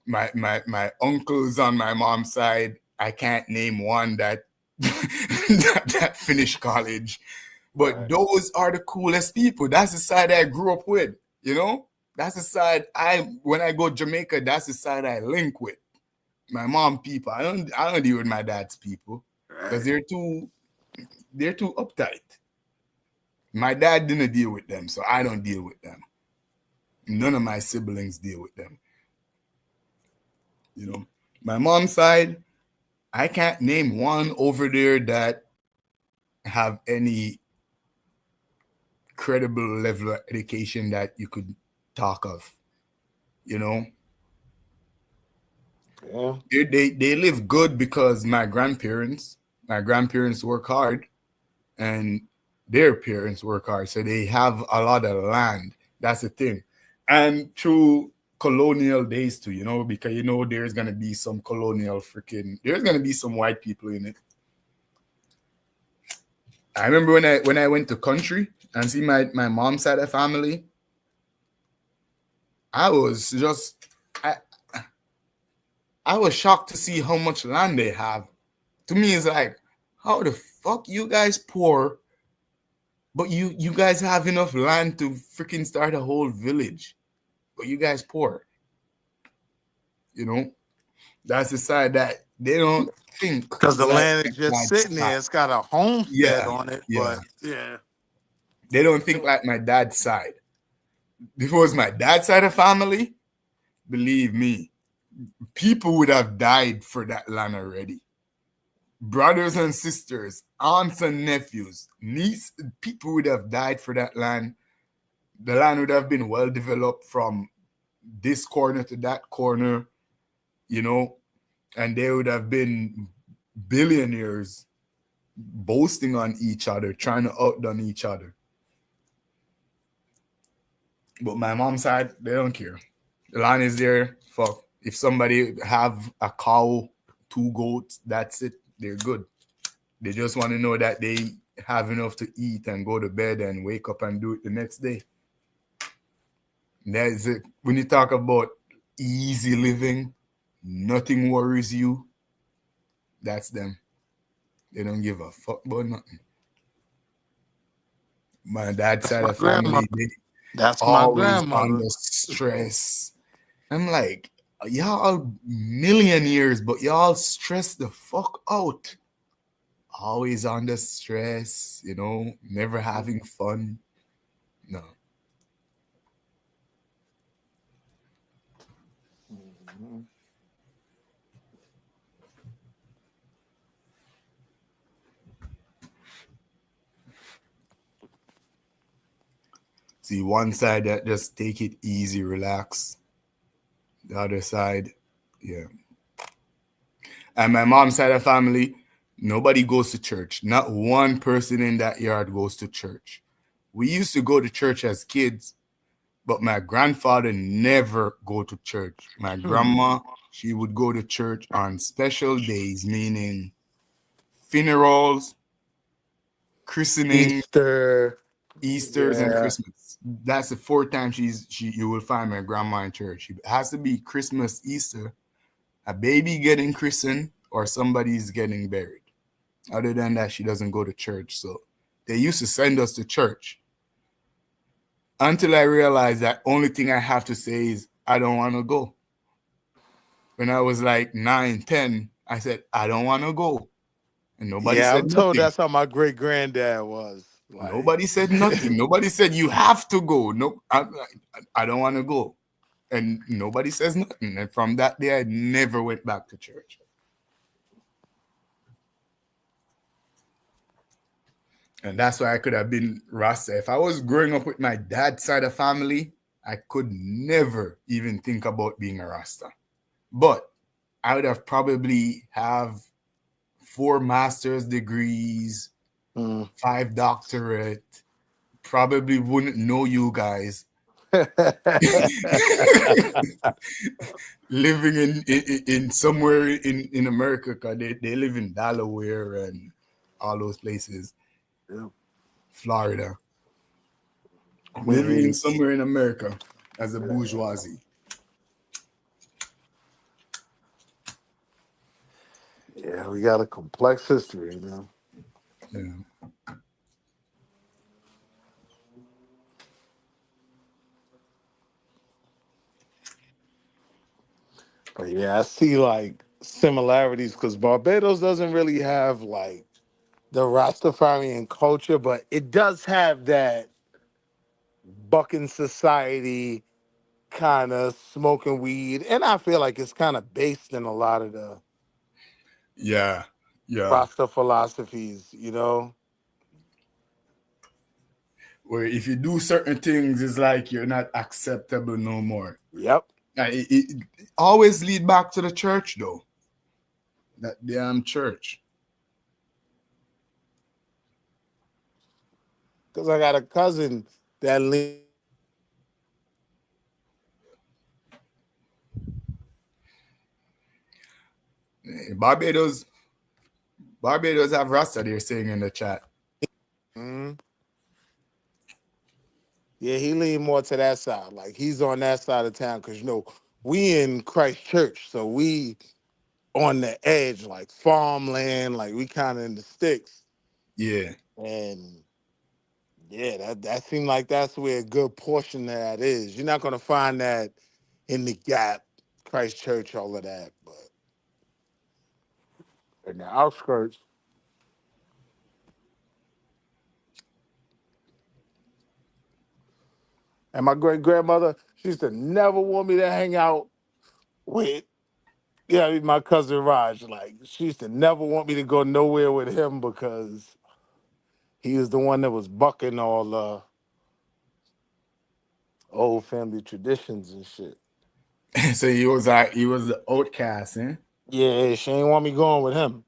My uncles on my mom's side, I can't name one that that finished college, but those are the coolest people. That's the side I grew up with, you know. That's the side when I go to Jamaica, that's the side I link with. My mom people. I don't deal with my dad's people because they're too uptight. My dad didn't deal with them, so I don't deal with them. None of my siblings deal with them. You know, my mom's side, I can't name one over there that have any credible level of education that you could talk of. You know, they live good because my grandparents work hard, and their parents work hard, so they have a lot of land. That's the thing, and through colonial days too, you know, because you know there's gonna be some there's gonna be some white people in it. I remember when I went to country and see my mom's side of family, I was shocked to see how much land they have. To me, it's like, how the fuck you guys poor, but you guys have enough land to freaking start a whole village, but you guys poor. You know, that's the side that they don't think. Because the land is just sitting there. It's got a homestead on it, but they don't think like my dad's side. If it was my dad's side of family, believe me, people would have died for that land already. Brothers and sisters, aunts and nephews, people would have died for that land. The land would have been well developed from this corner to that corner, you know, and they would have been billionaires boasting on each other, trying to outdone each other. But my mom's side, they don't care. The land is there. Fuck. If somebody have a cow, 2 goats, that's it. They're good. They just want to know that they have enough to eat and go to bed and wake up and do it the next day. That is it. When you talk about easy living, nothing worries you, that's them. They don't give a fuck about nothing. My dad's side of family, that's always my grandmother. under stress. I'm like, y'all millionaires, but y'all stress the fuck out. Always under stress, you know, never having fun. No. See, one side that just take it easy, relax. The other side, yeah. And my mom's side of family, nobody goes to church. Not one person in that yard goes to church. We used to go to church as kids, but my grandfather never go to church. My grandma, she would go to church on special days, meaning funerals, christening, Easter's and Christmas. That's the 4th time you will find my grandma in church. It has to be Christmas, Easter, a baby getting christened, or somebody's getting buried. Other than that, she doesn't go to church. So they used to send us to church. Until I realized that only thing I have to say is, I don't want to go. When I was like 9, 10, I said, I don't want to go. And nobody said I'm told nothing. that's how my great granddad was. Like, nobody said nothing. Nobody said you have to go. No, I don't want to go. And nobody says nothing. And from that day, I never went back to church. And that's why I could have been Rasta. If I was growing up with my dad's side of family, I could never even think about being a Rasta. But I would have probably have 4 master's degrees, 5 doctorate. Probably wouldn't know you guys. Living in somewhere in America, because they live in Delaware and all those places. Yeah. Florida. Living in somewhere in America as a bourgeoisie. Yeah, we got a complex history, you know. Yeah. But yeah, I see like similarities because Barbados doesn't really have like the Rastafarian culture, but it does have that bucking society kind of smoking weed. And I feel like it's kind of based in a lot of the Yeah. Rasta philosophies, you know? Where if you do certain things, it's like you're not acceptable no more. Yep. It always lead back to the church, though. That damn church. Because I got a cousin that Barbados have Rasta, they're saying in the chat. Yeah, he lean more to that side. Like he's on that side of town because you know we in Christ Church, so we on the edge, like farmland, like we kind of in the sticks. Yeah, and yeah, that seemed like that's where a good portion of that is. You're not gonna find that in the Gap, Christ Church, all of that, but in the outskirts. And my great grandmother, she used to never want me to hang out with, my cousin Raj. Like, she used to never want me to go nowhere with him because he was the one that was bucking all the old family traditions and shit. So he was the outcast, eh? Yeah, she ain't want me going with him.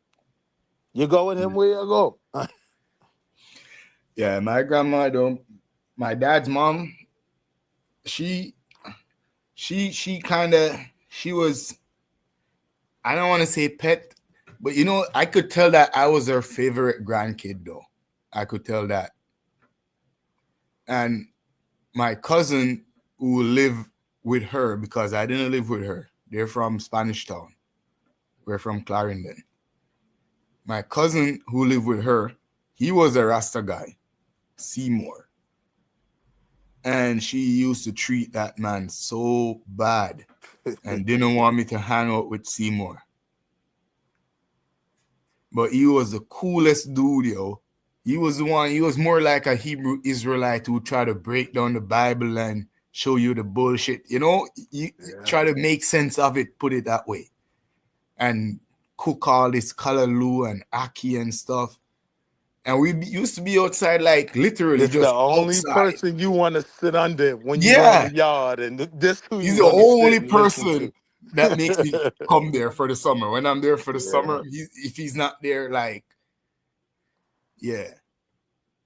You go with him where you go. Yeah, my grandma though, my dad's mom, she was, I don't want to say pet, but you know, I could tell that I was her favorite grandkid though. I could tell that. And my cousin who lived with her, because I didn't live with her, they're from Spanish Town. We're from Clarendon. My cousin who lived with her, he was a Rasta guy, Seymour. And she used to treat that man so bad and didn't want me to hang out with Seymour. But he was the coolest dude, yo. He was more like a Hebrew Israelite who tried to break down the Bible and show you the bullshit. You know, try to make sense of it, put it that way. And cook all this kalaloo and ackee and stuff. And we used to be outside, like literally It's just the only outside. person you want to sit under when you go in the yard, and this who He's you the wanna sit only and listen person to. that makes me come there for the summer. When I'm there for the summer, if he's not there, like, yeah.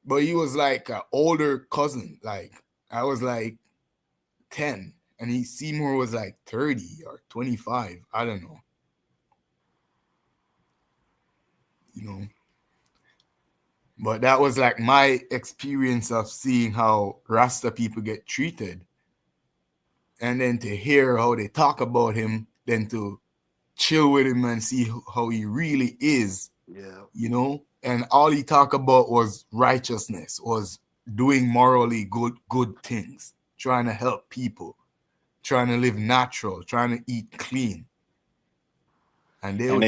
But he was like an older cousin. Like, I was like 10, and Seymour was like 30 or 25. I don't know. You know. But that was like my experience of seeing how Rasta people get treated. And then to hear how they talk about him, then to chill with him and see how he really is. Yeah. You know? And all he talked about was righteousness, was doing morally good things, trying to help people, trying to live natural, trying to eat clean. And then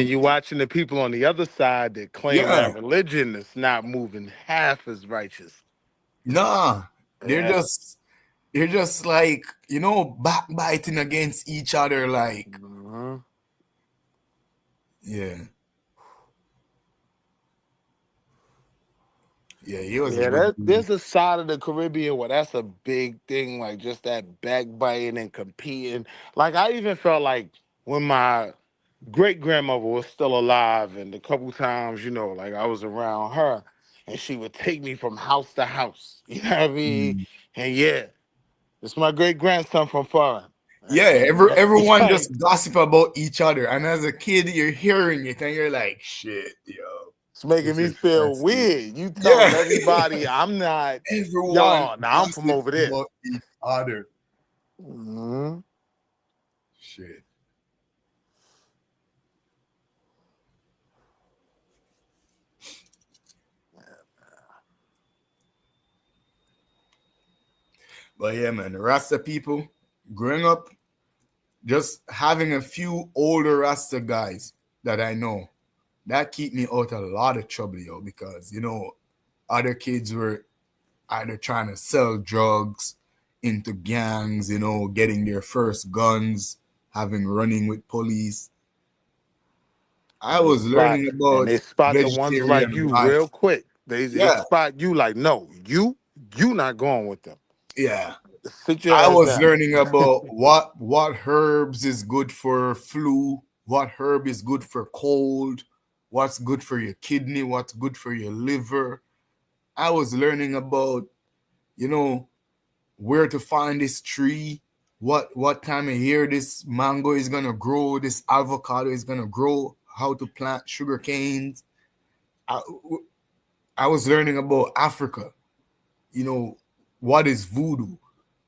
you watching the people on the other side that claim that religion is not moving half as righteous. Nah, they're just like, you know, backbiting against each other, like, yeah. Yeah, he was. Yeah, there's a side of the Caribbean where that's a big thing, like just that backbiting and competing. Like I even felt like when my great grandmother was still alive, and a couple times, you know, like I was around her, and she would take me from house to house. You know what I mean? Mm. And yeah, it's my great grandson from foreign. Yeah, It's everyone like just gossip about each other, and as a kid, you're hearing it, and you're like, "Shit, yo, it's making this me is feel fascinating." weird. You telling Yeah, everybody I'm not everyone y'all. Now I'm from gossips over there. about each other. Mhm. Shit. But yeah, man, the Rasta people growing up, just having a few older Rasta guys that I know, that keep me out a lot of trouble, yo, because you know, other kids were either trying to sell drugs into gangs, you know, getting their first guns, having running with police. I And they was spot learning and about they spot the ones like vegetarian you real life. quick. They Yeah, spot you like, no, you not going with them. yeah. Sit your I ass was down. learning about what herbs is good for flu, what herb is good for cold, what's good for your kidney, what's good for your liver. I was learning about, you know, where to find this tree, what time of year this mango is gonna grow, this avocado is gonna grow, how to plant sugar canes. I, I was learning about Africa. You know, what is voodoo?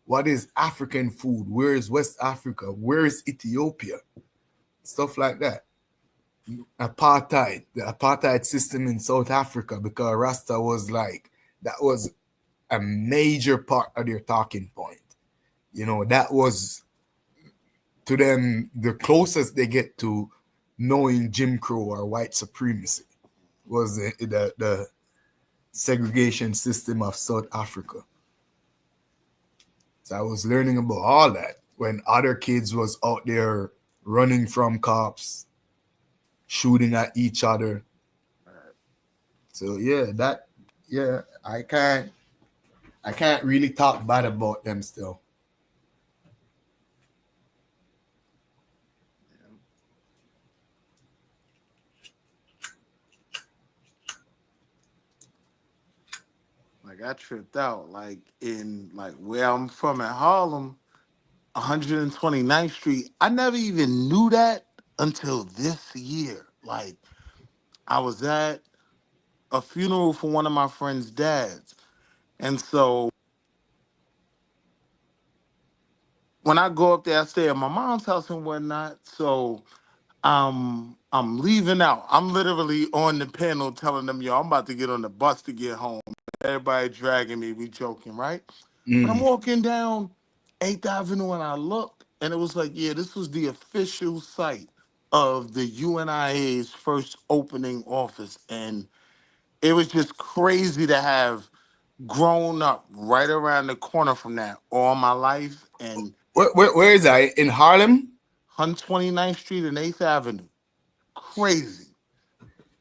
What is African food? Where is West Africa? Where is Ethiopia? Stuff like that. Apartheid, the apartheid system in South Africa, because Rasta was like, that was a major part of their talking point. You know, that was to them the closest they get to knowing Jim Crow or white supremacy was the segregation system of South Africa. So I was learning about all that when other kids was out there running from cops, shooting at each other. So I can't really talk bad about them still. Like I tripped out. Like in like where I'm from at Harlem, 129th Street. I never even knew that until this year. Like I was at a funeral for one of my friend's dads. And so when I go up there, I stay at my mom's house and whatnot. So I'm leaving out. I'm literally on the panel telling them, yo, I'm about to get on the bus to get home. Everybody dragging me, we joking, right? But I'm walking down 8th Avenue and I look and it was like, yeah, this was the official site of the UNIA's first opening office. And it was just crazy to have grown up right around the corner from that all my life. And Where is that? In Harlem? 129th Street and 8th Avenue. Crazy.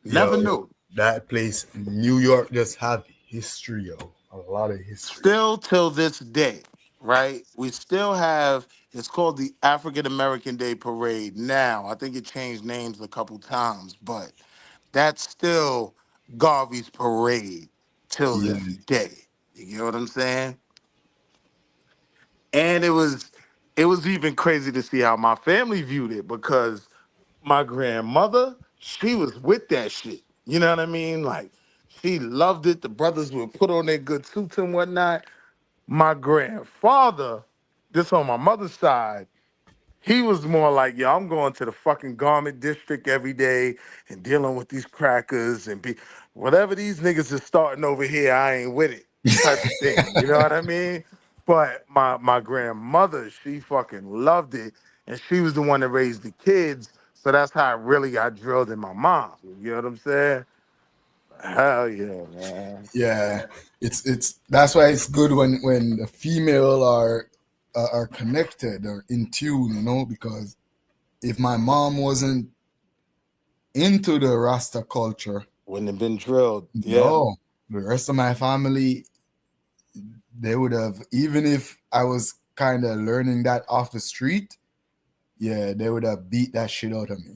Never Yo, knew. that place, New York, just have history, yo. A lot of history. Still till this day, right? We still have, it's called the African American Day Parade now. I think it changed names a couple times, but that's still Garvey's parade till Yeah. this day. You get what I'm saying? And it was even crazy to see how my family viewed it because my grandmother, she was with that shit. You know what I mean? Like she loved it. The brothers would put on their good suits and whatnot. My grandfather, this on my mother's side, he was more like, yo, I'm going to the fucking garment district every day and dealing with these crackers and be whatever these niggas is starting over here, I ain't with it type of thing. You know what I mean? But my grandmother, she fucking loved it. And she was the one that raised the kids. So that's how it really got drilled in my mom. You know what I'm saying? Hell yeah, man. Yeah, it's that's why it's good when the female are connected or in tune, you know, because if my mom wasn't into the Rasta culture, Wouldn't have been drilled. Yeah. no, the rest of my family, they would have, even if I was kind of learning that off the street, yeah, they would have beat that shit out of me.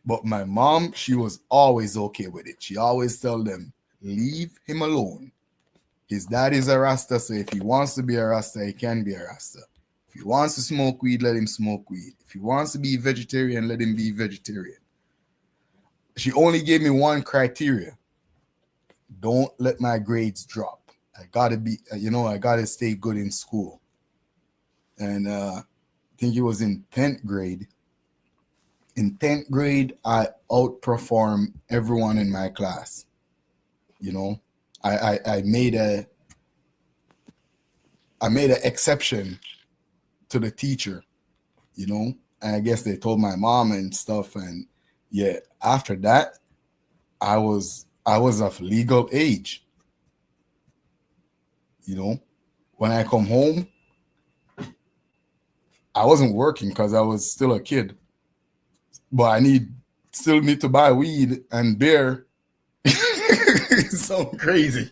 But my mom, she was always okay with it. She always tell them, leave him alone. His dad is a Rasta, so if he wants to be a Rasta, he can be a Rasta. If he wants to smoke weed, let him smoke weed. If he wants to be vegetarian, let him be vegetarian. She only gave me one criteria. Don't let my grades drop. I gotta be, I gotta stay good in school. And I think it was in 10th grade. In 10th grade, I outperformed everyone in my class. I made an exception to the teacher, and I guess they told my mom and stuff. And yeah, after that, I was of legal age. When I come home, I wasn't working because I was still a kid, but I still need to buy weed and beer. It's so crazy.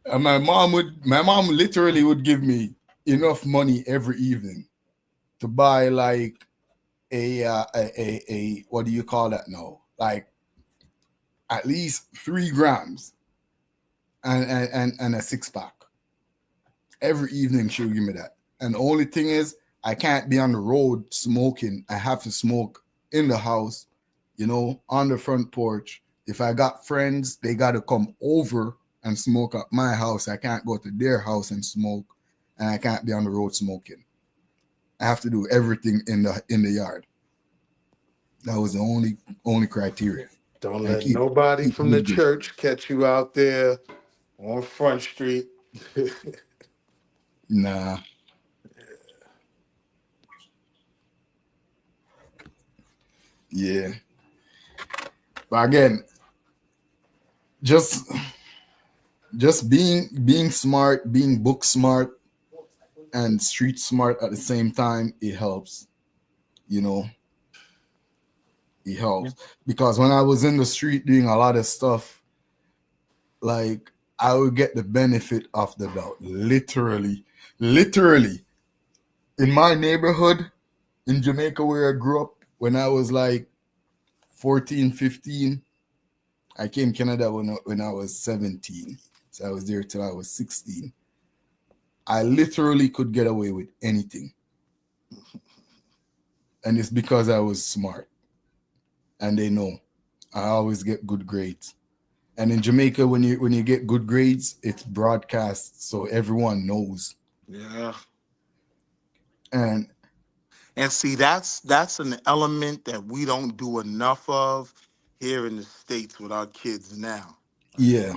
And my mom literally would give me enough money every evening to buy like a what do you call that now? Like at least 3 grams and a 6-pack. Every evening she would give me that. And the only thing is I can't be on the road smoking. I have to smoke in the house, on the front porch. If I got friends, they got to come over and smoke at my house. I can't go to their house and smoke, and I can't be on the road smoking. I have to do everything in the yard. That was the only criteria. Don't let nobody from the church catch you out there on Front Street. Nah. Yeah. But again, just being smart, being book smart and street smart at the same time, it helps. It helps. Because when I was in the street doing a lot of stuff, like I would get the benefit of the doubt. Literally. In my neighborhood in Jamaica where I grew up, when I was like 14, 15, I came to Canada when I was 17. So I was there till I was 16. I literally could get away with anything. And it's because I was smart. And they know. I always get good grades. And in Jamaica, when you get good grades, it's broadcast, so everyone knows. Yeah. And see, that's an element that we don't do enough of here in the States with our kids now. Yeah.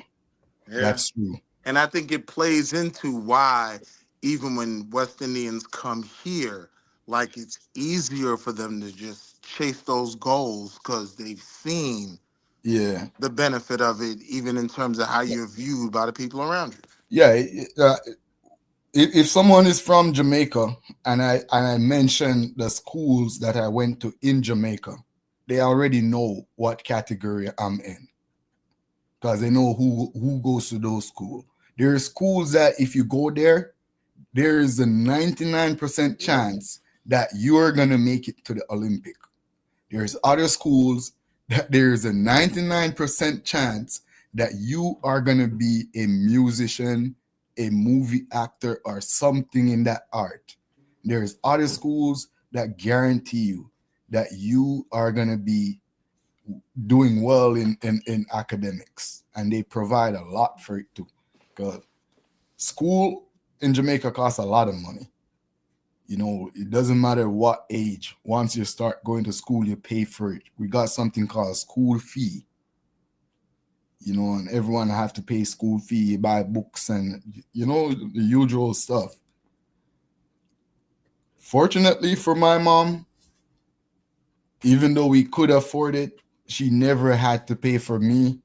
That's true. And I think it plays into why even when West Indians come here, like it's easier for them to just chase those goals because they've seen the benefit of it, even in terms of how you're viewed by the people around you. Yeah. If someone is from Jamaica and I mention the schools that I went to in Jamaica, they already know what category I'm in because they know who goes to those schools. There are schools that if you go there, there is a 99% chance that you're going to make it to the Olympic. There's other schools that there's a 99% chance that you are going to be a musician, a movie actor, or something in that art. There's other schools that guarantee you that you are going to be doing well in academics, and they provide a lot for it too. Because school in Jamaica costs a lot of money. It doesn't matter what age. Once you start going to school, you pay for it. We got something called school fee. And everyone have to pay school fee, buy books, and the usual stuff. Fortunately for my mom, even though we could afford it, she never had to pay for me.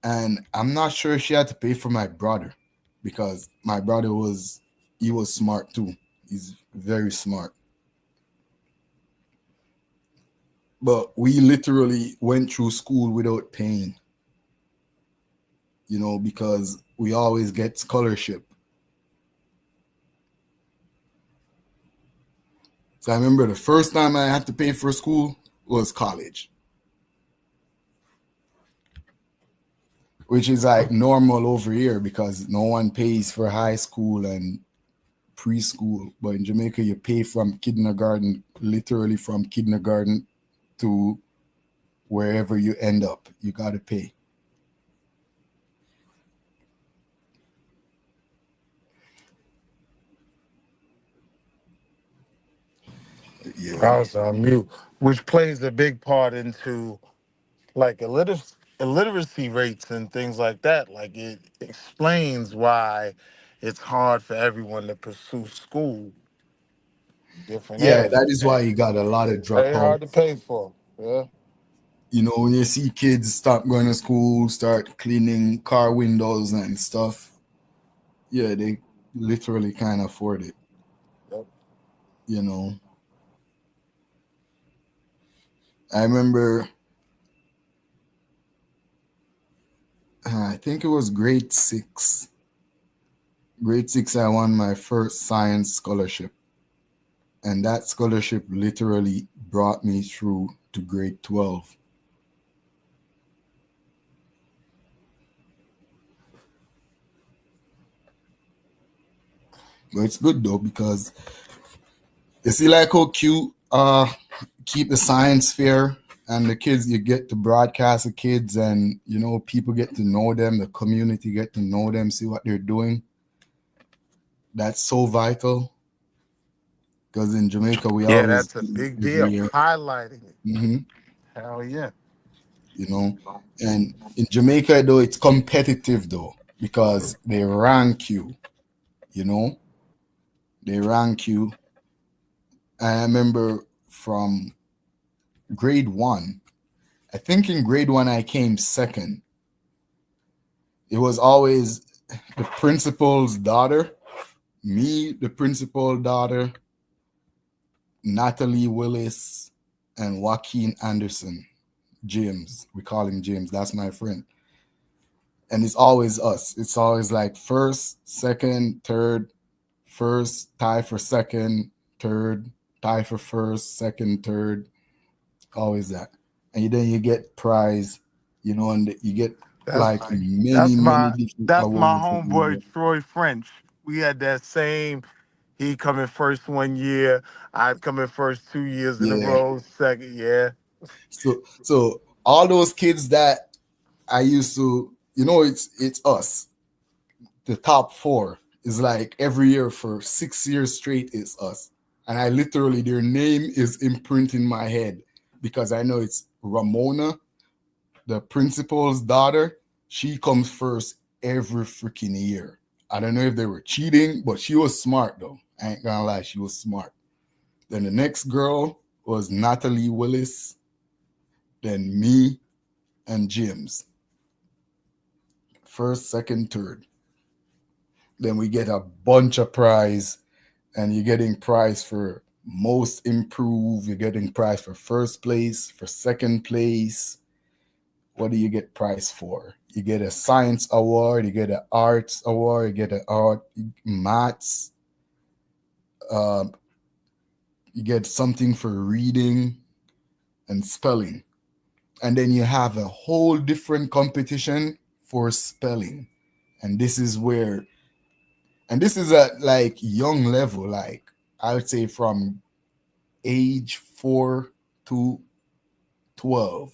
And I'm not sure she had to pay for my brother because my brother was smart too. He's very smart. But we literally went through school without paying. Because we always get scholarship. So I remember the first time I had to pay for school was college, which is like normal over here because no one pays for high school and preschool. But in Jamaica, you pay from kindergarten, literally from kindergarten to wherever you end up. You got to pay. I was on mute, which plays a big part into like illiteracy rates and things like that. Like it explains why it's hard for everyone to pursue school, different Yeah, that areas. is why you got a lot of Very hard to dropouts. pay for. Yeah. You know, when you see kids stop going to school, start cleaning car windows and stuff, yeah, they literally can't afford it. Yep. You know, I remember, I think it was grade 6. Grade 6, I won my first science scholarship. And that scholarship literally brought me through to grade 12. But it's good though, because you see like how Q keep the science fair and the kids, you get to broadcast the kids and, you know, people get to know them, the community get to know them, see what they're doing. That's so vital. Because in Jamaica, we Yeah, always that's a big every deal. year. Highlighting it. Mm-hmm. Hell yeah. You know, and in Jamaica though, it's competitive though, because they rank you, you know, they rank you. I remember from grade 1, I think in grade 1 I came second. It was always the principal's daughter, me, the principal's daughter, Natalie Willis, and Joaquin Anderson. James, we call him James, that's my friend. And it's always us. It's always like first, second, third, first, tie for second, third, tie for first, second, third, always that. And then you get prize, you know, and you get like many different That's my awards. homeboy Troy French. We had that same. He coming first 1 year. I come in first 2 years in a Yeah. row. Second, yeah. So all those kids that I used to, you know, it's us. The top 4 is like every year for 6 years straight is us. And I literally, their name is imprinted in my head because I know it's Ramona, the principal's daughter. She comes first every freaking year. I don't know if they were cheating, but she was smart though. I ain't gonna lie, she was smart. Then the next girl was Natalie Willis. Then me and James. First, second, third. Then we get a bunch of prize, and you're getting prize for most improved. You're getting prize for first place, for second place. What do you get prize for? You get a science award, you get an arts award, you get an art, maths. You get something for reading and spelling. And then you have a whole different competition for spelling. And this is where, and this is at like young level, like I would say from age 4 to 12.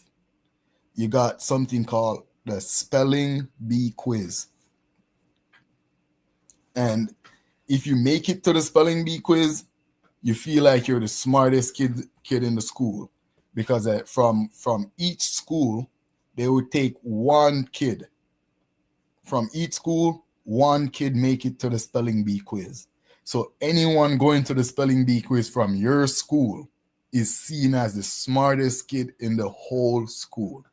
You got something called the spelling bee quiz. And if you make it to the spelling bee quiz, you feel like you're the smartest kid in the school, because from each school, they would take one kid. From each school, one kid make it to the spelling bee quiz. So anyone going to the spelling bee quiz from your school is seen as the smartest kid in the whole school.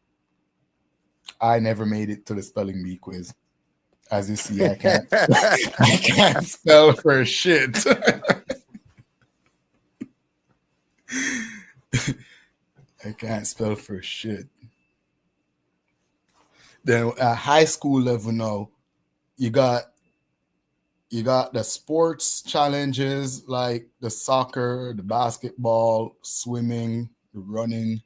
I never made it to the spelling bee quiz. As you see, I can't spell for shit. I can't spell for shit. Then at high school level now, you got You got the sports challenges like the soccer, the basketball, swimming, the running.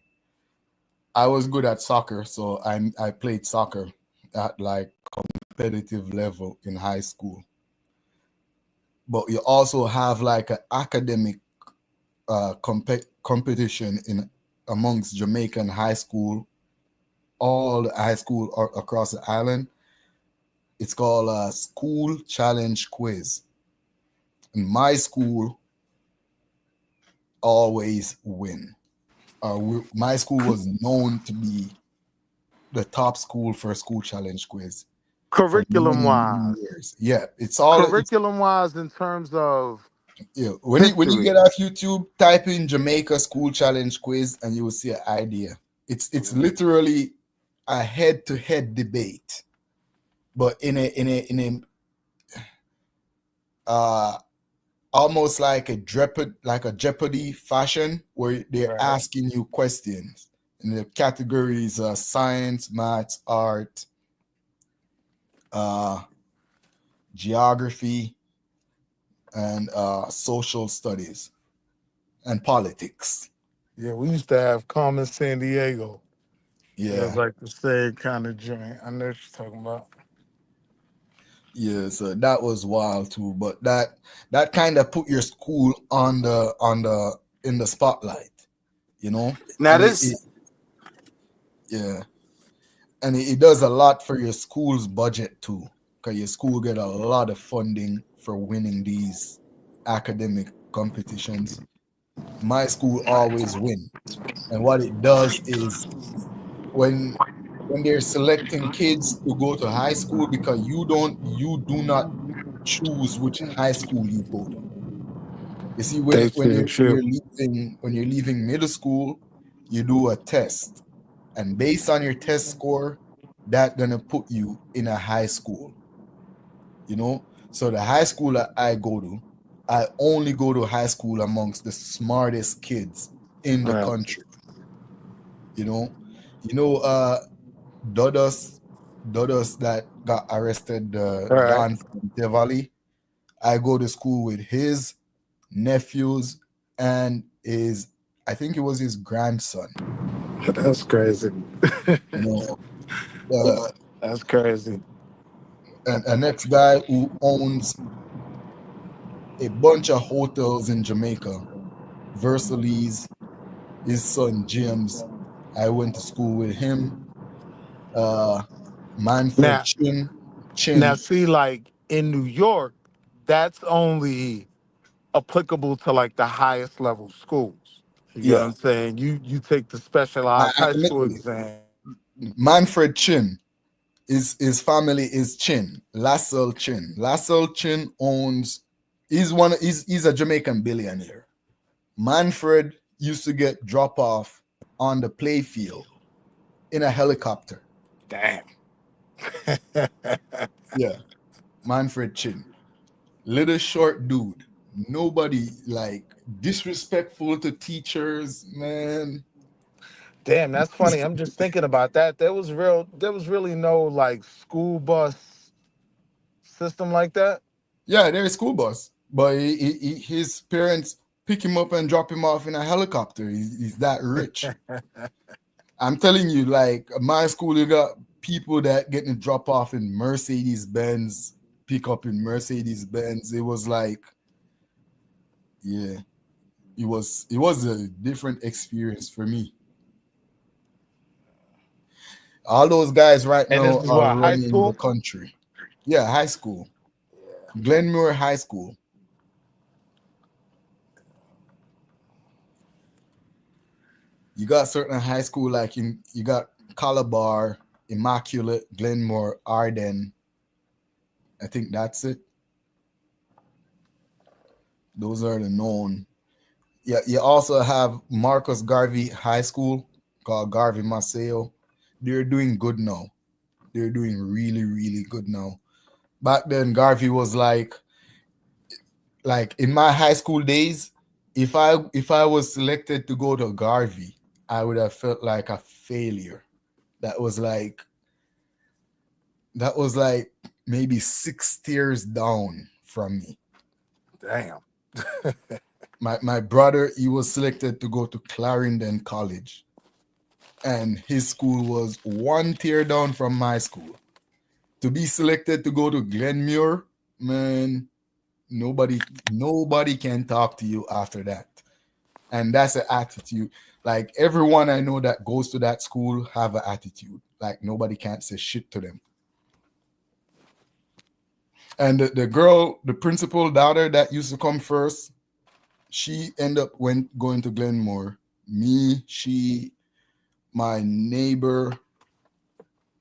I was good at soccer, so I played soccer at like competitive level in high school. But you also have like an academic competition in amongst Jamaican high school, all the high school across the island. It's called a school challenge quiz. And my school always win. My school was known to be the top school for school challenge quiz for Curriculum many, many wise. years. Yeah, it's all Curriculum wise in terms of yeah. When you get history. off YouTube, type in Jamaica school challenge quiz, and you will see an idea. It's literally a head-to-head debate, but in a almost like a Jeopardy fashion, where they're Right. asking you questions. And the categories are science, maths, art, geography, and social studies and politics. Yeah, we used to have Common San Diego. It was Yeah. like the same kind of joint. I know what you're talking about. Yeah, so that was wild too. But that kind of put your school in the spotlight, you know? Now And this yeah. And it does a lot for your school's budget too. Because your school get a lot of funding for winning these academic competitions. My school always win. And what it does is when they're selecting kids to go to high school, because you do not choose which high school you go to. You see, when you're leaving middle school, you do a test, and based on your test score, that's gonna put you in a high school. You know, so the high school that I go to, I only go to high school amongst the smartest kids in the Right. country. You know, Dodos that got arrested, All right. Don from Devali. I go to school with his nephews and I think it was his grandson. That's crazy. You know, That's crazy. and a next guy who owns a bunch of hotels in Jamaica, Versailles, his son James. I went to school with him. Manfred Now- Chin. Now, see, like in New York, that's only applicable to like the highest level schools. You know what I'm saying? You take the specialized high school exam. Manfred Chin, his family is Chin, Lassell Chin. Lassell Chin owns. He's a Jamaican billionaire. Manfred used to get drop off on the play field in a helicopter. Damn. Yeah, Manfred Chin, little short dude. Nobody like disrespectful to teachers, man. Damn, that's funny. I'm just thinking about that. There was really no like school bus system like that. Yeah, there's a school bus, but his parents pick him up and drop him off in a helicopter. He's that rich. I'm telling you, like my school, you got people that getting drop off in Mercedes Benz, pick up in Mercedes Benz. It was like, yeah, it was a different experience for me. All those guys right And now this is are what, high running school? the country. Yeah, high school. Glenmore High School. You got certain high school like you got Calabar, Immaculate, Glenmore, Arden. I think that's it. Those are the known. Yeah, you also have Marcus Garvey High School called Garvey Maceo. They're doing good now. They're doing really, really good now. Back then, Garvey was like in my high school days, if I was selected to go to Garvey, I would have felt like a failure. That was like maybe 6 tiers down from me. Damn. My brother, he was selected to go to Clarendon College, and his school was one tier down from my school. To be selected to go to Glenmuir, man, nobody can talk to you after that. And that's an attitude. Like everyone I know that goes to that school have an attitude. Like nobody can't say shit to them. And the girl, the principal daughter that used to come first, she ended up going to Glenmore. Me, my neighbor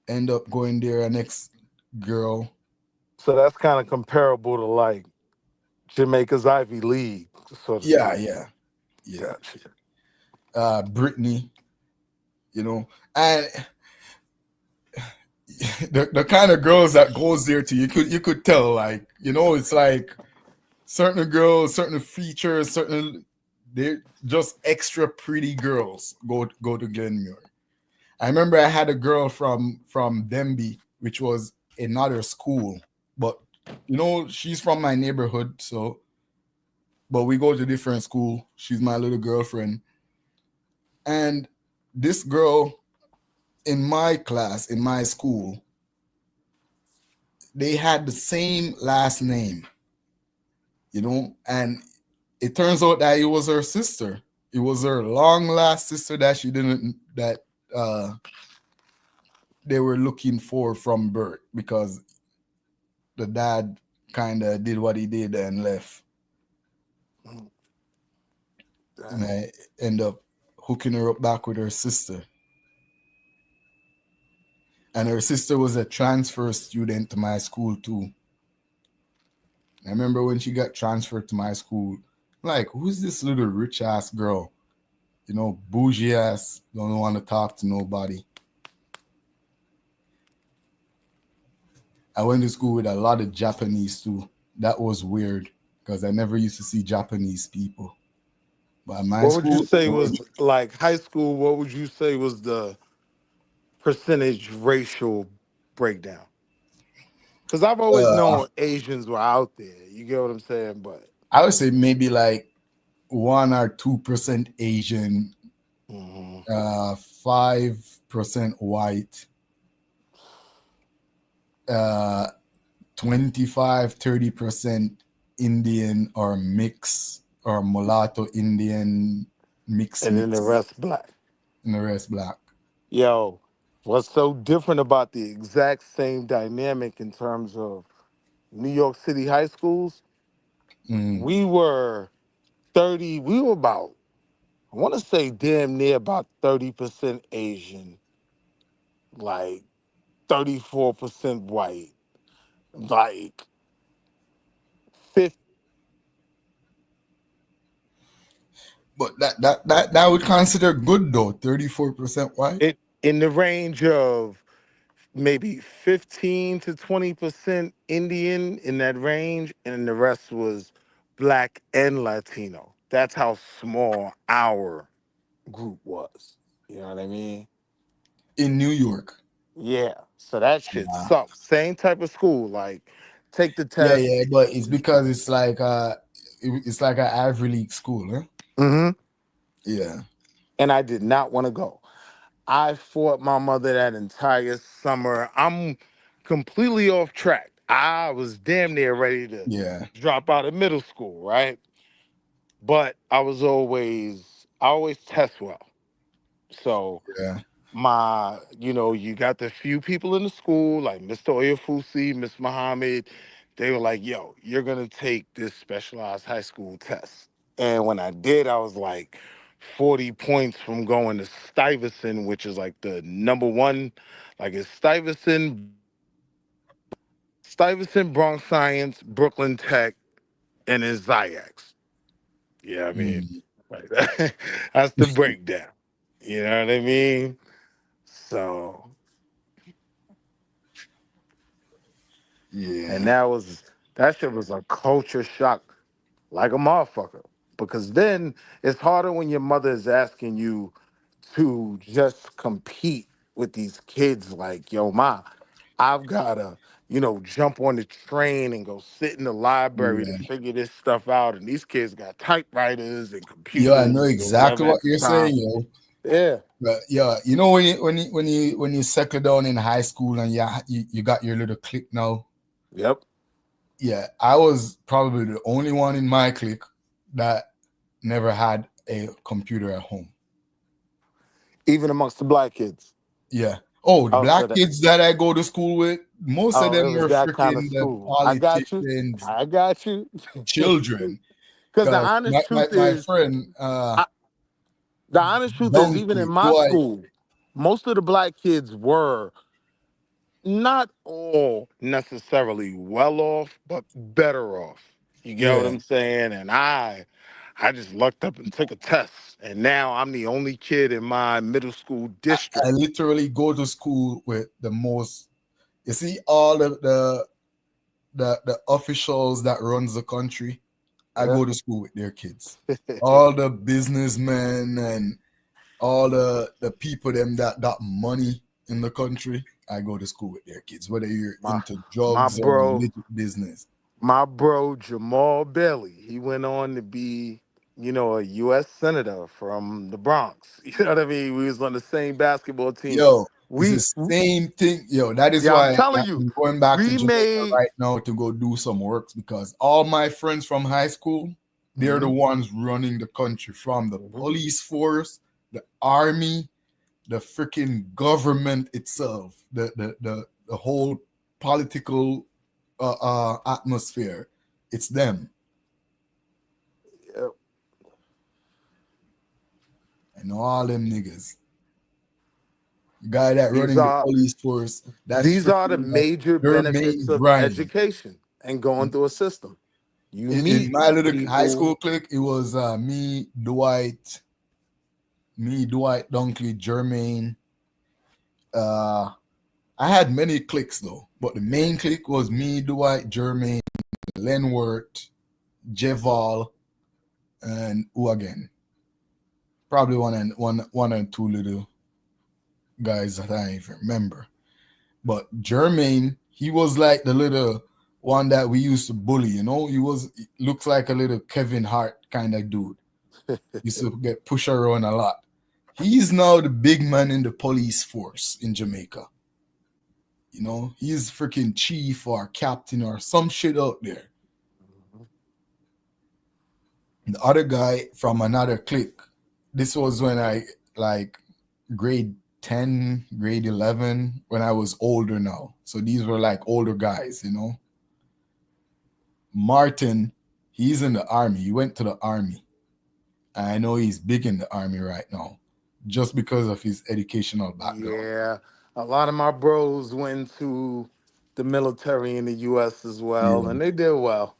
end up going there, a next girl. So that's kind of comparable to like Jamaica's Ivy League, so to Yeah, speak. yeah. Brittany, and the kind of girls that goes there to you could tell, like, it's like certain girls, certain features, they're just extra pretty girls go to Glenmuir. I remember I had a girl from Denby, which was another school, but she's from my neighborhood, but we go to different school. She's my little girlfriend. And this girl in my class, in my school, they had the same last name, and it turns out that it was her sister. It was her long lost sister that they were looking for from birth, because the dad kind of did what he did and left. And I end up hooking her up back with her sister. And her sister was a transfer student to my school too. I remember when she got transferred to my school, like, who's this little rich ass girl? Bougie ass, don't want to talk to nobody. I went to school with a lot of Japanese too. That was weird because I never used to see Japanese people. But What would you say was, like, high school, what would you say was the percentage racial breakdown? Because I've always known Asians were out there. You get what I'm saying? But I would say maybe like 1 or 2% Asian, 5% white, 25-30% Indian or mix or mulatto Indian mix. And then the rest black. Yo, what's so different about the exact same dynamic in terms of New York City high schools? We were about, I want to say damn near about 30% Asian, like 34% white, like 50. But that would consider good though, 34% white? It in the range of maybe 15 to 20% Indian, in that range, and the rest was black and Latino. That's how small our group was. You know what I mean? In New York. Yeah. So that shit sucks. Same type of school. Like, take the test. Yeah, but it's because it's like an Ivy League school, huh? Mm-hmm. Yeah. And I did not want to go. I fought my mother that entire summer. I'm completely off track. I was damn near ready to drop out of middle school, right? But I always test well. So you got the few people in the school, like Mr. Oyafusi, Miss Muhammad, they were like, yo, you're going to take this specialized high school test. And when I did, I was like 40 points from going to Stuyvesant, which is like the number one, like it's Stuyvesant, Bronx Science, Brooklyn Tech, and it's Ziax. Yeah, I mean, like that's the breakdown. You know what I mean? So, yeah. And that shit was a culture shock like a motherfucker. Because then it's harder when your mother is asking you to just compete with these kids like, yo, ma, I've gotta, jump on the train and go sit in the library to Yeah. figure this stuff out. And these kids got typewriters and Yo, I know computers or exactly whatever what at the you're time. saying, yo. Yeah. But yeah, you know when you settle down in high school and you got your little clique now. Yep. Yeah, I was probably the only one in my clique that never had a computer at home. Even amongst the black kids. Yeah. Oh, the Oh, so black kids that I go to school with, most of it them was were that kind of freaking the school. I got you. politicians, I got you. children. Because the Because honest truth my is, friend, the honest truth is, even in Donkey, my Dwight, school, most of the black kids were not all necessarily well off, but better off. You get what yeah. I'm saying? And I just lucked up and took a test, and now I'm the only kid in my middle school I district. literally go to school with the most. You see, all the officials that runs the country, I go to school with their kids. All the businessmen and all the people them that got money in the country, I go to school with their kids, whether you're into my drugs or bro, legit business. my bro Jamal Bailey, he went on to be, a U.S. senator from the Bronx. You know what I mean? We was on the same basketball team. Yo, it's the same thing. Yo, that is Yeah, I'm why telling you, I'm going back to we Jamaica made. right now to go do some work, because all my friends from high school, they're the ones running the country, from the police force, the army, the freaking government itself, the whole political atmosphere. It's them. Yep. I know all them niggas. The guy that running the police force. These are the major benefits of Grind. education and going through a system. You In meet my little people. high school clique, it was me, Dwight, Dunkley, Jermaine. I had many cliques though, but the main clique was me, Dwight, Jermaine, Lenworth, Jeval, and who again? Probably one and two little guys that I don't even remember. But Jermaine, he was like the little one that we used to bully, He looks like a little Kevin Hart kind of dude. Used to get pushed around a lot. He's now the big man in the police force in Jamaica. He's freaking chief or captain or some shit out there. The other guy from another clique, this was when I grade 10, grade 11, when I was older now. So these were like older guys, Martin, he's in the army. He went to the army. I know he's big in the army right now, just because of his educational background. Yeah, a lot of my bros went to the military in the U.S. as well, and they did well.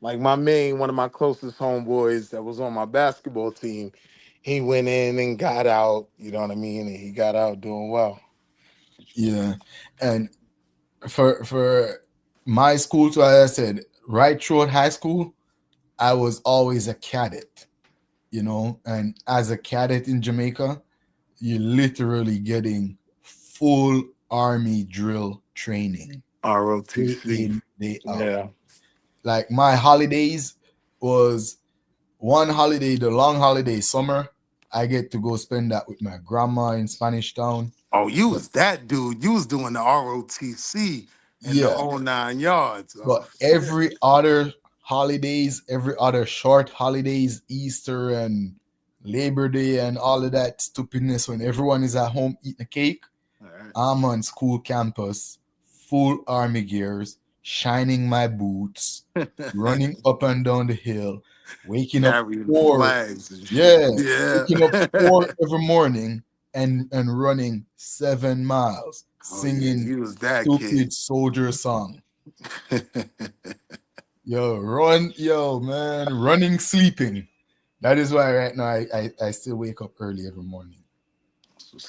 Like one of my closest homeboys that was on my basketball team, he went in and got out, you know what I mean? And he got out doing well. Yeah. And for my school, so as I said, right throughout high school, I was always a cadet, and as a cadet in Jamaica, you're literally getting full army drill training. ROTC. Day in, day out. Yeah. Like my holidays was one holiday, the long holiday, summer, I get to go spend that with my grandma in Spanish Town. Oh, you was that dude. You was doing the ROTC and the whole 9 yards. But every other holidays, every other short holidays, Easter and Labor Day and all of that stupidness, when everyone is at home eating a cake, I'm on school campus, full army gears, shining my boots, running up and down the hill, waking up waking up 4 every morning and running 7 miles, singing stupid soldier song. Running, sleeping. That is why right now I still wake up early every morning.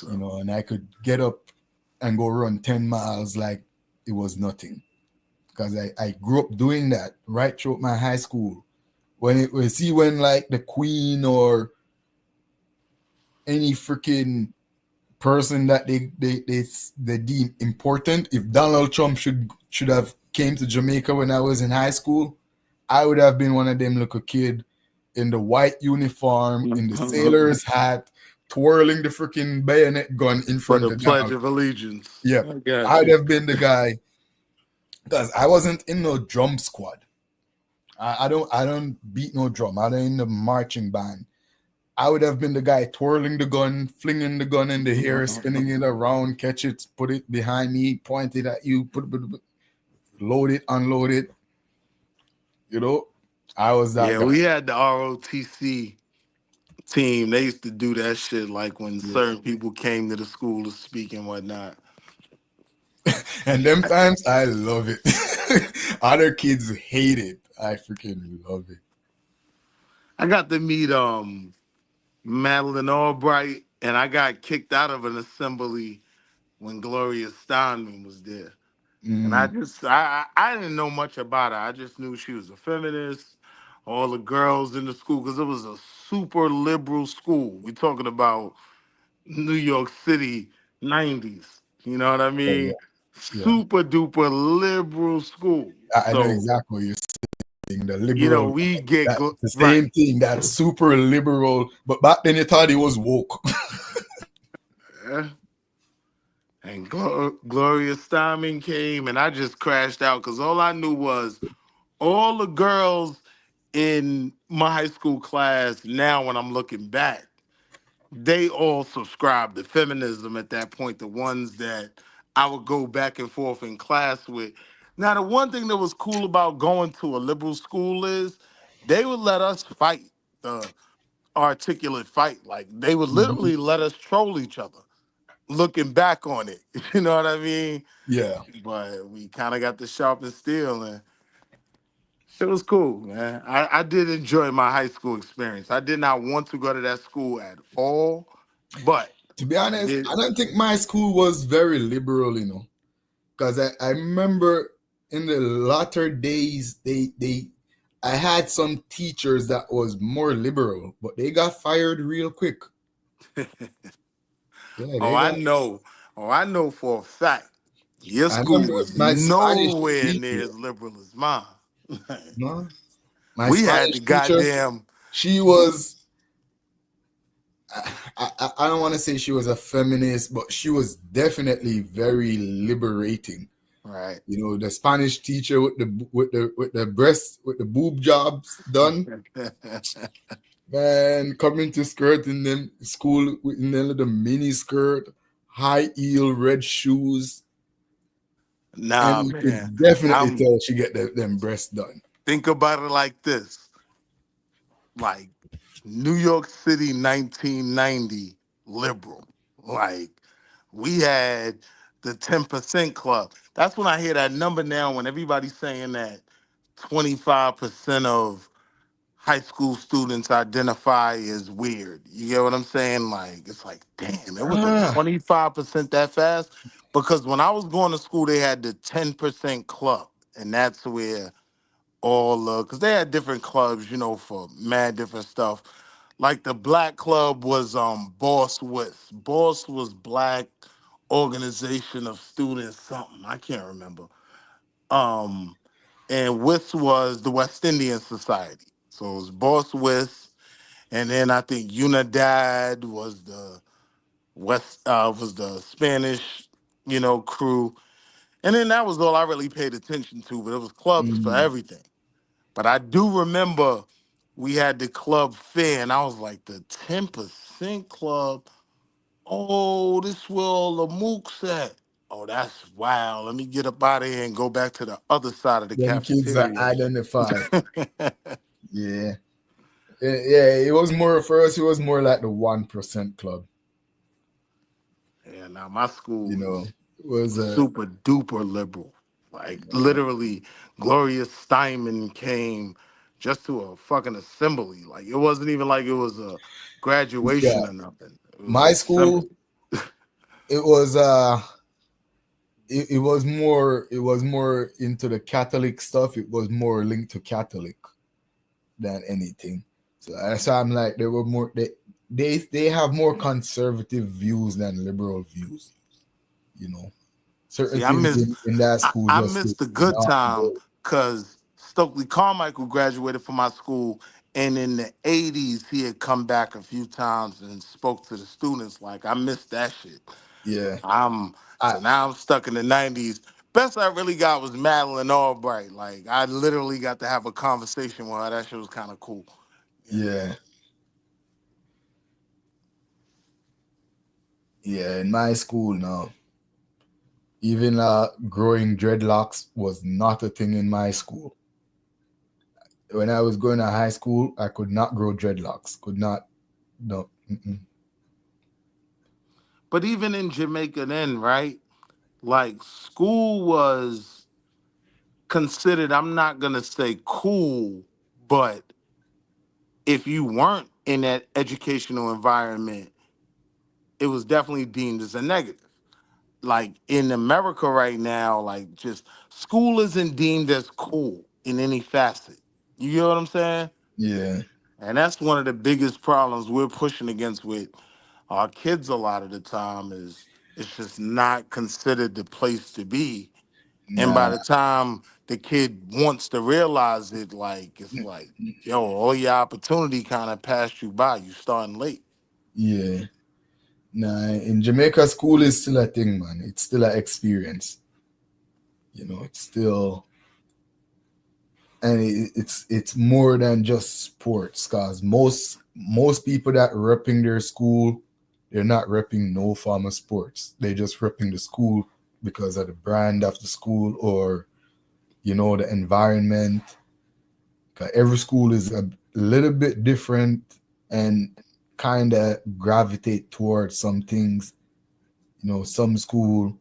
And I could get up and go run 10 miles like it was nothing. Because I grew up doing that right throughout my high school. When like the Queen or any freaking person that they deem important. If Donald Trump should have came to Jamaica when I was in high school, I would have been one of them little kid in the white uniform, in the sailor's hat, twirling the freaking bayonet gun in For front the of Pledge of Allegiance. Yeah, I got I'd you. have been the guy because I wasn't in no drum squad. I don't beat no drum. I don't in the marching band. I would have been the guy twirling the gun, flinging the gun in the air, spinning it around, catch it, put it behind me, point it at you, load it, unload it. You know, I was that Yeah, guy. we had the ROTC team. They used to do that shit like when certain people came to the school to speak and whatnot. And them times, I love it. Other kids hate it. I freaking love it. I got to meet Madeline Albright, and I got kicked out of an assembly when Gloria Steinem was there. And I didn't know much about her. I just knew she was a feminist. All the girls in the school, because it was a super liberal school. We're talking about New York City 90s. You know what I mean? Super duper liberal school. I know exactly what you're saying. The liberal, you know, we get the same thing. That super liberal, but back then you thought he was woke. Yeah. And Gloria Steinem came, and I just crashed out because all I knew was all the girls in my high school class. Now, when I'm looking back, they all subscribed to feminism at that point. The ones that I would go back and forth in class with. Now, the one thing that was cool about going to a liberal school is they would let us fight the articulate fight. Like, they would literally let us troll each other, looking back on it. You know what I mean? Yeah. But we kind of got the sharpened steel, and it was cool, man. I did enjoy my high school experience. I did not want to go to that school at all, but to be honest, I don't think my school was very liberal, you know, because I remember in the latter days, I had some teachers that was more liberal, but they got fired real quick. I know for a fact your school was nowhere near as liberal as mine. No, we had the goddamn. She was. I don't want to say she was a feminist, but she was definitely very liberating. Right. You know, the Spanish teacher with the boob jobs done. Man, coming to skirt in them school with the mini skirt, high heel, red shoes. Nah, and man. You could definitely tell she get them breasts done. Think about it like this. Like New York City 1990 liberal. Like we had the 10% club. That's when I hear that number now when everybody's saying that 25% of high school students identify as weird. You get what I'm saying? Like, it's like, damn, it was a 25% that fast? Because when I was going to school, they had the 10% club. And that's where all, because they had different clubs, you know, for mad different stuff. Like the black club was Boss West. Boss was Black Organization of Students something. I can't remember. And WIS was the West Indian Society. So it was Boss WIS, and then I think Unidad was the was the Spanish, you know, crew. And then that was all I really paid attention to, but it was clubs for everything. But I do remember we had the club fair, and I was like, the 10% club, oh, this where all the mooks at. Oh, that's wild. Let me get up out of here and go back to the other side of the cafeteria. Kids are identified. Yeah. It was more for us. It was more like the 1% club. Yeah, now my school, you know, was super duper liberal. Like literally, Gloria Steinem came just to a fucking assembly. Like it wasn't even like it was a graduation or nothing. My school, it was it was more into the Catholic stuff. It was more linked to Catholic than anything. So I'm like, they were more they have more conservative views than liberal views. You know, certain See, I things miss in that school I just missed did the good not time go. because Stokely Carmichael graduated from my school, and in the '80s he had come back a few times and spoke to the students. Like I missed that shit. Yeah, So now I'm stuck in the '90s. Best I really got was Madeline Albright. Like I literally got to have a conversation with her. That shit was kind of cool. yeah, yeah. In my school now, even growing dreadlocks was not a thing in my school. When I was going to high school, I could not grow dreadlocks. Could not. No. Mm-mm. But even in Jamaica then, right? Like school was considered, I'm not gonna say cool, but if you weren't in that educational environment, it was definitely deemed as a negative. Like in America right now, like just school isn't deemed as cool in any facet. You get what I'm saying? Yeah, And that's one of the biggest problems we're pushing against with our kids a lot of the time is it's just not considered the place to be. And by nah, the time the kid wants to realize it, like it's like, yo, all your opportunity kind of passed you by. You starting late. yeah. Nah, in Jamaica, school is still a thing, man. It's still an experience. You know, it's still, and it's more than just sports. Cause most people that repping their school, they're not repping no form of sports. They just repping the school because of the brand of the school or the environment. Cause every school is a little bit different and kind of gravitate towards some things. Some school,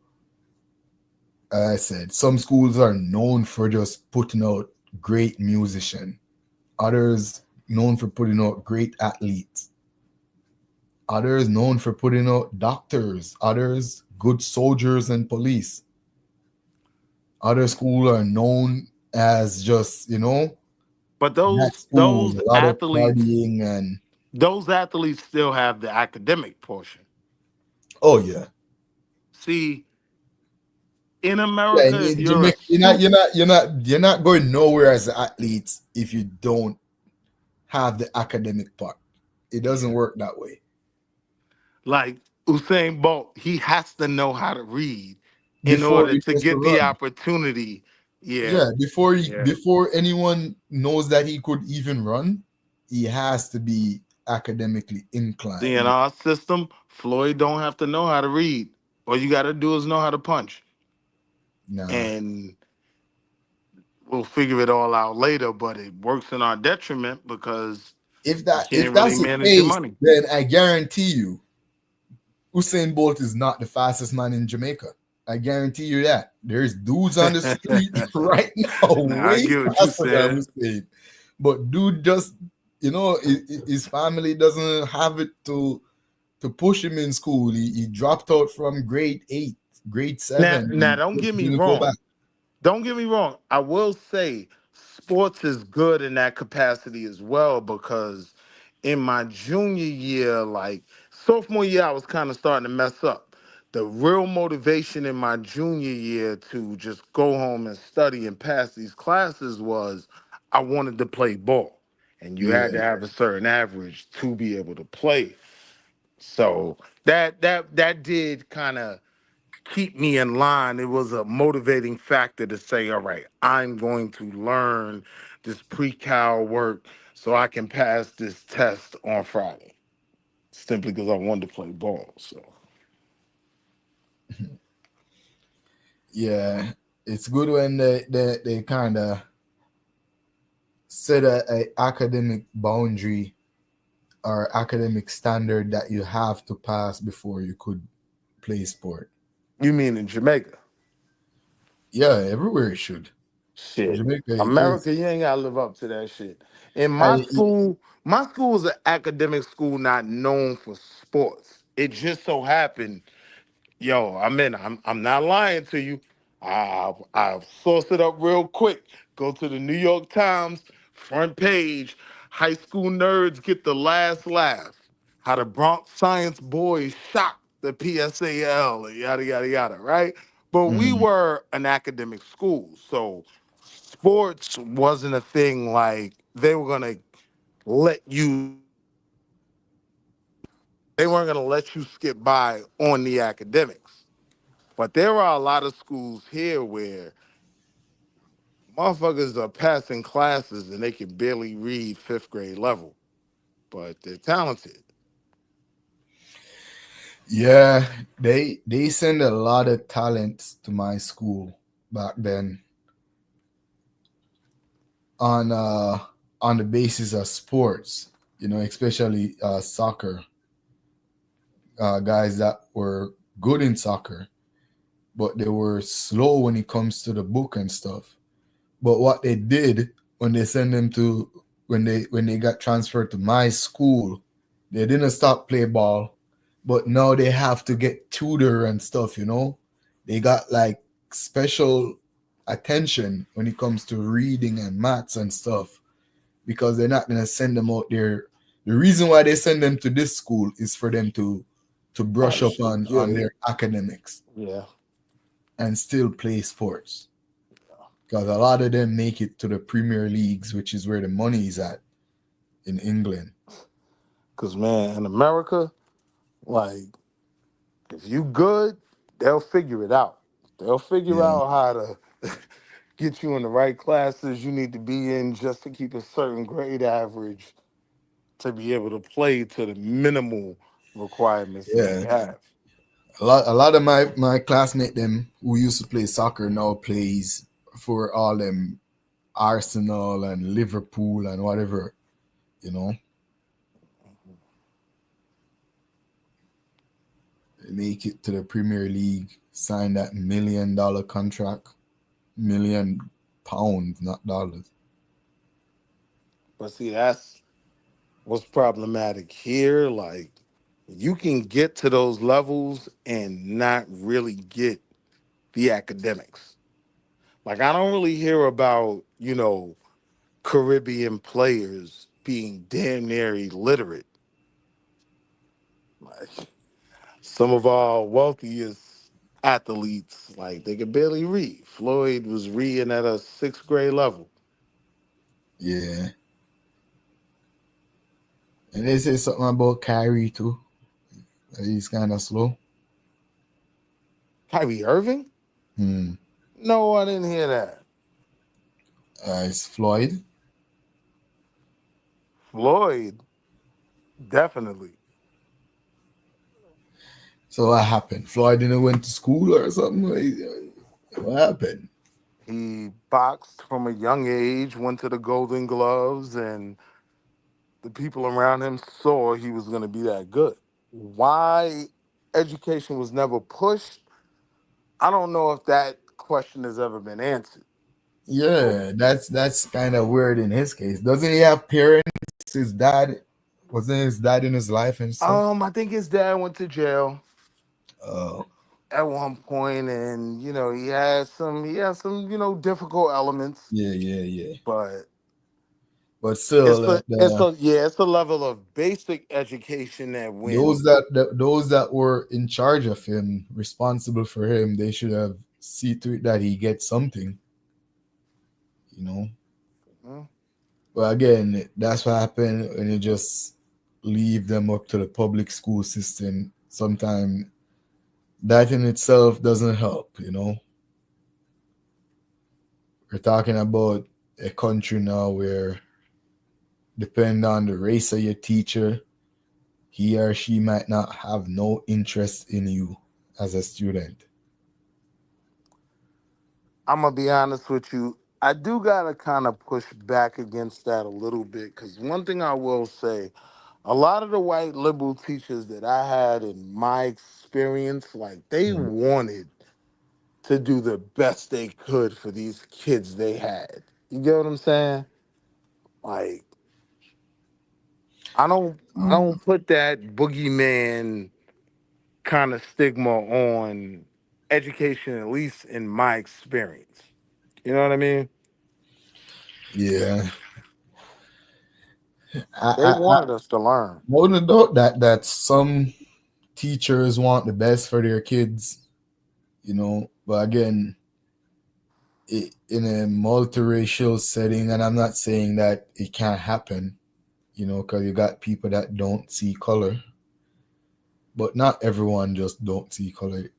I said, some schools are known for just putting out great musician. Others known for putting out great athletes. Others known for putting out doctors. Others good soldiers and police. Other schools are known as just But that school, a lot of partying and those athletes still have the academic portion. oh yeah. See, in Yeah, America, if in you're a Jamaica, you're not going nowhere as an athlete if you don't have the academic part. It doesn't work that way. like Usain Bolt, he has to know how to read in Before order he to goes to get the run. opportunity. Yeah, Yeah, before yeah. anyone knows that he could even run, he has to be academically See, in inclined. our system, Floyd don't have to know how to read. All you got to do is know how to punch, Nah. and we'll figure it all out later. But it works in our detriment because If you if can't really that's the manage your case, money. then I guarantee you, Usain Bolt is not the fastest man in Jamaica. I guarantee you that. There's dudes on the street right now Nah, I way get what you faster than said. Usain. But dude just, his family doesn't have it to push him in school. He dropped out from grade 8, grade 7. Now, He don't get me didn't go back. wrong. Don't get me wrong. I will say sports is good in that capacity as well because in my junior year, like sophomore year, I was kind of starting to mess up. The real motivation in my junior year to just go home and study and pass these classes was I wanted to play ball. And you had Yeah. to have a certain average to be able to play. So that did kind of keep me in line. It was a motivating factor to say, all right, I'm going to learn this pre-cal work so I can pass this test on Friday. Simply because I wanted to play ball. So Yeah. It's good when they kind of set a academic boundary or academic standard that you have to pass before you could play sport. you mean in Jamaica? Yeah, everywhere it should. Shit. Jamaica, it is. America, you ain't gotta live up to that shit. In my school was an academic school not known for sports. It just so happened, yo, I'm not lying to you. I'll source it up real quick. Go to the New York Times, front page, high school nerds get the last laugh. how the Bronx Science Boys shocked the PSAL, and yada, yada, yada, right? But we Mhm. were an academic school, so sports wasn't a thing like they were going to let you, they weren't going to let you skip by on the academics. But there are a lot of schools here where motherfuckers are passing classes and they can barely read fifth grade level, but they're talented. Yeah, they send a lot of talents to my school back then on the basis of sports, especially soccer. Guys that were good in soccer, but they were slow when it comes to the book and stuff. But what they did when they sent them to when they got transferred to my school, they didn't stop play ball, but now they have to get tutor and stuff. They got like special attention when it comes to reading and maths and stuff because they're not gonna send them out there. The reason why they send them to this school is for them to brush up on their academics Yeah. and still play sports. Because a lot of them make it to the Premier Leagues, which is where the money is at in England. Because, man, in America, like, if you good, they'll figure it out. They'll figure Yeah. out how to get you in the right classes you need to be in just to keep a certain grade average to be able to play to the minimal requirements that they Yeah. have. A lot of my classmates them who used to play soccer now plays for all them Arsenal and Liverpool and whatever, you know. They make it to the Premier League, sign that $1 million contract, £1,000,000, not dollars. But see, that's what's problematic here. Like, you can get to those levels and not really get the academics. Like, I don't really hear about, Caribbean players being damn near illiterate. Like, some of our wealthiest athletes, like, they could barely read. Floyd was reading at a sixth grade level. Yeah. And they say something about Kyrie too. He's kind of slow. Kyrie Irving? Hmm. No, I didn't hear that. It's Floyd. Floyd, definitely. So what happened? Floyd didn't went to school or something? What happened? He boxed from a young age, went to the Golden Gloves, and the people around him saw he was going to be that good. Why education was never pushed, I don't know if that question has ever been answered. Yeah, that's kind of weird in his case. Doesn't he have parents? His dad wasn't his dad in his life and stuff? I think his dad went to jail Oh, at one point, and he had some difficult elements, yeah. but But still, it's the level of basic education that those when that were in charge of him, responsible for him, they should have see to it that he gets something. Mhm. But again, that's what happened when you just leave them up to the public school system. Sometimes that in itself doesn't help. We're talking about a country now where, depending on the race of your teacher, he or she might not have no interest in you as a student. I'm gonna be honest with you, I do gotta kind of push back against that a little bit, because one thing I will say, a lot of the white liberal teachers that I had in my experience, like, they Mm. wanted to do the best they could for these kids they had. You get what I'm saying? Like, I don't put that boogeyman kind of stigma on education, at least in my experience. You know what I mean? Yeah. They I wanted us to learn. wouldn't doubt that some teachers want the best for their kids, but again, in a multiracial setting, and I'm not saying that it can't happen, because you got people that don't see color, but not everyone just don't see color.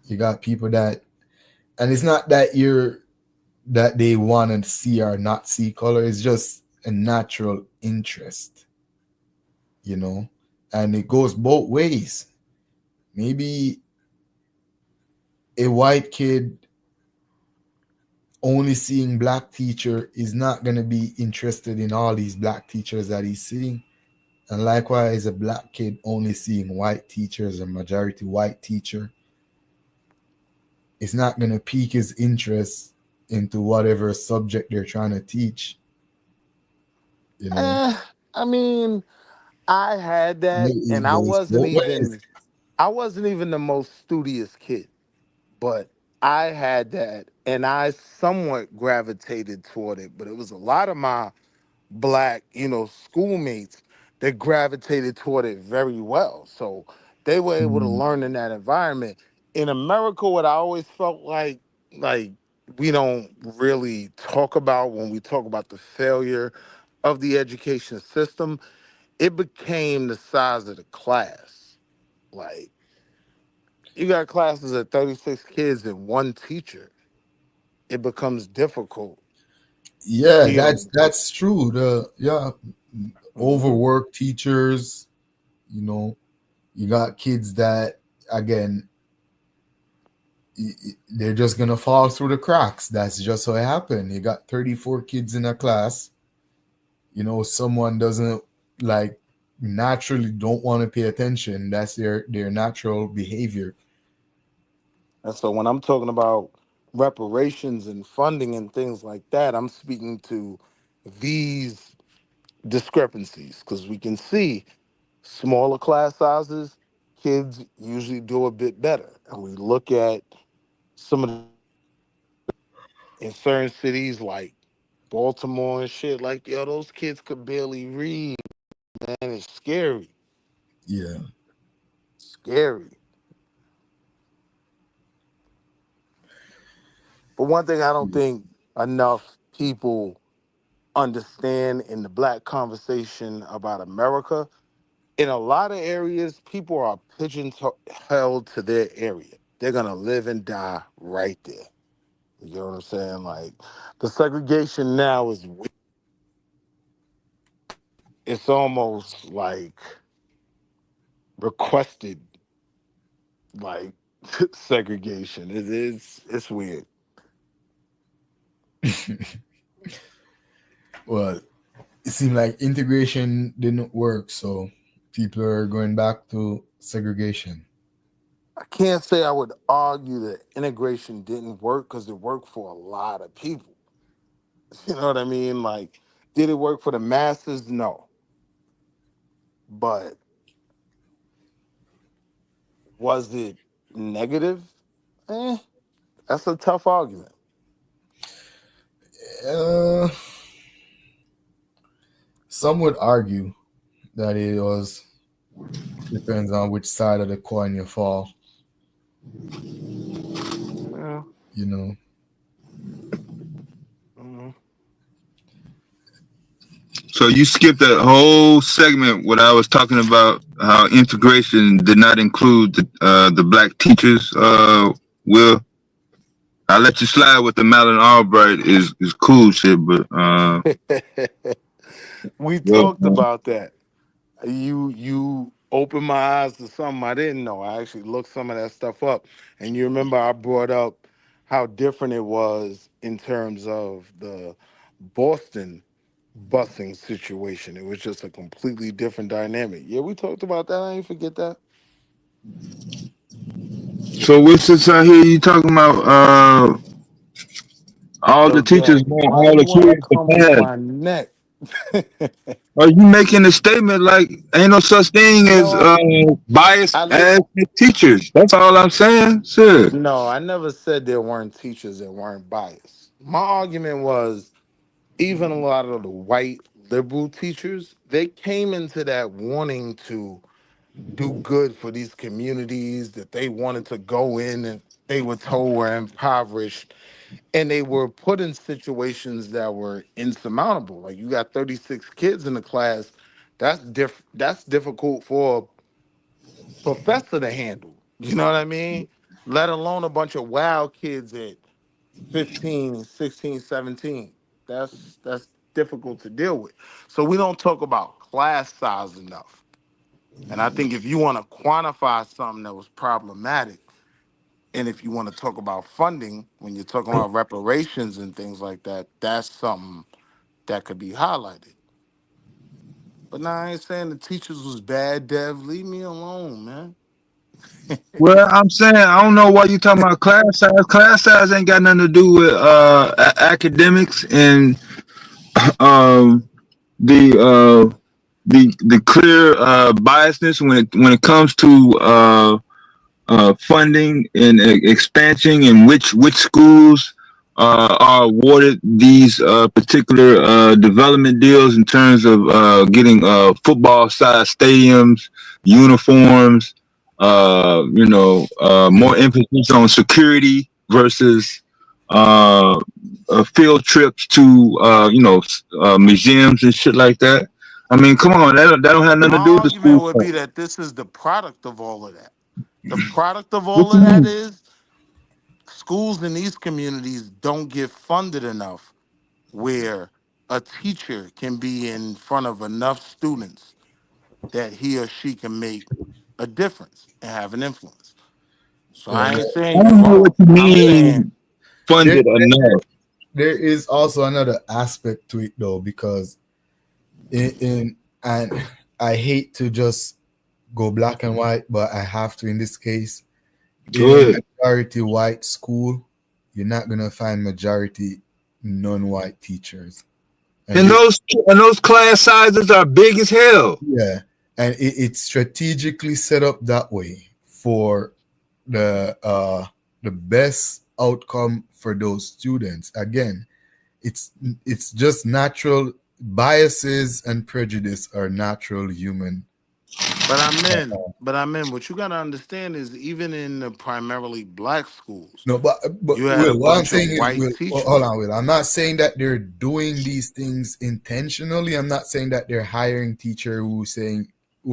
You got people that, and it's not that they want to see or not see color. It's just a natural interest, and it goes both ways. Maybe a white kid only seeing black teacher is not going to be interested in all these black teachers that he's seeing, and likewise a black kid only seeing white teachers, a majority white teacher, it's not going to pique his interest into whatever subject they're trying to teach. I mean, I had that, and I wasn't even the most studious kid, but I had that, and I somewhat gravitated toward it. But it was a lot of my black, schoolmates that gravitated toward it very well. So they were able to learn in that environment. In America, what I always felt like we don't really talk about when we talk about the failure of the education system, it became the size of the class. Like, you got classes of 36 kids and one teacher. It becomes difficult. Yeah, dealing. that's true. Overworked teachers, you got kids that, again, they're just gonna fall through the cracks. That's just how it happened. You got 34 kids in a class. Someone doesn't naturally don't want to pay attention. That's their natural behavior. And so when I'm talking about reparations and funding and things like that, I'm speaking to these discrepancies because we can see smaller class sizes, kids usually do a bit better. And we look at some of the in certain cities like Baltimore and shit, like, yo, those kids could barely read, man. It's scary. Yeah. Scary. But one thing I don't think enough people understand in the black conversation about America, in a lot of areas, people are pigeonholed to their area. They're going to live and die right there. You know what I'm saying? Like, the segregation now is, it's almost like requested, like, segregation. It's weird. Well, it seemed like integration didn't work, so people are going back to segregation. I can't say I would argue that integration didn't work because it worked for a lot of people. You know what I mean? Like, did it work for the masses? No. But was it negative? That's a tough argument. Some would argue that it was, depends on which side of the coin you fall. Yeah. So you skipped that whole segment when I was talking about how integration did not include the black teachers. Will, I let you slide with the Malin Albright is cool shit, but we talked about that. You opened my eyes to something I didn't know. I actually looked some of that stuff up, and you remember I brought up how different it was in terms of the Boston busing situation. It was just a completely different dynamic. Yeah, we talked about that. I ain't forget that. So what's this I hear you talking about? All Yo, the teachers Dad, want why all you the want to kids to come on pass. my neck? Are you making a statement like ain't no such thing as No, biased I li- ass teachers? That's all I'm saying. Sure. no, I never said there weren't teachers that weren't biased. My argument was even a lot of the white liberal teachers, they came into that wanting to do good for these communities that they wanted to go in and they were told were impoverished, and they were put in situations that were insurmountable. Like you got 36 kids in the class. That's difficult for a professor to handle. You know what I mean? Let alone a bunch of wild kids at 15, 16, 17. That's difficult to deal with. So we don't talk about class size enough. And I think if you want to quantify something that was problematic, and if you want to talk about funding, when you're talking about reparations and things like that, that's something that could be highlighted. But now I ain't saying the teachers was bad, Dev. Leave me alone, man. Well, I'm saying I don't know why you talking about class size. Class size ain't got nothing to do with academics and um the the clear biasness when it comes to funding and expansion and which schools are awarded these particular development deals in terms of getting football size stadiums, uniforms, more emphasis on security versus field trips to museums and shit like that. I mean, come on, that don't have nothing My to do with the argument school would stuff. be that this is the product of all of that. The product of What all you of that mean? is schools in these communities don't get funded enough where a teacher can be in front of enough students that he or she can make a difference and have an influence. So Yeah, I ain't I saying you're don't know what wrong. you I'm saying mean there, funded enough. there is also another aspect to it though, because and I hate to just go black and white, but I have to in this case. In Go a ahead. majority white school, you're not gonna find majority non-white teachers, and And those class sizes are big as hell. yeah, and it's strategically set up that way for the best outcome for those students. Again, it's just natural biases and prejudice are natural human. but what you gotta understand is even in the primarily black schools, No, but you had a Will, what I'm bunch of saying is, white Will, hold teachers. on, Will. I'm not saying that they're doing these things intentionally. I'm not saying that they're hiring teacher who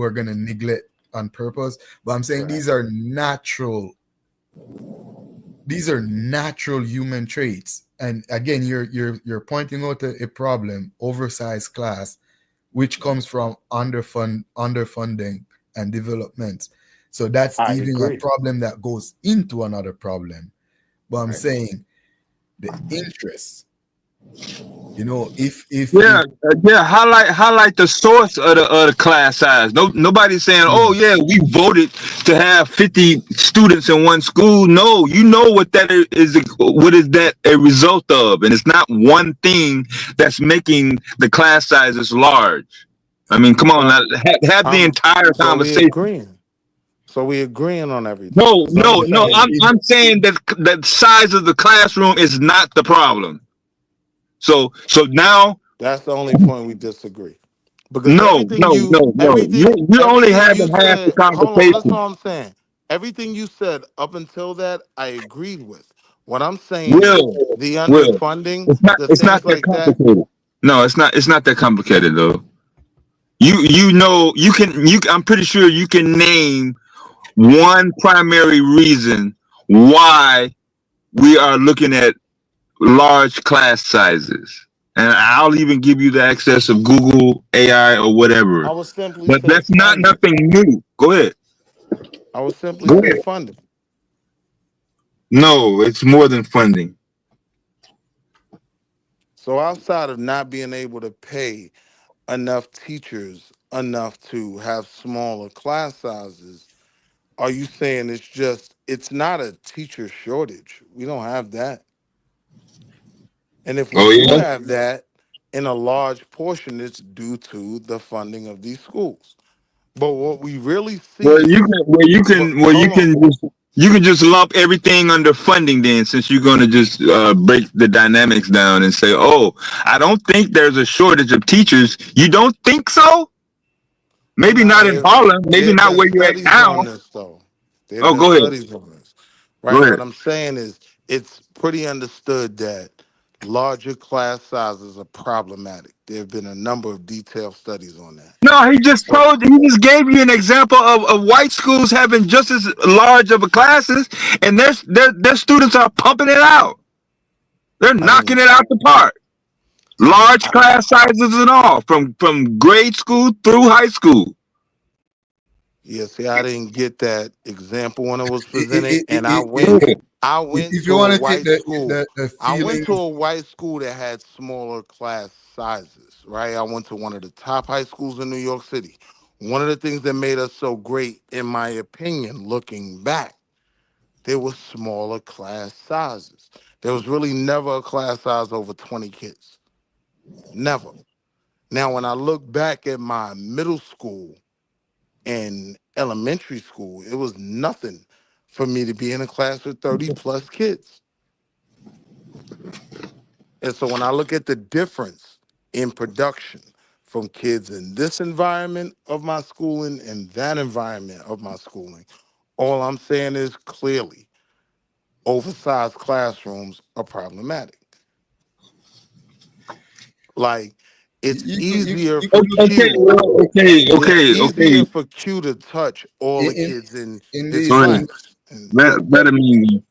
are gonna neglect on purpose. But I'm saying Right. these are natural human traits. And again, you're pointing out a problem, oversized class, which comes from underfunding and development. So that's I even a agree. problem that goes into another problem. But I'm Right. saying the interest, if Yeah, highlight the source of the class size. No, nobody's saying, "Oh yeah, we voted to have 50 students in one school." No, you know what that is. What is that a result of? And it's not one thing that's making the class sizes large. I mean, come on, So have the entire so we conversation. agreeing. So we agreeing on everything. No, Because I'm no, just no. saying I'm saying that the size of the classroom is not the problem. So now. that's the only point we disagree. Because No, no, no, no. You only everything you having half the said, hold on, that's conversation. all I'm saying. Everything you said up until that, I agreed with. What I'm saying is Will, the Will. underfunding, It's not. the It's not things that like that. complicated. No, it's not. It's not that complicated though. You know you can. I'm pretty sure you can name one primary reason why we are looking at large class sizes, and I'll even give you the access of Google AI or I whatever. would simply But say that's not funding. nothing new. Go ahead. I would simply Go say ahead. funding. No, it's more than funding. So outside of not being able to pay enough teachers enough to have smaller class sizes, are you saying it's not a teacher shortage? We don't have that. And if we Oh do yeah. have that, in a large portion, it's due to the funding of these schools. But what we really see is, but Where you hold on, can just you can just lump everything under funding then, since you're going to just break the dynamics down and say, oh, I don't think there's a shortage of teachers. You don't think so? Maybe not in Harlem, maybe There have not been where you're at studies now. on this, though. There have Oh, been go ahead. studies on this, Go right? ahead. What I'm saying is, it's pretty understood that larger class sizes are problematic. There have been a number of detailed studies on that. No, he just So, gave you an example of white schools having just as large of a classes, and their students are pumping it out. They're knocking it out the park. Large class sizes and all, from grade school through high school. yeah, see, I didn't get that example when it was presented, and If I went you to want a to take white school. the I went feeling, to a white school that had smaller class sizes, right? I went to one of the top high schools in New York City. One of the things that made us so great, in my opinion, looking back, there were smaller class sizes. There was really never a class size over 20 kids. Never. Now, when I look back at my middle school and elementary school, it was nothing for me to be in a class with 30 plus kids. And so when I look at the difference in production from kids in this environment of my schooling and that environment of my schooling, all I'm saying is clearly oversized classrooms are problematic. Like, it's easier for Q. It's easier for Q to touch all the kids in his class. Better mean.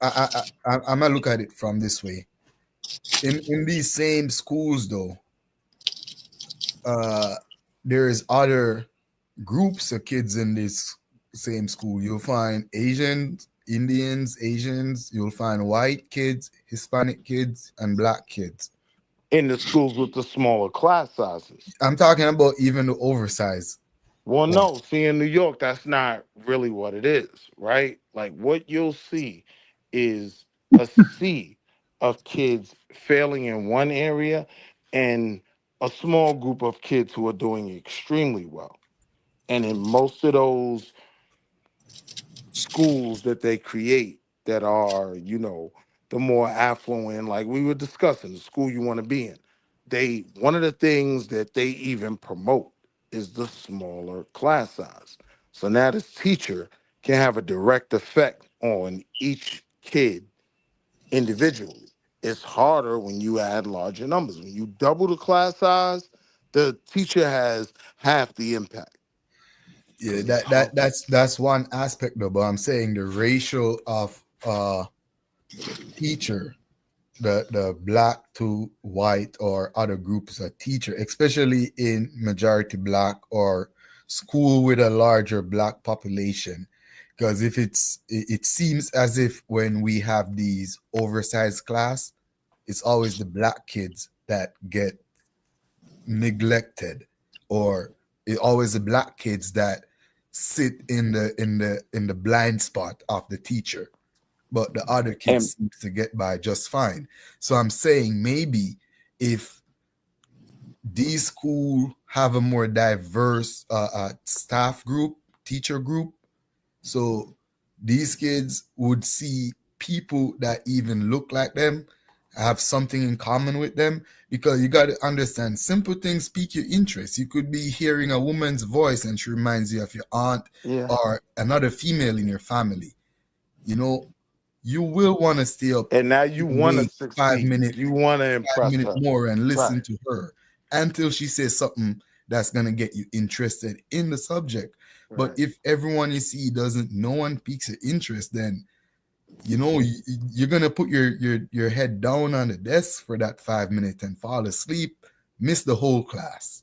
I'm gonna look at it from this way. In these same schools, though, there's other groups of kids in this same school. You'll find Asians, Indians, Asians. You'll find white kids, Hispanic kids, and black kids. In the schools with the smaller class sizes. I'm talking about even the oversized. Well, no, see, in New York, that's not really what it is, right? Like, what you'll see is a sea of kids failing in one area and a small group of kids who are doing extremely well. And in most of those schools that they create that are, the more affluent, like we were discussing, the school you want to be in, one of the things that they even promote is the smaller class size. So now this teacher can have a direct effect on each kid individually. It's harder when you add larger numbers. When you double the class size, the teacher has half the impact. Yeah, that's one aspect though, but I'm saying the ratio of teacher, the black to white or other groups of teacher, especially in majority black or school with a larger black population. Because if it seems as if when we have these oversized class, it's always the black kids that get neglected, or it's always the black kids that sit in the blind spot of the teacher, but the other kids seem to get by just fine. So I'm saying maybe if these schools have a more diverse staff group, teacher group, so these kids would see people that even look like them, have something in common with them, because you got to understand, simple things pique your interest. You could be hearing a woman's voice and she reminds you of your aunt or another female in your family. You will want to stay up, and now you want to succeed. 5 minutes, you want to impress 5 minutes her. more and listen to her until she says something that's going to get you interested in the subject. Right. But if everyone you see doesn't, no one piques your interest, then you're gonna put your head down on the desk for that 5 minutes and fall asleep, miss the whole class.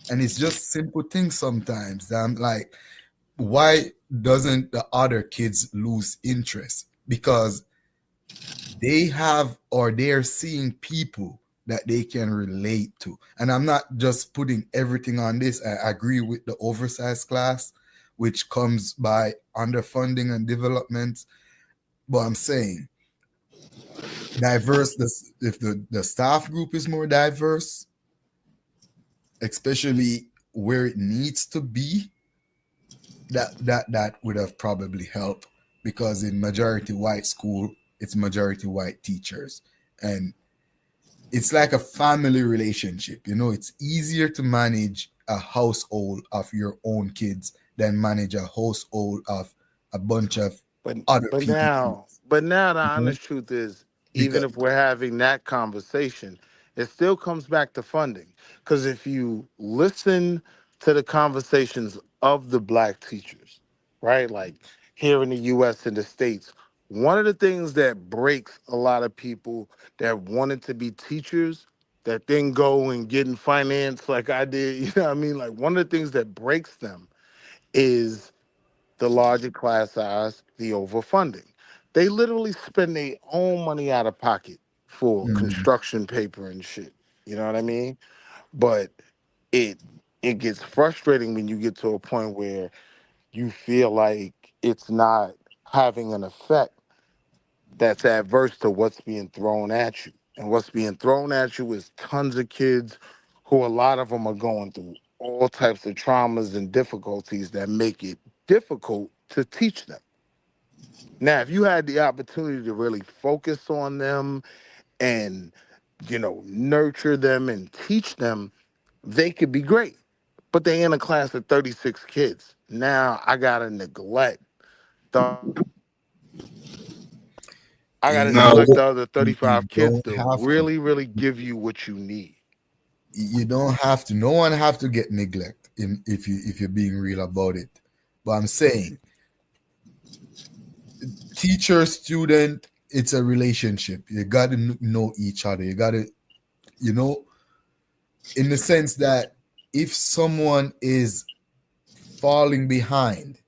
And it's just simple things sometimes. I'm like, why doesn't the other kids lose interest? Because they have, or they're seeing people that they can relate to. And I'm not just putting everything on this. I agree with the oversized class, which comes by underfunding and development. But I'm saying diverse, if the staff group is more diverse, especially where it needs to be, that would have probably helped because in majority white school, it's majority white teachers. And it's like a family relationship. You know, it's easier to manage a household of your own kids than manage a household of a bunch of But other but people now, kids. but now the You know? honest truth is, even Because if we're having that conversation, it still comes back to funding. Because if you listen to the conversations of the black teachers, right, like here in the U.S. and the states, one of the things that breaks a lot of people that wanted to be teachers that then go and get in finance like I did, you know what I mean? Like one of the things that breaks them is the larger class size, the overfunding. They literally spend their own money out of pocket for Mhm. construction paper and shit. You know what I mean? But it it gets frustrating when you get to a point where you feel like it's not having an effect that's adverse to what's being thrown at you. And what's being thrown at you is tons of kids who a lot of them are going through all types of traumas and difficulties that make it difficult to teach them. Now, if you had the opportunity to really focus on them and, nurture them and teach them, they could be great. But they in a class of 36 kids. Now I gotta neglect the You, No, the other you 35 kids don't to have to. really, really give you what you need. You don't have to. No one have to get neglect in if you're being real about it. But I'm saying teacher student, it's a relationship. You got to know each other. You got to, you know, in the sense that if someone is falling behind,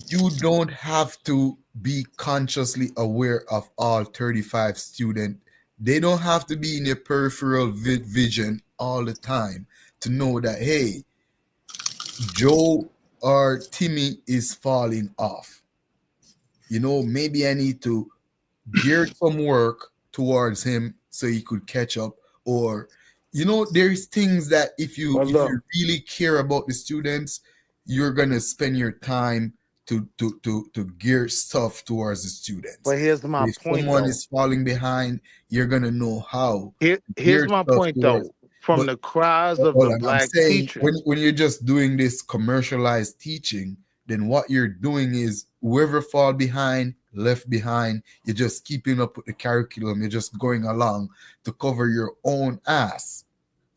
you don't have to be consciously aware of all 35 students. They don't have to be in your peripheral vision all the time to know that, hey, Joe or Timmy is falling off. You know, maybe I need to gear some work towards him so he could catch up. Or, you know, there's things that But if look, you really care about the students, you're gonna spend your time to gear stuff towards the students. but here's my If point someone though. is falling behind, you're gonna know how to Here's gear my stuff point towards. though. From But the cries of hold the on, I'm black saying teachers, when you're just doing this commercialized teaching, then what you're doing is whoever fall behind, left behind, you're just keeping up with the curriculum, you're just going along to cover your own ass.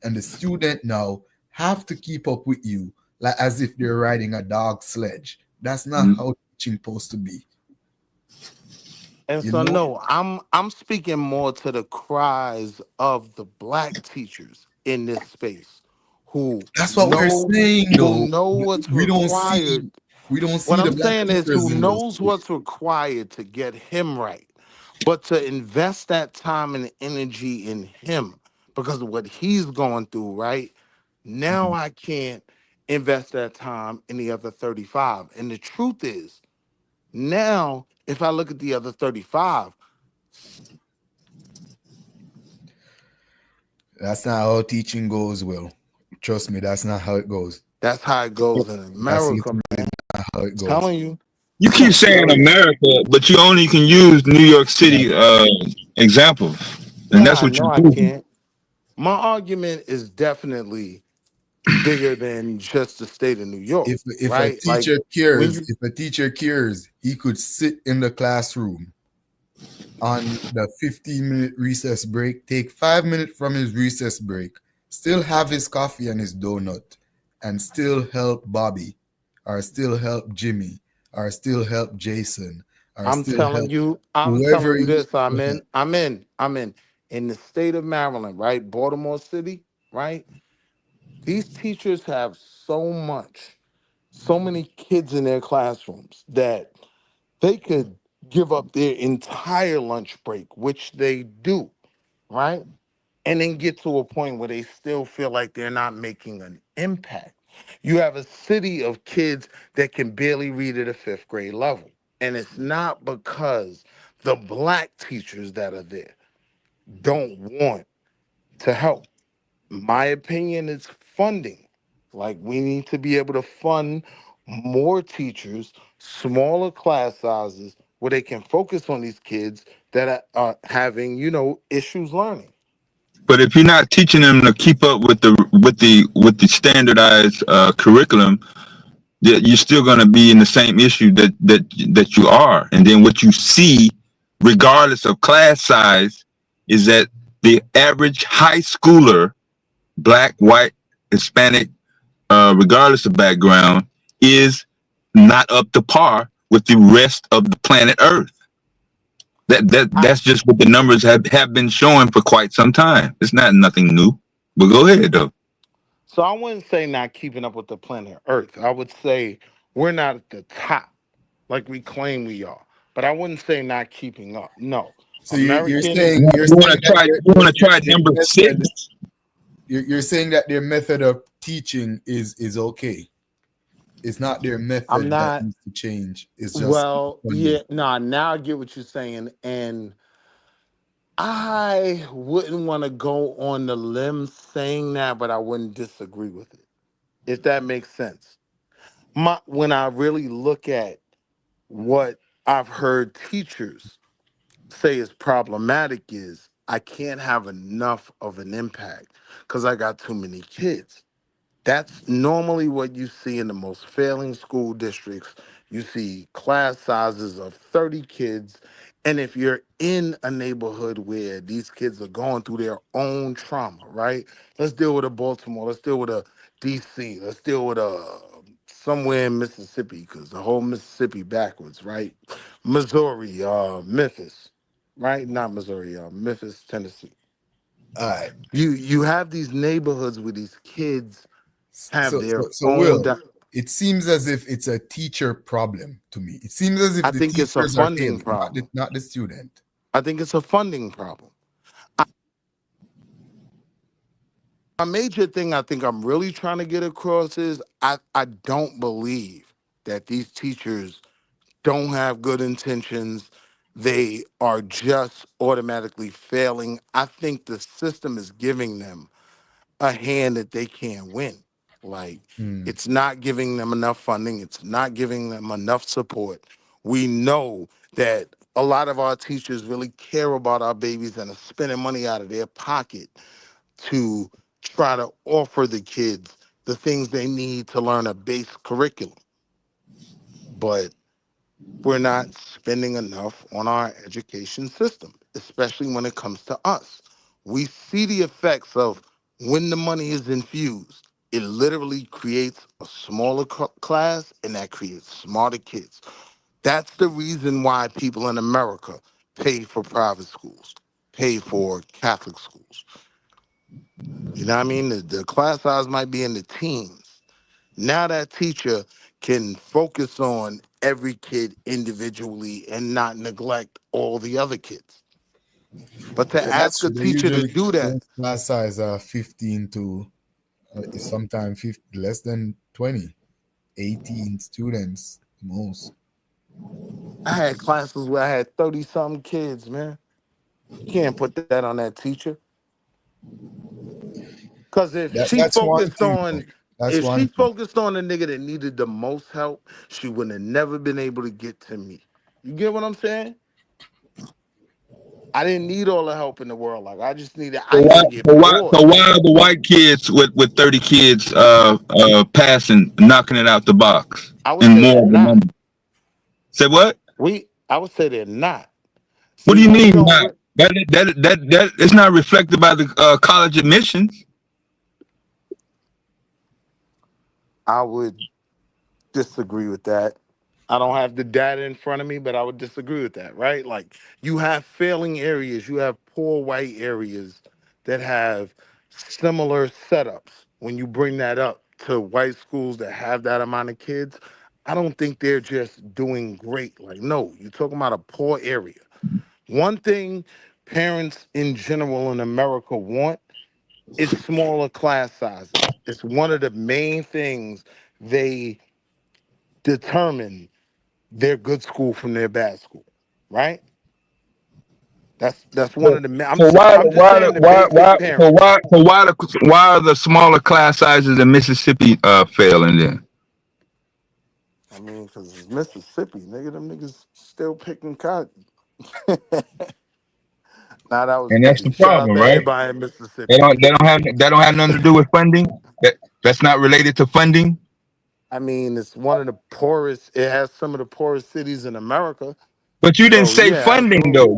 And the student now have to keep up with you like as if they're riding a dog sledge. That's not how teaching supposed to be. and You so know? no, I'm speaking more to the cries of the black teachers in this space who That's what we're know saying who though. know what's We don't required. see we don't What see the I'm black saying is teachers who in those knows spaces. what's required to get him right, but to invest that time and energy in him because of what he's going through, right? Now I can't invest that time in the other 35. And the truth is, now if I look at the other 35, That's not how teaching goes, Will. Trust me, that's not how it goes. that's how it goes in That's America, literally man. not how it goes. Telling you. you keep saying Telling you. America, but you only can use New York City examples, and that's Nah, what no, you're I doing. can't. My argument is definitely bigger than just the state of New York, If a right? Like teacher when cares, you if a teacher cares, he could sit in the classroom on the 15-minute recess break, take 5 minutes from his recess break, still have his coffee and his donut, and still help Bobby, or still help Jimmy, or still help Jason, or still help I'm whoever telling you he this, I'm in. In the state of Maryland, right? Baltimore City, right? These teachers have so many kids in their classrooms that they could give up their entire lunch break, which they do, right? And then get to a point where they still feel like they're not making an impact. You have a city of kids that can barely read at a fifth grade level. And it's not because the black teachers that are there don't want to help. My opinion is funding. Like we need to be able to fund more teachers, smaller class sizes, where they can focus on these kids that are having, issues learning. But if you're not teaching them to keep up with the standardized curriculum, you're still going to be in the same issue that you are. And then what you see, regardless of class size, is that the average high schooler, black, white, Hispanic, regardless of background, is not up to par with the rest of the planet Earth. That's just what the numbers have been showing for quite some time. It's not nothing new. But go ahead though. So I wouldn't say not keeping up with the planet Earth. I would say we're not at the top like we claim we are. But I wouldn't say not keeping up. No. So you're American. saying You want to try number 6? You're saying that their method of teaching is okay. It's not their method that needs to change. It's just Well, yeah, now I get what you're saying. And I wouldn't want to go on the limb saying that, but I wouldn't disagree with it, if that makes sense. When I really look at what I've heard teachers say is problematic is I can't have enough of an impact because I got too many kids. That's normally what you see in the most failing school districts. You see class sizes of 30 kids. And if you're in a neighborhood where these kids are going through their own trauma, right? Let's deal with a Baltimore. Let's deal with a DC. Let's deal with a somewhere in Mississippi, because the whole Mississippi backwards, right? Missouri, Memphis, right? Not Missouri, Memphis, Tennessee. All right. You have these neighborhoods where these kids have their so own. Will, it seems as if it's a teacher problem to me. It seems as if I the think it's a teachers are funding failing, problem. not the student. I think it's a funding problem. A major thing I think I'm really trying to get across is I don't believe that these teachers don't have good intentions. They are just automatically failing. I think the system is giving them a hand that they can't win. Like, it's not giving them enough funding. It's not giving them enough support. We know that a lot of our teachers really care about our babies and are spending money out of their pocket to try to offer the kids the things they need to learn a base curriculum. But we're not spending enough on our education system, especially when it comes to us. We see the effects of when the money is infused. It literally creates a smaller class, and that creates smarter kids. That's the reason why people in America pay for private schools, pay for Catholic schools. You know what I mean? The class size might be in the teens. Now that teacher can focus on every kid individually and not neglect all the other kids. But to ask a teacher to do that, class size are 15 to sometimes less than 20, 18 students most. I had classes where I had 30-something kids, man. You can't put that on that teacher. Because if she focused on the nigga that needed the most help, she would have never been able to get to me. You get what I'm saying? I didn't need all the help in the world. Like, I just needed. So why are the white kids with 30 kids passing, knocking it out the box? I would say they're not. Say what? I would say they're not. What do you mean not? That it's not reflected by the college admissions. I would disagree with that. I don't have the data in front of me, but I would disagree with that, right? Like, you have failing areas, you have poor white areas that have similar setups. When you bring that up to white schools that have that amount of kids, I don't think they're just doing great. Like, no, you're talking about a poor area. One thing parents in general in America want is smaller class sizes. It's one of the main things they determine their good school from their bad school, right? That's one of the. Why are the smaller class sizes in Mississippi failing then? I mean, because it's Mississippi, nigga. Them niggas still picking cotton. Nah, that was And that's petty. the Shout out problem, to right? everybody in They Mississippi. don't have nothing to do with funding. That's not related to funding. I mean, it's one of the poorest. It has some of the poorest cities in America. But you didn't So say yeah, funding absolutely. though.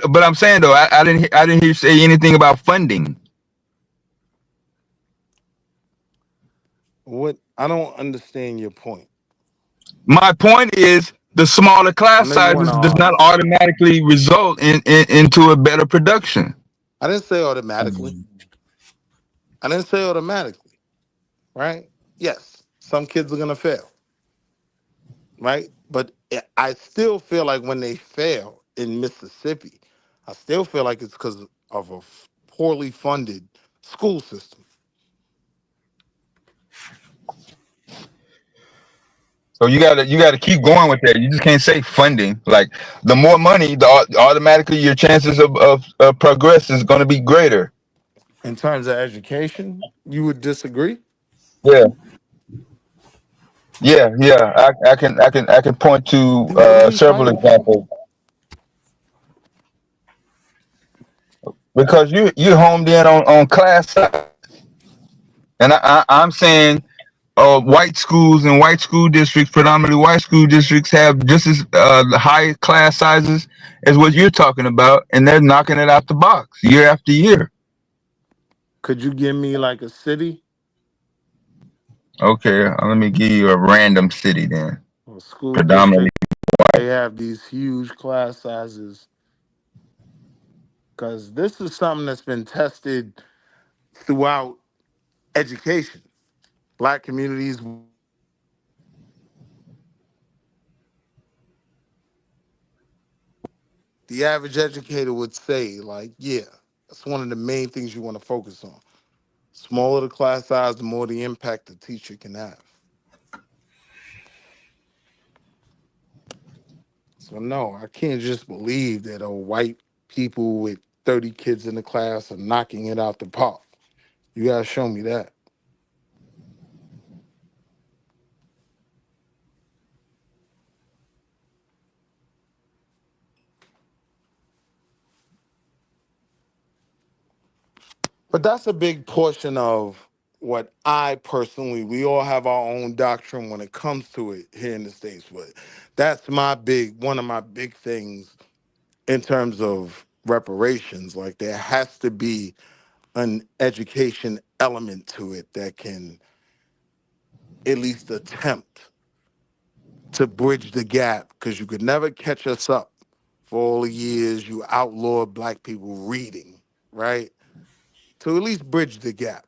But I'm saying though, I didn't hear you say anything about funding. What I don't understand your point. My point is the smaller I class know you want to sizes does not argue. automatically result into a better production. I didn't say automatically. I didn't say automatically. Right? Yes, some kids are gonna fail. Right? But I still feel like when they fail in Mississippi, I still feel like it's because of a poorly funded school system. So you gotta keep going with that. You just can't say funding. Like the more money, automatically your chances of progress is going to be greater. In terms of education, you would disagree? Yeah, yeah. I can point to Then what are we several fighting for? examples because you homed in on class size, and I'm saying white schools and white school districts, predominantly white school districts, have just as high class sizes as what you're talking about, and they're knocking it out the box year after year. Could you give me like a city Okay, let me give you a random city then. or school Predominantly district? They have these huge class sizes because this is something that's been tested throughout education. Black communities, the average educator would say, like, yeah, that's one of the main things you want to focus on. Smaller the class size, the more the impact the teacher can have. So no, I can't just believe that white people with 30 kids in the class are knocking it out the park. You gotta show me that. But that's a big portion of what I personally, we all have our own doctrine when it comes to it here in the States. But that's one of my big things in terms of reparations. Like there has to be an education element to it that can at least attempt to bridge the gap, because you could never catch us up for all the years you outlawed black people reading, right? To at least bridge the gap,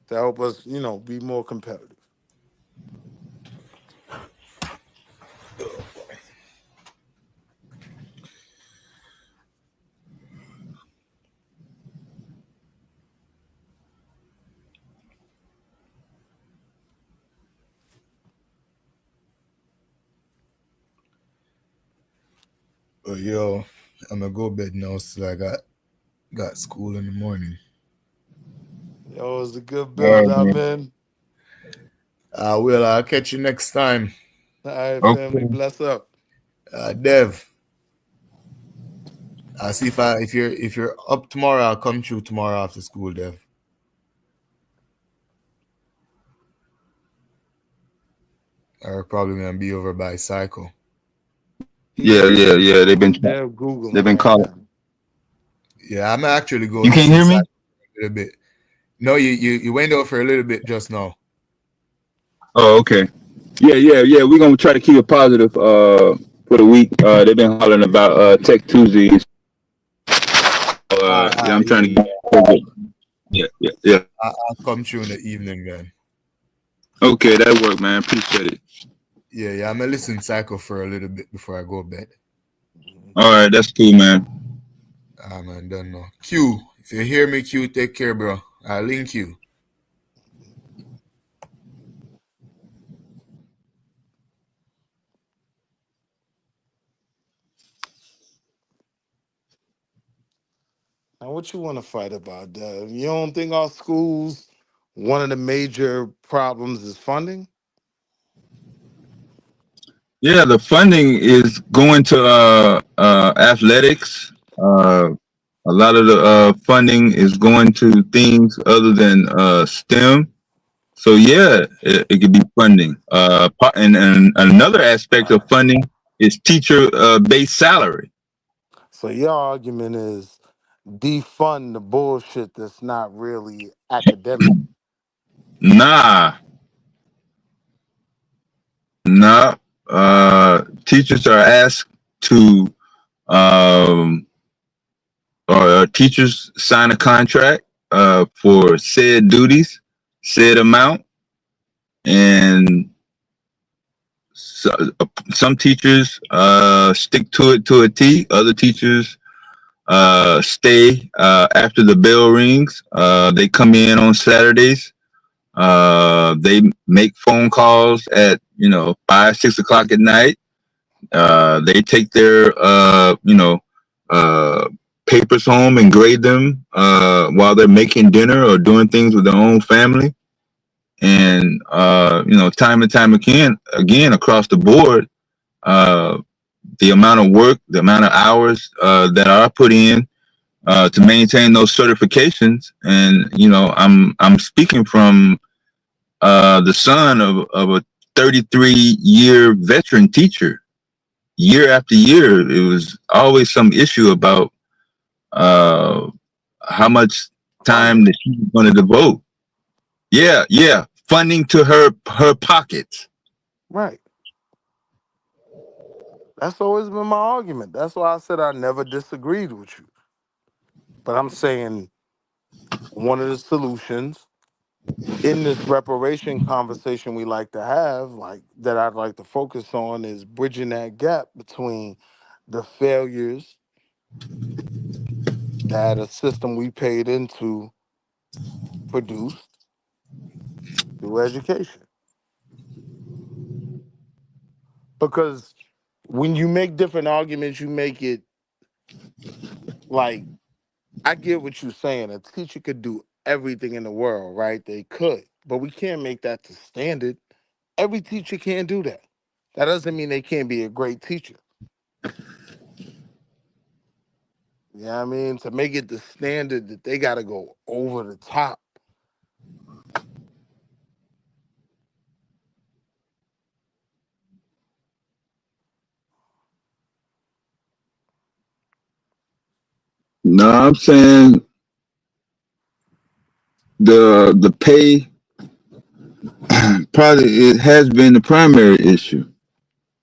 to help us, be more competitive. Yo, I'm gonna go bed now, so I got school in the morning. Yo, it's a good All right, build up, man. man. I'll catch you next time. All right, family, Okay. bless up. Dev, I'll see if you're up tomorrow. I'll come through tomorrow after school, Dev. Or probably gonna be over by Psycho. Yeah. They've They're Googling been right calling. now. Yeah, I'm actually go You can't listen hear to me? Psycho a little bit. No, you went over a little bit just now. Oh, okay. Yeah. We're gonna try to keep it positive for the week. They've been hollering about Tech Tuesdays. Yeah, I'm trying to get. Yeah. I'll come through in the evening, man. Okay, that worked, man. Appreciate it. Yeah. I'm gonna listen to Psycho for a little bit before I go to bed. All right, that's cool, man. Man, don't know. Q, if you hear me, Q, take care, bro. I'll link you. Now, what you want to fight about, Dev? You don't think our schools one of the major problems is funding. Yeah, the funding is going to athletics. A lot of the funding is going to things other than STEM. So yeah, it could be funding. And another aspect of funding is teacher based salary. So your argument is defund the bullshit that's not really academic. Nah, nah. Teachers are asked to um, or teachers sign a contract for said duties, said amount, and so, some teachers stick to it to a T. Other teachers stay after the bell rings. They come in on Saturdays. They make phone calls at 5, 6 o'clock at night. They take their uh, papers home and grade them while they're making dinner or doing things with their own family. And time and time again across the board, uh, the amount of work, the amount of hours that are put in to maintain those certifications. And I'm speaking from the son of a 33-year veteran teacher. Year after year, it was always some issue about how much time that she was going to devote. Yeah, funding to her pockets. Right. That's always been my argument. That's why I said I never disagreed with you. But I'm saying one of the solutions in this reparation conversation we like to have, like that I'd like to focus on, is bridging that gap between the failures that a system we paid into produced through education. Because when you make different arguments, you make it like, I get what you're saying. A teacher could do everything in the world, right? They could, but we can't make that the standard. Every teacher can't do that. That doesn't mean they can't be a great teacher. You know what I mean? To make it the standard that they got to go over the top. No, I'm saying the pay probably it has been the primary issue.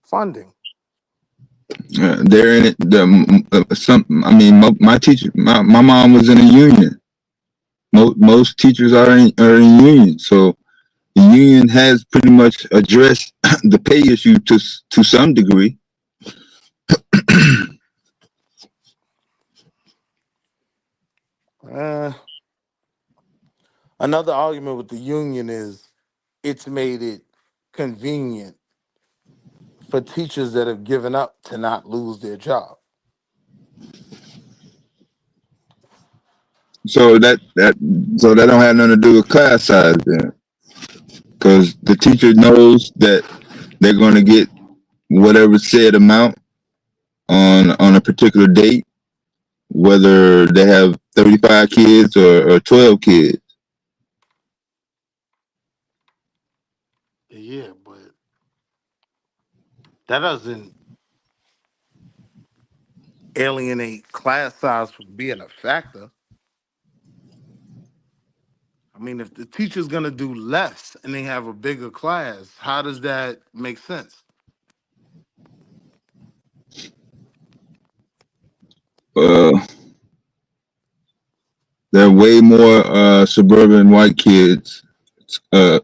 Funding. They're in it. My teacher, my mom was in a union. Most teachers are in union, so the union has pretty much addressed the pay issue to some degree. Another argument with the union is it's made it convenient for teachers that have given up to not lose their job. So that don't have nothing to do with class size then, because the teacher knows that they're going to get whatever said amount on a particular date, whether they have 35 kids or 12 kids. Yeah, but that doesn't alienate class size from being a factor. I mean, if the teacher's gonna do less and they have a bigger class, how does that make sense? There are way more suburban white kids,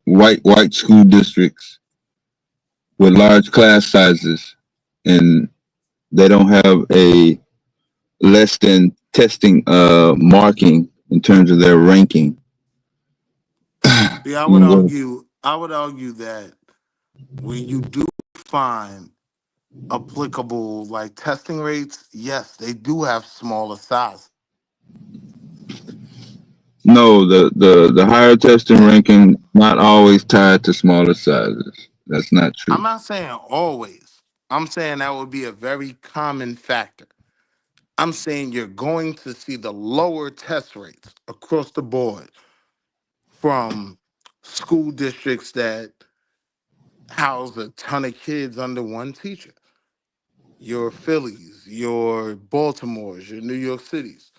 white school districts with large class sizes, and they don't have a less than testing marking in terms of their ranking. Yeah, I would argue that when you do find applicable like testing rates, yes, they do have smaller size. No, the higher testing ranking not always tied to smaller sizes. That's not I'm true. not saying always. I'm saying that would be a very common factor. I'm saying you're going to see the lower test rates across the board from school districts that house a ton of kids under one teacher. Your Phillies, your Baltimores, your New York Cities.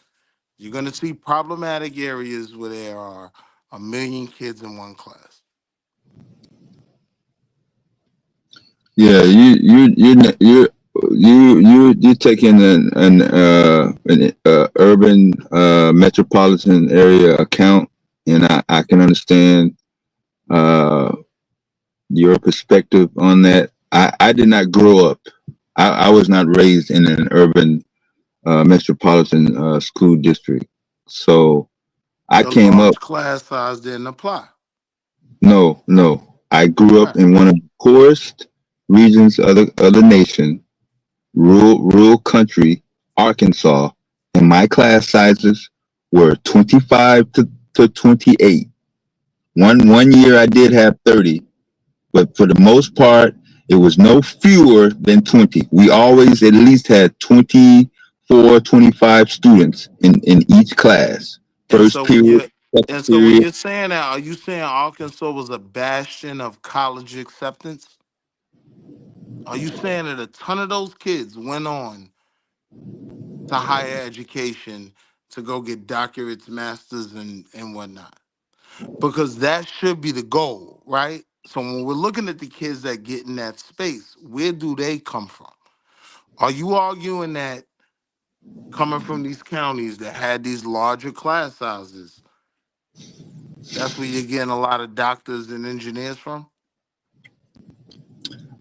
You're going to see problematic areas where there are a million kids in one class. Yeah, you're taking an urban metropolitan area account, and I can understand uh your perspective on that. I did not grow up. I was not raised in an urban metropolitan school district, so I The came up. large class size didn't apply. No. I grew up Right. in one of the poorest regions of the nation, rural country, Arkansas, and my class sizes were 25 to 28. One year I did have 30, but for the most part, it was no fewer than 20. We always at least had 24, 25 students in each class. And First so when period, you're second and so when period. you're saying that, are you saying Arkansas was a bastion of college acceptance? Are you saying that a ton of those kids went on to higher education to go get doctorates, masters, and whatnot? Because that should be the goal, right? So when we're looking at the kids that get in that space, where do they come from? Are you arguing that coming from these counties that had these larger class sizes, that's where you're getting a lot of doctors and engineers from?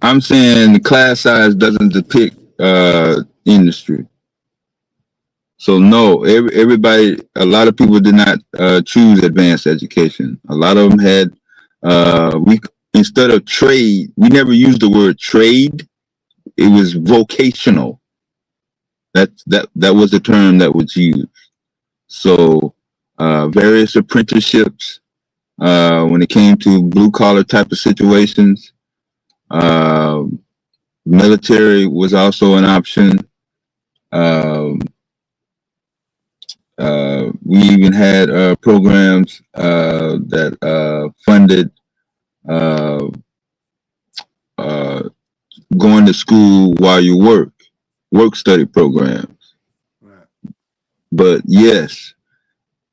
I'm saying the class size doesn't depict industry. So no, everybody, a lot of people did not choose advanced education. A lot of them had we instead of trade, we never used the word trade. It was vocational. That was the term that was used. So various apprenticeships when it came to blue collar type of situations. Uh, Military was also an option. Um, we even had programs that funded uh, uh, going to school while you work study programs. Right. But yes,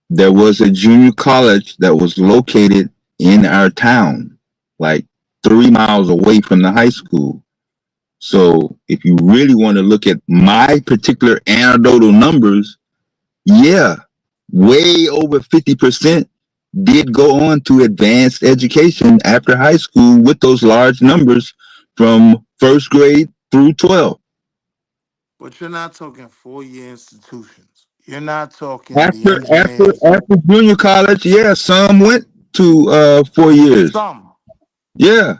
there was a junior college that was located in our town, like 3 miles away from the high school. So if you really want to look at my particular anecdotal numbers, yeah, way over 50% did go on to advanced education after high school with those large numbers from first grade through 12. But you're not talking 4-year institutions. You're not talking the After after engineers. after junior college, yeah, some went to 4 years. Some. Yeah.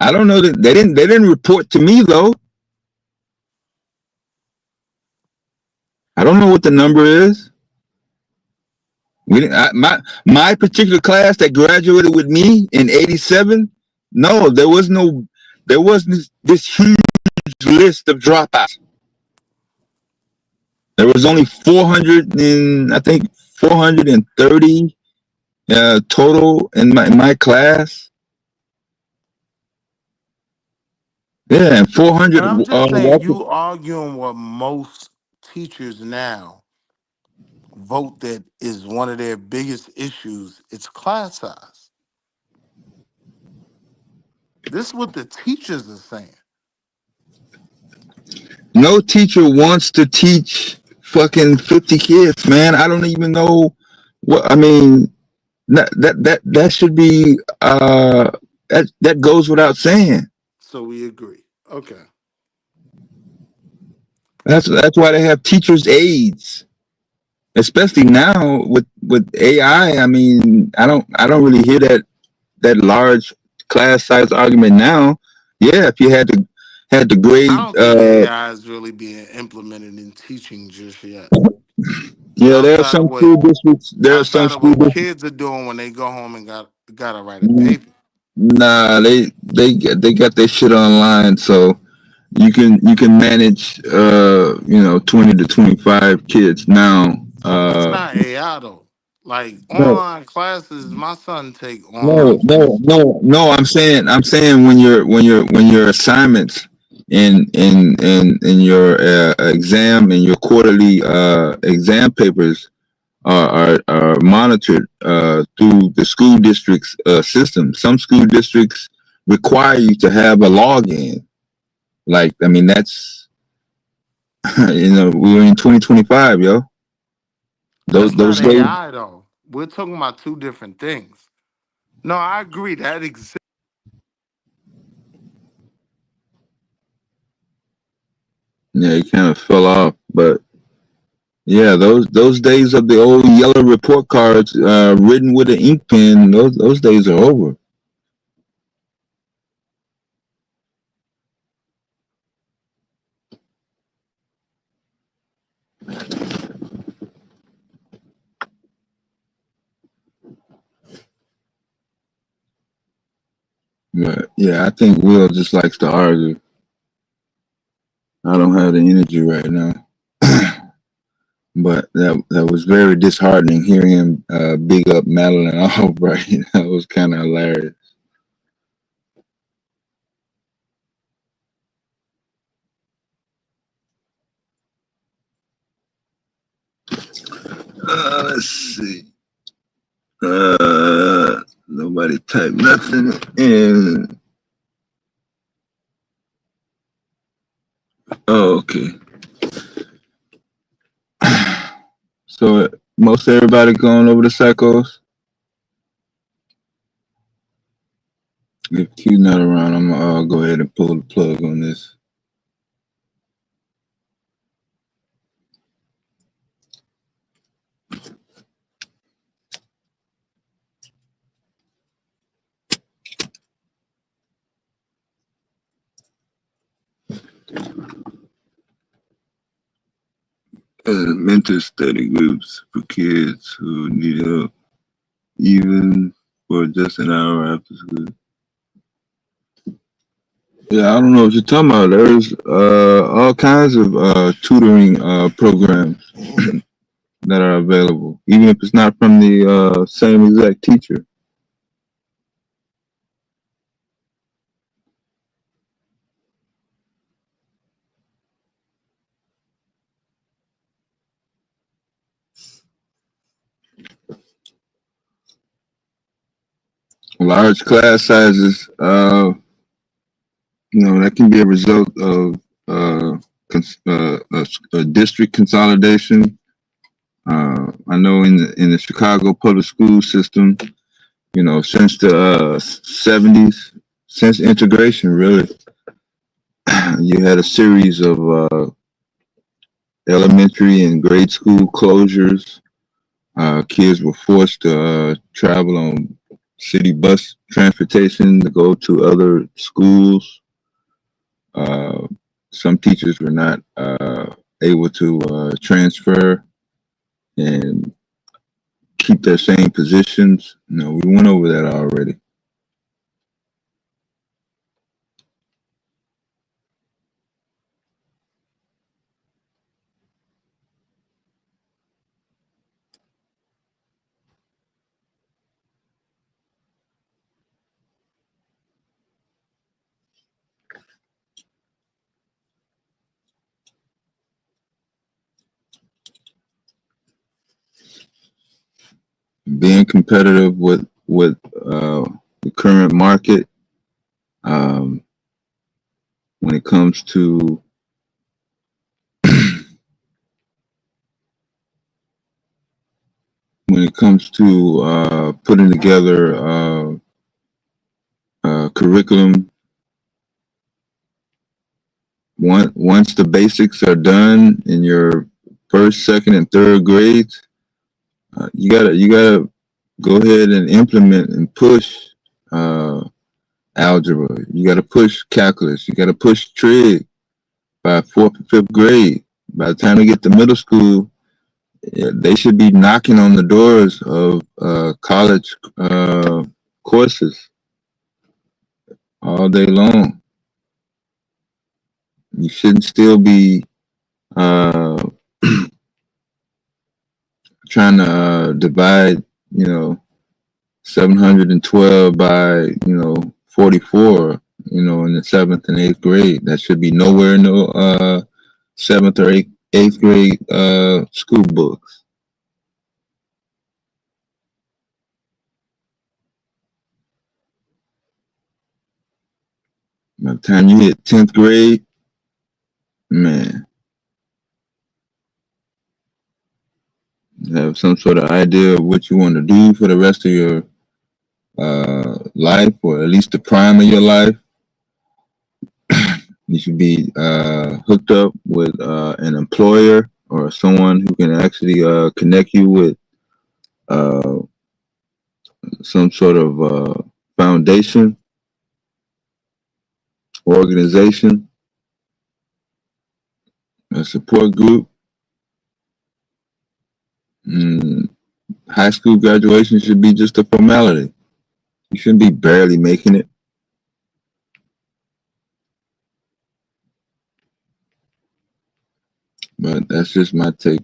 I don't know that they didn't report to me though. I don't know what the number is. We didn't, my particular class that graduated with me in '87. No, there wasn't this huge list of dropouts. There was only 400 and I think 430 total in my class. Yeah, and 400 And I'm just saying, walked. you arguing what most teachers now vote that is one of their biggest issues. It's class size. This is what the teachers are saying. No teacher wants to teach fucking 50 kids, man. I don't even know what I mean. That should be that goes without saying. So we agree. Okay. That's why they have teachers aides, especially now with AI. I mean, I don't really hear that large class size argument now. Yeah, if you had to I grade don't think AI is really being implemented in teaching just yet. Yeah, there are outside of some what school districts. There are some outside of school what districts. kids are doing when they go home and gotta write a paper. Nah, they got their shit online, so you can manage 20 to 25 kids now. That's not AI though. Like No, online classes, my son take no, online no, classes. no, no. I'm saying when your assignments in your exam and your quarterly exam papers are monitored through the school district's system. Some school districts require you to have a login. Like, I mean, that's we're in 2025, yo. Those That's not those days. AI though. We're talking about two different things. No, I agree that exists. Yeah, it kind of fell off, but yeah, those days of the old yellow report cards written with an ink pen, those days are over. But yeah, I think Will just likes to argue. I don't have the energy right now. But that was very disheartening hearing him big up Madeline Albright. That was kind of hilarious. Let's see. Nobody typed nothing in. Oh, okay. So most everybody going over the psychos. If Q's not around, I'm gonna go ahead and pull the plug on this. Mental study groups for kids who need help, even for just an hour after school. Yeah, I don't know what you're talking about. There's all kinds of tutoring programs that are available, even if it's not from the same exact teacher. Large class sizes, that can be a result of a district consolidation. I know in the Chicago public school system, since the 70s, since integration, really, you had a series of elementary and grade school closures. Kids were forced to travel on city bus transportation to go to other schools. Some teachers were not able to transfer and keep their same positions. We went over that already. Being competitive with the current market, when it comes to putting together curriculum. Once the basics are done in your first, second, and third grades, you gotta go ahead and implement and push algebra. You gotta push calculus. You gotta push trig by fourth and fifth grade. By the time they get to middle school, Yeah, they should be knocking on the doors of college courses all day long. You shouldn't still be uh, trying to divide, 712 by, 44, in the seventh and eighth grade. That should be nowhere in the seventh or eighth grade school books. By the time you hit 10th grade, man, have some sort of idea of what you want to do for the rest of your life, or at least the prime of your life. You should be hooked up with an employer or someone who can actually connect you with uh, some sort of foundation, organization, a support group. Mm, high school graduation should be just a formality. You shouldn't be barely making it. But that's just my take.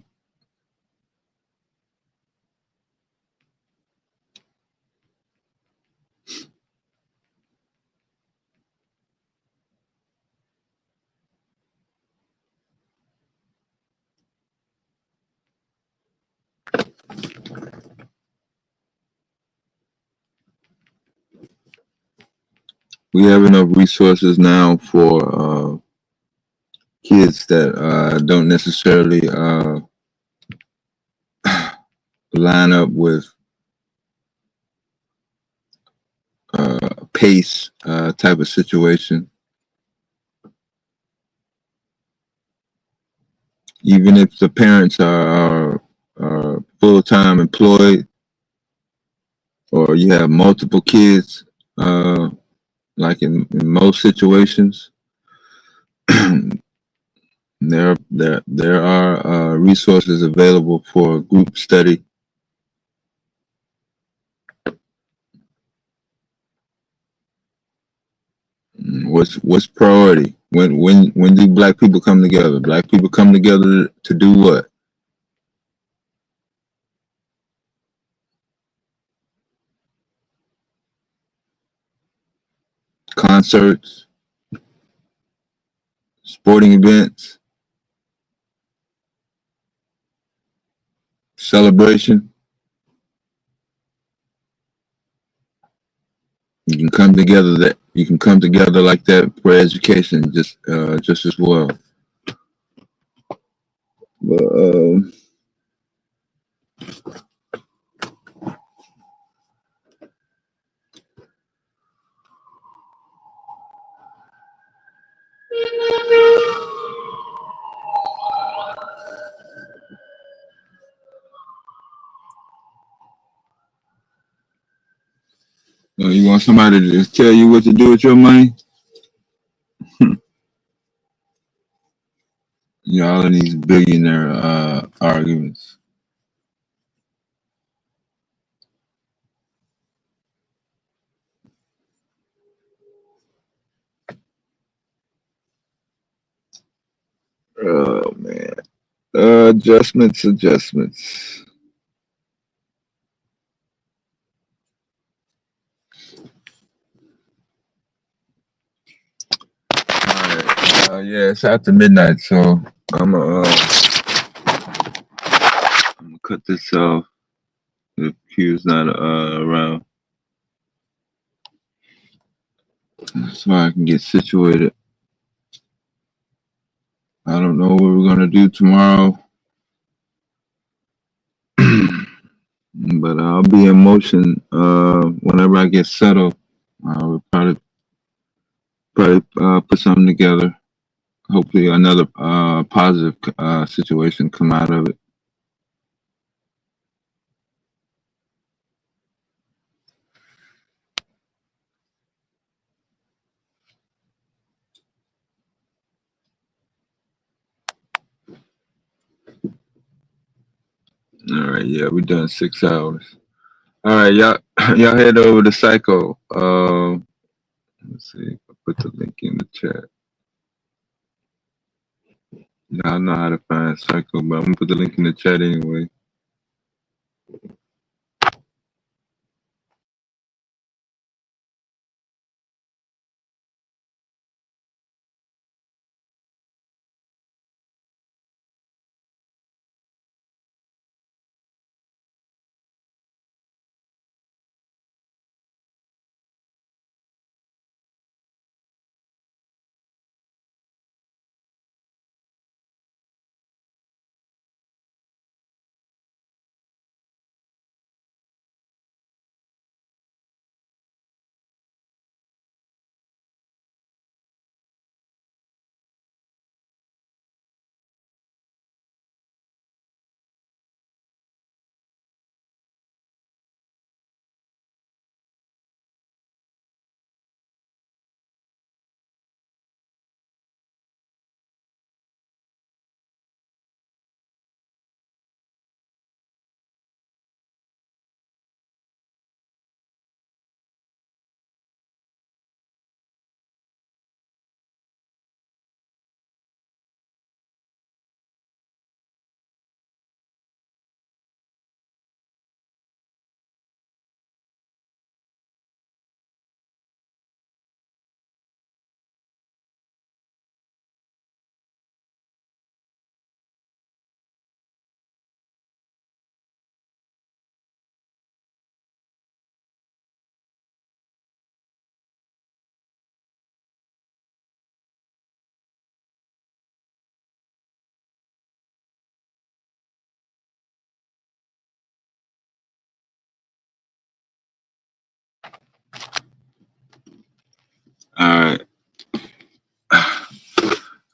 We have enough resources now for kids that don't necessarily line up with PACE type of situation. Even if the parents are full-time employed, or you have multiple kids, like in most situations, there are resources available for group study. What's priority? When do black people come together? Black people come together to do what? Concerts, sporting events, celebration. You can come together like that for education just as well. But you want somebody to just tell you what to do with your money? All of these billionaire arguments. Oh man. Adjustments. Alright. Yeah, it's after midnight, so I'm gonna cut this off if Q's not around, so I can get situated. I don't know what we're gonna do tomorrow, but I'll be in motion whenever I get settled. I will probably put something together. Hopefully, another positive situation come out of it. All right, yeah, we done 6 hours. All right, y'all head over to Psycho. Let's see. I'll put the link in the chat. Y'all know how to find Psycho, but I'm gonna put the link in the chat anyway.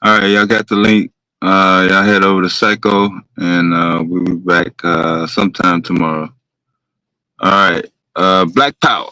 All right, y'all got the link. Y'all head over to Psycho, and we'll be back sometime tomorrow. All right, Black Power.